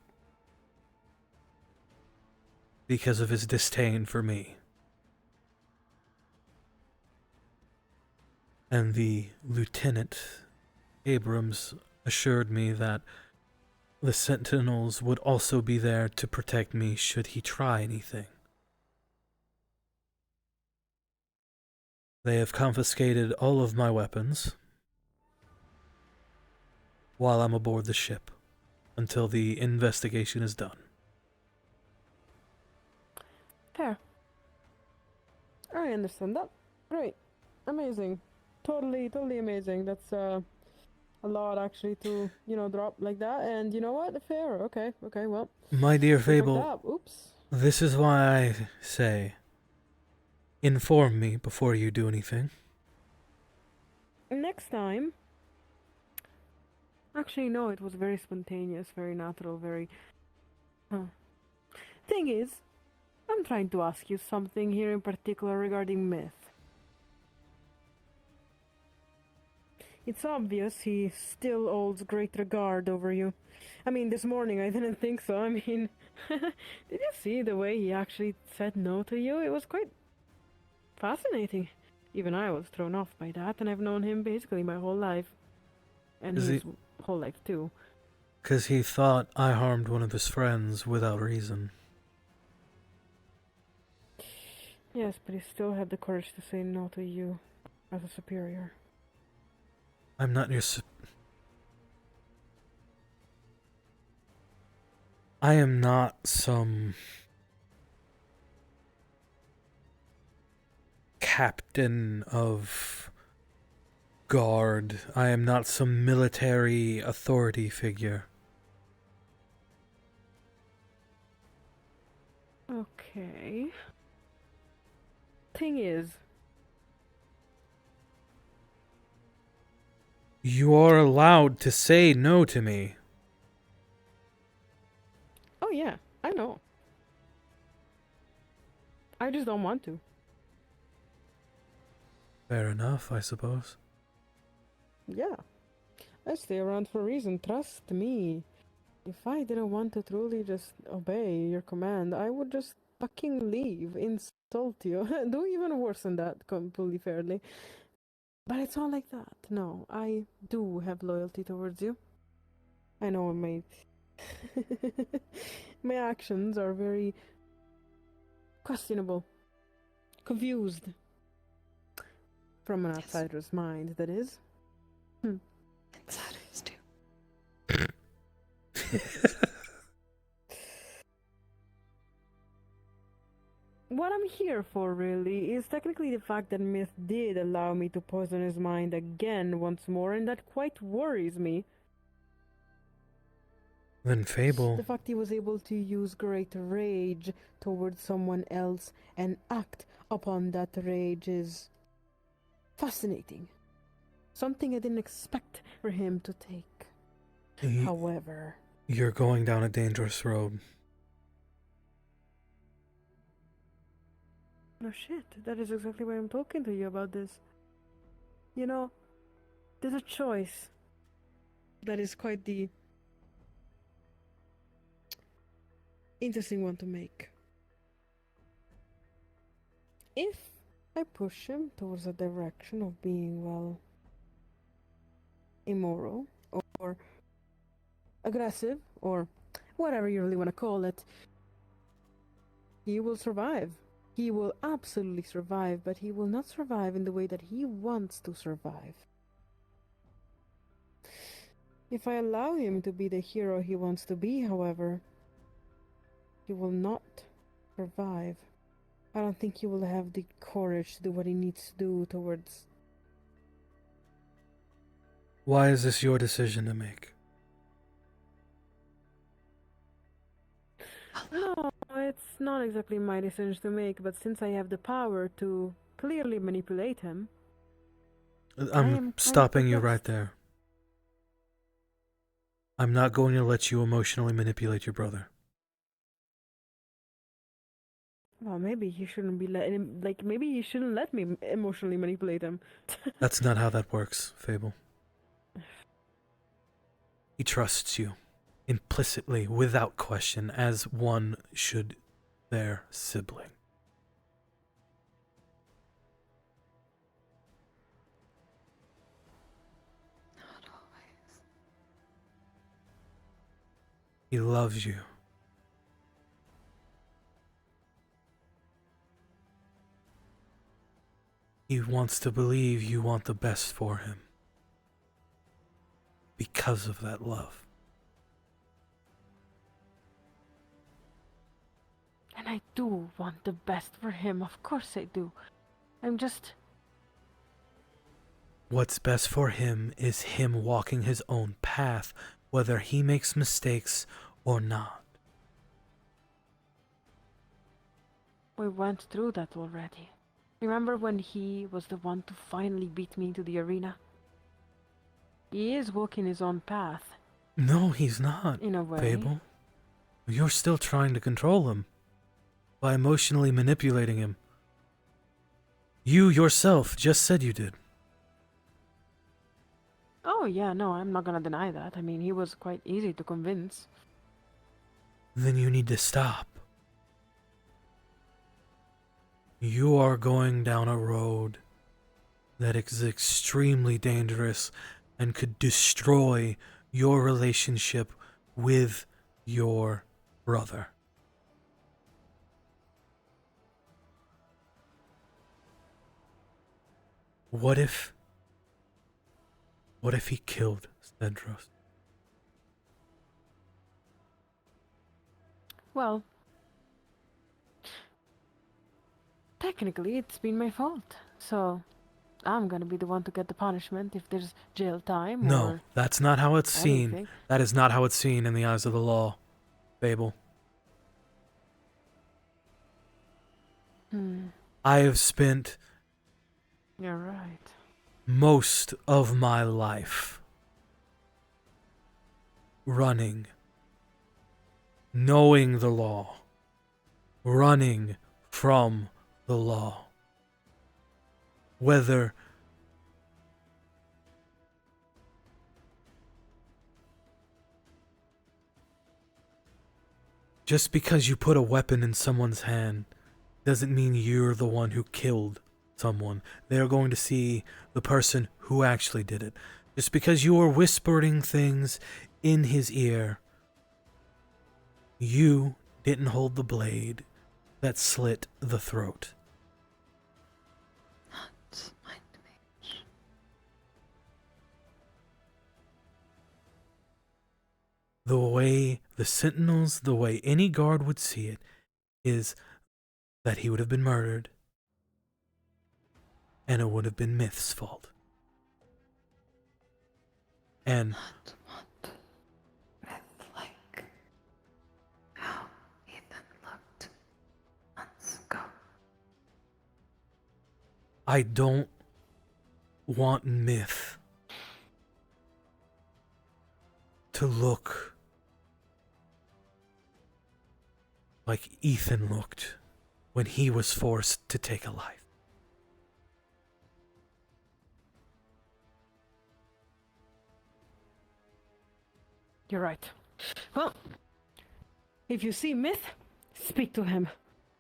S3: because of his disdain for me. And the Lieutenant Abrams assured me that The Sentinels would also be there to protect me should he try anything. They have confiscated all of my weapons while I'm aboard the ship until the investigation is done.
S18: Fair. I understand that. Great. Amazing. Totally amazing. That's a lot actually to, drop like that. And you know what? Fair. Okay, well.
S3: My dear
S18: just like
S3: Fable,
S18: that. Oops.
S3: this is why I say, inform me before you do anything.
S18: Next time. Actually, no, it was very spontaneous, very natural, very... Thing is, I'm trying to ask you something here in particular regarding Myth. It's obvious he still holds great regard over you. I mean, this morning I didn't think so. I mean, did you see the way he actually said no to you? It was quite fascinating. Even I was thrown off by that, and I've known him basically my whole life. And his whole life too.
S3: 'Cause he thought I harmed one of his friends without reason.
S18: Yes, but he still had the courage to say no to you as a superior.
S3: I'm not your I am not some captain of guard. I am not some military authority figure.
S18: Okay. Thing is,
S3: You are allowed to say no to me.
S18: oh yeah, I know. I just don't want to.
S3: Fair enough, I suppose.
S18: Yeah. I stay around for a reason, trust me. If I didn't want to truly just obey your command, I would just fucking leave, insult you, do even worse than that, completely fairly. But it's not like that. No, I do have loyalty towards you. I know my my actions are very questionable, confused. From an outsider's mind, that is.
S4: Insiders too.
S18: What I'm here for, really, is technically the fact that Myth did allow me to poison his mind again once more, and that quite worries me.
S3: Then Fable.
S18: The fact he was able to use great rage towards someone else and act upon that rage is fascinating. Something I didn't expect for him to take. However...
S3: You're going down a dangerous road.
S18: No shit, that is exactly why I'm talking to you about this. You know, there's a choice that is quite the interesting one to make. If I push him towards a direction of being, well, immoral, or aggressive, or whatever you really want to call it, he will survive. He will absolutely survive, but he will not survive in the way that he wants to survive. If I allow him to be the hero he wants to be, however, he will not survive. I don't think he will have the courage to do what he needs to do towards...
S3: Why is this your decision to make?
S18: No, it's not exactly my decision to make, but since I have the power to clearly manipulate him...
S3: I'm stopping you right there. I'm not going to let you emotionally manipulate your brother.
S18: Well, maybe he shouldn't be letting him... Like, maybe he shouldn't let me emotionally manipulate him.
S3: That's not how that works, Fable. He trusts you, implicitly, without question, as one should their sibling.
S4: Not always.
S3: He loves you. He wants to believe you want the best for him. Because of that love.
S18: And I do want the best for him, of course I do. I'm just...
S3: What's best for him is him walking his own path, whether he makes mistakes or not.
S18: We went through that already. Remember when he was the one to finally beat me into the arena? He is walking his own path.
S3: No, he's not,
S18: In a way.
S3: Fable. You're still trying to control him by emotionally manipulating him. You yourself just said you did.
S18: Oh yeah, no, I'm not gonna deny that. I mean, he was quite easy to convince.
S3: Then you need to stop. You are going down a road that is extremely dangerous and could destroy your relationship with your brother. What if he killed Cedros?
S18: Well, technically it's been my fault, so I'm gonna be the one to get the punishment if there's jail time
S3: No,
S18: or
S3: that's not how it's seen.
S18: anything.
S3: That is not how it's seen in the eyes of the law, Fable. I have spent
S18: You're right.
S3: most of my life running, knowing the law, running from the law. Whether just because you put a weapon in someone's hand doesn't mean you're the one who killed someone. They're going to see the person who actually did it. Just because you are whispering things in his ear, you didn't hold the blade that slit the throat.
S4: Not my image.
S3: The way the Sentinels, the way any guard would see it, is that he would have been murdered, and it would have been Myth's fault. And
S4: Not what Myth like how Ethan looked months ago.
S3: I don't want Myth to look like Ethan looked when he was forced to take a life.
S18: You're right. Well, if you see Myth, speak to him.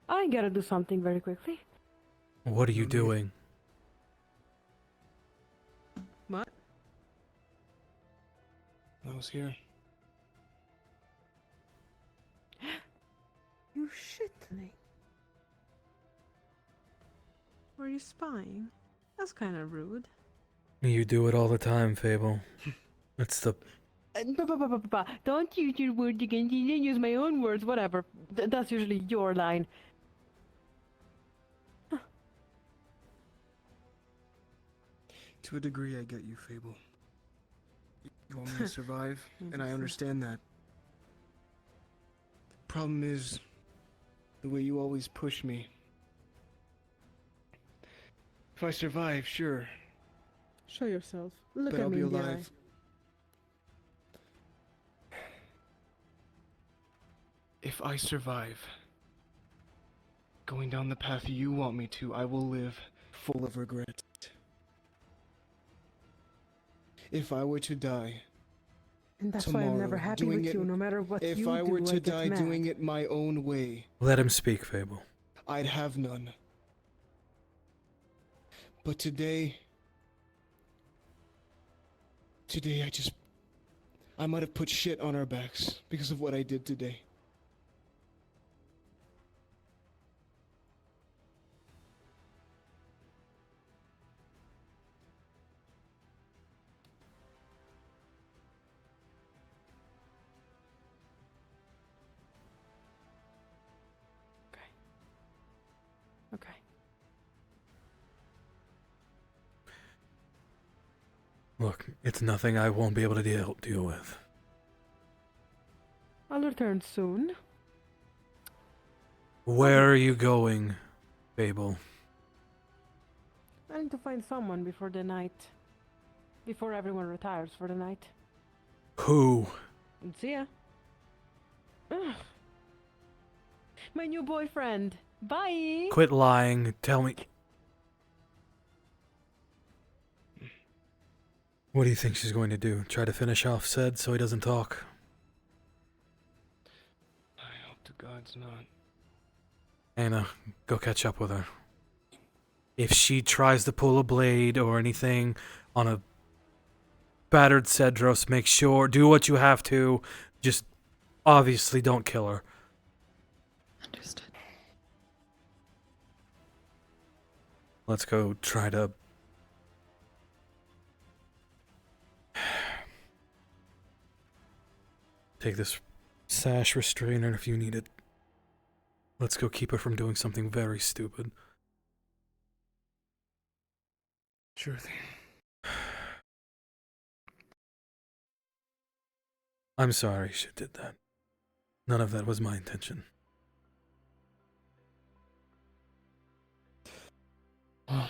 S18: I gotta do something very quickly.
S3: What are you doing?
S18: What?
S11: I was here.
S18: You shit me. Were you spying? That's kind of rude.
S3: You do it all the time, Fable. It's the...
S18: Don't use your words again. You didn't use my own words. Whatever. That's usually your line.
S11: To a degree, I get you, Fable. You want me to survive, and I understand that. The problem is the way you always push me. If I survive, sure,
S18: Show yourself. Look
S11: but
S18: at
S11: I'll
S18: me
S11: be
S18: in the eye.
S11: alive. If I survive, going down the path you want me to, I will live full of regret. If I were to die,
S18: And that's
S11: tomorrow,
S18: why I'm never happy
S11: doing
S18: with
S11: it,
S18: you, no matter what
S11: if
S18: you
S11: I
S18: do.
S11: were to
S18: I get
S11: die
S18: mad.
S11: doing it my own way,
S3: Let him speak, Fable.
S11: I'd have none. But today I might have put shit on our backs because of what I did today.
S18: Okay.
S3: Look, it's nothing I won't be able to deal with.
S18: I'll return soon.
S3: Where are you going, Fable?
S18: I need to find someone before the night. Before everyone retires for the night.
S3: Who?
S18: See ya. Ugh. My new boyfriend. Bye.
S3: Quit lying. Tell me. What do you think she's going to do? Try to finish off Ced so he doesn't talk?
S11: I hope to God's not.
S3: Anna, go catch up with her. If she tries to pull a blade or anything on a battered Cedros, make sure, do what you have to. Just obviously don't kill her.
S4: Understood.
S3: Let's go try to... take this sash restrainer if you need it. Let's go keep her from doing something very stupid.
S11: Sure thing.
S3: I'm sorry she did that. None of that was my intention.
S11: Well,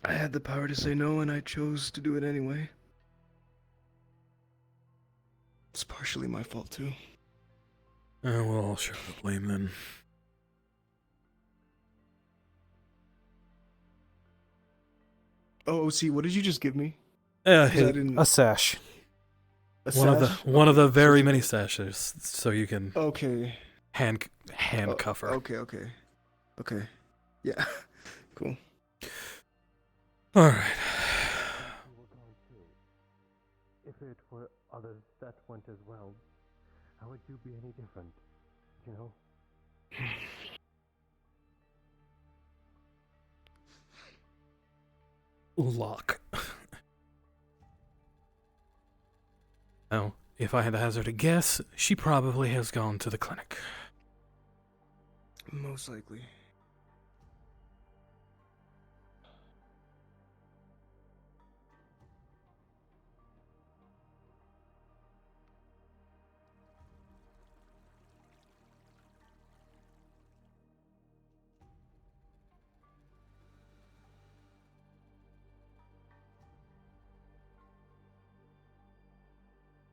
S11: I had the power to say no and I chose to do it anyway. It's partially my fault too.
S3: We'll all share the blame then.
S11: Oh, see, what did you just give me?
S3: A sash. One of the very many sashes, so you can handcuff her.
S11: Okay. Yeah. Cool.
S3: All right.
S15: If it were others that went as well, how would you be any different? You know?
S3: Lock. Now, if I had to hazard a guess, she probably has gone to the clinic.
S11: Most likely.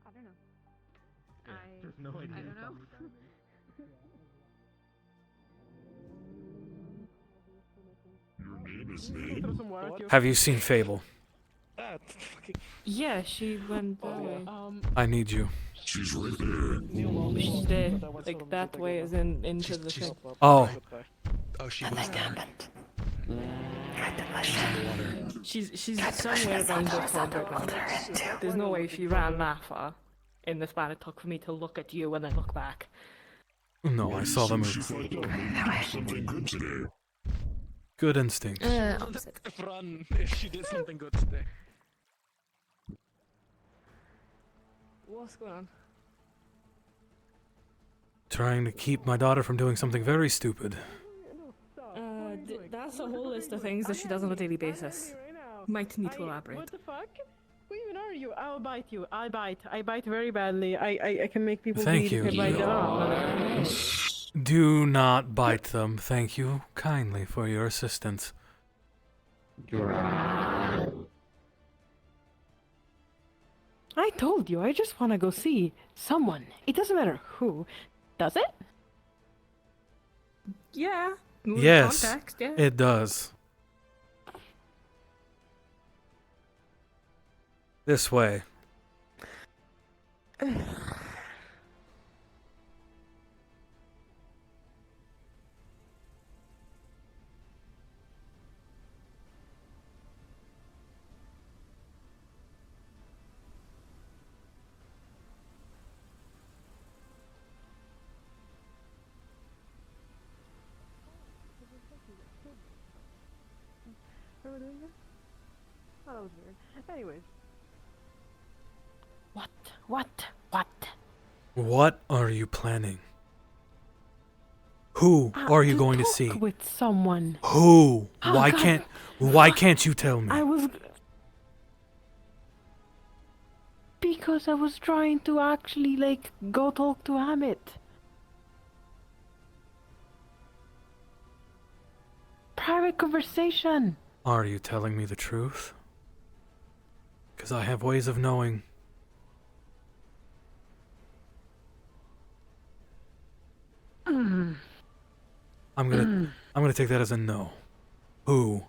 S18: I don't know.
S15: There's no idea.
S18: I don't know.
S21: Your name is Nate?
S3: Have you seen Fable?
S10: Yeah, she went that way.
S3: I need you.
S21: She's right there.
S10: She's there. Like that way is into the thing.
S3: Oh.
S11: Oh, she was there.
S10: She's somewhere around the corner now. There's no way she ran that far in the span it took for me to look at you and then look back.
S3: No, I saw the move.
S21: Something good today.
S3: Good instinct.
S17: Run if she did something good today.
S10: What's going on?
S3: Trying to keep my daughter from doing something very stupid.
S10: That's a whole list of things that she does on a daily basis. Might need to elaborate.
S18: What the fuck? Who even are you? I'll bite you. I bite very badly. I can make people
S3: Thank
S18: bleed
S3: you.
S18: if I bite them.
S3: Do not bite them. Thank you kindly for your assistance.
S18: I told you, I just want to go see someone. It doesn't matter who. Does it?
S10: Yeah.
S3: Yes,
S10: Context, yeah.
S3: it does. This way.
S18: That was weird. Anyways. What?
S3: What are you planning? Who are you going to see?
S18: With someone.
S3: Who?
S18: Oh,
S3: Why
S18: God.
S3: can't you tell me?
S18: Because I was trying to actually, like, go talk to Amit. Private conversation.
S3: Are you telling me the truth? Because I have ways of knowing.
S18: Mm.
S3: I'm gonna take that as a no. Who?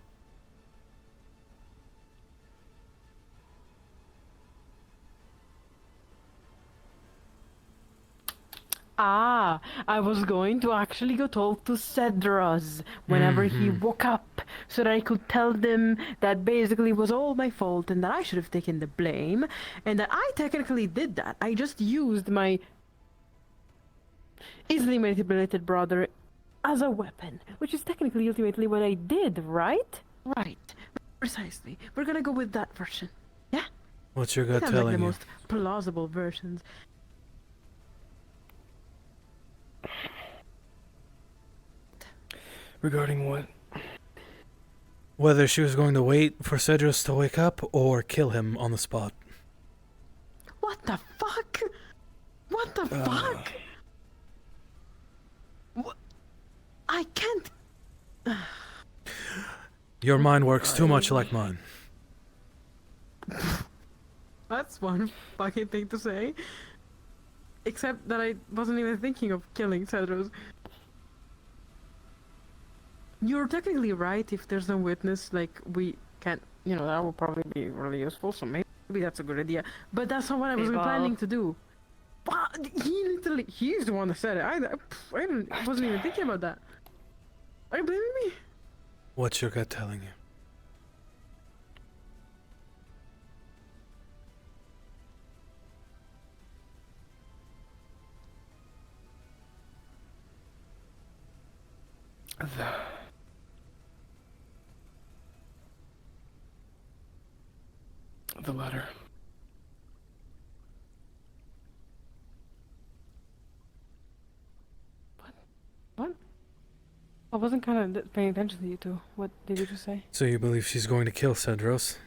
S18: I was going to actually go talk to Cedros whenever he woke up so that I could tell them that basically it was all my fault and that I should have taken the blame and that I technically did that. I just used my easily manipulated brother as a weapon, which is technically ultimately what I did, right? Right. Precisely. We're gonna go with that version. Yeah?
S3: What's your gut
S18: Sounds
S3: telling
S18: like the
S3: you?
S18: most plausible versions.
S1: Regarding what?
S3: Whether she was going to wait for Cedros to wake up or kill him on the spot.
S18: What the fuck? What the fuck? I can't.
S3: Your mind works too much like mine.
S18: That's one fucking thing to say. Except that I wasn't even thinking of killing Cedros. You're technically right. If there's no witness, like, we can't, you know, that would probably be really useful, so maybe that's a good idea. But that's not what I was planning to do. But he's the one that said it. I wasn't even thinking about that. Are you blaming me?
S3: What's your gut telling you?
S1: The letter.
S18: What? I wasn't kind of paying attention to you two. What did you just say?
S3: So you believe she's going to kill Cedros?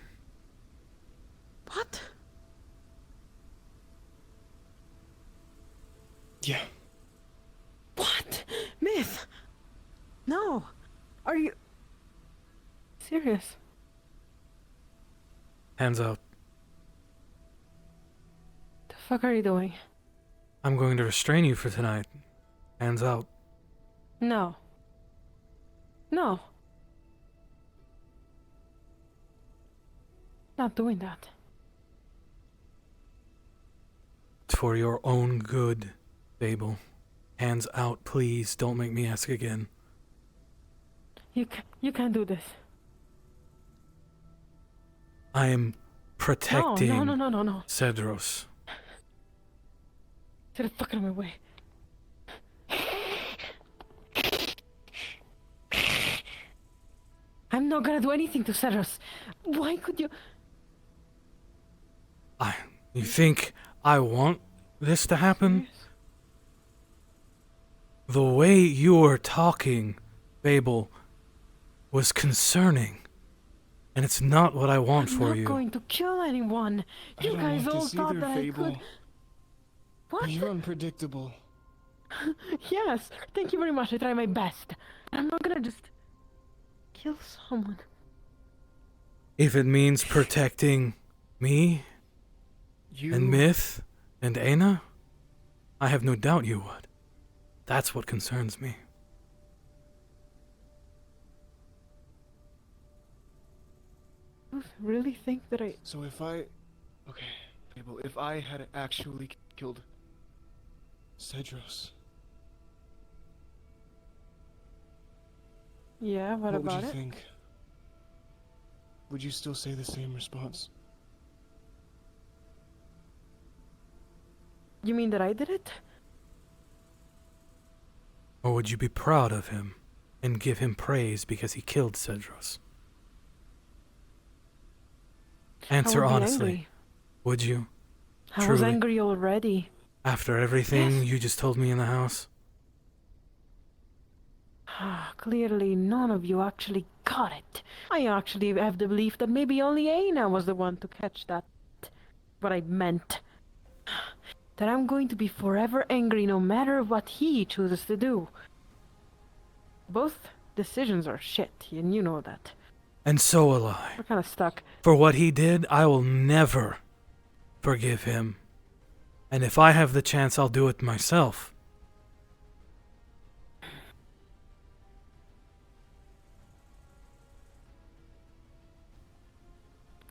S18: What?
S1: Yeah.
S18: What? Myth! No! Are you serious?
S3: Hands up.
S18: The fuck are you doing?
S3: I'm going to restrain you for tonight. Hands out.
S18: No. No. Not doing that.
S3: It's for your own good, Babel. Hands out, please. Don't make me ask again.
S18: You can't do this.
S3: I am protecting
S18: No.
S3: Cedros.
S18: Get the fuck out of my way. I'm not gonna do anything to Cedros. Why could you?
S3: You think I want this to happen? The way you were talking, Babel, was concerning. And it's not what I want for
S18: I'm
S3: you.
S18: not going to kill anyone. You guys all thought that I could. What?
S11: You're unpredictable.
S18: Yes, thank you very much. I try my best. I'm not gonna just kill someone.
S3: If it means protecting me and Myth and Aina, I have no doubt you would. That's what concerns me.
S18: You really think that I...
S11: So if I... Okay, Babel, if I had actually killed Cedros...
S18: Yeah, what about
S11: would you
S18: it?
S11: think? Would you still say the same response?
S18: You mean that I did it?
S3: Or would you be proud of him and give him praise because he killed Cedros? Answer
S18: I would be
S3: honestly.
S18: angry.
S3: Would you?
S18: I was
S3: Truly.
S18: angry already.
S3: After everything
S18: Yes.
S3: you just told me in the house?
S18: Clearly, none of you actually got it. I actually have the belief that maybe only Aina was the one to catch that. What I meant. That I'm going to be forever angry no matter what he chooses to do. Both decisions are shit, and you know that.
S3: And so will I.
S18: We're kind of stuck.
S3: For what he did, I will never forgive him. And if I have the chance, I'll do it myself.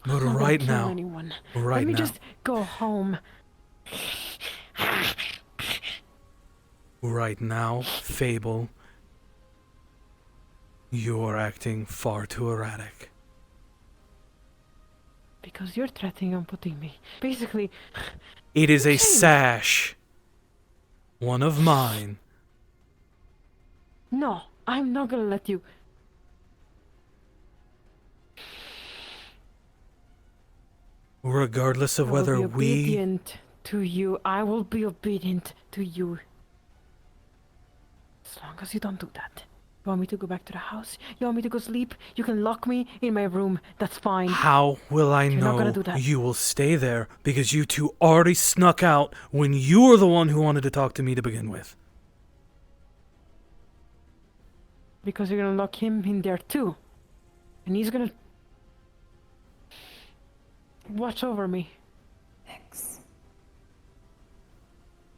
S3: But
S18: I'm not
S3: right
S18: gonna kill
S3: now,
S18: anyone.
S3: right
S18: Let me
S3: now,
S18: just go home.
S3: right now, Fable, you're acting far too erratic.
S18: Because you're threatening on putting me. Basically,
S3: It is a
S18: Change.
S3: sash. One of mine.
S18: no, I'm not gonna let you.
S3: Regardless of
S18: I will
S3: whether
S18: be
S3: we...
S18: obedient to you. I will be obedient to you. As long as you don't do that. You want me to go back to the house? You want me to go sleep? You can lock me in my room. That's fine.
S3: How will I
S18: You're not gonna
S3: know
S18: do that.
S3: you will stay there? Because you two already snuck out when you were the one who wanted to talk to me to begin with.
S18: Because you're gonna lock him in there too. And he's gonna watch over me.
S4: Nix.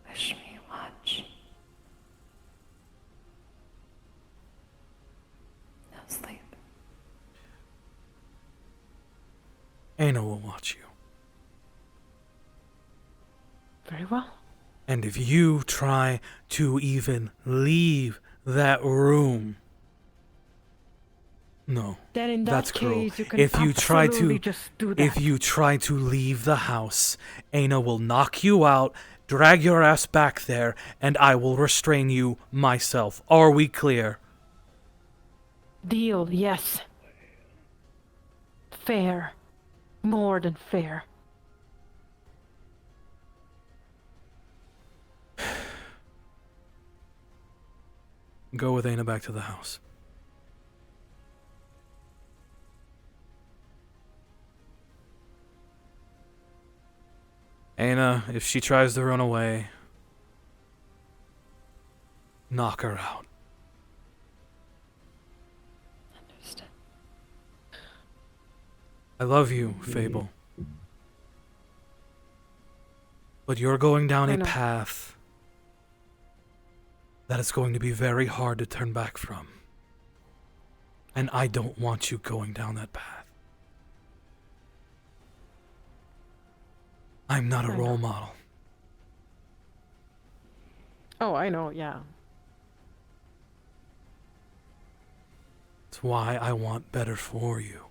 S4: Wish me watch. No sleep.
S3: Ana will watch you.
S18: Very well.
S3: And if you try to even leave that room... No,
S18: Then in that
S3: that's cruel.
S18: case, you can
S3: If you try
S18: absolutely
S3: to,
S18: just do that.
S3: if you try to leave the house, Ana will knock you out, drag your ass back there, and I will restrain you myself. Are we clear?
S18: Deal, yes. Fair. More than fair.
S3: Go with Ana back to the house. Ana, if she tries to run away, knock her out.
S4: Understood.
S3: I love you, Fable. But you're going down
S18: I
S3: a
S18: know.
S3: path that is going to be very hard to turn back from. And I don't want you going down that path. I'm not a
S18: I
S3: role
S18: know.
S3: model.
S18: Oh, I know, yeah.
S3: It's why I want better for you.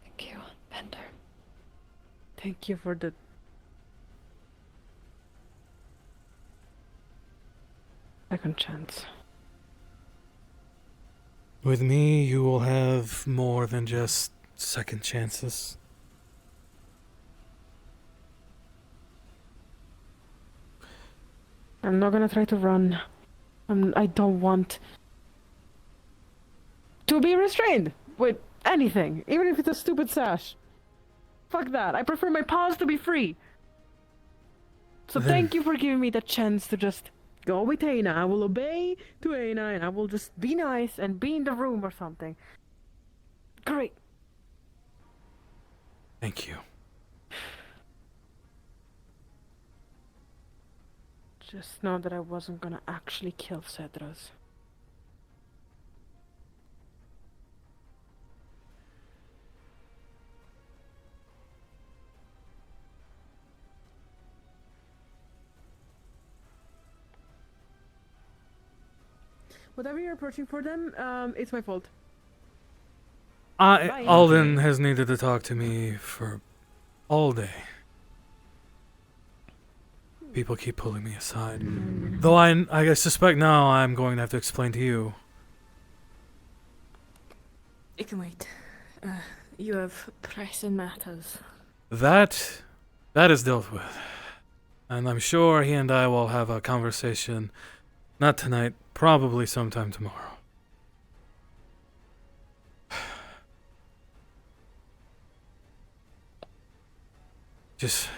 S4: Thank you, Bender.
S18: Thank you for the... second chance.
S3: With me, you will have more than just second chances.
S18: I'm not gonna try to run. I don't want to be restrained with anything, even if it's a stupid sash. Fuck that. I prefer my paws to be free. So
S3: Then-
S18: thank you for giving me the chance to just go with Aina. I will obey to Aina and I will just be nice and be in the room or something. Great.
S3: Thank you.
S18: Just know that I wasn't gonna actually kill Cedros. Whatever you're approaching for them, it's my fault. Bye.
S3: Alden has needed to talk to me for all day. People keep pulling me aside. Though I suspect now I'm going to have to explain to you.
S10: It can wait. You have pressing matters.
S3: That is dealt with. And I'm sure he and I will have a conversation, not tonight, probably sometime tomorrow. Just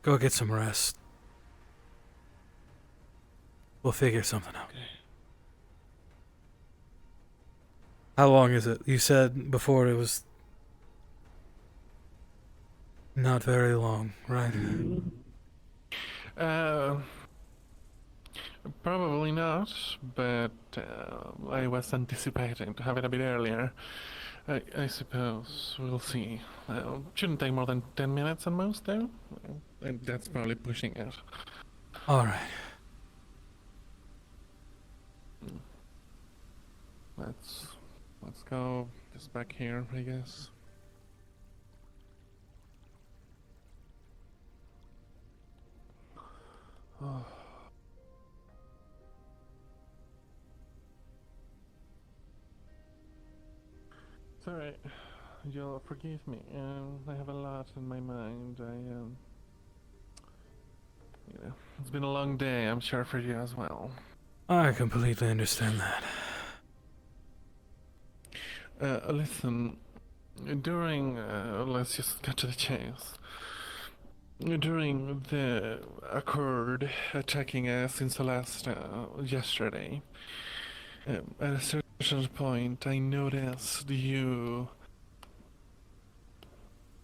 S3: go get some rest. We'll figure something out. How long is it? You said before it was not very long, right?
S9: Probably not, but I was anticipating to have it a bit earlier. I suppose we'll see. Shouldn't take more than 10 minutes at most, though. And that's probably pushing it.
S3: All right.
S9: Let's go just back here, I guess. Oh. It's alright. You'll forgive me. I have a lot in my mind. It's been a long day, I'm sure, for you as well.
S3: I completely understand that.
S9: Listen, during, let's just cut to the chase. During the occurred attacking us in Celeste yesterday, at a certain point, I noticed you.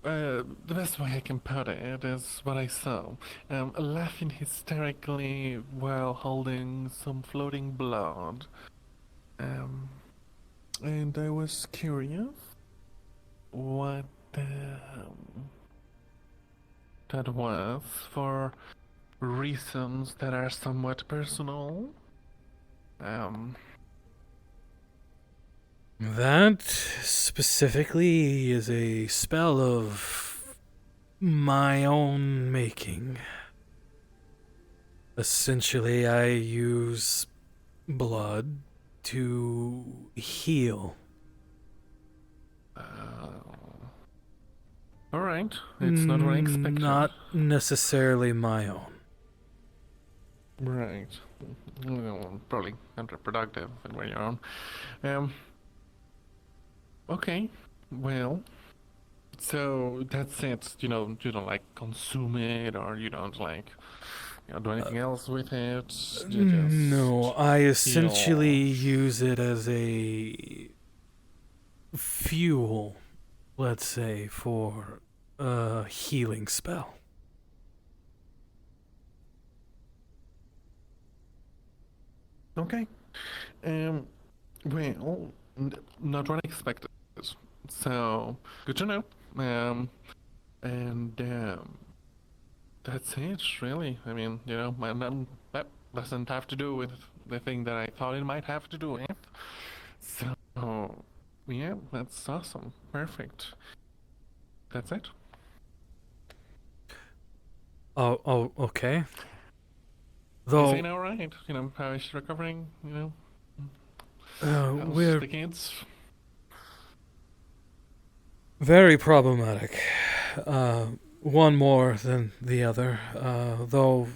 S9: The best way I can put it is what I saw. Laughing hysterically while holding some floating blood. And I was curious what that was, for reasons that are somewhat personal.
S3: That specifically is a spell of my own making. Essentially, I use blood to heal.
S9: Alright, it's not what I expected.
S3: Not necessarily my own.
S9: Right. Probably counterproductive when your own. Okay, well, so that's it. You don't like consume it, or you don't like, do anything else with it. You just
S3: No, I essentially
S9: heal.
S3: use it as a fuel, let's say, for a healing spell.
S9: Okay. Well, not what I expected. So good to know. That's it, really. I mean, that doesn't have to do with the thing that I thought it might have to do with. So, yeah, that's awesome. Perfect. That's it.
S3: Oh, okay.
S9: Is
S3: Though
S9: he all right? How is she recovering?
S3: we're
S9: the kids.
S3: very problematic. One more than the other. Though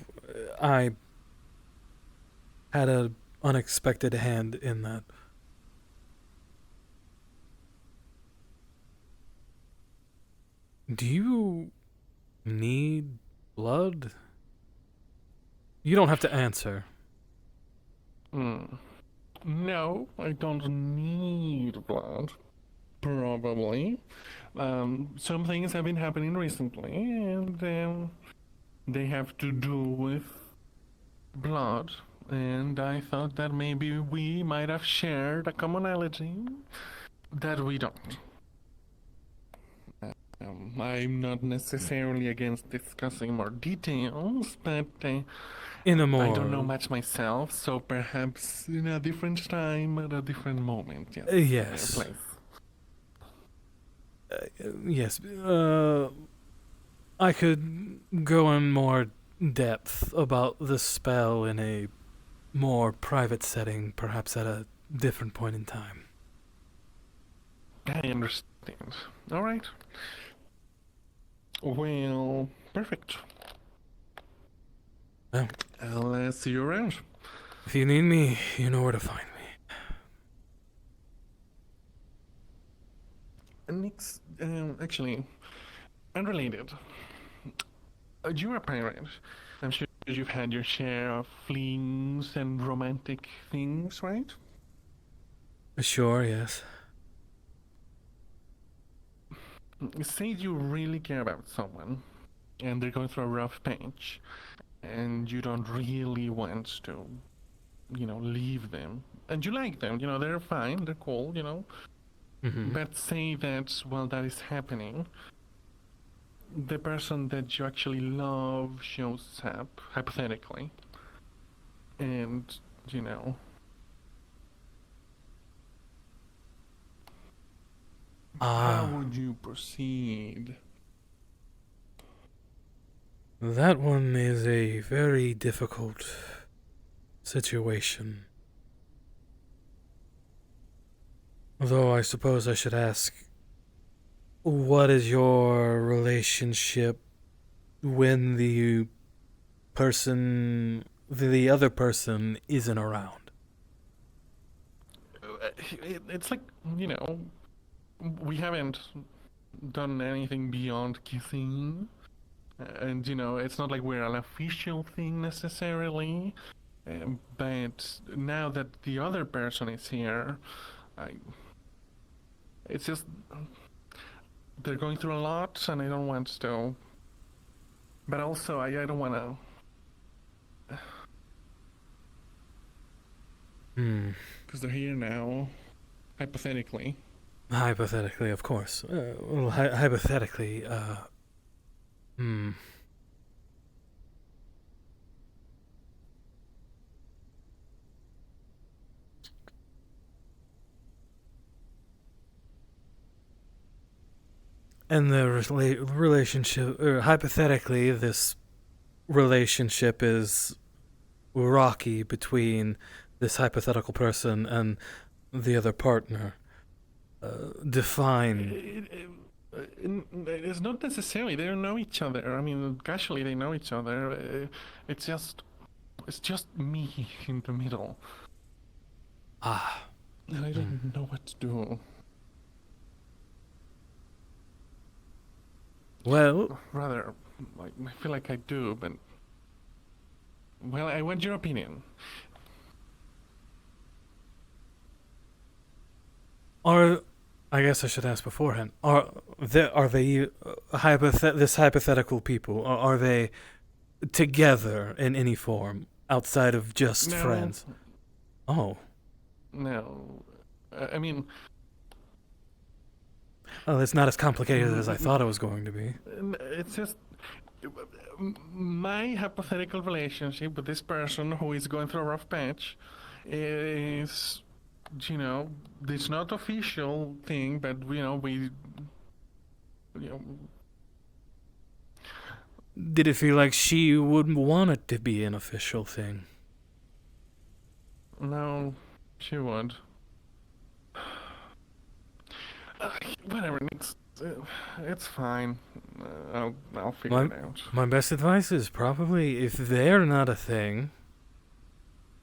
S3: I had an unexpected hand in that. Do you need blood? You don't have to answer.
S9: No, I don't need blood. Probably. Some things have been happening recently, and they have to do with blood. And I thought that maybe we might have shared a commonality that we don't. I'm not necessarily against discussing more details, but
S3: In a more...
S9: I don't know much myself, so perhaps in a different time, at a different moment,
S3: Yes.
S9: Place.
S3: Yes. I could go in more depth about the spell in a more private setting, perhaps at a different point in time.
S9: I understand. All right. Well, perfect.
S3: Well,
S9: I'll see you around.
S3: If you need me, you know where to find me.
S9: Next, actually, unrelated. You're a pirate. I'm sure you've had your share of flings and romantic things, right?
S3: Sure, yes.
S9: Say you really care about someone, and they're going through a rough patch, and you don't really want to, leave them. And you like them, they're fine, they're cool,
S3: Mm-hmm.
S9: But say that while that is happening, the person that you actually love shows up, hypothetically, and, how would you proceed?
S3: That one is a very difficult situation. Though I suppose I should ask, what is your relationship when the other person isn't around?
S9: It's like, we haven't done anything beyond kissing. And, it's not like we're an official thing necessarily. But now that the other person is here, it's just they're going through a lot, and I don't want to. But also, I don't want to. Because they're here now, hypothetically.
S3: Hypothetically, of course. Well, hypothetically, And the relationship, or hypothetically, this relationship is rocky between this hypothetical person and the other partner. Define.
S9: It's not necessarily they don't know each other. I mean, casually they know each other. It's just me in the middle. And I don't know what to do.
S3: Well,
S9: rather, I feel like I do, but well, I want your opinion.
S3: I guess I should ask beforehand. Are they this hypothetical people? Are they together in any form outside of just friends? Oh.
S9: No, I mean.
S3: Oh, it's not as complicated as I thought it was going to be.
S9: It's just my hypothetical relationship with this person who is going through a rough patch is, it's not official thing, but
S3: Did it feel like she wouldn't want it to be an official thing?
S9: No, she would. Whatever, it's fine. I'll figure it out.
S3: My best advice is probably if they're not a thing,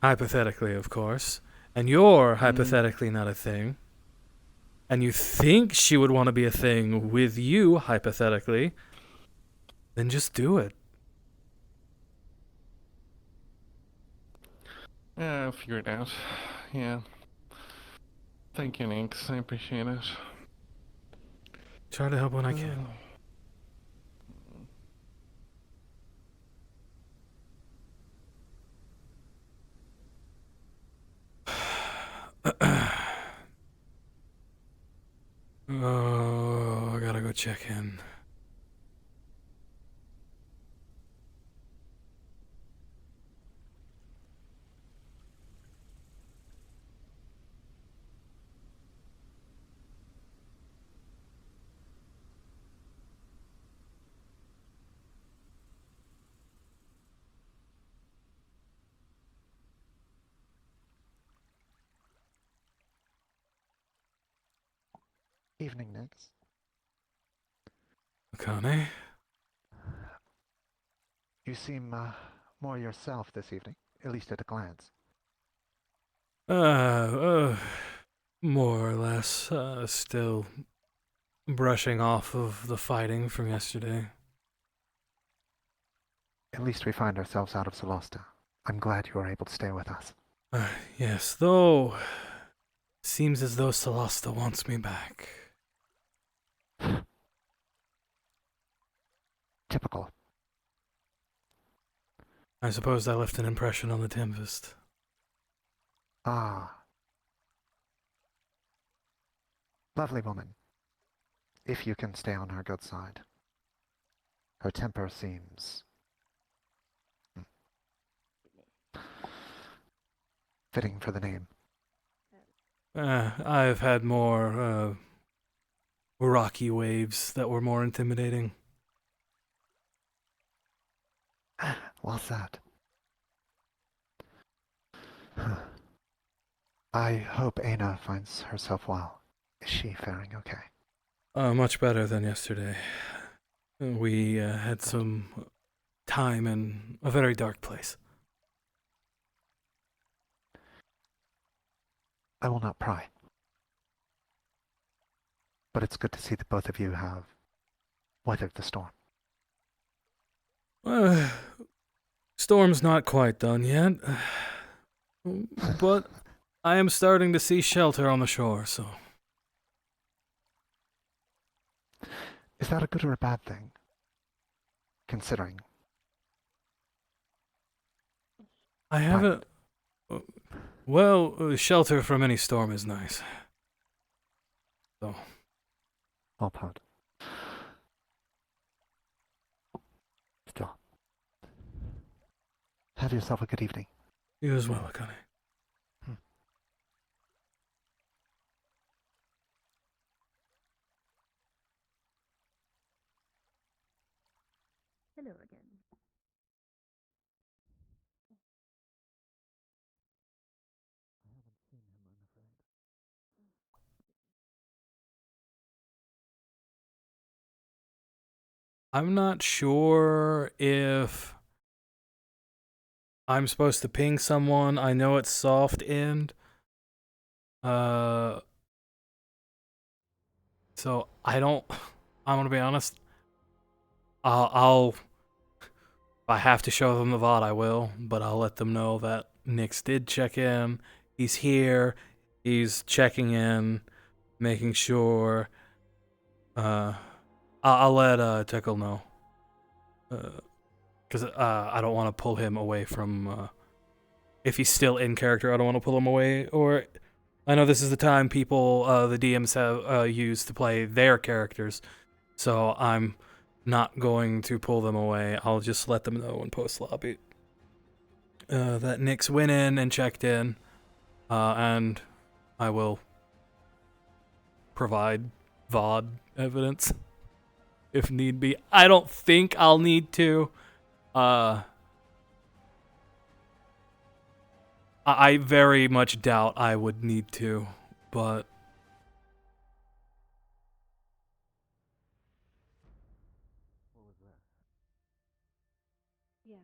S3: hypothetically, of course, and you're hypothetically not a thing, and you think she would want to be a thing with you, hypothetically, then just do it.
S9: Yeah, I'll figure it out. Yeah. Thank you, Nix. I appreciate it.
S3: Try to help when I can. Oh, I gotta go check in.
S13: Evening, Nix.
S3: Akane?
S13: You seem more yourself this evening, at least at a glance.
S3: More or less. Still brushing off of the fighting from yesterday.
S13: At least we find ourselves out of Solosta. I'm glad you were able to stay with us.
S3: Yes, though. Seems as though Solosta wants me back.
S13: Typical.
S3: I suppose I left an impression on the Tempest.
S13: Ah. Lovely woman. If you can stay on her good side. Her temper seems fitting for the name.
S3: I've had more, rocky waves that were more intimidating.
S13: Well said. I hope Aina finds herself well. Is she faring okay?
S3: Much better than yesterday. We had some time in a very dark place.
S13: I will not pry. But it's good to see that both of you have weathered the storm.
S3: Storm's not quite done yet. But I am starting to see shelter on the shore, so...
S13: Is that a good or a bad thing? Considering.
S3: I haven't... Well, shelter from any storm is nice. So...
S13: Well put. Still. Have yourself a good evening.
S3: You as well, Akane.
S18: Hello again.
S3: I'm not sure if I'm supposed to ping someone. I know it's soft end. So I don't... I'm gonna be honest. I'll if I have to show them the VOD, I will, but I'll let them know that Nyx did check in. He's here. He's checking in, making sure. I'll let Tickle know. Because I don't want to pull him away from... if he's still in character, I don't want to pull him away. Or I know this is the time people, the DMs have used to play their characters. So I'm not going to pull them away. I'll just let them know in post-lobby that Nyx went in and checked in. And I will provide VOD evidence if need be. I don't think I'll need to. I very much doubt I would need to, but...
S18: Yeah.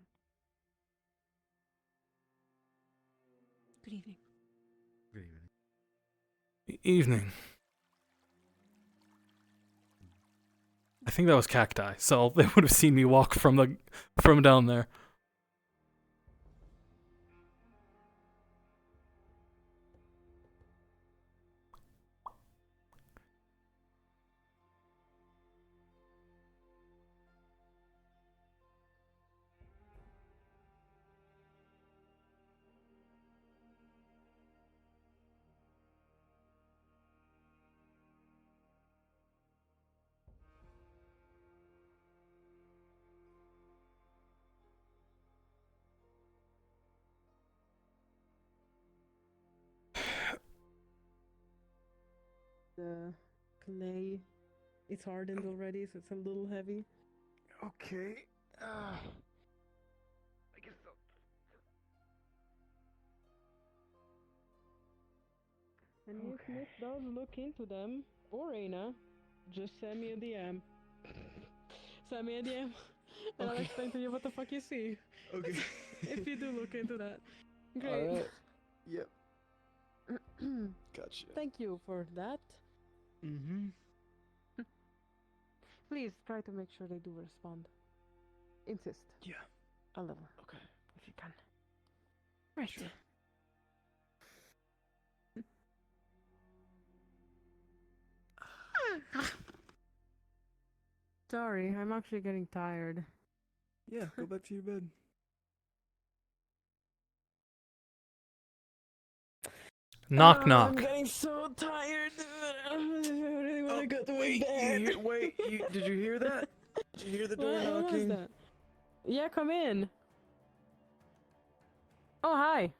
S18: Good evening.
S16: Good evening.
S3: Evening. I think that was cacti, so they would have seen me walk from down there.
S18: The clay is hardened already, so it's a little heavy.
S11: Okay. I guess so.
S18: And if Smith does look into them, or Aina, just send me a DM. Send me a DM, and I'll
S11: Okay.
S18: explain to you what the fuck you see.
S11: Okay.
S18: If you do look into that. Great.
S11: Alright. Yep. Gotcha.
S18: Thank you for that.
S11: Mm-hmm.
S18: Please try to make sure they do respond. Insist.
S11: Yeah.
S18: A little.
S11: Okay.
S18: If you can. Right.
S11: Sure.
S18: Sorry, I'm actually getting tired.
S11: Yeah, go back to your bed.
S3: Knock,
S18: I'm
S3: knock.
S18: getting so tired. I really want to go to my bed.
S11: Wait, did you hear that? Did you hear the door
S18: What was
S11: knocking?
S18: that? Yeah, come in. Oh, hi.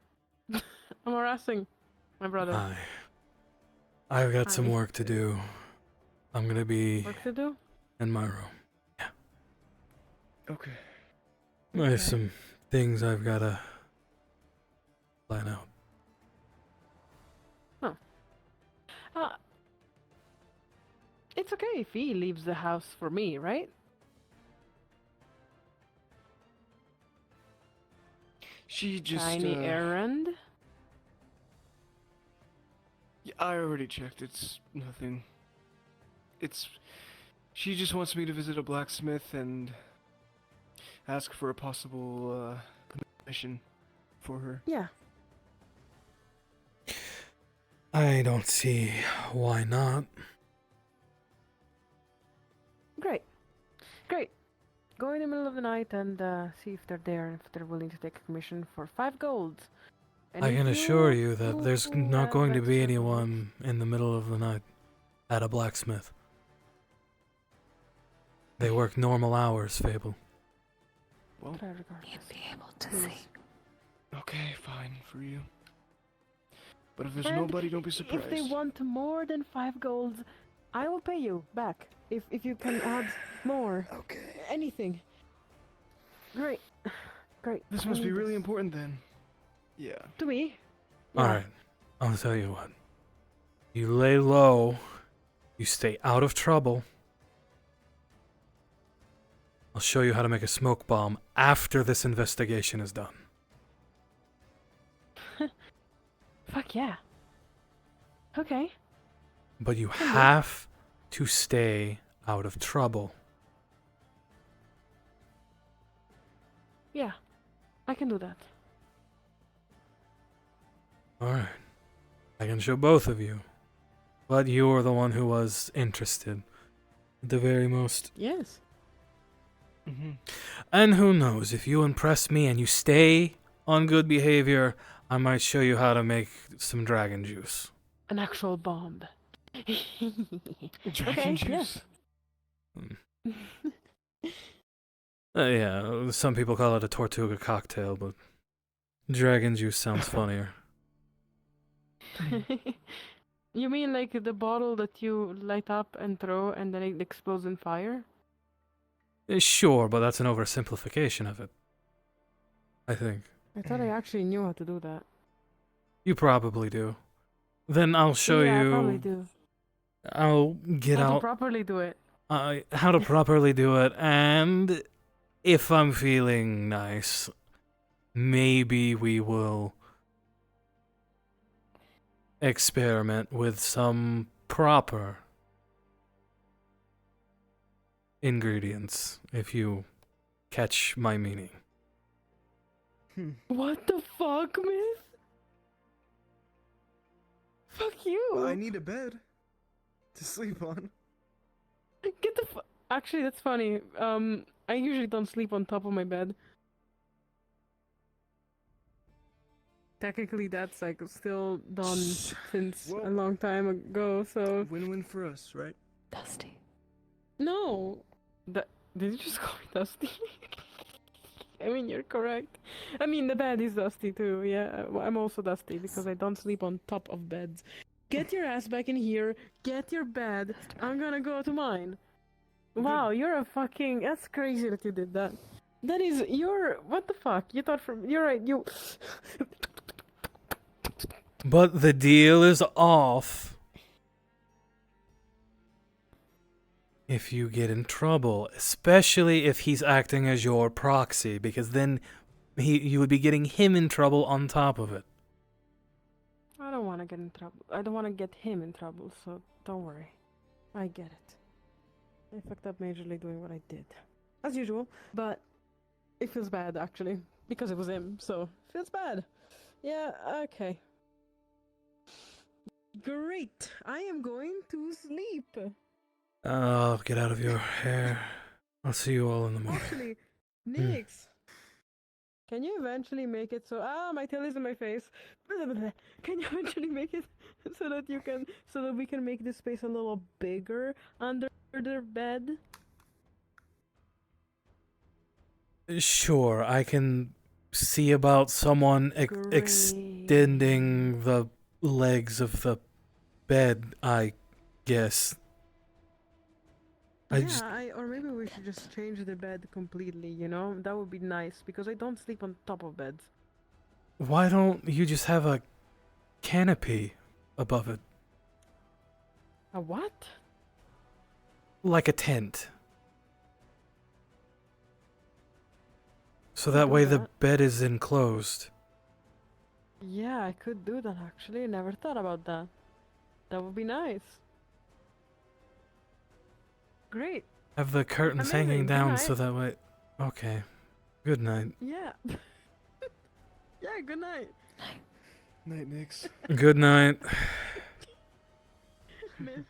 S18: I'm harassing my brother.
S3: Hi. I've got some
S18: Hi.
S3: work to do. I'm gonna be
S18: Work to do?
S3: in my room.
S11: Okay.
S3: There's some things I've gotta plan out.
S18: It's okay if he leaves the house for me, right?
S5: She just.
S18: Tiny errand?
S5: Yeah, I already checked. It's nothing. She just wants me to visit a blacksmith and ask for a possible commission for her.
S18: Yeah.
S3: I don't see why not.
S18: Great. Great. Go in the middle of the night and see if they're there, if they're willing to take a commission for 5 gold. And
S3: I
S18: if
S3: can
S18: you
S3: assure you that there's
S18: do
S3: not
S18: have
S3: going to be
S18: extra
S3: anyone in the middle of the night at a blacksmith. They work normal hours, Fable.
S5: Well,
S4: You'd be able to
S18: Please.
S4: see.
S5: okay, fine for you. But if there's
S18: And
S5: nobody, don't be surprised.
S18: If they want more than 5 golds, I will pay you back. If you can add more.
S11: Okay.
S18: Anything. Great. Great.
S5: This
S18: I
S5: must be
S18: need
S5: really
S18: this.
S5: important then. Yeah.
S18: To me?
S3: Alright, I'll tell you what. You lay low, you stay out of trouble. I'll show you how to make a smoke bomb after this investigation is done.
S18: Fuck yeah. Okay.
S3: But you have to stay out of trouble.
S18: Yeah. I can do that.
S3: Alright. I can show both of you. But you're the one who was interested. At the very most.
S18: Yes.
S5: Mm-hmm.
S3: And who knows, if you impress me and you stay on good behavior, I might show you how to make some dragon juice.
S18: An actual bomb.
S5: Dragon juice?
S3: Yeah, some people call it a Tortuga cocktail, but dragon juice sounds funnier.
S18: You mean like the bottle that you light up and throw and then it explodes in fire?
S3: Sure, but that's an oversimplification of it. I think.
S18: I thought I actually knew how to do that.
S3: You probably do. Then I'll show
S18: yeah,
S3: you.
S18: I probably do.
S3: I'll get
S18: How to
S3: out
S18: properly do it.
S3: how to properly do it, and if I'm feeling nice, maybe we will experiment with some proper ingredients, if you catch my meaning.
S18: What the fuck, Myth? Fuck you!
S11: Well, I need a bed to sleep on.
S18: Get the Actually, that's funny. I usually don't sleep on top of my bed. Technically, that's like still done since a long time ago, so...
S11: Win-win for us, right?
S4: Dusty.
S18: No! Did you just call me Dusty? I mean, you're correct. I mean, the bed is dusty too, yeah. I'm also dusty because I don't sleep on top of beds. Get your ass back in here, get your bed, I'm gonna go to mine. Wow, you're a fucking... That's crazy that you did that. That is... What the fuck? You thought from... You're right, you...
S3: But the deal is off. if you get in trouble, especially if he's acting as your proxy, because then you would be getting him in trouble on top of it.
S18: I don't want to get in trouble. I don't want to get him in trouble, so don't worry. I get it. I fucked up majorly doing what I did. As usual, but it feels bad, actually. Because it was him, so it feels bad. Yeah, okay. Great! I am going to sleep!
S3: Oh, get out of your hair. I'll see you all in the morning.
S18: Actually, Nix! Can you eventually make it so... my tail is in my face. Can you eventually make it so that we can make this space a little bigger under the bed?
S3: Sure, I can see about someone extending the legs of the bed, I guess.
S18: Or maybe we should just change the bed completely, you know? That would be nice, because I don't sleep on top of beds.
S3: Why don't you just have a canopy above it?
S18: A what?
S3: Like a tent. So that way the bed is enclosed.
S18: Yeah, I could do that actually. I never thought about that. That would be nice. Great.
S3: Have the curtains
S18: Amazing.
S3: hanging down
S18: Good
S3: so
S18: night.
S3: that way... Okay. Good night.
S18: Yeah. Yeah, good night.
S5: Night, Nix.
S3: Good night.
S18: Myth,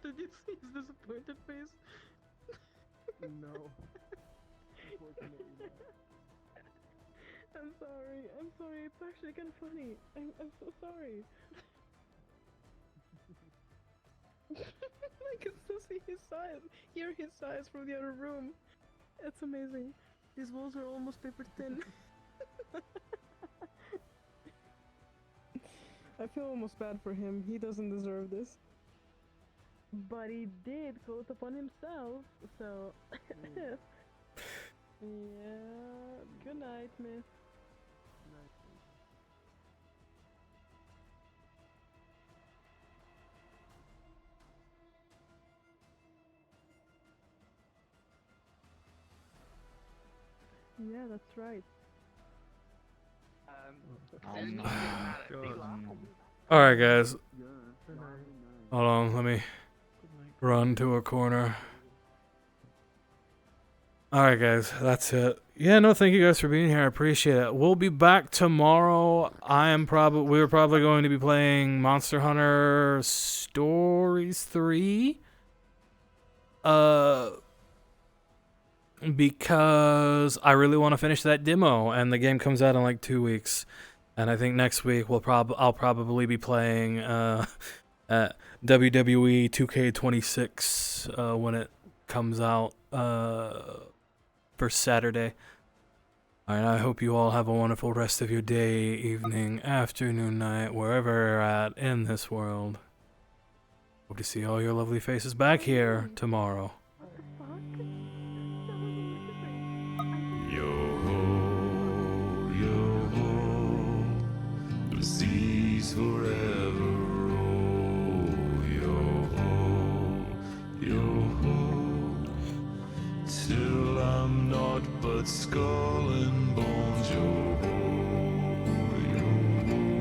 S18: did you see his disappointed face?
S5: No. Unfortunately not.
S18: I'm sorry. It's actually kind of funny. I'm so sorry. I can still see his size, hear his size from the other room. It's amazing. These walls are almost paper thin. I feel almost bad for him. He doesn't deserve this. But he did quote upon himself, so... Yeah. Good night, miss. Yeah, that's right.
S3: Alright, guys. Hold on, let me run to a corner. Alright, guys, that's it. Yeah, no, thank you guys for being here. I appreciate it. We'll be back tomorrow. We're probably going to be playing Monster Hunter Stories 3. Because I really want to finish that demo, and the game comes out in like 2 weeks. And I think next week I'll probably be playing WWE 2K26 when it comes out for Saturday. Alright, I hope you all have a wonderful rest of your day, evening, afternoon, night, wherever you're at in this world. Hope to see all your lovely faces back here tomorrow.
S8: The seas forever roll, yo-ho, yo-ho, till I'm naught but skull and bones, yo-ho, yo-ho.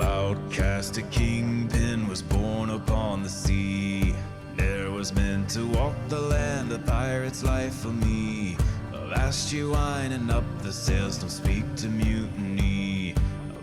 S8: Outcast a kingpin was born upon the sea. Ne'er was meant to walk the land, a pirate's life for me. Avast you winding up the sails, don't speak to mutiny.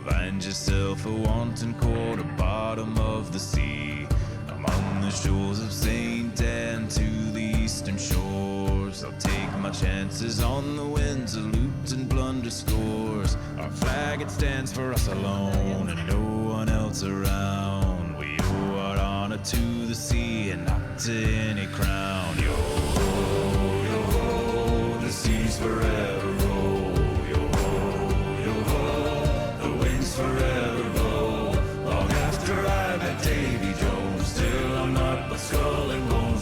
S8: Find yourself a wanton quarter bottom of the sea. Among the shores of St. Anne to the eastern shores, I'll take my chances on the winds of loot and plunder scores. Our flag, it stands for us alone and no one else around. We owe our honor to the sea and not to